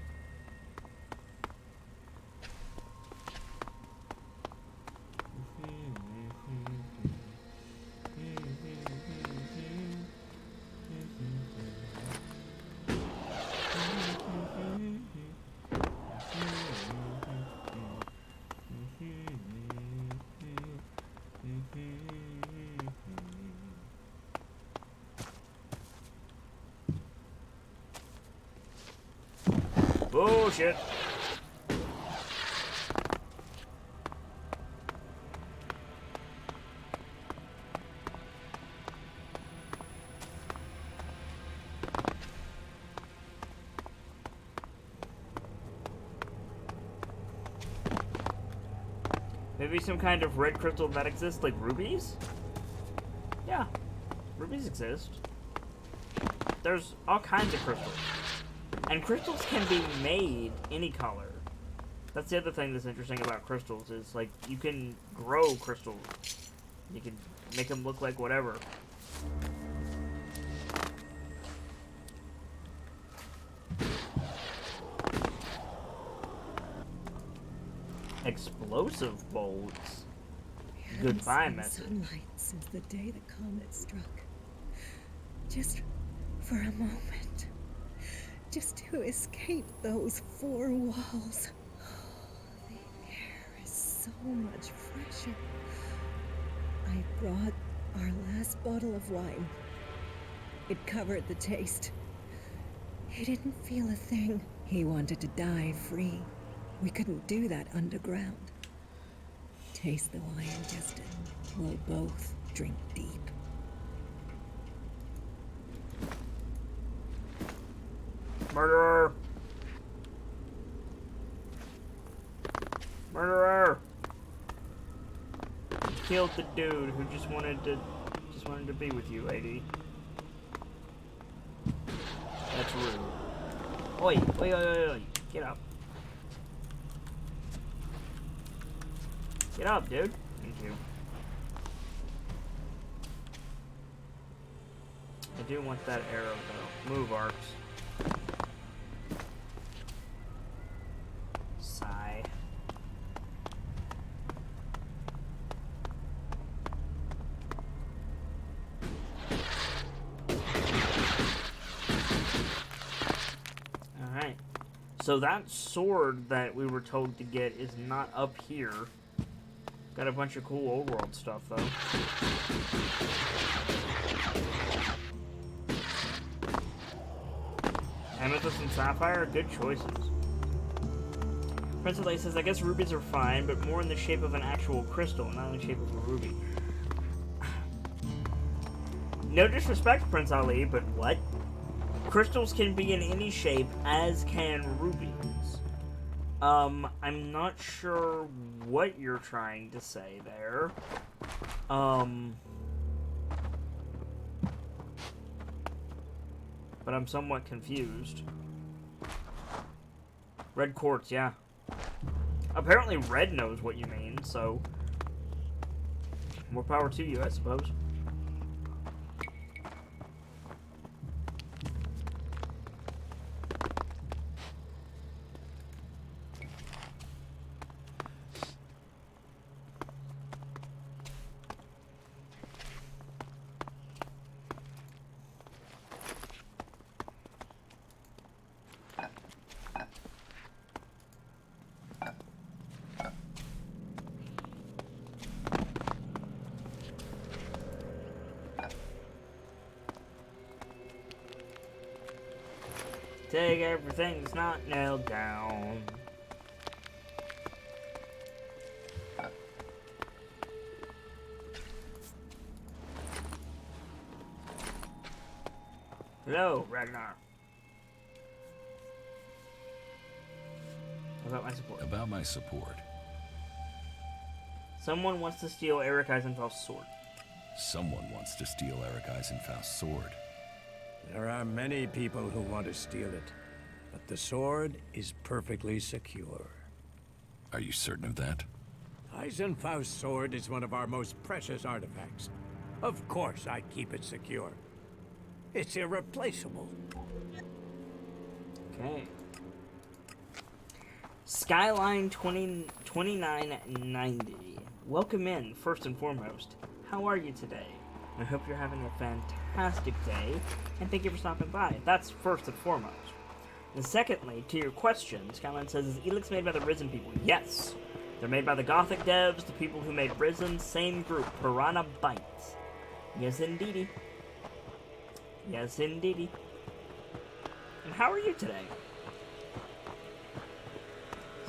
Bullshit. Maybe some kind of red crystal that exists, like rubies? Yeah, rubies exist. There's all kinds of crystals. And crystals can be made any color. That's the other thing that's interesting about crystals is, like, you can grow crystals. You can make them look like whatever. Explosive bolts. Goodbye message. Sunlight since the day the comet struck. Just for a moment. Just to escape those four walls. The air is so much fresher. I brought our last bottle of wine. It covered the taste. He didn't feel a thing. He wanted to die free. We couldn't do that underground. Taste the wine, Justin. We'll both drink deep. Murderer! Murderer! You killed the dude who just wanted to be with you, lady. That's rude. Oi, oi, oi, oi, oi. Get up. Get up, dude. Thank you. I do want that arrow, though. Move, Arcs. Sigh. So that sword that we were told to get is not up here. Got a bunch of cool old world stuff though. Amethyst and sapphire, good choices. Prince Ali says, I guess rubies are fine, but more in the shape of an actual crystal, not in the shape of a ruby. No disrespect, Prince Ali, but what? Crystals can be in any shape, as can rubies. I'm not sure what you're trying to say there. But I'm somewhat confused. Red quartz, yeah. Apparently Red knows what you mean, so more power to you, I suppose. Take everything that's not nailed down. Hello, Ragnar. About my support. About my support. Someone wants to steal Eric Eisenfeld's sword. Someone wants to steal Eric Eisenfeld's sword. There are many people who want to steal it, but the sword is perfectly secure. Are you certain of that? Eisenfaust's sword is one of our most precious artifacts. Of course I keep it secure. It's irreplaceable. Okay. Skyline 2990. Welcome in, first and foremost. How are you today? I hope you're having a fantastic day, and thank you for stopping by. That's first and foremost. And secondly, to your question, Skyline says, is ELEX made by the Risen people? Yes. They're made by the Gothic devs, the people who made Risen, same group, Piranha Bytes. Yes, indeedy. Yes, indeedy. And how are you today?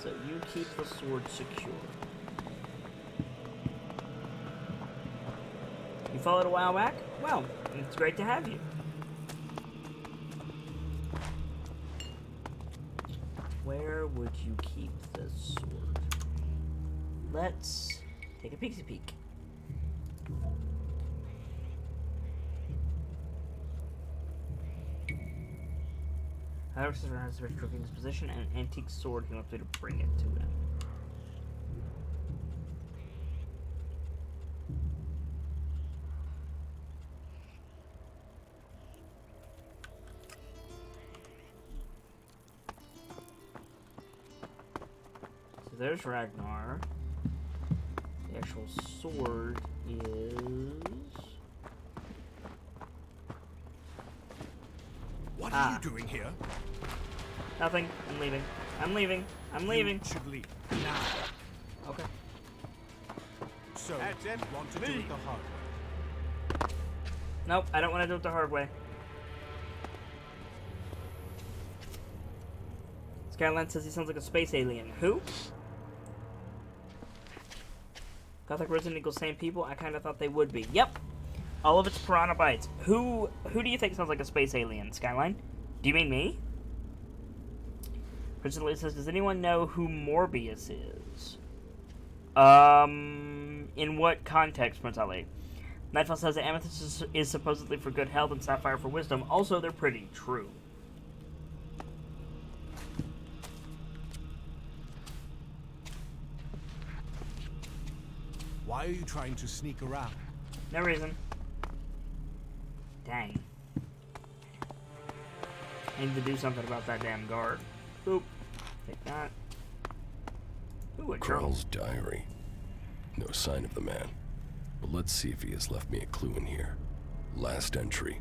So you keep the sword secure. You followed a while back? Well, it's great to have you. Where would you keep this sword? Let's take a peeksy peek. However, Sister has a rich trophy in his possession and an antique sword. He wants me to bring it to him. So there's Ragnar. The actual sword is... What are you doing here? Nothing. I'm leaving. I'm leaving. I'm leaving. You should leave now. Okay. So, you want to do it the hard way? Nope, I don't want to do it the hard way. Skyline says he sounds like a space alien. Who? Gothic Resident equals same people? I kind of thought they would be. Yep. All of it's Piranha Bytes. Who do you think sounds like a space alien, Skyline? Do you mean me? Prince Elite says, does anyone know who Morbius is? In what context, Prince Ali? Nightfall says that Amethyst is supposedly for good health and Sapphire for wisdom. Also, they're pretty true. Why are you trying to sneak around? No reason. Dang. I need to do something about that damn guard. Boop. Take that. Ooh, a journal. Carl's diary. No sign of the man. But let's see if he has left me a clue in here. Last entry.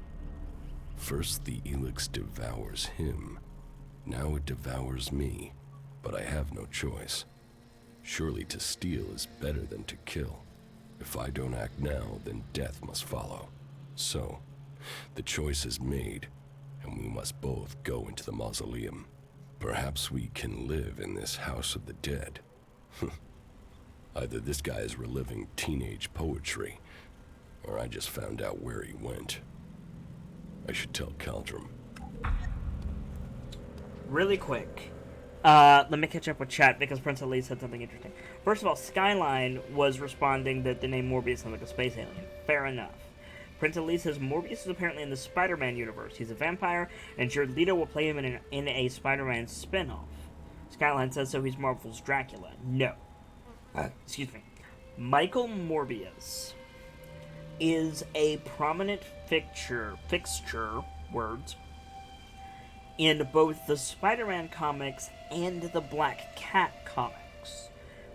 First the ELEX devours him, Now it devours me, but I have no choice. Surely to steal is better than to kill. If I don't act now, then death must follow. So, the choice is made, and we must both go into the mausoleum. Perhaps we can live in this house of the dead. Either this guy is reliving teenage poetry, or I just found out where he went. I should tell Caldrum. Really quick. Let me catch up with chat because Prince Ali said something interesting. First of all, Skyline was responding that the name Morbius sounds like a space alien. Fair enough. Prince Ali says Morbius is apparently in the Spider-Man universe. He's a vampire, and Jared Leto will play him in a Spider-Man spin-off. Skyline says so he's Marvel's Dracula. No. Excuse me. Michael Morbius is a prominent fixture, words, in both the Spider-Man comics and the Black Cat comics.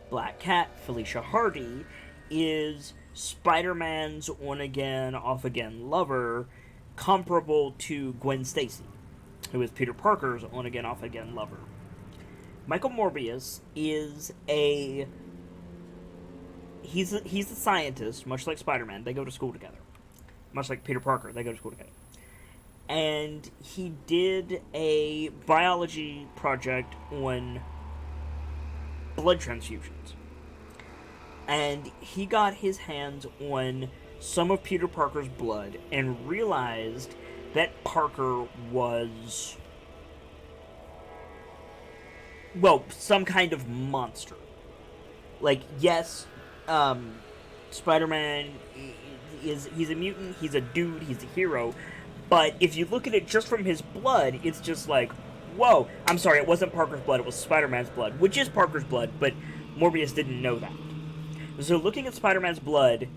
Black Cat, Felicia Hardy, is Spider-Man's on-again, off-again lover, comparable to Gwen Stacy, who is Peter Parker's on-again, off-again lover. Michael Morbius is he's a scientist, much like Spider-Man. They go to school together. Much like Peter Parker, they go to school together. And he did a biology project on blood transfusions. And he got his hands on some of Peter Parker's blood and realized that Parker was, well, some kind of monster. Like, yes, Spider-Man he's a mutant, he's a dude, he's a hero, but if you look at it just from his blood, it's just like, whoa, I'm sorry, it wasn't Parker's blood, it was Spider-Man's blood, which is Parker's blood, but Morbius didn't know that. So looking at Spider-Man's blood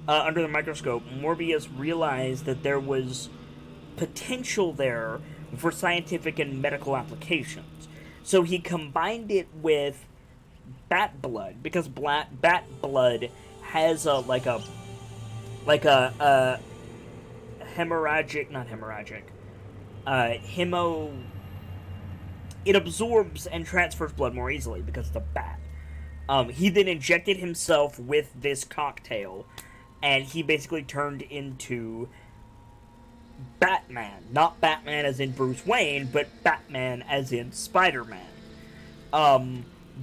under the microscope, Morbius realized that there was potential there for scientific and medical applications. So he combined it with bat blood, because bat blood has it absorbs and transfers blood more easily because it's a bat. He then injected himself with this cocktail, and he basically turned into Batman. Not Batman as in Bruce Wayne, but Batman as in Spider-Man.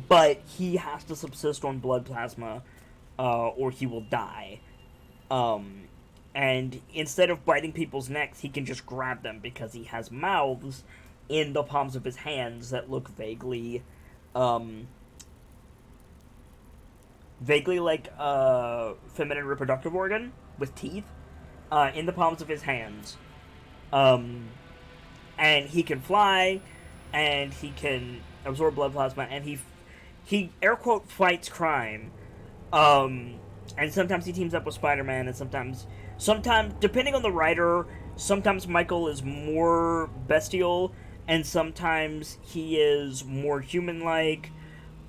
But he has to subsist on blood plasma, or he will die. And instead of biting people's necks, he can just grab them because he has mouths in the palms of his hands that look vaguely like a feminine reproductive organ with teeth in the palms of his hands. And he can fly, and he can absorb blood plasma, and he air quote fights crime. And sometimes he teams up with Spider-Man, and sometimes depending on the writer, sometimes Michael is more bestial, and sometimes he is more human-like.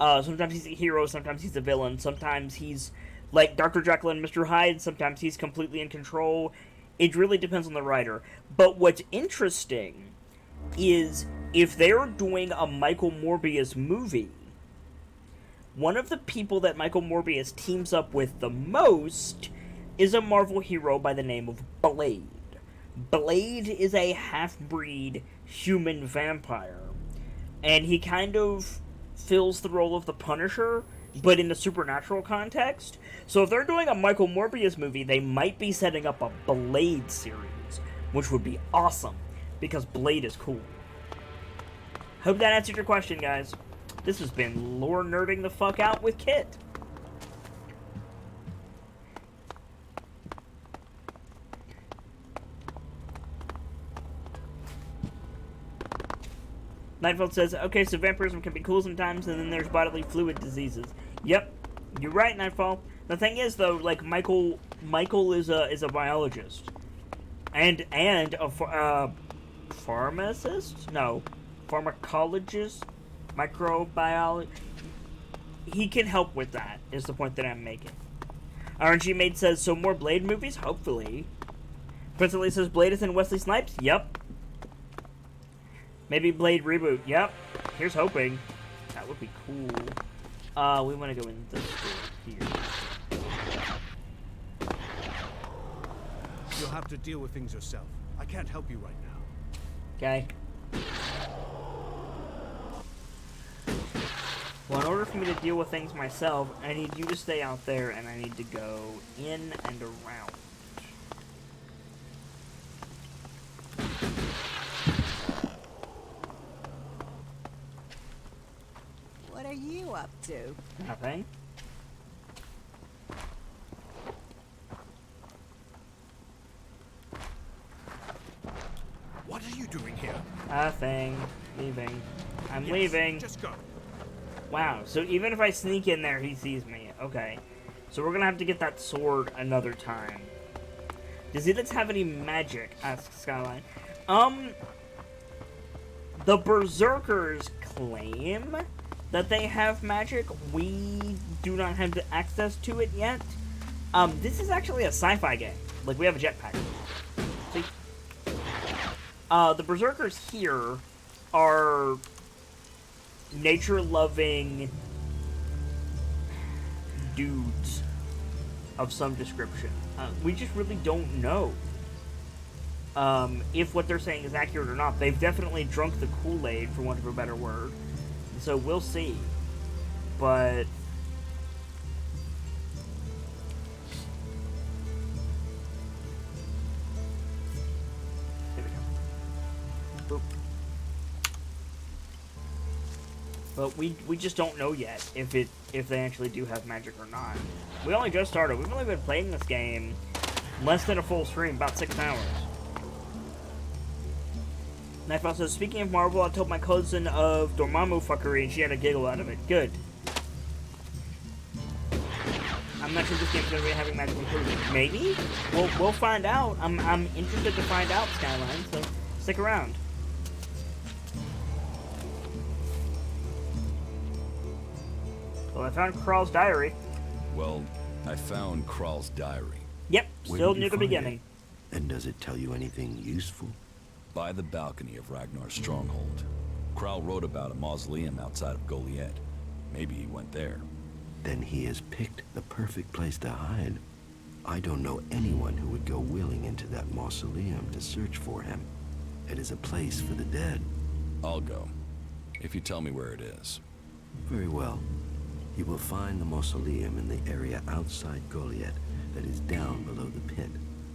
Sometimes he's a hero, sometimes he's a villain, sometimes he's like Dr. Jekyll and Mr. Hyde, sometimes he's completely in control. It really depends on the writer. But what's interesting is if they're doing a Michael Morbius movie, one of the people that Michael Morbius teams up with the most is a Marvel hero by the name of Blade. Blade is a half-breed human vampire, and he kind of fills the role of the Punisher, but in the supernatural context. So if they're doing a Michael Morbius movie, they might be setting up a Blade series, which would be awesome, because Blade is cool. Hope that answered your question, guys. This has been lore nerding the fuck out with Kit. Nightfall says, okay, so vampirism can be cool sometimes, and then there's bodily fluid diseases. Yep, you're right, Nightfall. The thing is, though, like, Michael is a biologist. And a pharmacist? No. Pharmacologist? Microbiology? He can help with that, is the point that I'm making. RNG Maid says, so more Blade movies? Hopefully. Prince Ali says, Blade is in Wesley Snipes? Yep. Maybe Blade reboot. Yep. Here's hoping. That would be cool. We want to go in this door here. You'll have to deal with things yourself. I can't help you right now. Okay. Well, in order for me to deal with things myself, I need you to stay out there, and I need to go in and around. What are you up to? Nothing. What are you doing here? Nothing. Leaving. I'm leaving. Just go. Wow, so even if I sneak in there, he sees me. Okay. So we're gonna have to get that sword another time. Does ELEX have any magic? Asks Skyline. The Berserkers claim that they have magic. We do not have the access to it yet. This is actually a sci-fi game. Like, we have a jetpack. See? The Berserkers here are nature-loving dudes of some description. We just really don't know if what they're saying is accurate or not. They've definitely drunk the Kool-Aid, for want of a better word. So we'll see. But here we go. Boop. But we just don't know yet if they actually do have magic or not. We only just started. We've only been playing this game less than a full stream, about 6 hours. Nightfall says, speaking of Marvel, I told my cousin of Dormammu fuckery and she had a giggle out of it. Good. I'm not sure this game's gonna be having magic included. Maybe? We'll find out. I'm interested to find out, Skyline, so stick around. Well, I found Krall's diary. Well, I found Krall's diary. Yep, Where still did you near the find it? beginning. And does it tell you anything useful? By the balcony of Ragnar's stronghold. Krall wrote about a mausoleum outside of Goliet. Maybe he went there. Then he has picked the perfect place to hide. I don't know anyone who would go willing into that mausoleum to search for him. It is a place for the dead. I'll go, if you tell me where it is. Very well. You will find the mausoleum in the area outside Goliet that is down below the pit,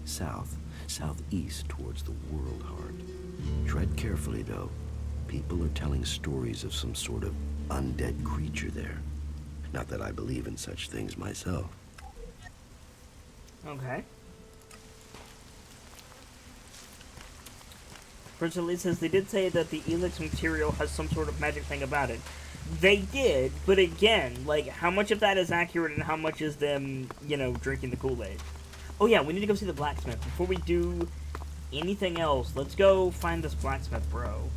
southeast towards the World Heart. Tread carefully, though. People are telling stories of some sort of undead creature there. Not that I believe in such things myself. Okay. Prince Elite says they did say that the ELEX material has some sort of magic thing about it. They did, but again, like, how much of that is accurate and how much is them, you know, drinking the Kool-Aid? Oh yeah, we need to go see the blacksmith. Before we do anything else, let's go find this blacksmith bro.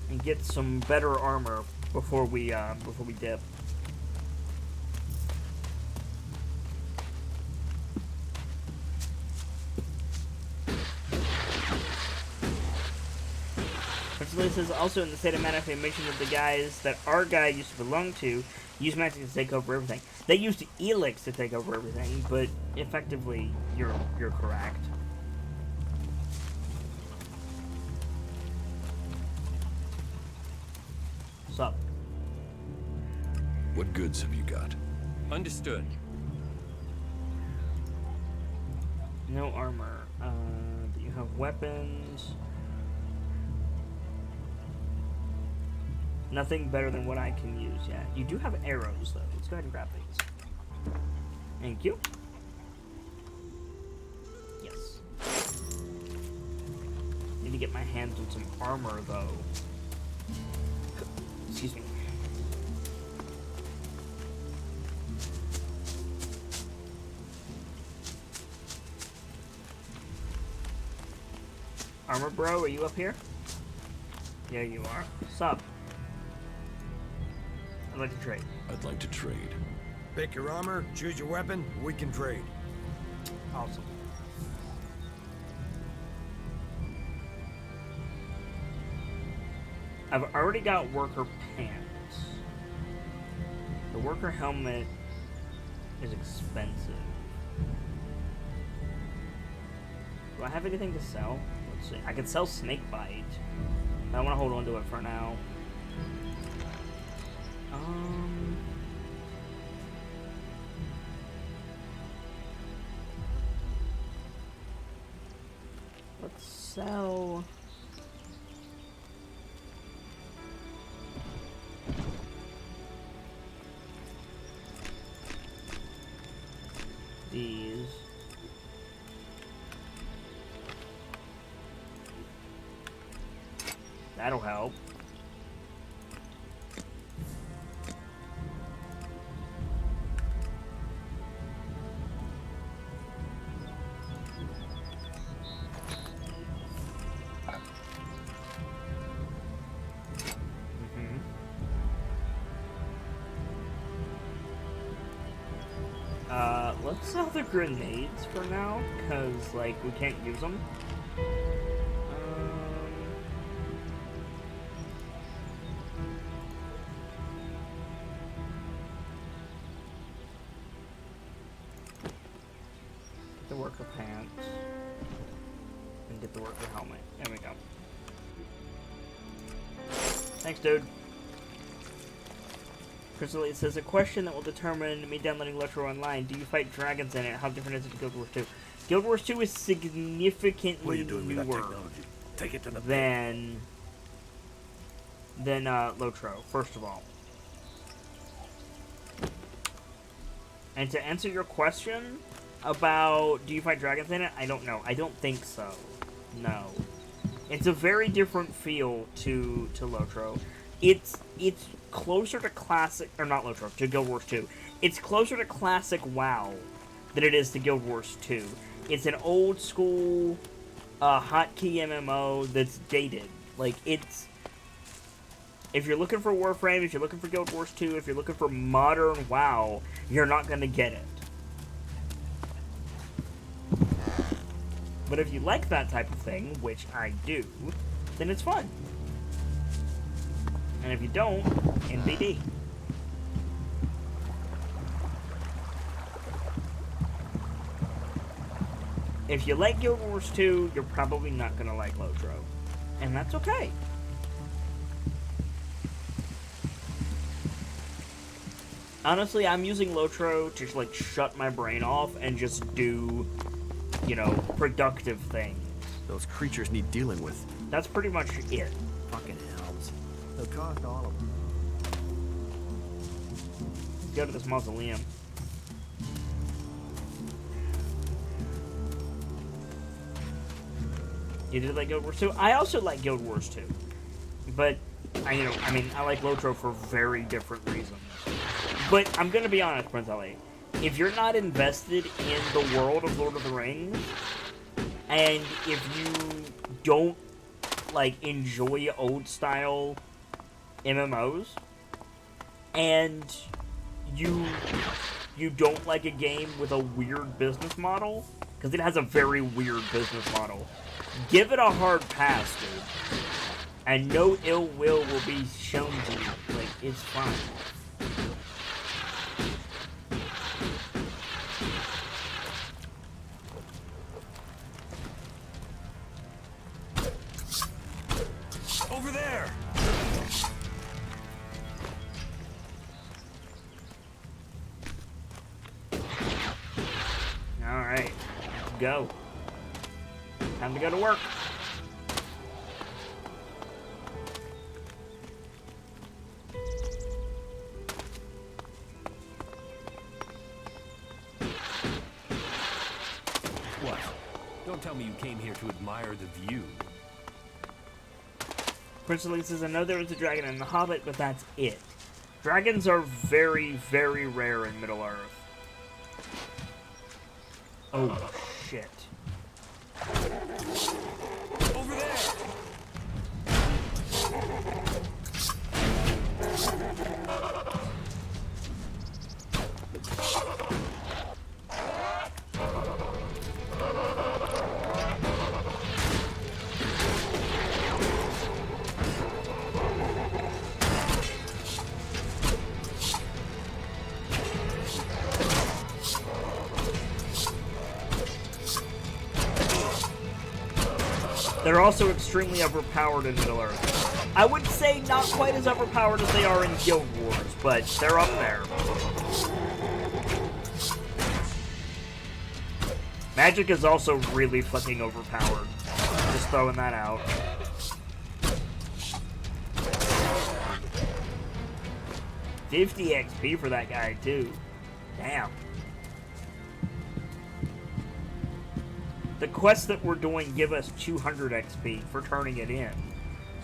And get some better armor before we dip. This is also in the state of Mana, they mentioned that the guys that our guy used to belong to use magic to take over everything. They used ELEX to take over everything, but effectively, you're correct. What's up? What goods have you got? Understood. No armor. Do you have weapons? Nothing better than what I can use yet. You do have arrows, though. Let's go ahead and grab these. Thank you. Yes. Need to get my hands on some armor, though. Excuse me. Armor bro, are you up here? Yeah, you are. Sup? I'd like to trade. I'd like to trade. Pick your armor, choose your weapon, we can trade. Awesome. I've already got worker pants. The worker helmet is expensive. Do I have anything to sell? Let's see. I could sell snakebite. I want to hold on to it for now. Let's sell. These. That'll help. Let's sell the grenades for now, because, like, we can't use them. Get the worker pants. And get the worker helmet. There we go. Thanks, dude. Crystal says, a question that will determine me downloading Lotro Online. Do you fight dragons in it? How different is it to Guild Wars 2? Guild Wars 2 is significantly newer Take it to the than Lotro, first of all. And to answer your question about do you fight dragons in it, I don't know. I don't think so. No. It's a very different feel to Lotro. It's closer to classic, or not Lotro, to Guild Wars 2. It's closer to classic WoW than it is to Guild Wars 2. It's an old school hotkey MMO that's dated. Like, it's... If you're looking for Warframe, if you're looking for Guild Wars 2, if you're looking for modern WoW, you're not going to get it. But if you like that type of thing, which I do, then it's fun. And if you don't, NBD. If you like Guild Wars 2, you're probably not going to like Lotro. And that's okay. Honestly, I'm using Lotro to, like, shut my brain off and just do, you know, productive things. Those creatures need dealing with. That's pretty much it. Fucking elves. They'll cost all of them. Go to this mausoleum. You did like Guild Wars 2? I also like Guild Wars 2. But, I like Lotro for very different reasons. But I'm gonna be honest, Prince Ali. If you're not invested in the world of Lord of the Rings, and if you don't, like, enjoy old-style MMOs, and you don't like a game with a weird business model, because it has a very weird business model, give it a hard pass, dude. And no ill will be shown to you. Like, it's fine. Over there! Alright, let's go. Time to go to work. What? Don't tell me you came here to admire the view. Prince Elite says, I know there was a dragon in The Hobbit, but that's it. Dragons are very, very rare in Middle-earth. Oh, shit. Over there! They're also extremely overpowered in Middle-earth. I would say not quite as overpowered as they are in Guild Wars, but they're up there. Magic is also really fucking overpowered. Just throwing that out. $50 XP for that guy, too. Damn. The quests that we're doing give us 200 XP for turning it in.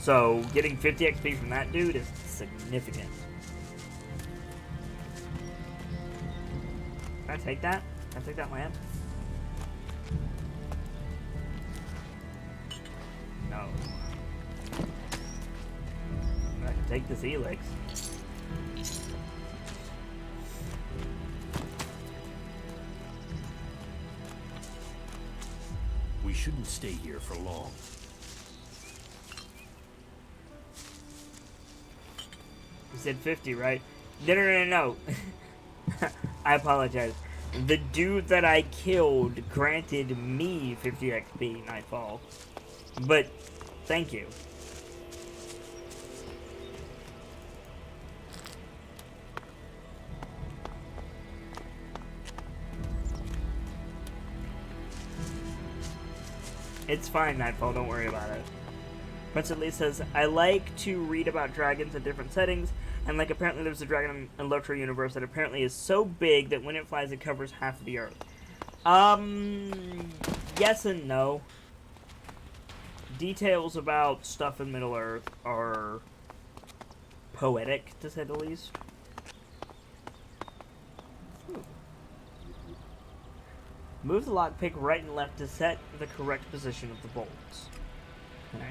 So, getting 50 XP from that dude is significant. Can I take that? Can I take that lamp? No. I can take this ELEX. We shouldn't stay here for long. You said 50, right? No. I apologize. The dude that I killed granted me 50 XP, Nightfall. But, thank you. It's fine, Nightfall, don't worry about it. Prince Lee says, I like to read about dragons in different settings, and like apparently there's a dragon in Lotro universe that apparently is so big that when it flies it covers half of the earth. Yes and no. Details about stuff in Middle-earth are poetic, to say the least. Move the lockpick right and left to set the correct position of the bolts. Okay.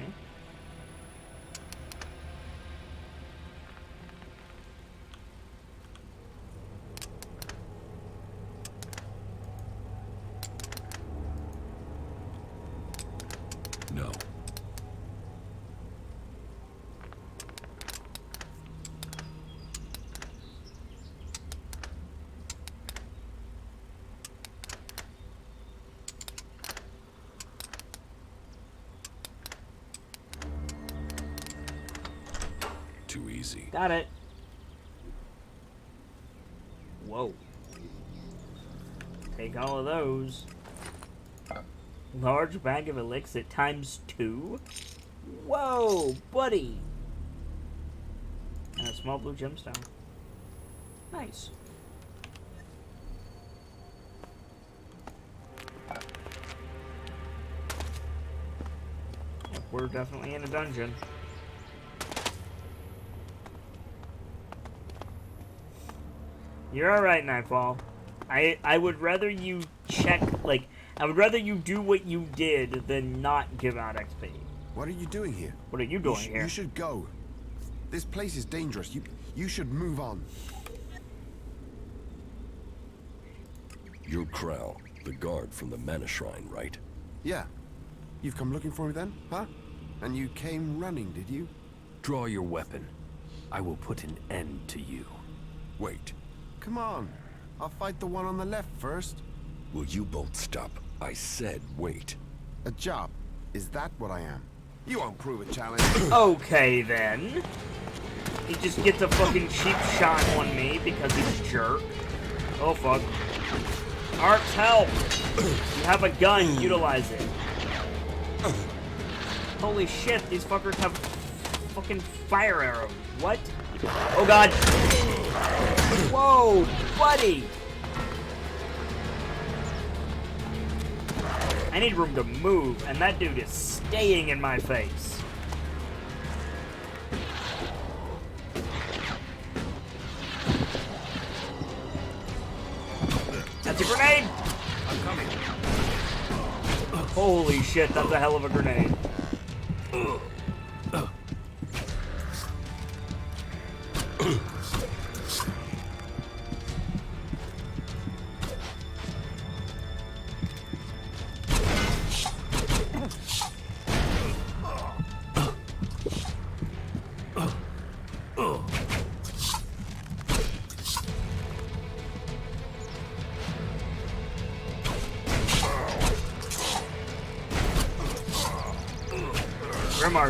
No. Too easy. Got it. Whoa. Take all of those. Large bag of elixir times 2? Whoa, buddy! And a small blue gemstone. Nice. Yep, we're definitely in a dungeon. You're alright, Nightfall. I would rather you check, like, I would rather you do what you did than not give out XP. What are you doing here? What are you doing here? You should go. This place is dangerous. You should move on. You're Krell, the guard from the Mana Shrine, right? Yeah. You've come looking for me then, huh? And you came running, did you? Draw your weapon. I will put an end to you. Wait. Come on. I'll fight the one on the left first. Will you both stop? I said wait. A job. Is that what I am? You won't prove a challenge. Okay, then. He just gets a fucking cheap shot on me because he's a jerk. Oh, fuck. Arts, help! You have a gun, utilize it. Holy shit, these fuckers have fucking fire arrows. What? Oh, God. Whoa, buddy! I need room to move, and that dude is staying in my face. That's a grenade! I'm coming. Holy shit, that's a hell of a grenade.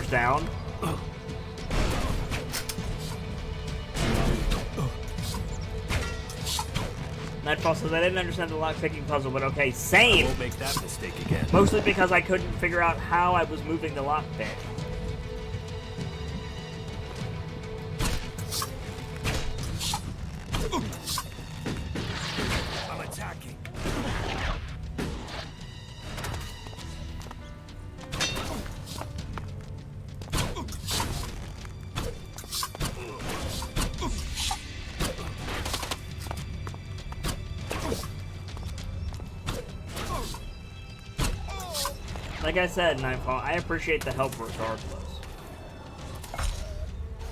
floors down. Nightfall says, I didn't understand the lock-picking puzzle, but okay, same! I won't make that mistake again. Mostly because I couldn't figure out how I was moving the lockpick. I'm attacking. Like I said, Nightfall, I appreciate the help regardless.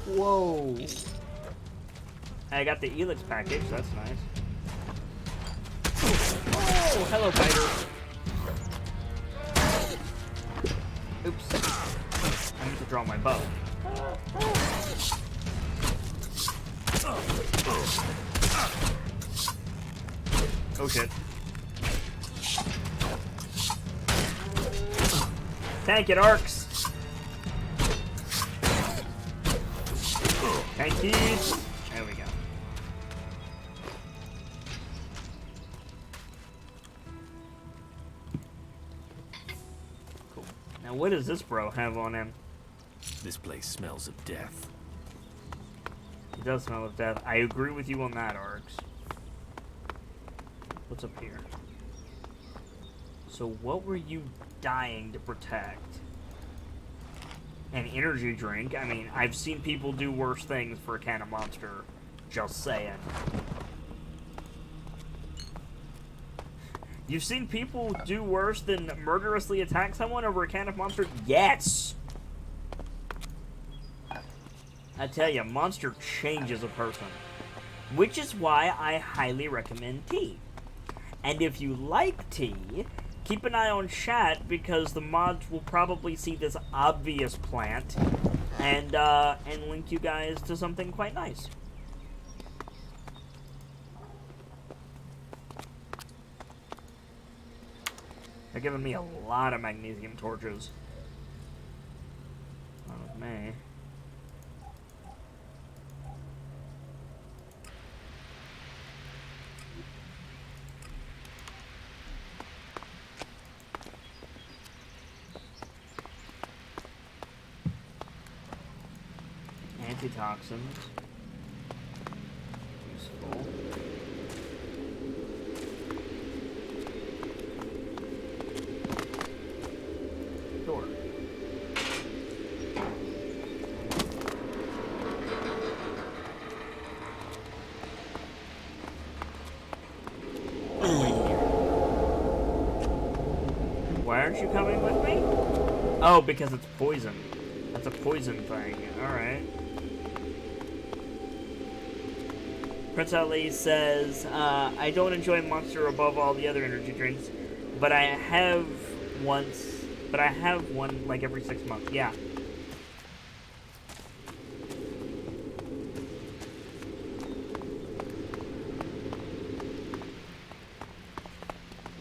Whoa. I got the ELEX package, that's nice. Oh, hello, fighter. Oops. I need to draw my bow. Oh shit. Tank it, Arcs! Tank it! There we go. Cool. Now what does this bro have on him? This place smells of death. It does smell of death. I agree with you on that, Arcs. What's up here? So what were you dying to protect? An energy drink? I mean, I've seen people do worse things for a can of Monster. Just saying. You've seen people do worse than murderously attack someone over a can of Monster? Yes! I tell you, Monster changes a person. Which is why I highly recommend tea. And if you like tea, keep an eye on chat, because the mods will probably see this obvious plant and link you guys to something quite nice. They're giving me a lot of magnesium torches. Not with me. Antitoxins. Useful. Door. Why aren't you coming with me? Oh, because it's poison. That's a poison thing. Alright. Prince Ali says, I don't enjoy Monster above all the other energy drinks, but I have one like every 6 months. Yeah.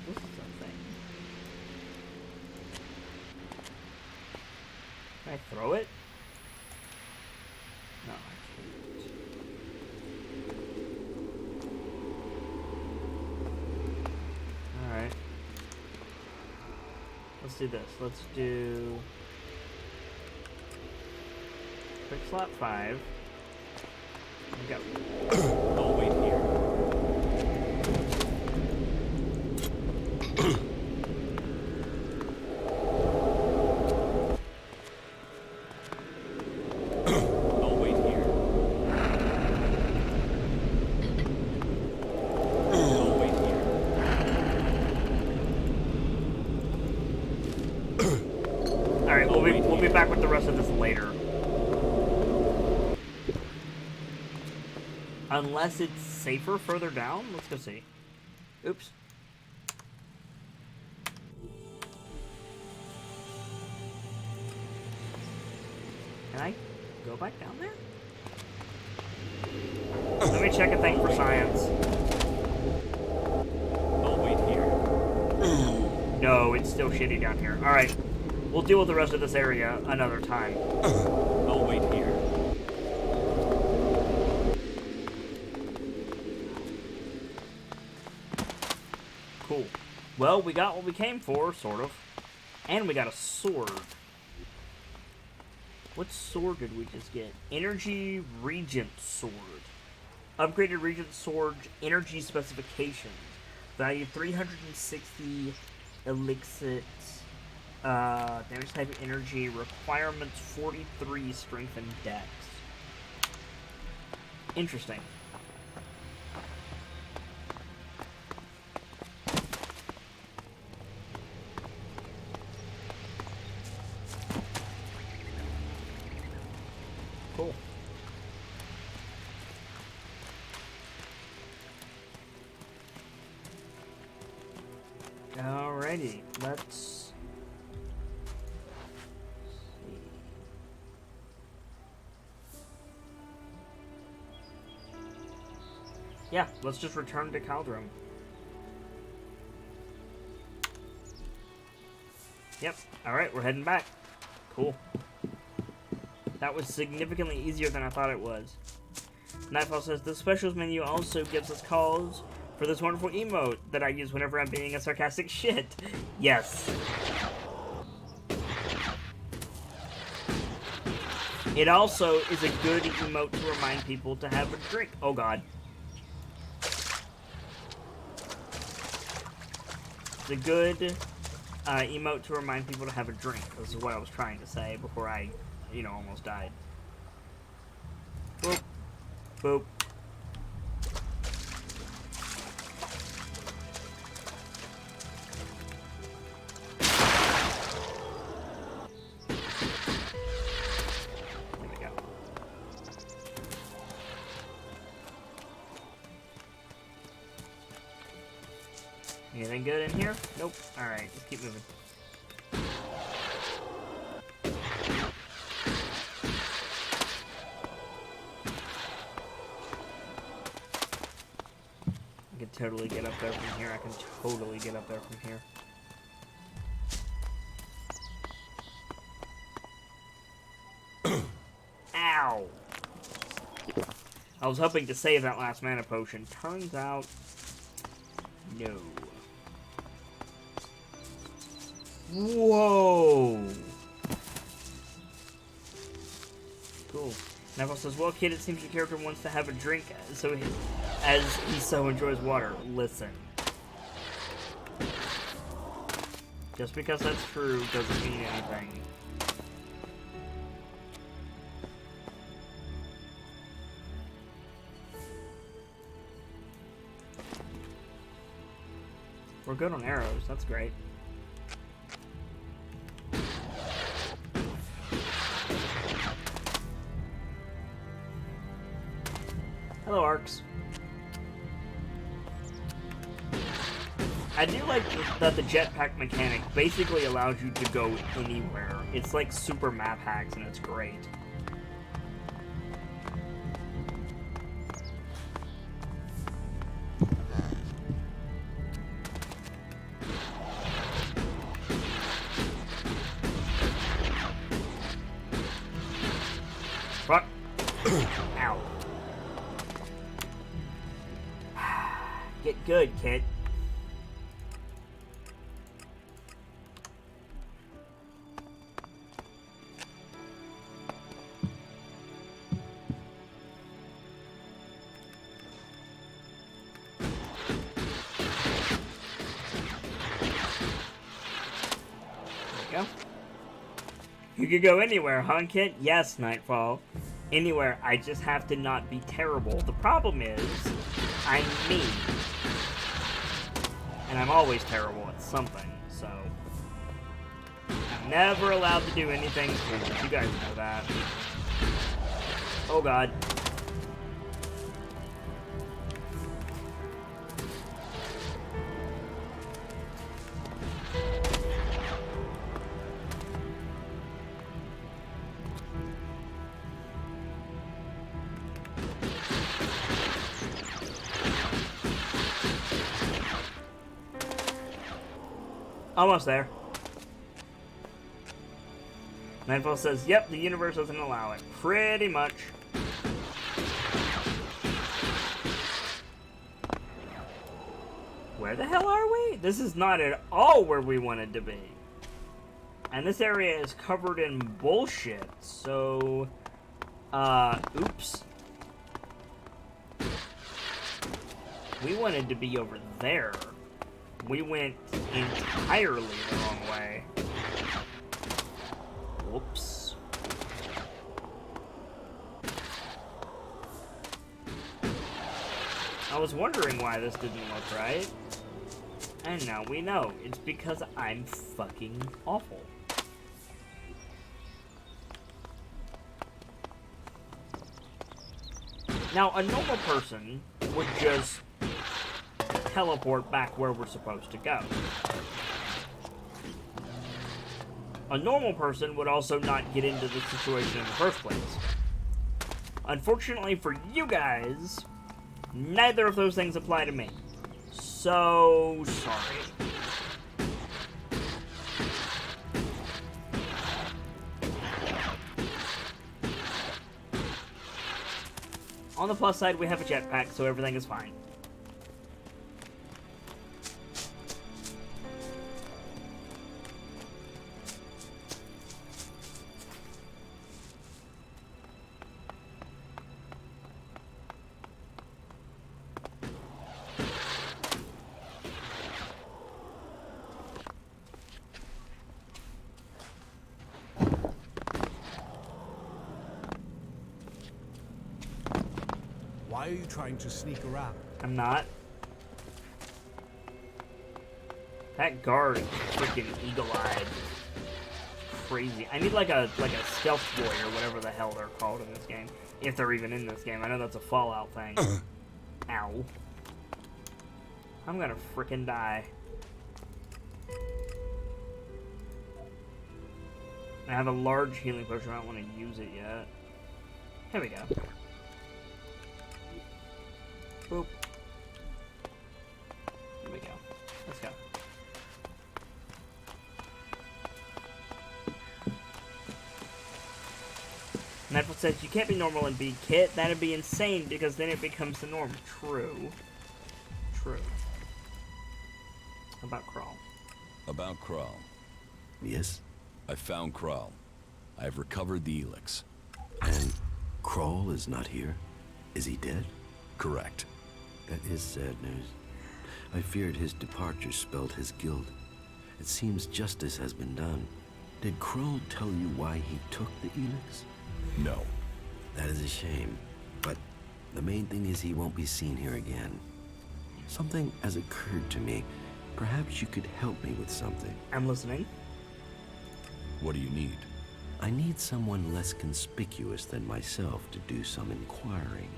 This is something. Can I throw it? No, I can't. Alright. Let's do this. Let's do quick slot 5. And go. I'll wait here. I'll wait here. I'll wait here. Alright, we'll be back with the rest of this later. Unless it's safer further down? Let's go see. Oops. Can I go back down there? Let me check a thing for science. I'll wait here. No, it's still shitty down here. Alright. We'll deal with the rest of this area another time. I'll wait here. Cool. Well, we got what we came for, sort of. And we got a sword. What sword did we just get? Energy Regent Sword. Upgraded Regent Sword energy specifications. Value 360 elixir. Damage type energy. Requirements 43 strength and dex. Interesting. Cool. Alrighty, let's see. Yeah, let's just return to Caldrum. Yep, alright, we're heading back. Cool. That was significantly easier than I thought it was. Nightfall says, the specials menu also gives us calls for this wonderful emote that I use whenever I'm being a sarcastic shit. Yes. It also is a good emote to remind people to have a drink. Oh god. It's a good emote to remind people to have a drink. This is what I was trying to say before I, almost died. Boop. Boop. There we go. Anything good in here? Nope. Alright, let's keep moving. I can totally get up there from here. I can totally get up there from here. Ow! I was hoping to save that last mana potion. Turns out, no. Whoa! Cool. Neville says, well, kid, it seems your character wants to have a drink as he so enjoys water. Listen. Just because that's true doesn't mean anything. We're good on arrows. That's great. Hello, Arcs. I do like that the jetpack mechanic basically allows you to go anywhere. It's like super map hacks, and it's great. Fuck. Ow. Get good, kid. You could go anywhere, huh, kid? Yes, Nightfall. Anywhere, I just have to not be terrible. The problem is, I'm me. And I'm always terrible at something, so... I'm never allowed to do anything cool. You guys know that. Oh god. Almost there. Nightfall says, yep, the universe doesn't allow it. Pretty much. Where the hell are we? This is not at all where we wanted to be. And this area is covered in bullshit, so... oops. We wanted to be over there. We went entirely the wrong way. Whoops. I was wondering why this didn't look right. And now we know. It's because I'm fucking awful. Now, a normal person would just teleport back where we're supposed to go. A normal person would also not get into the situation in the first place. Unfortunately for you guys, neither of those things apply to me. So sorry. On the plus side, we have a jetpack, so everything is fine. Why are you trying to sneak around? I'm not. That guard is freaking eagle-eyed. Crazy. I need like a stealth boy or whatever the hell they're called in this game. If they're even in this game. I know that's a Fallout thing. Ow. I'm gonna freaking die. I have a large healing potion. I don't want to use it yet. Here we go. Boop. Here we go. Let's go. Netflix says you can't be normal and be Kit. That'd be insane because then it becomes the norm. True. True. About Crawl. About Crawl. Yes? I found Crawl. I have recovered the ELEX. And Crawl is not here? Is he dead? Correct. That is sad news. I feared his departure spelled his guilt. It seems justice has been done. Did Crawl tell you why he took the ELEX? No. That is a shame. But the main thing is he won't be seen here again. Something has occurred to me. Perhaps you could help me with something. I'm listening. What do you need? I need someone less conspicuous than myself to do some inquiring.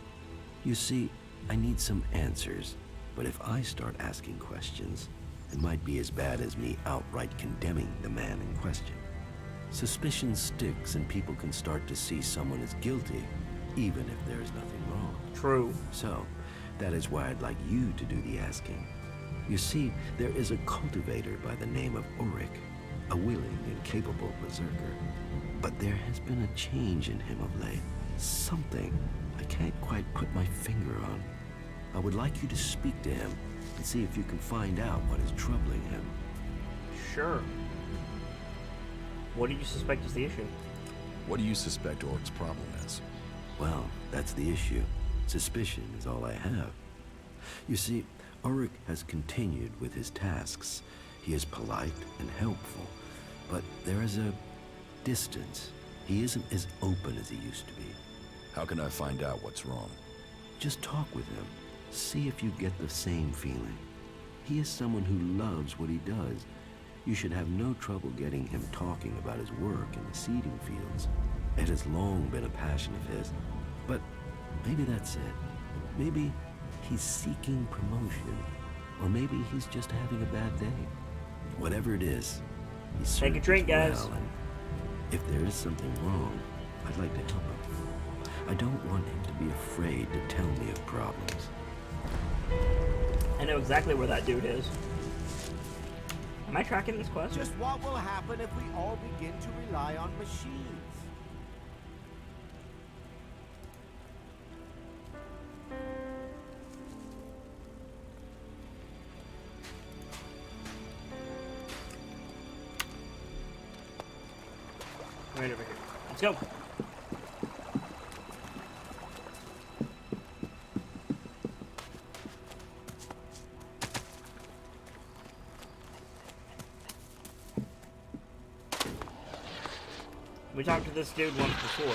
You see, I need some answers, but if I start asking questions, it might be as bad as me outright condemning the man in question. Suspicion sticks and people can start to see someone as guilty, even if there is nothing wrong. True. So, that is why I'd like you to do the asking. You see, there is a cultivator by the name of Ulrich, a willing and capable berserker. But there has been a change in him of late. Something I can't quite put my finger on. I would like you to speak to him and see if you can find out what is troubling him. Sure. What do you suspect is the issue? What do you suspect Ulrich's problem is? Well, that's the issue. Suspicion is all I have. You see, Ulrich has continued with his tasks. He is polite and helpful, but there is a distance. He isn't as open as he used to be. How can I find out what's wrong? Just talk with him. See if you get the same feeling. He is someone who loves what he does. You should have no trouble getting him talking about his work in the seeding fields. It has long been a passion of his. But maybe that's it. Maybe he's seeking promotion. Or maybe he's just having a bad day. Whatever it is, he's take a drink, guys. Well, and if there is something wrong, I'd like to help him. I don't want him to be afraid to tell me of problems. I know exactly where that dude is. I'm Am I tracking this quest? Just what will happen if we all begin to rely on machines? Right over here. Let's go. We talked to this dude once before.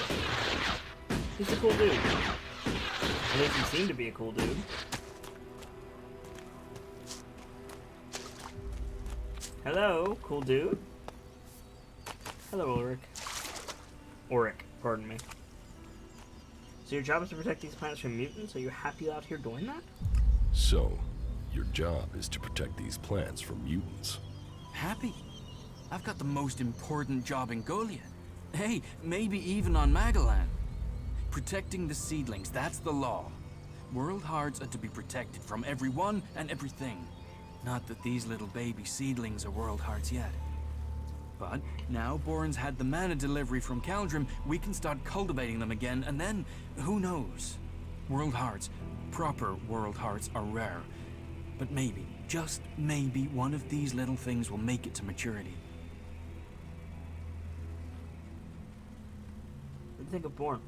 He's a cool dude. At least he seemed to be a cool dude. Hello, cool dude. Hello, Ulrich. Auric, pardon me. So your job is to protect these planets from mutants? Are you happy out here doing that? So, your job is to protect these plants from mutants. Happy? I've got the most important job in Golia. Hey, maybe even on Magalan. Protecting the seedlings, that's the law. World hearts are to be protected from everyone and everything. Not that these little baby seedlings are world hearts yet. But now Bourne's had the mana delivery from Caldrim, we can start cultivating them again, and then, who knows? World hearts, proper world hearts, are rare. But maybe, just maybe, one of these little things will make it to maturity. What do you think of Bourne?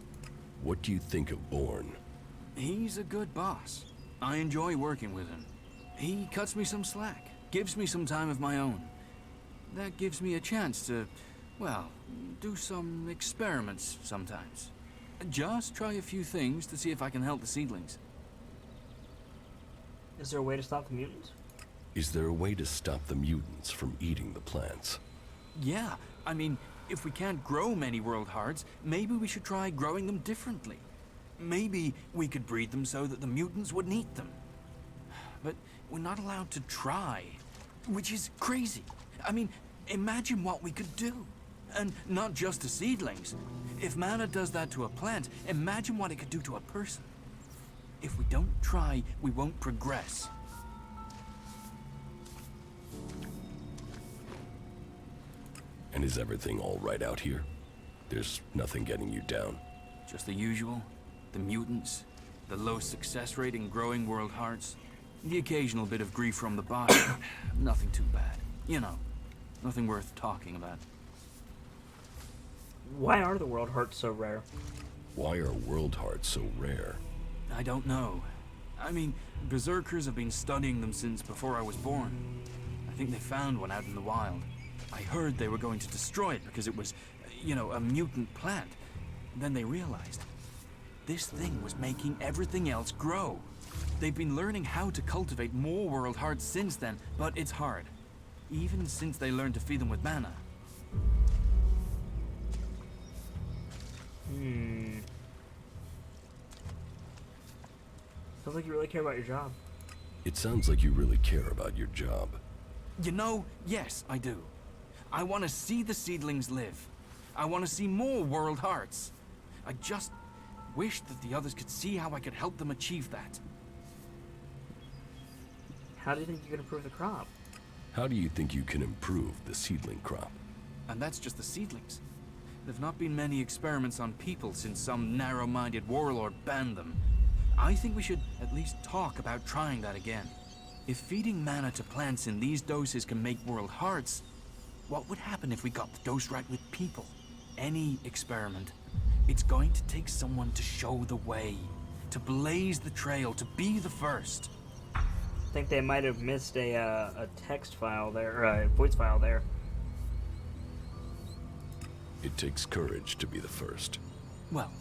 What do you think of Bourne? He's a good boss. I enjoy working with him. He cuts me some slack, gives me some time of my own. That gives me a chance to, well, do some experiments sometimes. Just try a few things to see if I can help the seedlings. Is there a way to stop the mutants? Is there a way to stop the mutants from eating the plants? Yeah, I mean, if we can't grow many world hearts, maybe we should try growing them differently. Maybe we could breed them so that the mutants wouldn't eat them. But we're not allowed to try, which is crazy. I mean, imagine what we could do. And not just to seedlings. If mana does that to a plant, imagine what it could do to a person. If we don't try, we won't progress. And is everything all right out here? There's nothing getting you down? Just the usual. The mutants, the low success rate in growing world hearts, the occasional bit of grief from the body. Nothing too bad. You know, nothing worth talking about. Why are the world hearts so rare? Why are world hearts so rare? I don't know. I mean, berserkers have been studying them since before I was born. I think they found one out in the wild. I heard they were going to destroy it because it was, you know, a mutant plant. Then they realized this thing was making everything else grow. They've been learning how to cultivate more world hearts since then, but it's hard. Even since they learned to feed them with mana. Sounds like you really care about your job. It sounds like you really care about your job. You know, yes, I do. I want to see the seedlings live. I want to see more world hearts. I just wish that the others could see how I could help them achieve that. How do you think you can improve the crop? How do you think you can improve the seedling crop? And that's just the seedlings. There've not been many experiments on people since some narrow-minded warlord banned them. I think we should at least talk about trying that again. If feeding mana to plants in these doses can make world hearts, what would happen if we got the dose right with people? Any experiment. It's going to take someone to show the way, to blaze the trail, to be the first. I think they might have missed a text file there, or a voice file there. It takes courage to be the first. Well,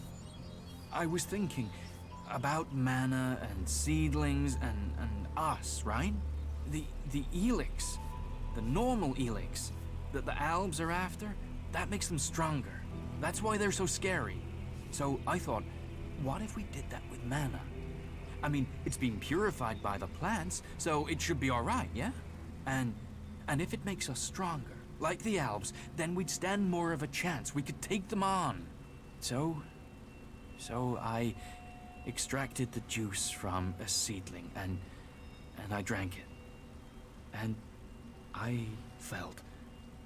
I was thinking about mana and seedlings and us, right? The ELEX, the normal ELEX that the Albs are after, that makes them stronger. That's why they're so scary. So I thought, what if we did that with mana? I mean, it's been purified by the plants, so it should be alright, yeah? And if it makes us stronger, like the Albs, then we'd stand more of a chance. We could take them on. So I extracted the juice from a seedling and I drank it. And I felt.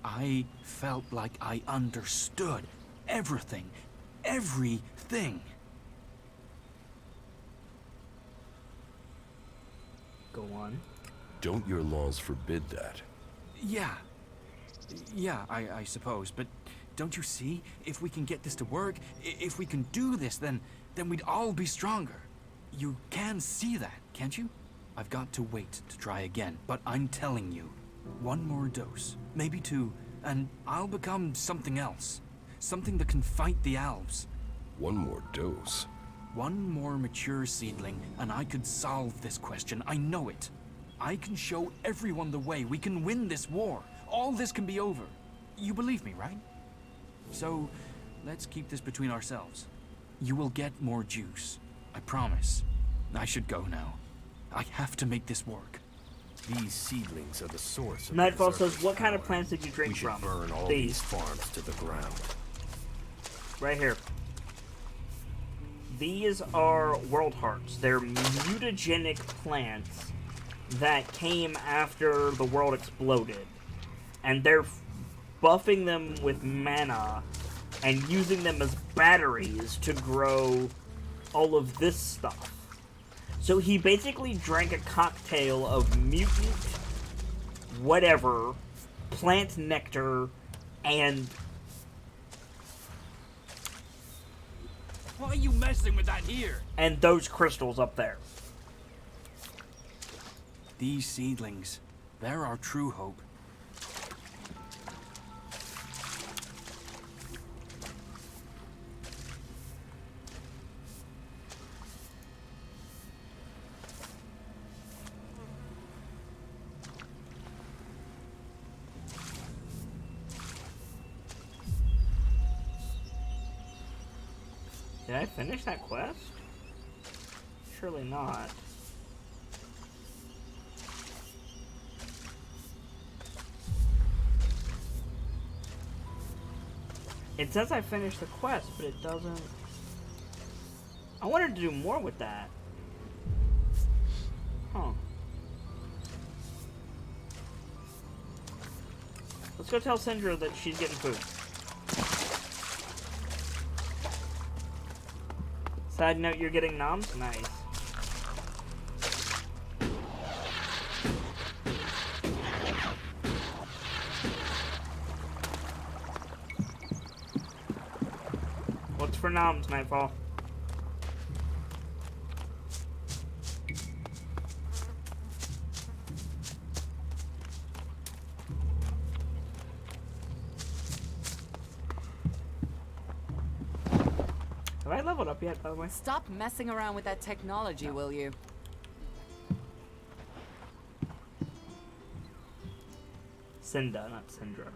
I felt like I understood everything. Everything. Go on. Don't your laws forbid that? Yeah. Yeah, I suppose, but don't you see? If we can get this to work, if we can do this, then we'd all be stronger. You can see that, can't you? I've got to wait to try again, but I'm telling you, one more dose, maybe two, and I'll become something else. Something that can fight the elves. One more dose? One more mature seedling, and I could solve this question. I know it. I can show everyone the way. We can win this war. All this can be over. You believe me, right? So, let's keep this between ourselves. You will get more juice. I promise. I should go now. I have to make this work. These seedlings are the source of Nightfall Berserker's says, what kind of power. plants did you drink We should from? burn all these farms to the ground. Right here. These are world hearts. They're mutagenic plants that came after the world exploded. And they're buffing them with mana and using them as batteries to grow all of this stuff. So he basically drank a cocktail of mutant, whatever, plant nectar, and... Why are you messing with that here? And those crystals up there. These seedlings, they're our true hope. Did I finish that quest? Surely not. It says I finished the quest, but it doesn't... I wanted to do more with that. Huh. Let's go tell Syndra that she's getting food. Side note, you're getting noms? Nice. What's for noms, Nightfall? Have I leveled up yet, by the way? Stop messing around with that technology, will you? Cinda, not Syndra.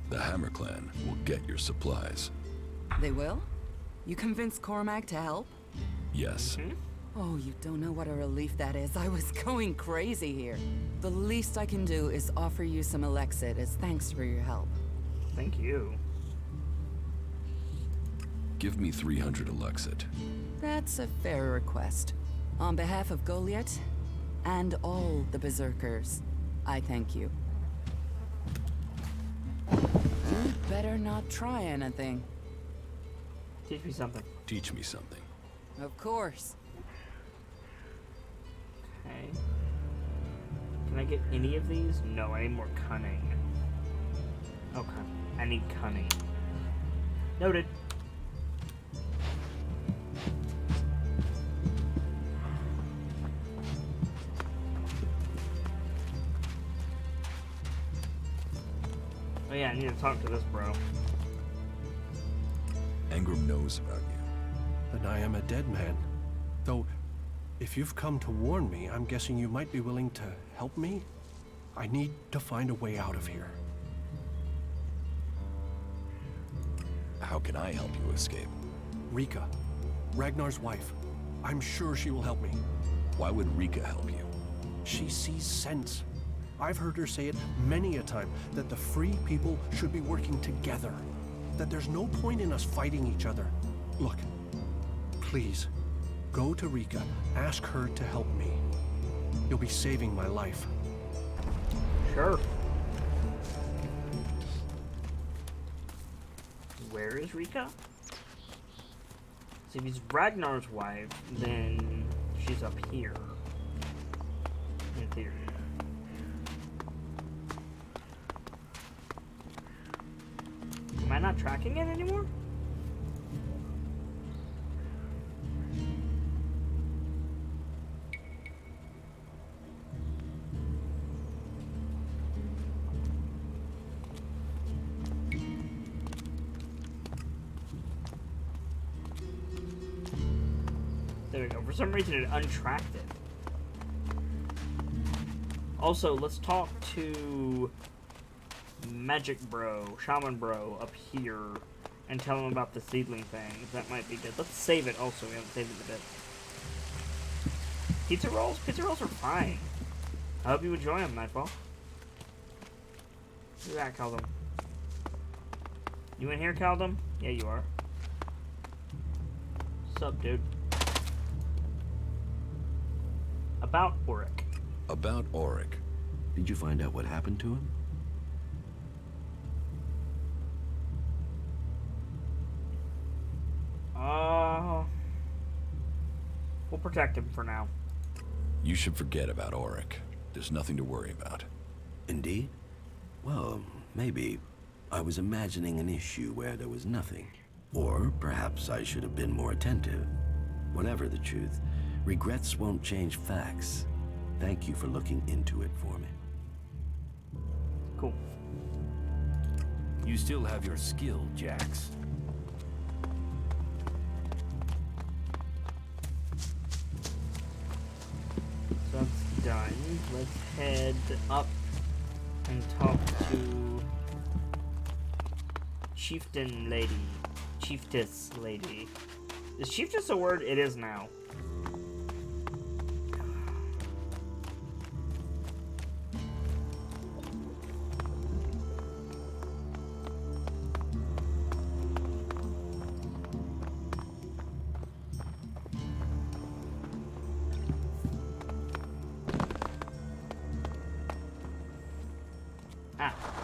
The Hammer Clan will get your supplies. They will? You convinced Cormac to help? Yes. Oh, you don't know what a relief that is. I was going crazy here. The least I can do is offer you some Elexit as thanks for your help. Thank you. Give me 300 Elexit. That's a fair request. On behalf of Goliath and all the Berserkers, I thank you. You better not try anything. Teach me something. Teach me something. Of course. Okay. Can I get any of these? No, I need more cunning. Okay. I need cunning. Noted. Oh yeah, I need to talk to this bro. Engram knows about you. Then I am a dead man. Though, if you've come to warn me, I'm guessing you might be willing to help me? I need to find a way out of here. How can I help you escape? Rika, Ragnar's wife. I'm sure she will help me. Why would Rika help you? She sees sense. I've heard her say it many a time, that the free people should be working together. That there's no point in us fighting each other. Look, please, go to Rika, ask her to help me. You'll be saving my life. Sure. Where is Rika? So if he's Ragnar's wife, then she's up here. In theory. Am I not tracking it anymore? There we go. For some reason it untracked it. Also, let's talk to Magic Bro, Shaman Bro up here and tell him about the seedling thing. That might be good. Let's save it also. We haven't saved it a bit. Pizza rolls? Pizza rolls are fine. I hope you enjoy them, Nightfall. Look at that, Caldum. You in here, Caldum? Yeah, you are. Sup, dude? About Auric. About Auric. Did you find out what happened to him? We'll protect him for now. You should forget about Auric. There's nothing to worry about. Indeed? Well, maybe. I was imagining an issue where there was nothing. Or perhaps I should have been more attentive. Whatever the truth, regrets won't change facts. Thank you for looking into it for me. Cool. You still have your skill, Jax. So that's done. Let's head up and talk to Chieftain Lady. Chieftess Lady. Is Chieftess a word? It is now.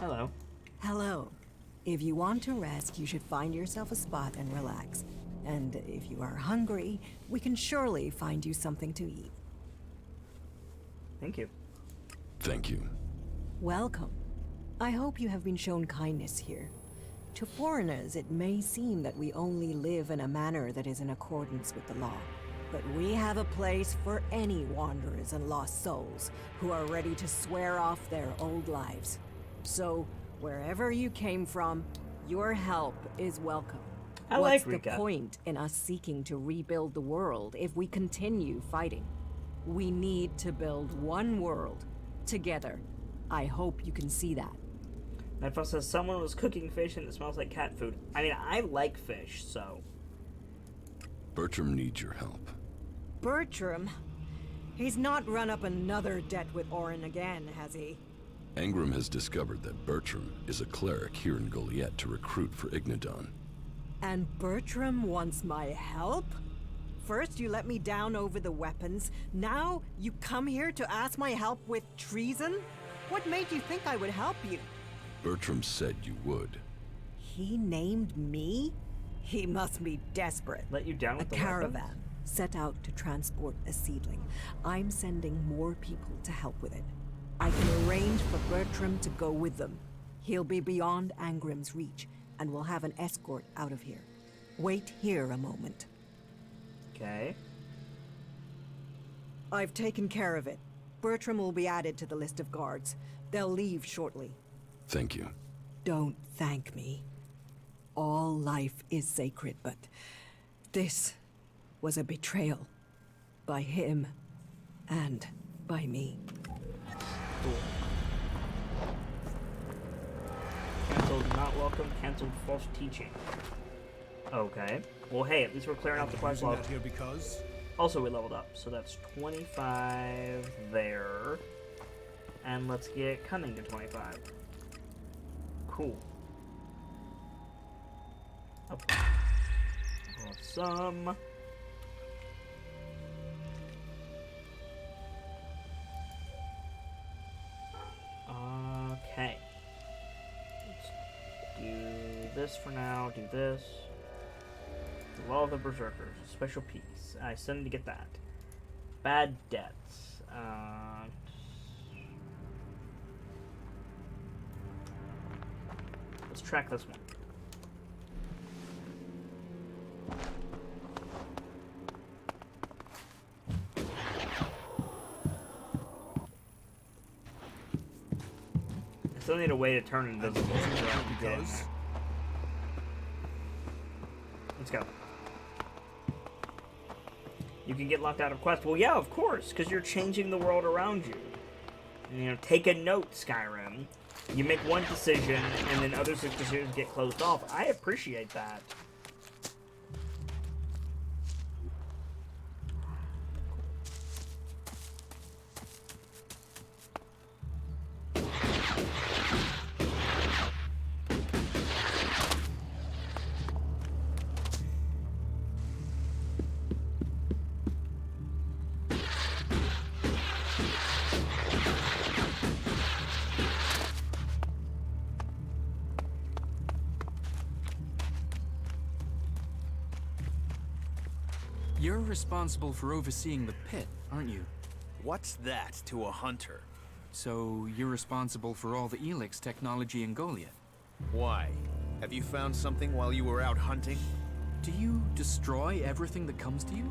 Hello. Hello. If you want to rest, you should find yourself a spot and relax. And if you are hungry, we can surely find you something to eat. Thank you. Thank you. Welcome. I hope you have been shown kindness here. To foreigners, it may seem that we only live in a manner that is in accordance with the law. But we have a place for any wanderers and lost souls who are ready to swear off their old lives. So, wherever you came from, your help is welcome. What's the point in us seeking to rebuild the world if we continue fighting? We need to build one world together. I hope you can see that. Nightfall says someone was cooking fish and it smells like cat food. I mean, I like fish, so. Bertram needs your help. Bertram? He's not run up another debt with Orin again, has he? Angram has discovered that Bertram is a cleric here in Goliath to recruit for Ignadon. And Bertram wants my help? First you let me down over the weapons, now you come here to ask my help with treason? What made you think I would help you? Bertram said you would. He named me? He must be desperate. Let you down with a the caravan weapons? Set out to transport a seedling. I'm sending more people to help with it. I can arrange for Bertram to go with them. He'll be beyond Angram's reach, and we'll have an escort out of here. Wait here a moment. Okay. I've taken care of it. Bertram will be added to the list of guards. They'll leave shortly. Thank you. Don't thank me. All life is sacred, but this was a betrayal. By him and by me. Cancelled not welcome, cancelled false teaching. Okay. Well, hey, at least we're clearing out the quest log. Here because Also, we leveled up, so that's 25 there. And let's get cunning to 25. Cool. Awesome. now. Do this. The Law of the Berserkers. Special piece. I still need to get that. Bad debts. Let's track this one. I still need a way to turn invisible. Let's go. You can get locked out of quests. Well, yeah, of course, because you're changing the world around you. You know, take a note, Skyrim. You make one decision, and then other decisions get closed off. I appreciate that. You're responsible for overseeing the pit, aren't you? What's that to a hunter? So you're responsible for all the ELEX technology in Goliath? Why? Have you found something while you were out hunting? Do you destroy everything that comes to you?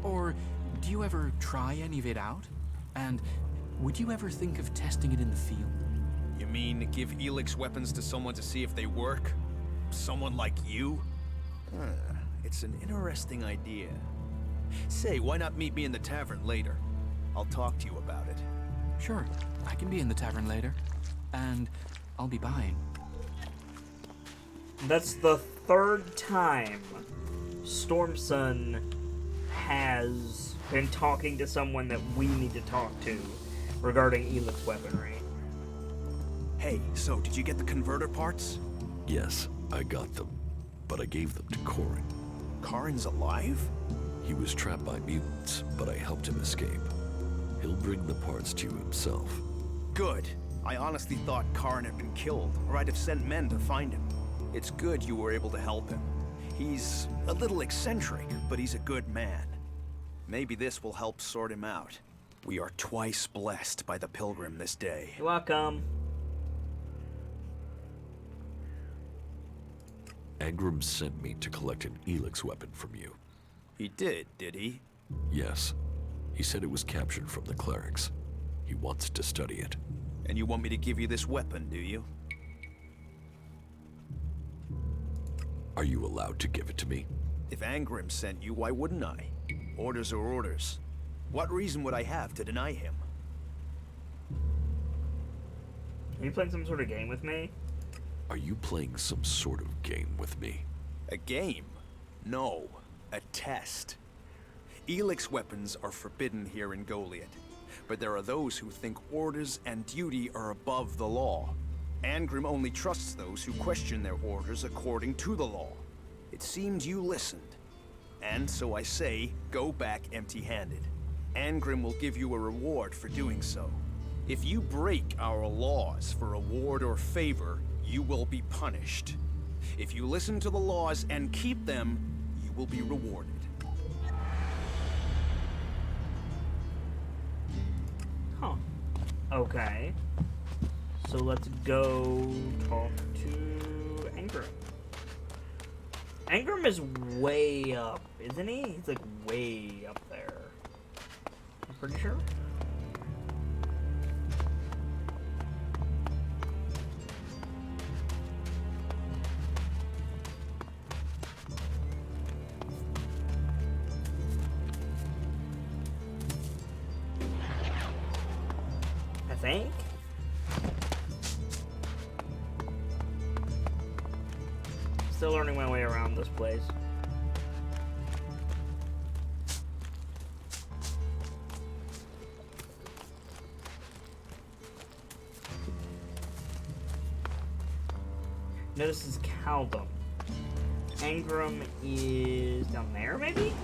Or do you ever try any of it out? And would you ever think of testing it in the field? You mean give ELEX weapons to someone to see if they work? Someone like you? It's an interesting idea. Say, why not meet me in the tavern later? I'll talk to you about it. Sure, I can be in the tavern later. And I'll be buying. That's the third time Stormson has been talking to someone that we need to talk to regarding ELEX weaponry. Hey, so did you get the converter parts? Yes, I got them, but I gave them to Corin. Corin's alive? He was trapped by mutants, but I helped him escape. He'll bring the parts to you himself. Good. I honestly thought Corin had been killed, or I'd have sent men to find him. It's good you were able to help him. He's a little eccentric, but he's a good man. Maybe this will help sort him out. We are twice blessed by the Pilgrim this day. You're welcome. Angram sent me to collect an ELEX weapon from you. He did he? Yes. He said it was captured from the clerics. He wants to study it. And you want me to give you this weapon, do you? Are you allowed to give it to me? If Angram sent you, why wouldn't I? Orders are orders. What reason would I have to deny him? Are you playing some sort of game with me? Are you playing some sort of game with me? A game? No. A test. ELEX weapons are forbidden here in Goliath, but there are those who think orders and duty are above the law. Angram only trusts those who question their orders according to the law. It seems you listened. And so I say, go back empty-handed. Angram will give you a reward for doing so. If you break our laws for reward or favor, you will be punished. If you listen to the laws and keep them, you will be rewarded. Huh. Okay. So let's go talk to Angram. Angram is way up, isn't he? He's like way up there. I'm pretty sure. I think. Still learning my way around this place. No, this is Caldum. Angram is down there, maybe?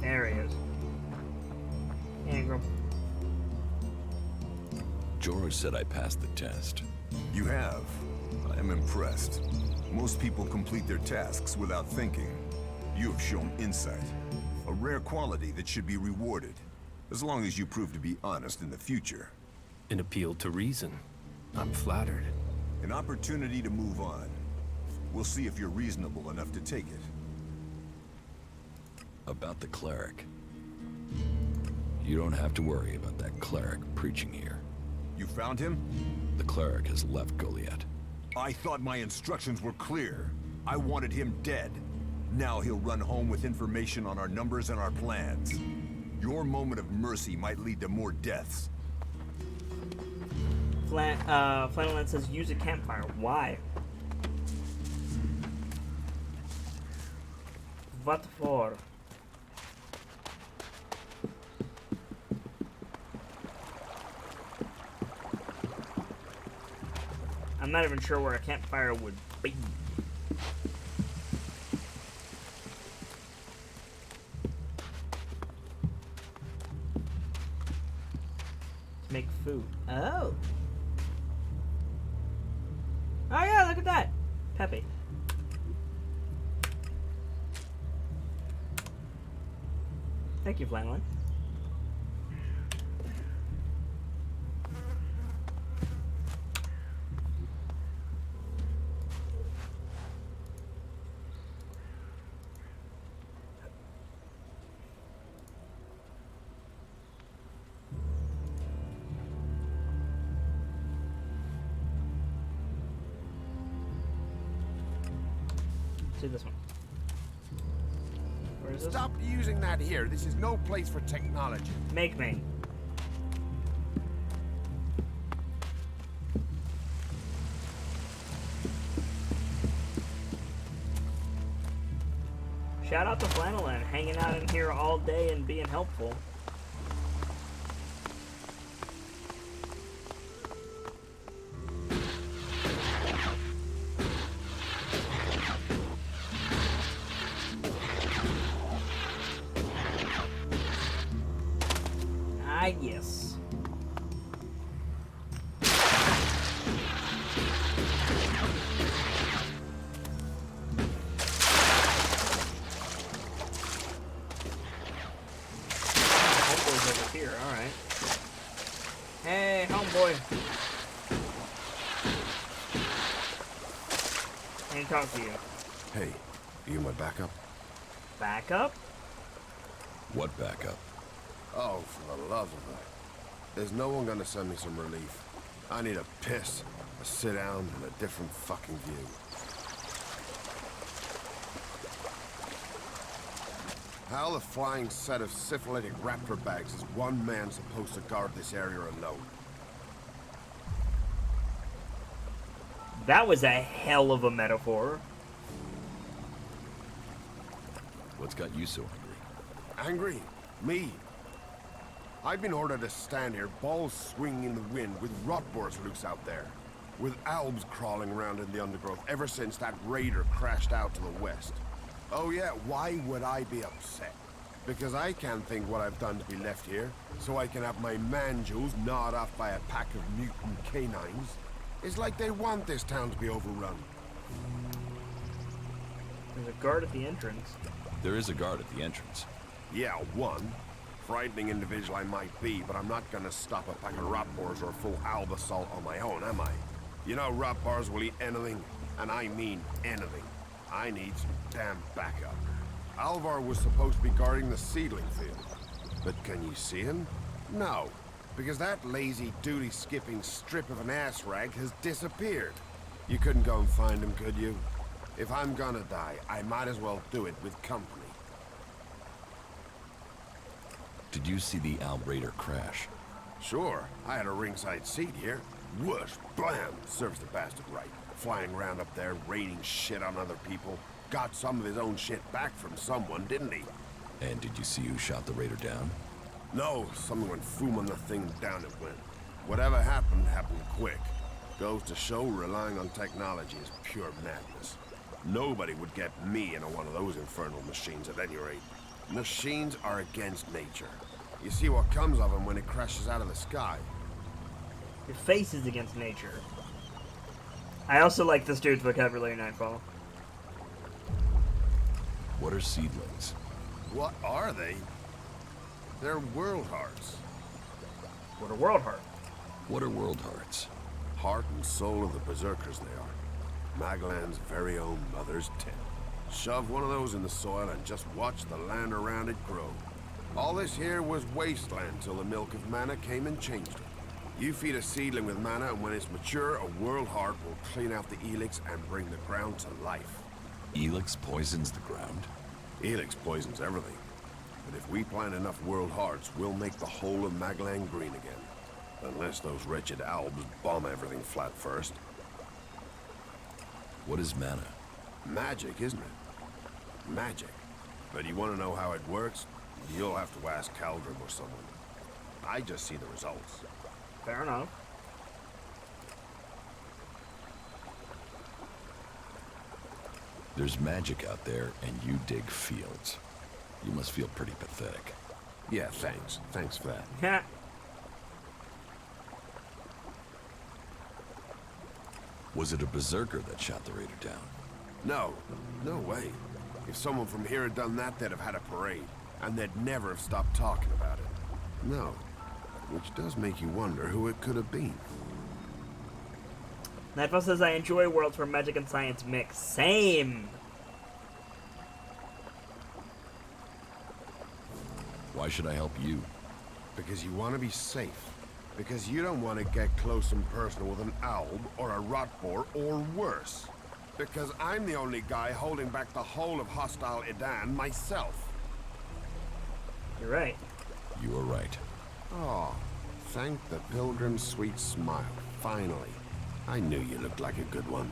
There he is. Angram. George said I passed the test. You have. I am impressed. Most people complete their tasks without thinking. You have shown insight. A rare quality that should be rewarded. As long as you prove to be honest in the future. An appeal to reason. I'm flattered. An opportunity to move on. We'll see if you're reasonable enough to take it. About the cleric. You don't have to worry about that cleric preaching here. You found him? The cleric has left Goliath. I thought my instructions were clear. I wanted him dead. Now he'll run home with information on our numbers and our plans. Your moment of mercy might lead to more deaths. Flannelland says use a campfire. Why? What for? I'm not even sure where a campfire would be. To make food. Oh. Oh yeah, look at that. Peppy. Thank you, Flannelland. See this one. Where is this? Stop using that here. This is no place for technology. Make me. Shout out to Flannelland, hanging out in here all day and being helpful. Yes. Homeboy's over here, alright. Hey, homeboy. I need to talk to you. Hey, are you my backup? Backup? What backup? Oh, for the love of it. There's no one gonna send me some relief. I need a piss, a sit down, and a different fucking view. How the flying set of syphilitic raptor bags is one man supposed to guard this area alone? That was a hell of a metaphor. What's got you so angry? Angry? Me? I've been ordered to stand here, balls swinging in the wind, with rot boars loose out there. With albs crawling around in the undergrowth ever since that raider crashed out to the west. Oh yeah, why would I be upset? Because I can't think what I've done to be left here, so I can have my man-jewels gnawed off by a pack of mutant canines. It's like they want this town to be overrun. There's a guard at the entrance. There is a guard at the entrance. Yeah, one. Frightening individual I might be, but I'm not gonna stop a pack of rot boars or a full alb assault on my own, am I? You know rot boars will eat anything, and I mean anything. I need some damn backup. Alvar was supposed to be guarding the seedling field. But can you see him? No, because that lazy duty-skipping strip of an ass rag has disappeared. You couldn't go and find him, could you? If I'm gonna die, I might as well do it with company. Did you see the Alb Raider crash? Sure. I had a ringside seat here. Whoosh, blam, serves the bastard right. Flying around up there, raining shit on other people. Got some of his own shit back from someone, didn't he? And did you see who shot the Raider down? No, someone went boom on the thing, down it went. Whatever happened, happened quick. Goes to show relying on technology is pure madness. Nobody would get me into one of those infernal machines at any rate. Machines are against nature. You see what comes of them when it crashes out of the sky. Your face is against nature. I also like this dude's vocabulary, Nightfall. What are seedlings? What are they? They're world hearts. What are world hearts? What are world hearts? Heart and soul of the berserkers they are. Maglan's very own mother's tip. Shove one of those in the soil and just watch the land around it grow. All this here was wasteland till the milk of mana came and changed it. You feed a seedling with mana, and when it's mature, a world heart will clean out the ELEX and bring the ground to life. ELEX poisons the ground? ELEX poisons everything. But if we plant enough world hearts, we'll make the whole of Maglan green again. Unless those wretched Albs bomb everything flat first. What is mana? Magic, isn't it? Magic. But you want to know how it works? You'll have to ask Caldrum or someone. I just see the results. Fair enough. There's magic out there, and you dig fields. You must feel pretty pathetic. Yeah, thanks. Thanks for that. Yeah. Was it a berserker that shot the raider down? No. No way. If someone from here had done that, they'd have had a parade. And they'd never have stopped talking about it. No. Which does make you wonder who it could have been. Nightfall says, I enjoy worlds where magic and science mix. Same! Why should I help you? Because you want to be safe. Because you don't want to get close and personal with an Alb or a Rotboar or worse. Because I'm the only guy holding back the whole of hostile Edan myself. You're right. You are right. Oh, thank the pilgrim's sweet smile. Finally. I knew you looked like a good one.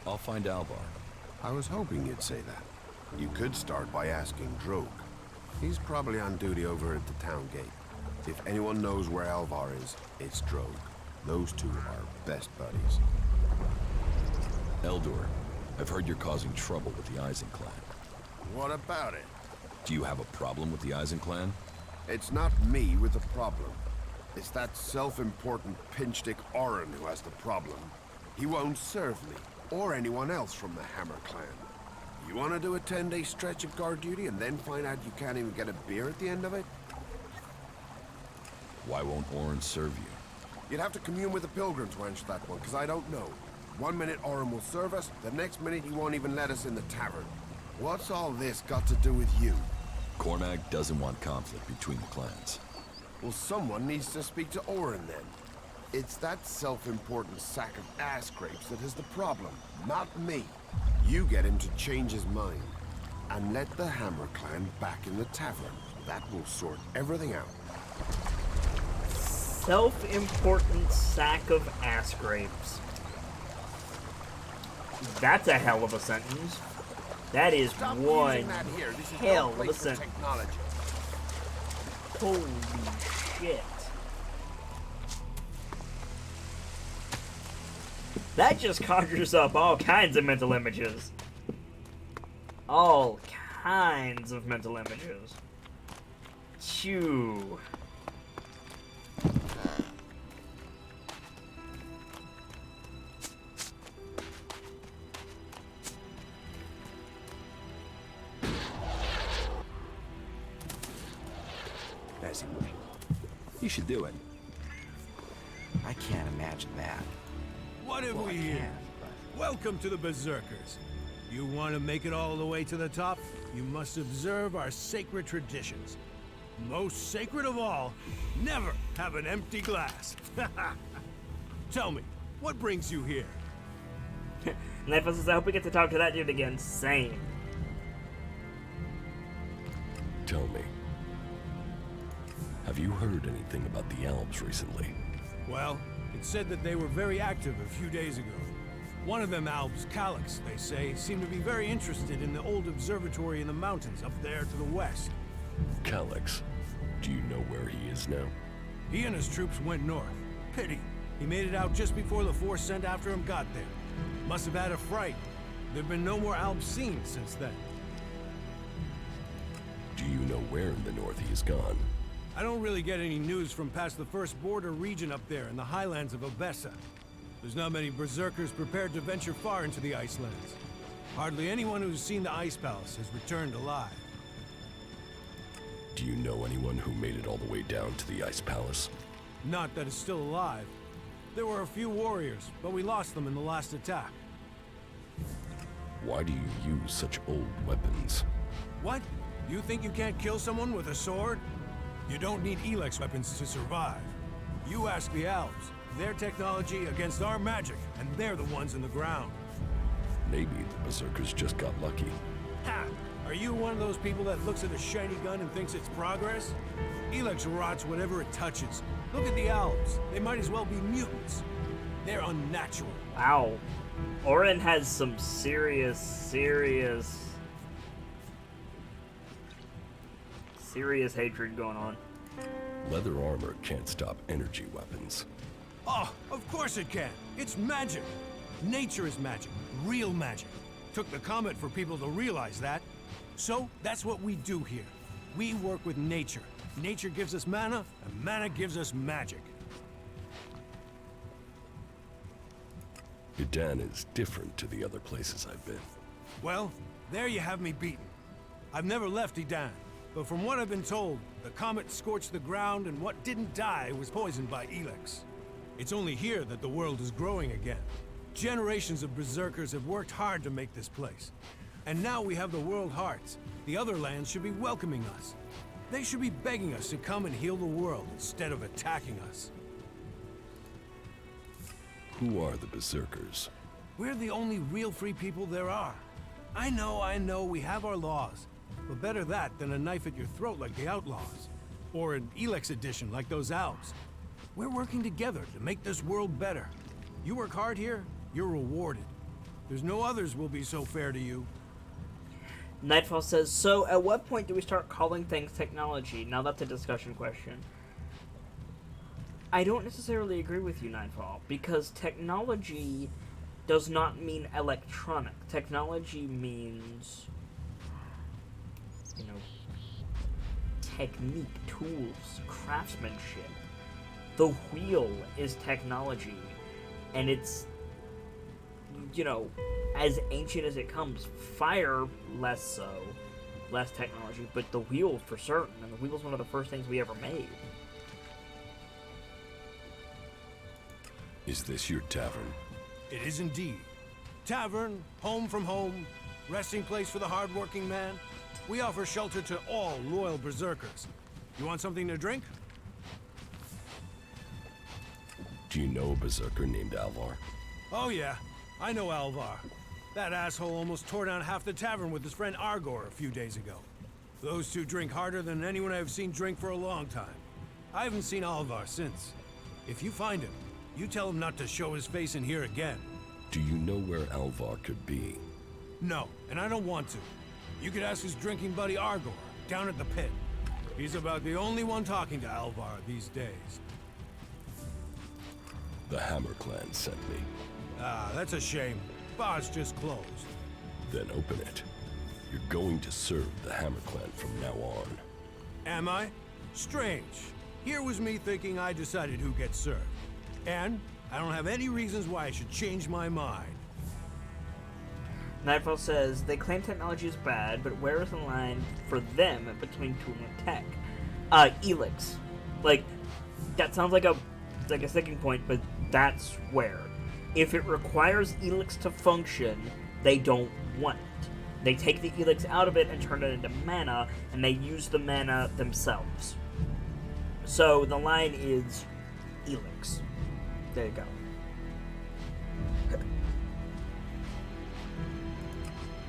I'll find Alvar. I was hoping you'd say that. You could start by asking Drogue. He's probably on duty over at the town gate. If anyone knows where Alvar is, it's Drogue. Those two are best buddies. Eldor, I've heard you're causing trouble with the Eisen clan. What about it? Do you have a problem with the Eisen clan? It's not me with the problem. It's that self-important pinchstick Orin who has the problem. He won't serve me, or anyone else from the Hammer clan. You want to do a 10-day stretch of guard duty and then find out you can't even get a beer at the end of it? Why won't Orin serve you? You'd have to commune with the pilgrim to answer that one, because I don't know. One minute Orin will serve us, the next minute he won't even let us in the tavern. What's all this got to do with you? Cormac doesn't want conflict between the clans. Well, someone needs to speak to Orin then. It's that self-important sack of ass grapes that is the problem, not me. You get him to change his mind. And let the Hammer clan back in the tavern. That will sort everything out. Self-important sack of ass grapes. That's a hell of a sentence. That is Stop one using that here. This is hell no of a place for sentence. technology. Holy shit. That just conjures up all kinds of mental images. All kinds of mental images. Chew. As he would. You should do it. I can't imagine that. What have we here? Welcome to the Berserkers. You want to make it all the way to the top? You must observe our sacred traditions. Most sacred of all, never have an empty glass. Tell me, what brings you here? Nightfall says, I hope we get to talk to that dude again. Same. Tell me, have you heard anything about the elves recently? Well, it's said that they were very active a few days ago. One of them Albs, Calyx, they say, seemed to be very interested in the old observatory in the mountains up there to the west. Calyx, do you know where he is now? He and his troops went north. Pity. He made it out just before the force sent after him got there. Must have had a fright. There've been no more Albs seen since then. Do you know where in the north he has gone? I don't really get any news from past the first border region up there in the highlands of Obessa. There's not many berserkers prepared to venture far into the Icelands. Hardly anyone who's seen the Ice Palace has returned alive. Do you know anyone who made it all the way down to the Ice Palace? Not that is still alive. There were a few warriors, but we lost them in the last attack. Why do you use such old weapons? What? You think you can't kill someone with a sword? You don't need ELEX weapons to survive. You ask the elves. Their technology against our magic, and they're the ones in the ground. Maybe the berserkers just got lucky. Ha! Are you one of those people that looks at a shiny gun and thinks it's progress? ELEX rots whatever it touches. Look at the elves. They might as well be mutants. They're unnatural. Wow. Orin has some serious hatred going on. Leather armor can't stop energy weapons. Oh, of course it can. It's magic. Nature is magic. Real magic. Took the comet for people to realize that. So, that's what we do here. We work with nature. Nature gives us mana, and mana gives us magic. Idan is different to the other places I've been. Well, there you have me beaten. I've never left Idan, but from what I've been told, the comet scorched the ground and what didn't die was poisoned by ELEX. It's only here that the world is growing again. Generations of berserkers have worked hard to make this place. And now we have the World Hearts. The other lands should be welcoming us. They should be begging us to come and heal the world instead of attacking us. Who are the berserkers? We're the only real free people there are. I know, we have our laws. But better that than a knife at your throat like the outlaws. Or an ELEX edition like those elves. We're working together to make this world better. You work hard here, you're rewarded. There's no others will be so fair to you. Nightfall says, so at what point do we start calling things technology? Now that's a discussion question. I don't necessarily agree with you, Nightfall, because technology does not mean electronic. Technology means, you know, technique, tools, craftsmanship. The wheel is technology, and it's, you know, as ancient as it comes. Fire, less so, less technology, but the wheel for certain, and the wheel's one of the first things we ever made. Is this your tavern? It is indeed. Tavern, home from home, resting place for the hard-working man. We offer shelter to all loyal berserkers. You want something to drink? Do you know a berserker named Alvar? Oh yeah, I know Alvar. That asshole almost tore down half the tavern with his friend Argor a few days ago. Those two drink harder than anyone I've seen drink for a long time. I haven't seen Alvar since. If you find him, you tell him not to show his face in here again. Do you know where Alvar could be? No, and I don't want to. You could ask his drinking buddy Argor, down at the pit. He's about the only one talking to Alvar these days. The Hammer Clan sent me. Ah, that's a shame. Bar's just closed. Then open it. You're going to serve the Hammer Clan from now on. Am I? Strange. Here was me thinking I decided who gets served. And I don't have any reasons why I should change my mind. Nightfall says, they claim technology is bad, but where is the line for them between tool and tech? ELEX. Like, that sounds like a sticking point, but that's where. If it requires ELEX to function, they don't want it. They take the ELEX out of it and turn it into mana, and they use the mana themselves. So the line is ELEX. There you go.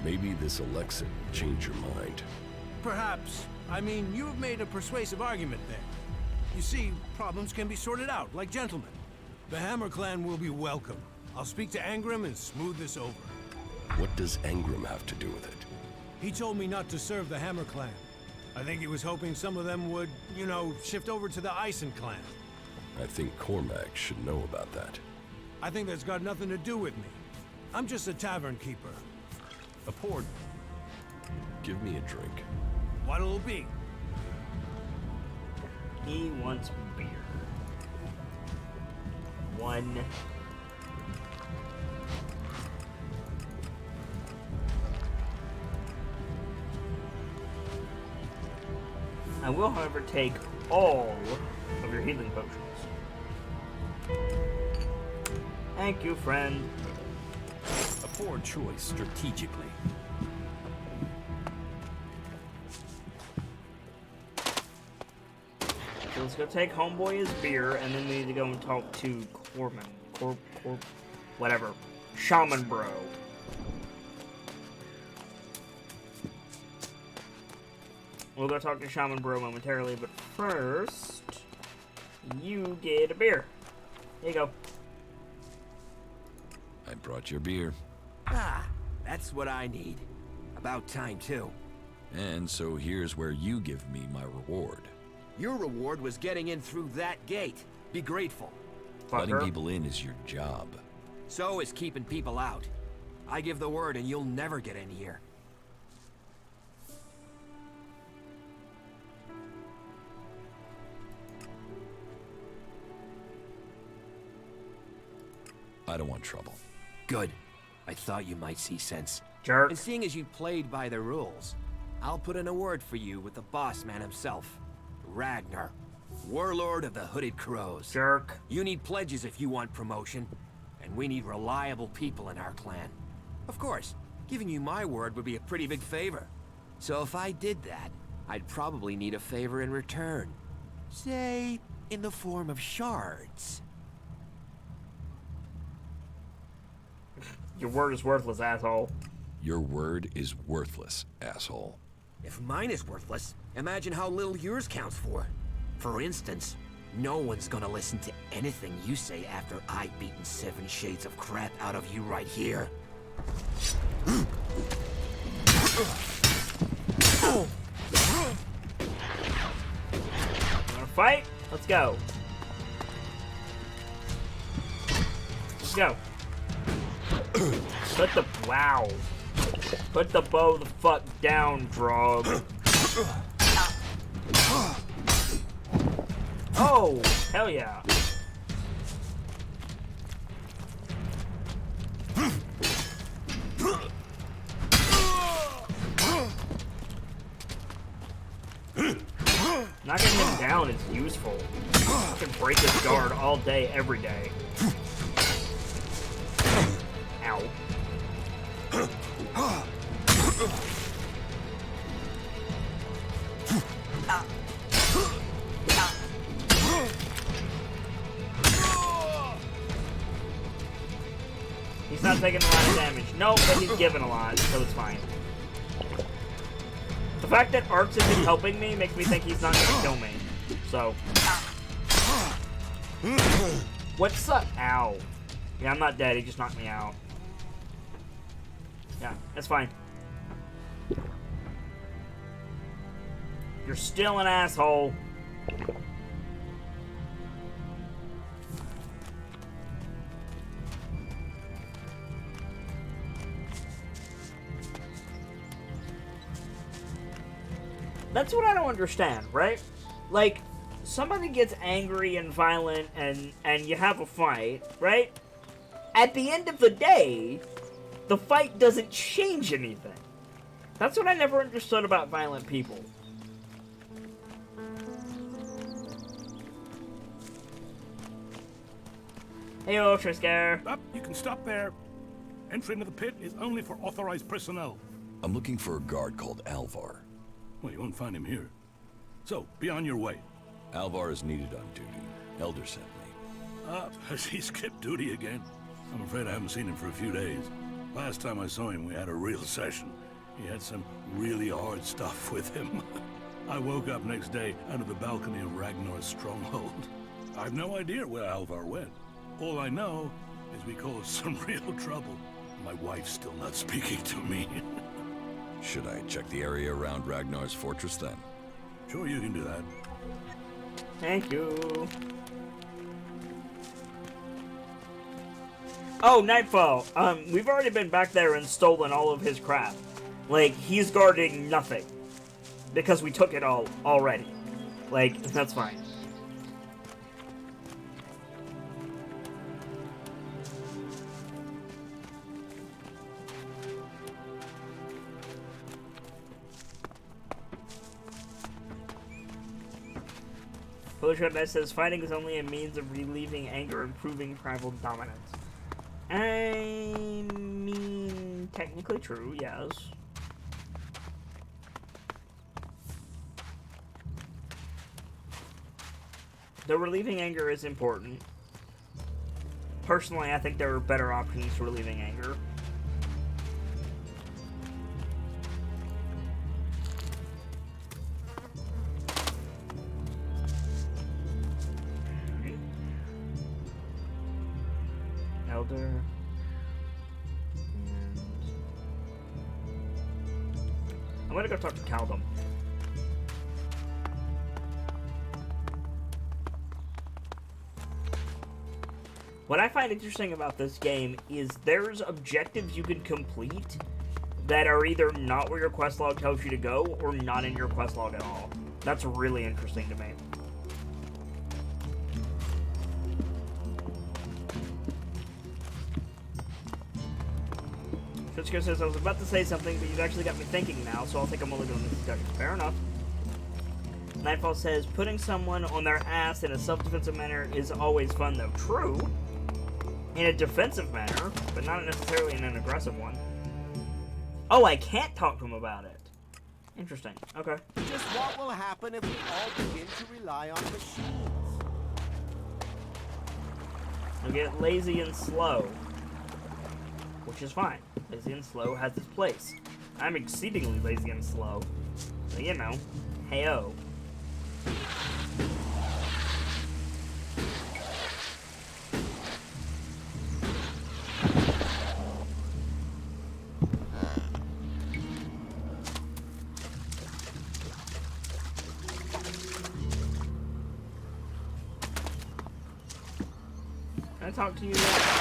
Maybe this Alexa will change your mind. Perhaps. I mean, you have made a persuasive argument there. You see, problems can be sorted out, like gentlemen. The Hammer Clan will be welcome. I'll speak to Angrim and smooth this over. What does Angrim have to do with it? He told me not to serve the Hammer Clan. I think he was hoping some of them would, you know, shift over to the Ison Clan. I think Cormac should know about that. I think that's got nothing to do with me. I'm just a tavern keeper. A port. Give me a drink. What'll it be? He wants beer. 1. I will, however, take all of your healing potions. Thank you, friend. A poor choice strategically. So let's go take Homeboy his beer, and then we need to go and talk to whatever. Shaman Bro. We'll go talk to Shaman Bro momentarily, but first, you get a beer. There you go. I brought your beer. Ah, that's what I need. About time, too. And so here's where you give me my reward. Your reward was getting in through that gate. Be grateful. Letting people in is your job. So is keeping people out. I give the word and you'll never get in here. I don't want trouble. Good. I thought you might see sense. Jerk. And seeing as you played by the rules, I'll put in a word for you with the boss man himself. Ragnar, warlord of the Hooded Crows. Jerk. You need pledges if you want promotion, and we need reliable people in our clan. Of course, giving you my word would be a pretty big favor. So if I did that, I'd probably need a favor in return. Say, in the form of shards. Your word is worthless, asshole. Your word is worthless, asshole. If mine is worthless, imagine how little yours counts for. For instance, no one's gonna listen to anything you say after I've beaten 7 shades of crap out of you right here. Wanna fight? Let's go. Let's go. Put the Put the bow the fuck down, Drog. Oh, hell yeah. Knocking him down is useful. I can break his guard all day, every day. Ow. He's not taking a lot of damage. No, but he's giving a lot, so it's fine. The fact that Arx isn't helping me makes me think he's not gonna kill me. So. What's up? Ow. Yeah, I'm not dead. He just knocked me out. Yeah, that's fine. You're still an asshole. That's what I don't understand, right? Like, somebody gets angry and violent and you have a fight, right? At the end of the day, the fight doesn't change anything. That's what I never understood about violent people. Hey, Trisker. Up, you can stop there. Entry into the pit is only for authorized personnel. I'm looking for a guard called Alvar. Well, you won't find him here. So, be on your way. Alvar is needed on duty. Elder sent me. Has he skipped duty again? I'm afraid I haven't seen him for a few days. Last time I saw him, we had a real session. He had some really hard stuff with him. I woke up next day under the balcony of Ragnar's stronghold. I've no idea where Alvar went. All I know is we caused some real trouble. My wife's still not speaking to me. Should I check the area around Ragnar's fortress then? Sure, you can do that. Thank you. Oh, Nightfall. We've already been back there and stolen all of his crap. Like, he's guarding nothing. Because we took it all already. Like, that's fine. Bullet says fighting is only a means of relieving anger and proving tribal dominance. I mean, technically true, yes. Though relieving anger is important. Personally, I think there are better options for relieving anger. Elder. And I'm gonna go talk to Caldum. What I find interesting about this game is there's objectives you can complete that are either not where your quest log tells you to go or not in your quest log at all. That's really interesting to me. Fitchko says, I was about to say something, but you've actually got me thinking now, so I'll think I'm only doing this discussion. Fair enough. Nightfall says, putting someone on their ass in a self-defensive manner is always fun, though. True. In a defensive manner, but not necessarily in an aggressive one. Oh, I can't talk to him about it. Interesting. Okay. Just what will happen if we all begin to rely on machines? You'll get lazy and slow. Which is fine. Lazy and slow has its place. I'm exceedingly lazy and slow. So, you know, hey-oh. Can I talk to you yet?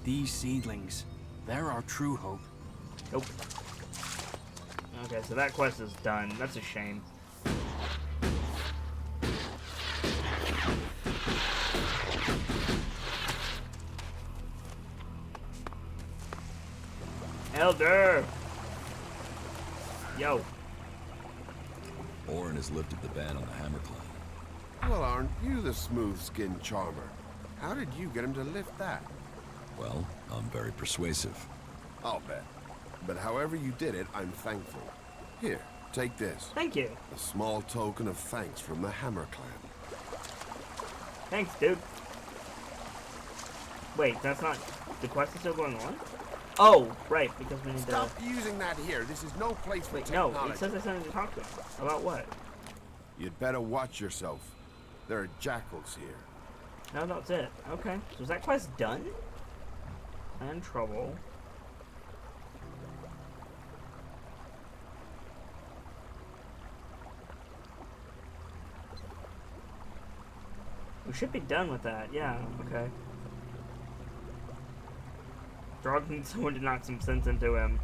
These seedlings, they're our true hope. Nope. Okay, so that quest is done. That's a shame. Elder! Yo. Orin has lifted the ban on the Hammer Clan. Well, aren't you the smooth-skinned charmer? How did you get him to lift that? Well, I'm very persuasive. I'll bet. But however you did it, I'm thankful. Here, take this. Thank you. A small token of thanks from the Hammer Clan. Thanks, dude. Wait, that's not... The quest is still going on? Oh, right, because we need to... Stop using that here. This is no place for no, technology. it says I started to talk to him. About what? You'd better watch yourself. There are jackals here. No, that's it. Okay. So is that quest done? I'm in trouble. We should be done with that. Yeah, okay. Drog needs someone to knock some sense into him.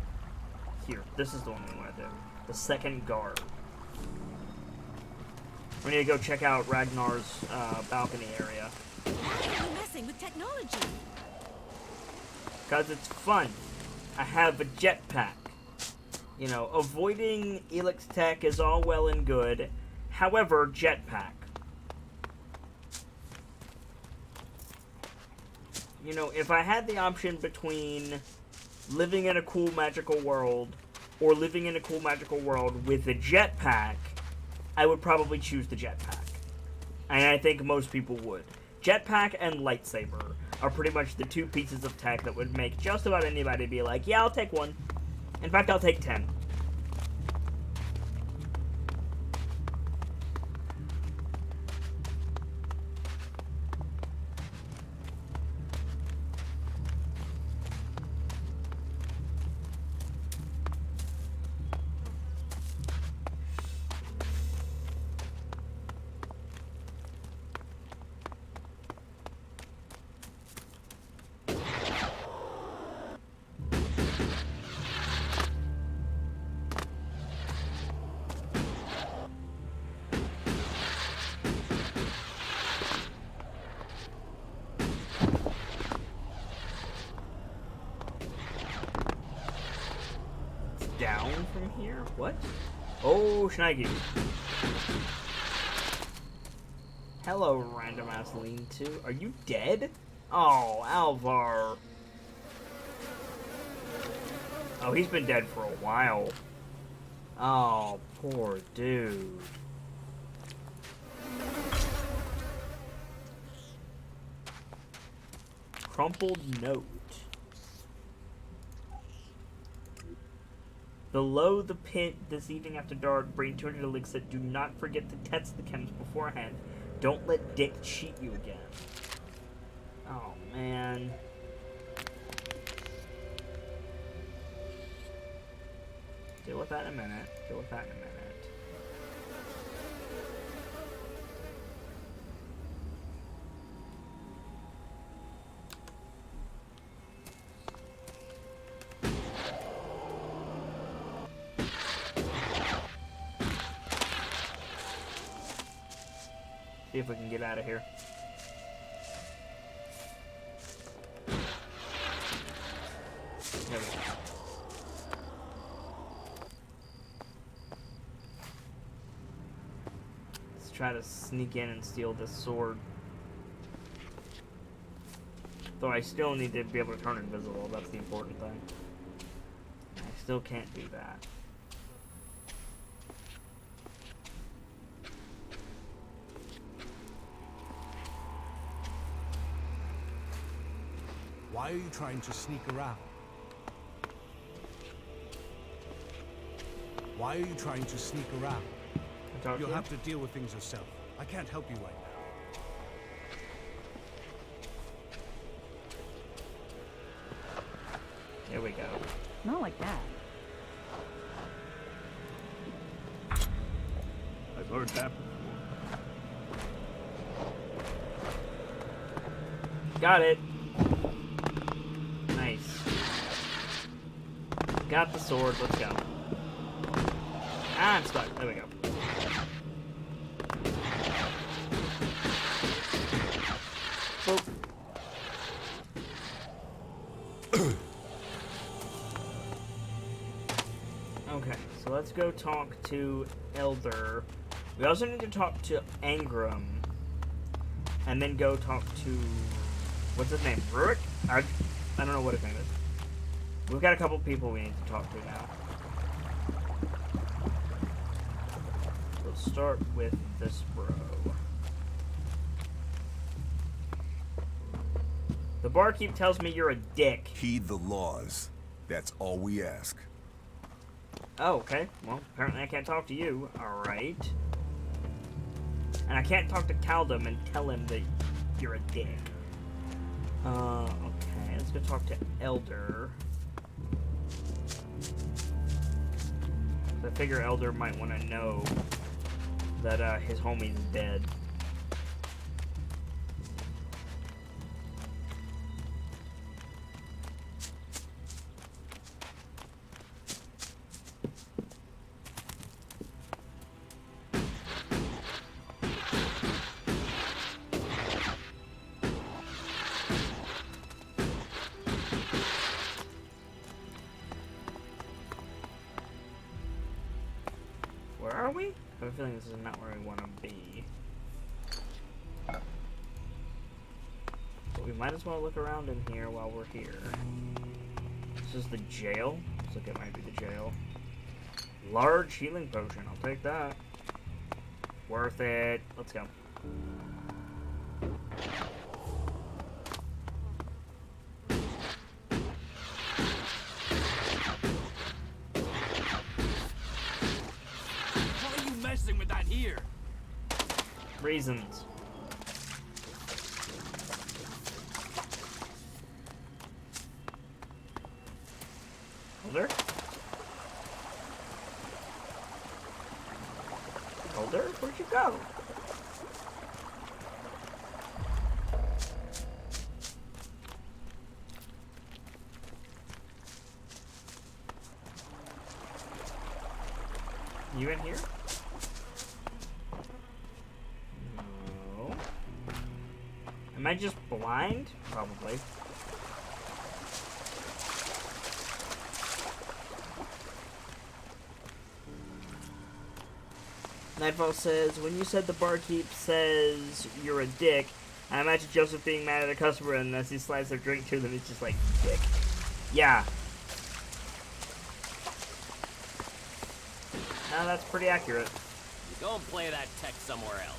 Here, this is the one we want to do. The second guard. We need to go check out Ragnar's balcony area. Why are you messing with technology? Because it's fun. I have a jetpack. You know, avoiding ELEX tech is all well and good. However, jetpack. You know, if I had the option between living in a cool magical world or living in a cool magical world with a jetpack, I would probably choose the jetpack. And I think most people would. Jetpack and lightsaber are pretty much the two pieces of tech that would make just about anybody be like, yeah, I'll take one. In fact, I'll take 10. Down from here? What? Oh, Schneigi. Hello, random ass lean-to. Are you dead? Oh, Alvar. Oh, he's been dead for a while. Oh, poor dude. Crumpled note. Below the pit this evening after dark, bring 200 elixir. Do not forget to test the chems beforehand. Don't let Dick cheat you again. Oh, man. Deal with that in a minute. Deal with that in a minute. See if we can get out of here. There we go. Let's try to sneak in and steal this sword. Though I still need to be able to turn invisible, that's the important thing. I still can't do that. Why are you trying to sneak around? Why are you trying to sneak around? You'll have to deal with things yourself. I can't help you right now. Here we go. Not like that. I've heard that before. Got it. Nice. Got the sword. Let's go. Ah, I'm stuck. There we go. Boop. Okay, so let's go talk to Elder. We also need to talk to Angram. And then go talk to... What's his name? Rurik? I don't know what his name is. We've got a couple people we need to talk to now. Let's start with this bro. The barkeep tells me you're a dick. Heed the laws. That's all we ask. Oh, okay. Well, apparently I can't talk to you. Alright. And I can't talk to Caldum and tell him that you're a dick. Okay. Let's go talk to Elder. I figure Elder might want to know that his homie's dead. Where are we? I have a feeling this is not where we want to be. But we might as well look around in here while we're here. This is the jail. Looks like it might be the jail. Large healing potion. I'll take that. Worth it. Let's go. With that here. Reasons. Elder? Elder? Where'd you go? You in here? No. Am I just blind? Probably. Nightfall says, when you said the barkeep says you're a dick, I imagine Joseph being mad at a customer, and as he slides their drink to them, he's just like, dick. Yeah. Now that's pretty accurate. Go and play that tech somewhere else.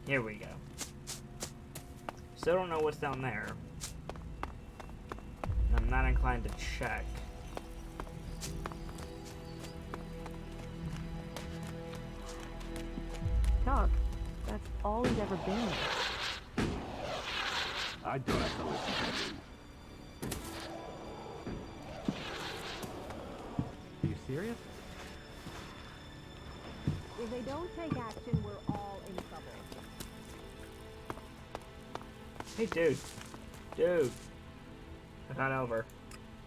Here we go. Still don't know what's down there. I'm not inclined to check. Doc, that's all he's ever been. I don't have to listen to you. Are you serious? If they don't take action, we're all in trouble. Hey, dude. Dude. I found Alvar.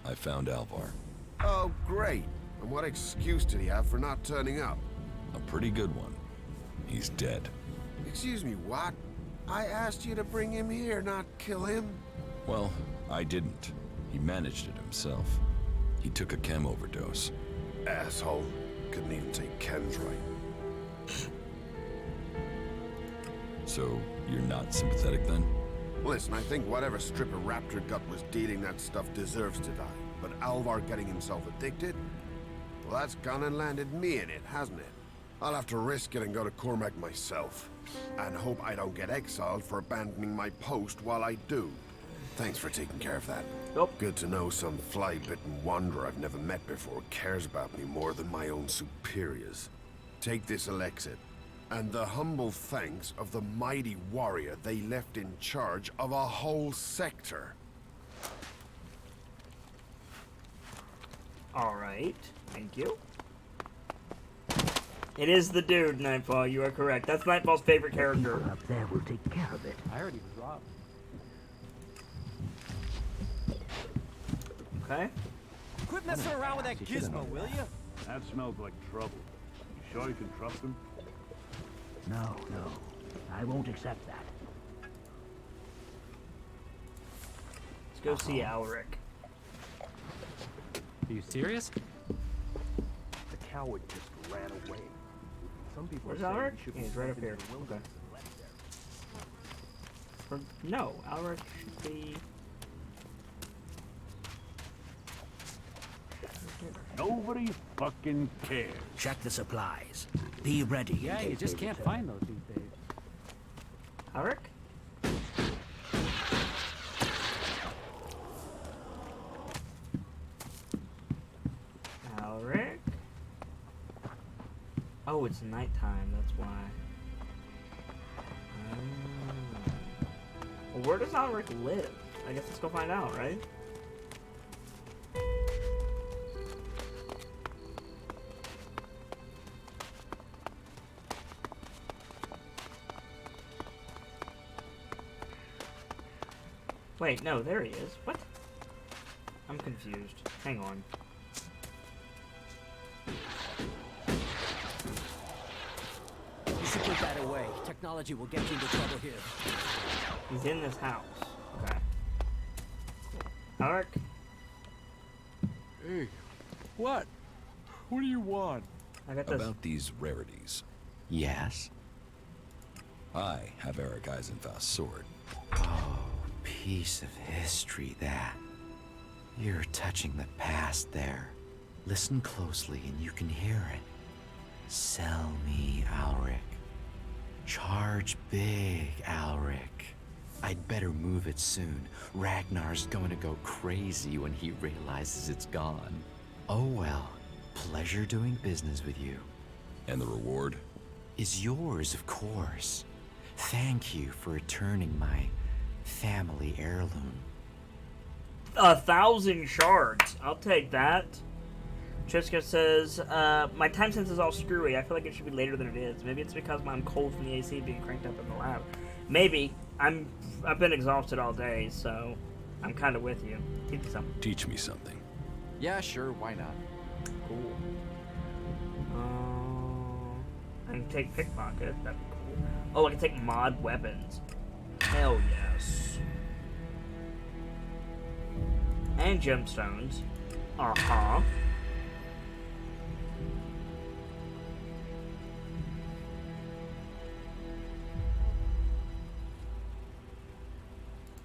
I found Alvar. Oh, great. And what excuse did he have for not turning up? A pretty good one. He's dead. Excuse me, what? I asked you to bring him here, not kill him. Well, I didn't. He managed it himself. He took a chem overdose. Asshole. Couldn't even say chem's right. So, you're not sympathetic then? Listen, I think whatever stripper raptor gut was dealing that stuff deserves to die. But Alvar getting himself addicted? Well, that's gone and landed me in it, hasn't it? I'll have to risk it and go to Cormac myself. And hope I don't get exiled for abandoning my post while I do. Thanks for taking care of that. Nope. Good to know some fly-bitten wanderer I've never met before cares about me more than my own superiors. Take this ELEX, and the humble thanks of the mighty warrior they left in charge of a whole sector. Alright, thank you. It is the dude, Nightfall, you are correct. That's Nightfall's favorite character. Up there will take care of it. I heard he was robbed. Okay. Quit messing around with that gizmo, will you? That smells like trouble. You sure you can trust him? No, I won't accept that. Let's go see Alric. Are you serious? The coward just ran away. Some people Where's are saying Alric? he should Yeah, be he's right up taken here. to the wilderness and left there. No, Alric should be... Nobody fucking cares. Check the supplies. Be ready. Yeah, you just can't find those these days. Alric? Alric? Oh, it's nighttime, that's why. Well, where does Alric live? I guess let's go find out, right? Wait, no, there he is. What? I'm confused. Hang on. You should put that away. Technology will get you into trouble here. He's in this house. Okay. Cool. Alric? Hey, what? What do you want? I got this. About these rarities. Yes? I have Eric Eisenfaust's sword. Oh, piece of history, that. You're touching the past there. Listen closely and you can hear it. Sell me, Alric. Charge big, Alric. I'd better move it soon. Ragnar's going to go crazy when he realizes it's gone. Oh well, pleasure doing business with you. And the reward? Is yours, of course. Thank you for returning my family heirloom. 1,000 shards. I'll take that. Triska says, my time sense is all screwy. I feel like it should be later than it is. Maybe it's because I'm cold from the AC being cranked up in the lab. Maybe. I've been exhausted all day, so I'm kind of with you. Teach me something. Teach me something. Yeah, sure, why not? Cool. I can take pickpocket. That'd be cool. Oh, I can take mod weapons. Hell yes. And gemstones. Uh-huh.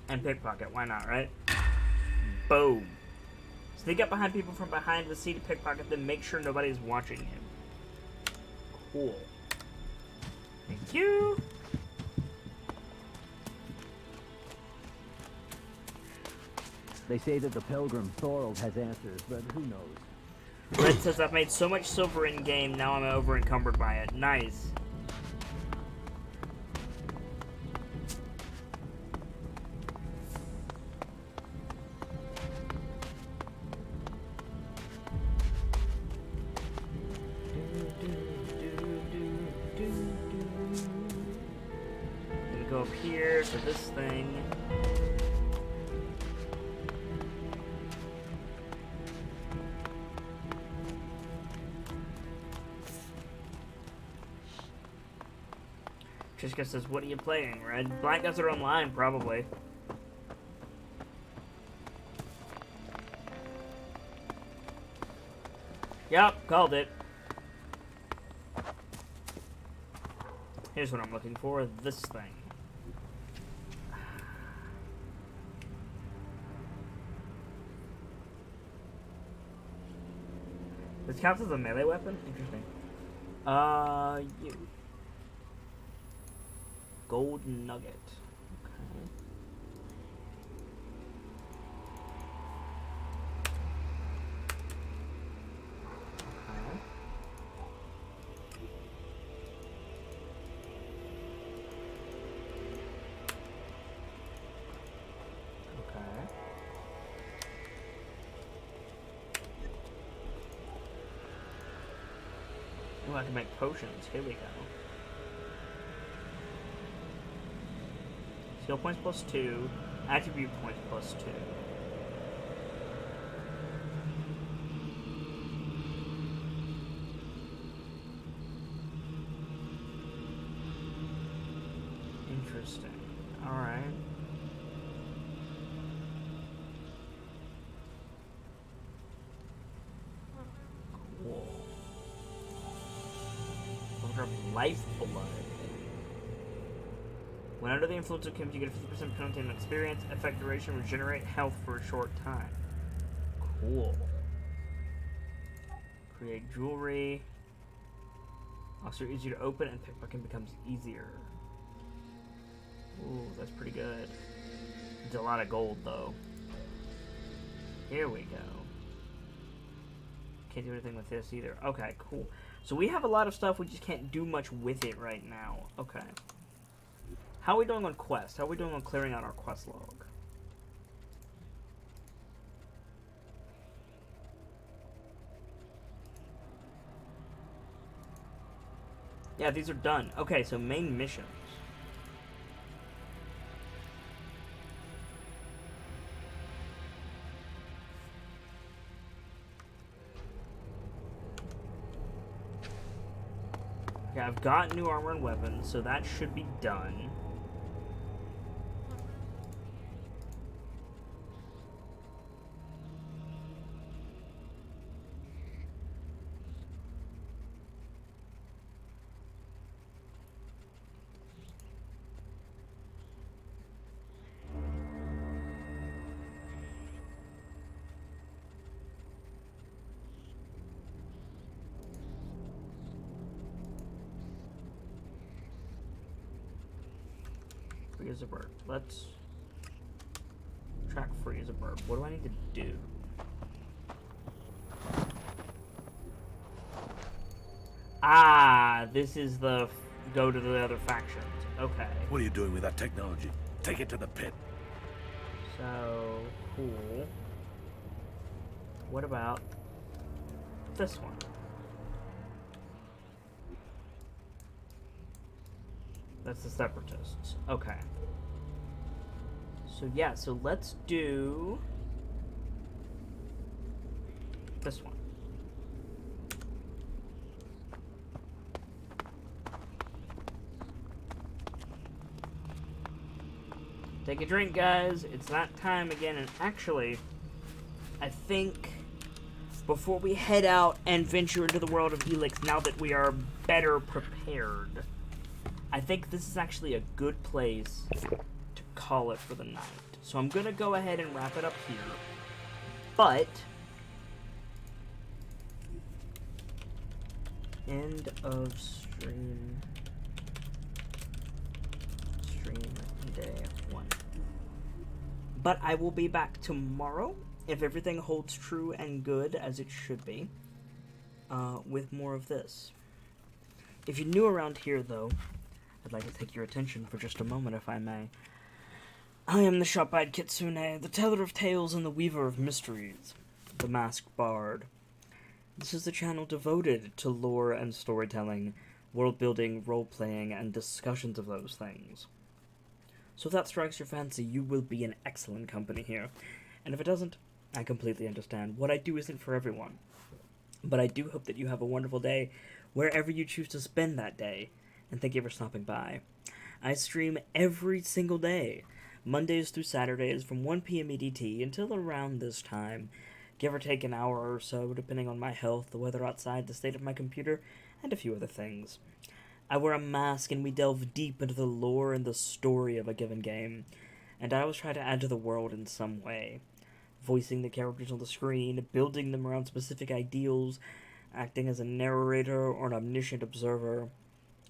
And pickpocket. Why not, right? Boom. Sneak up behind people from behind the seat to pickpocket, then make sure nobody's watching him. Cool. Thank you. They say that the pilgrim Thorold has answers, but who knows? Red says, I've made so much silver in game, now I'm over encumbered by it. Nice. Gonna go up here to this thing. Trishka says, what are you playing, Red? Black Desert Online, probably. Yep, called it. Here's what I'm looking for, this thing. This counts as a melee weapon? Interesting. You. Gold nugget. Okay. Okay. Oh, I can make potions. Here we go. Skill points +2, attribute points +2. Interesting. Alright. Cool. Over lifeblood. When under the influence of Kim, you get a 50% penalty on experience, effect duration, regenerate health for a short time. Cool. Create jewelry. Also easier to open, and pickpocketing becomes easier. Ooh, that's pretty good. It's a lot of gold, though. Here we go. Can't do anything with this either. Okay, cool. So we have a lot of stuff, we just can't do much with it right now. Okay. How are we doing on quest? How are we doing on clearing out our quest log? Yeah, these are done. Okay, so main missions. Okay, I've got new armor and weapons, so that should be done. Free as a bird. Let's track free as a bird. What do I need to do? Ah, this is the go to the other factions. Okay. What are you doing with that technology? Take it to the pit. So, cool. What about this one? That's the Separatists. Okay. So yeah, so let's do... this one. Take a drink, guys. It's that time again, and actually, I think before we head out and venture into the world of ELEX, now that we are better prepared, I think this is actually a good place to call it for the night. So I'm gonna go ahead and wrap it up here. But end of stream day 1. But I will be back tomorrow if everything holds true and good as it should be, with more of this. If you're new around here, though, I'd like to take your attention for just a moment, if I may. I am the sharp-eyed Kitsune, the teller of tales and the weaver of mysteries, the masked bard. This is the channel devoted to lore and storytelling, world-building, role-playing, and discussions of those things. So if that strikes your fancy, you will be in excellent company here. And if it doesn't, I completely understand. What I do isn't for everyone. But I do hope that you have a wonderful day wherever you choose to spend that day. And thank you for stopping by. I stream every single day, Mondays through Saturdays from 1 p.m. EDT until around this time, give or take an hour or so, depending on my health, the weather outside, the state of my computer, and a few other things. I wear a mask and we delve deep into the lore and the story of a given game, and I always try to add to the world in some way. Voicing the characters on the screen, building them around specific ideals, acting as a narrator or an omniscient observer,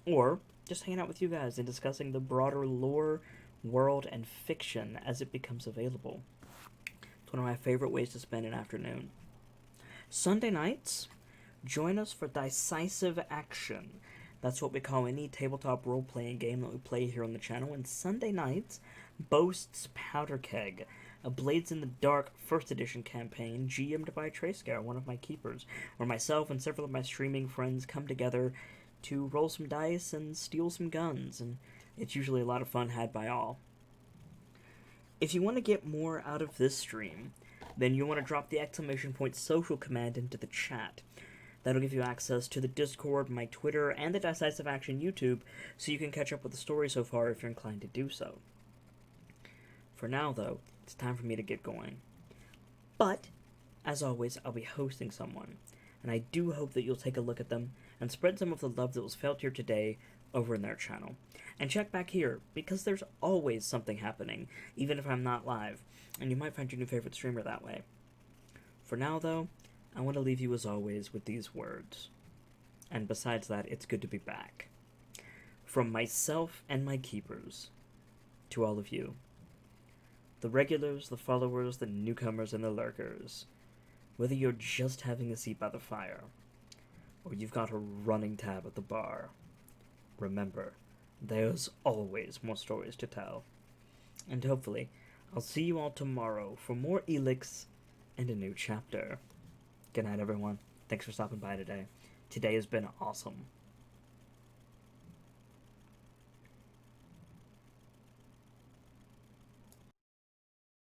or just hanging out with you guys and discussing the broader lore, world, and fiction as it becomes available. It's one of my favorite ways to spend an afternoon. Sunday nights, join us for Decisive Action. That's what we call any tabletop role-playing game that we play here on the channel, and Sunday nights boasts Powder Keg, a Blades in the Dark 1st edition campaign GM'd by Trayscare, one of my keepers, where myself and several of my streaming friends come together to roll some dice and steal some guns, and it's usually a lot of fun had by all. If you want to get more out of this stream, then you want to drop the !social command into the chat. That'll give you access to the Discord, my Twitter, and the Decisive Action YouTube, so you can catch up with the story so far if you're inclined to do so. For now, though, it's time for me to get going. But, as always, I'll be hosting someone, and I do hope that you'll take a look at them and spread some of the love that was felt here today over in their channel. And check back here, because there's always something happening, even if I'm not live, and you might find your new favorite streamer that way. For now, though, I want to leave you as always with these words. And besides that, it's good to be back. From myself and my keepers, to all of you. The regulars, the followers, the newcomers, and the lurkers. Whether you're just having a seat by the fire, or you've got a running tab at the bar, remember, there's always more stories to tell. And hopefully, I'll see you all tomorrow for more ELEX and a new chapter. Good night, everyone. Thanks for stopping by today. Today has been awesome.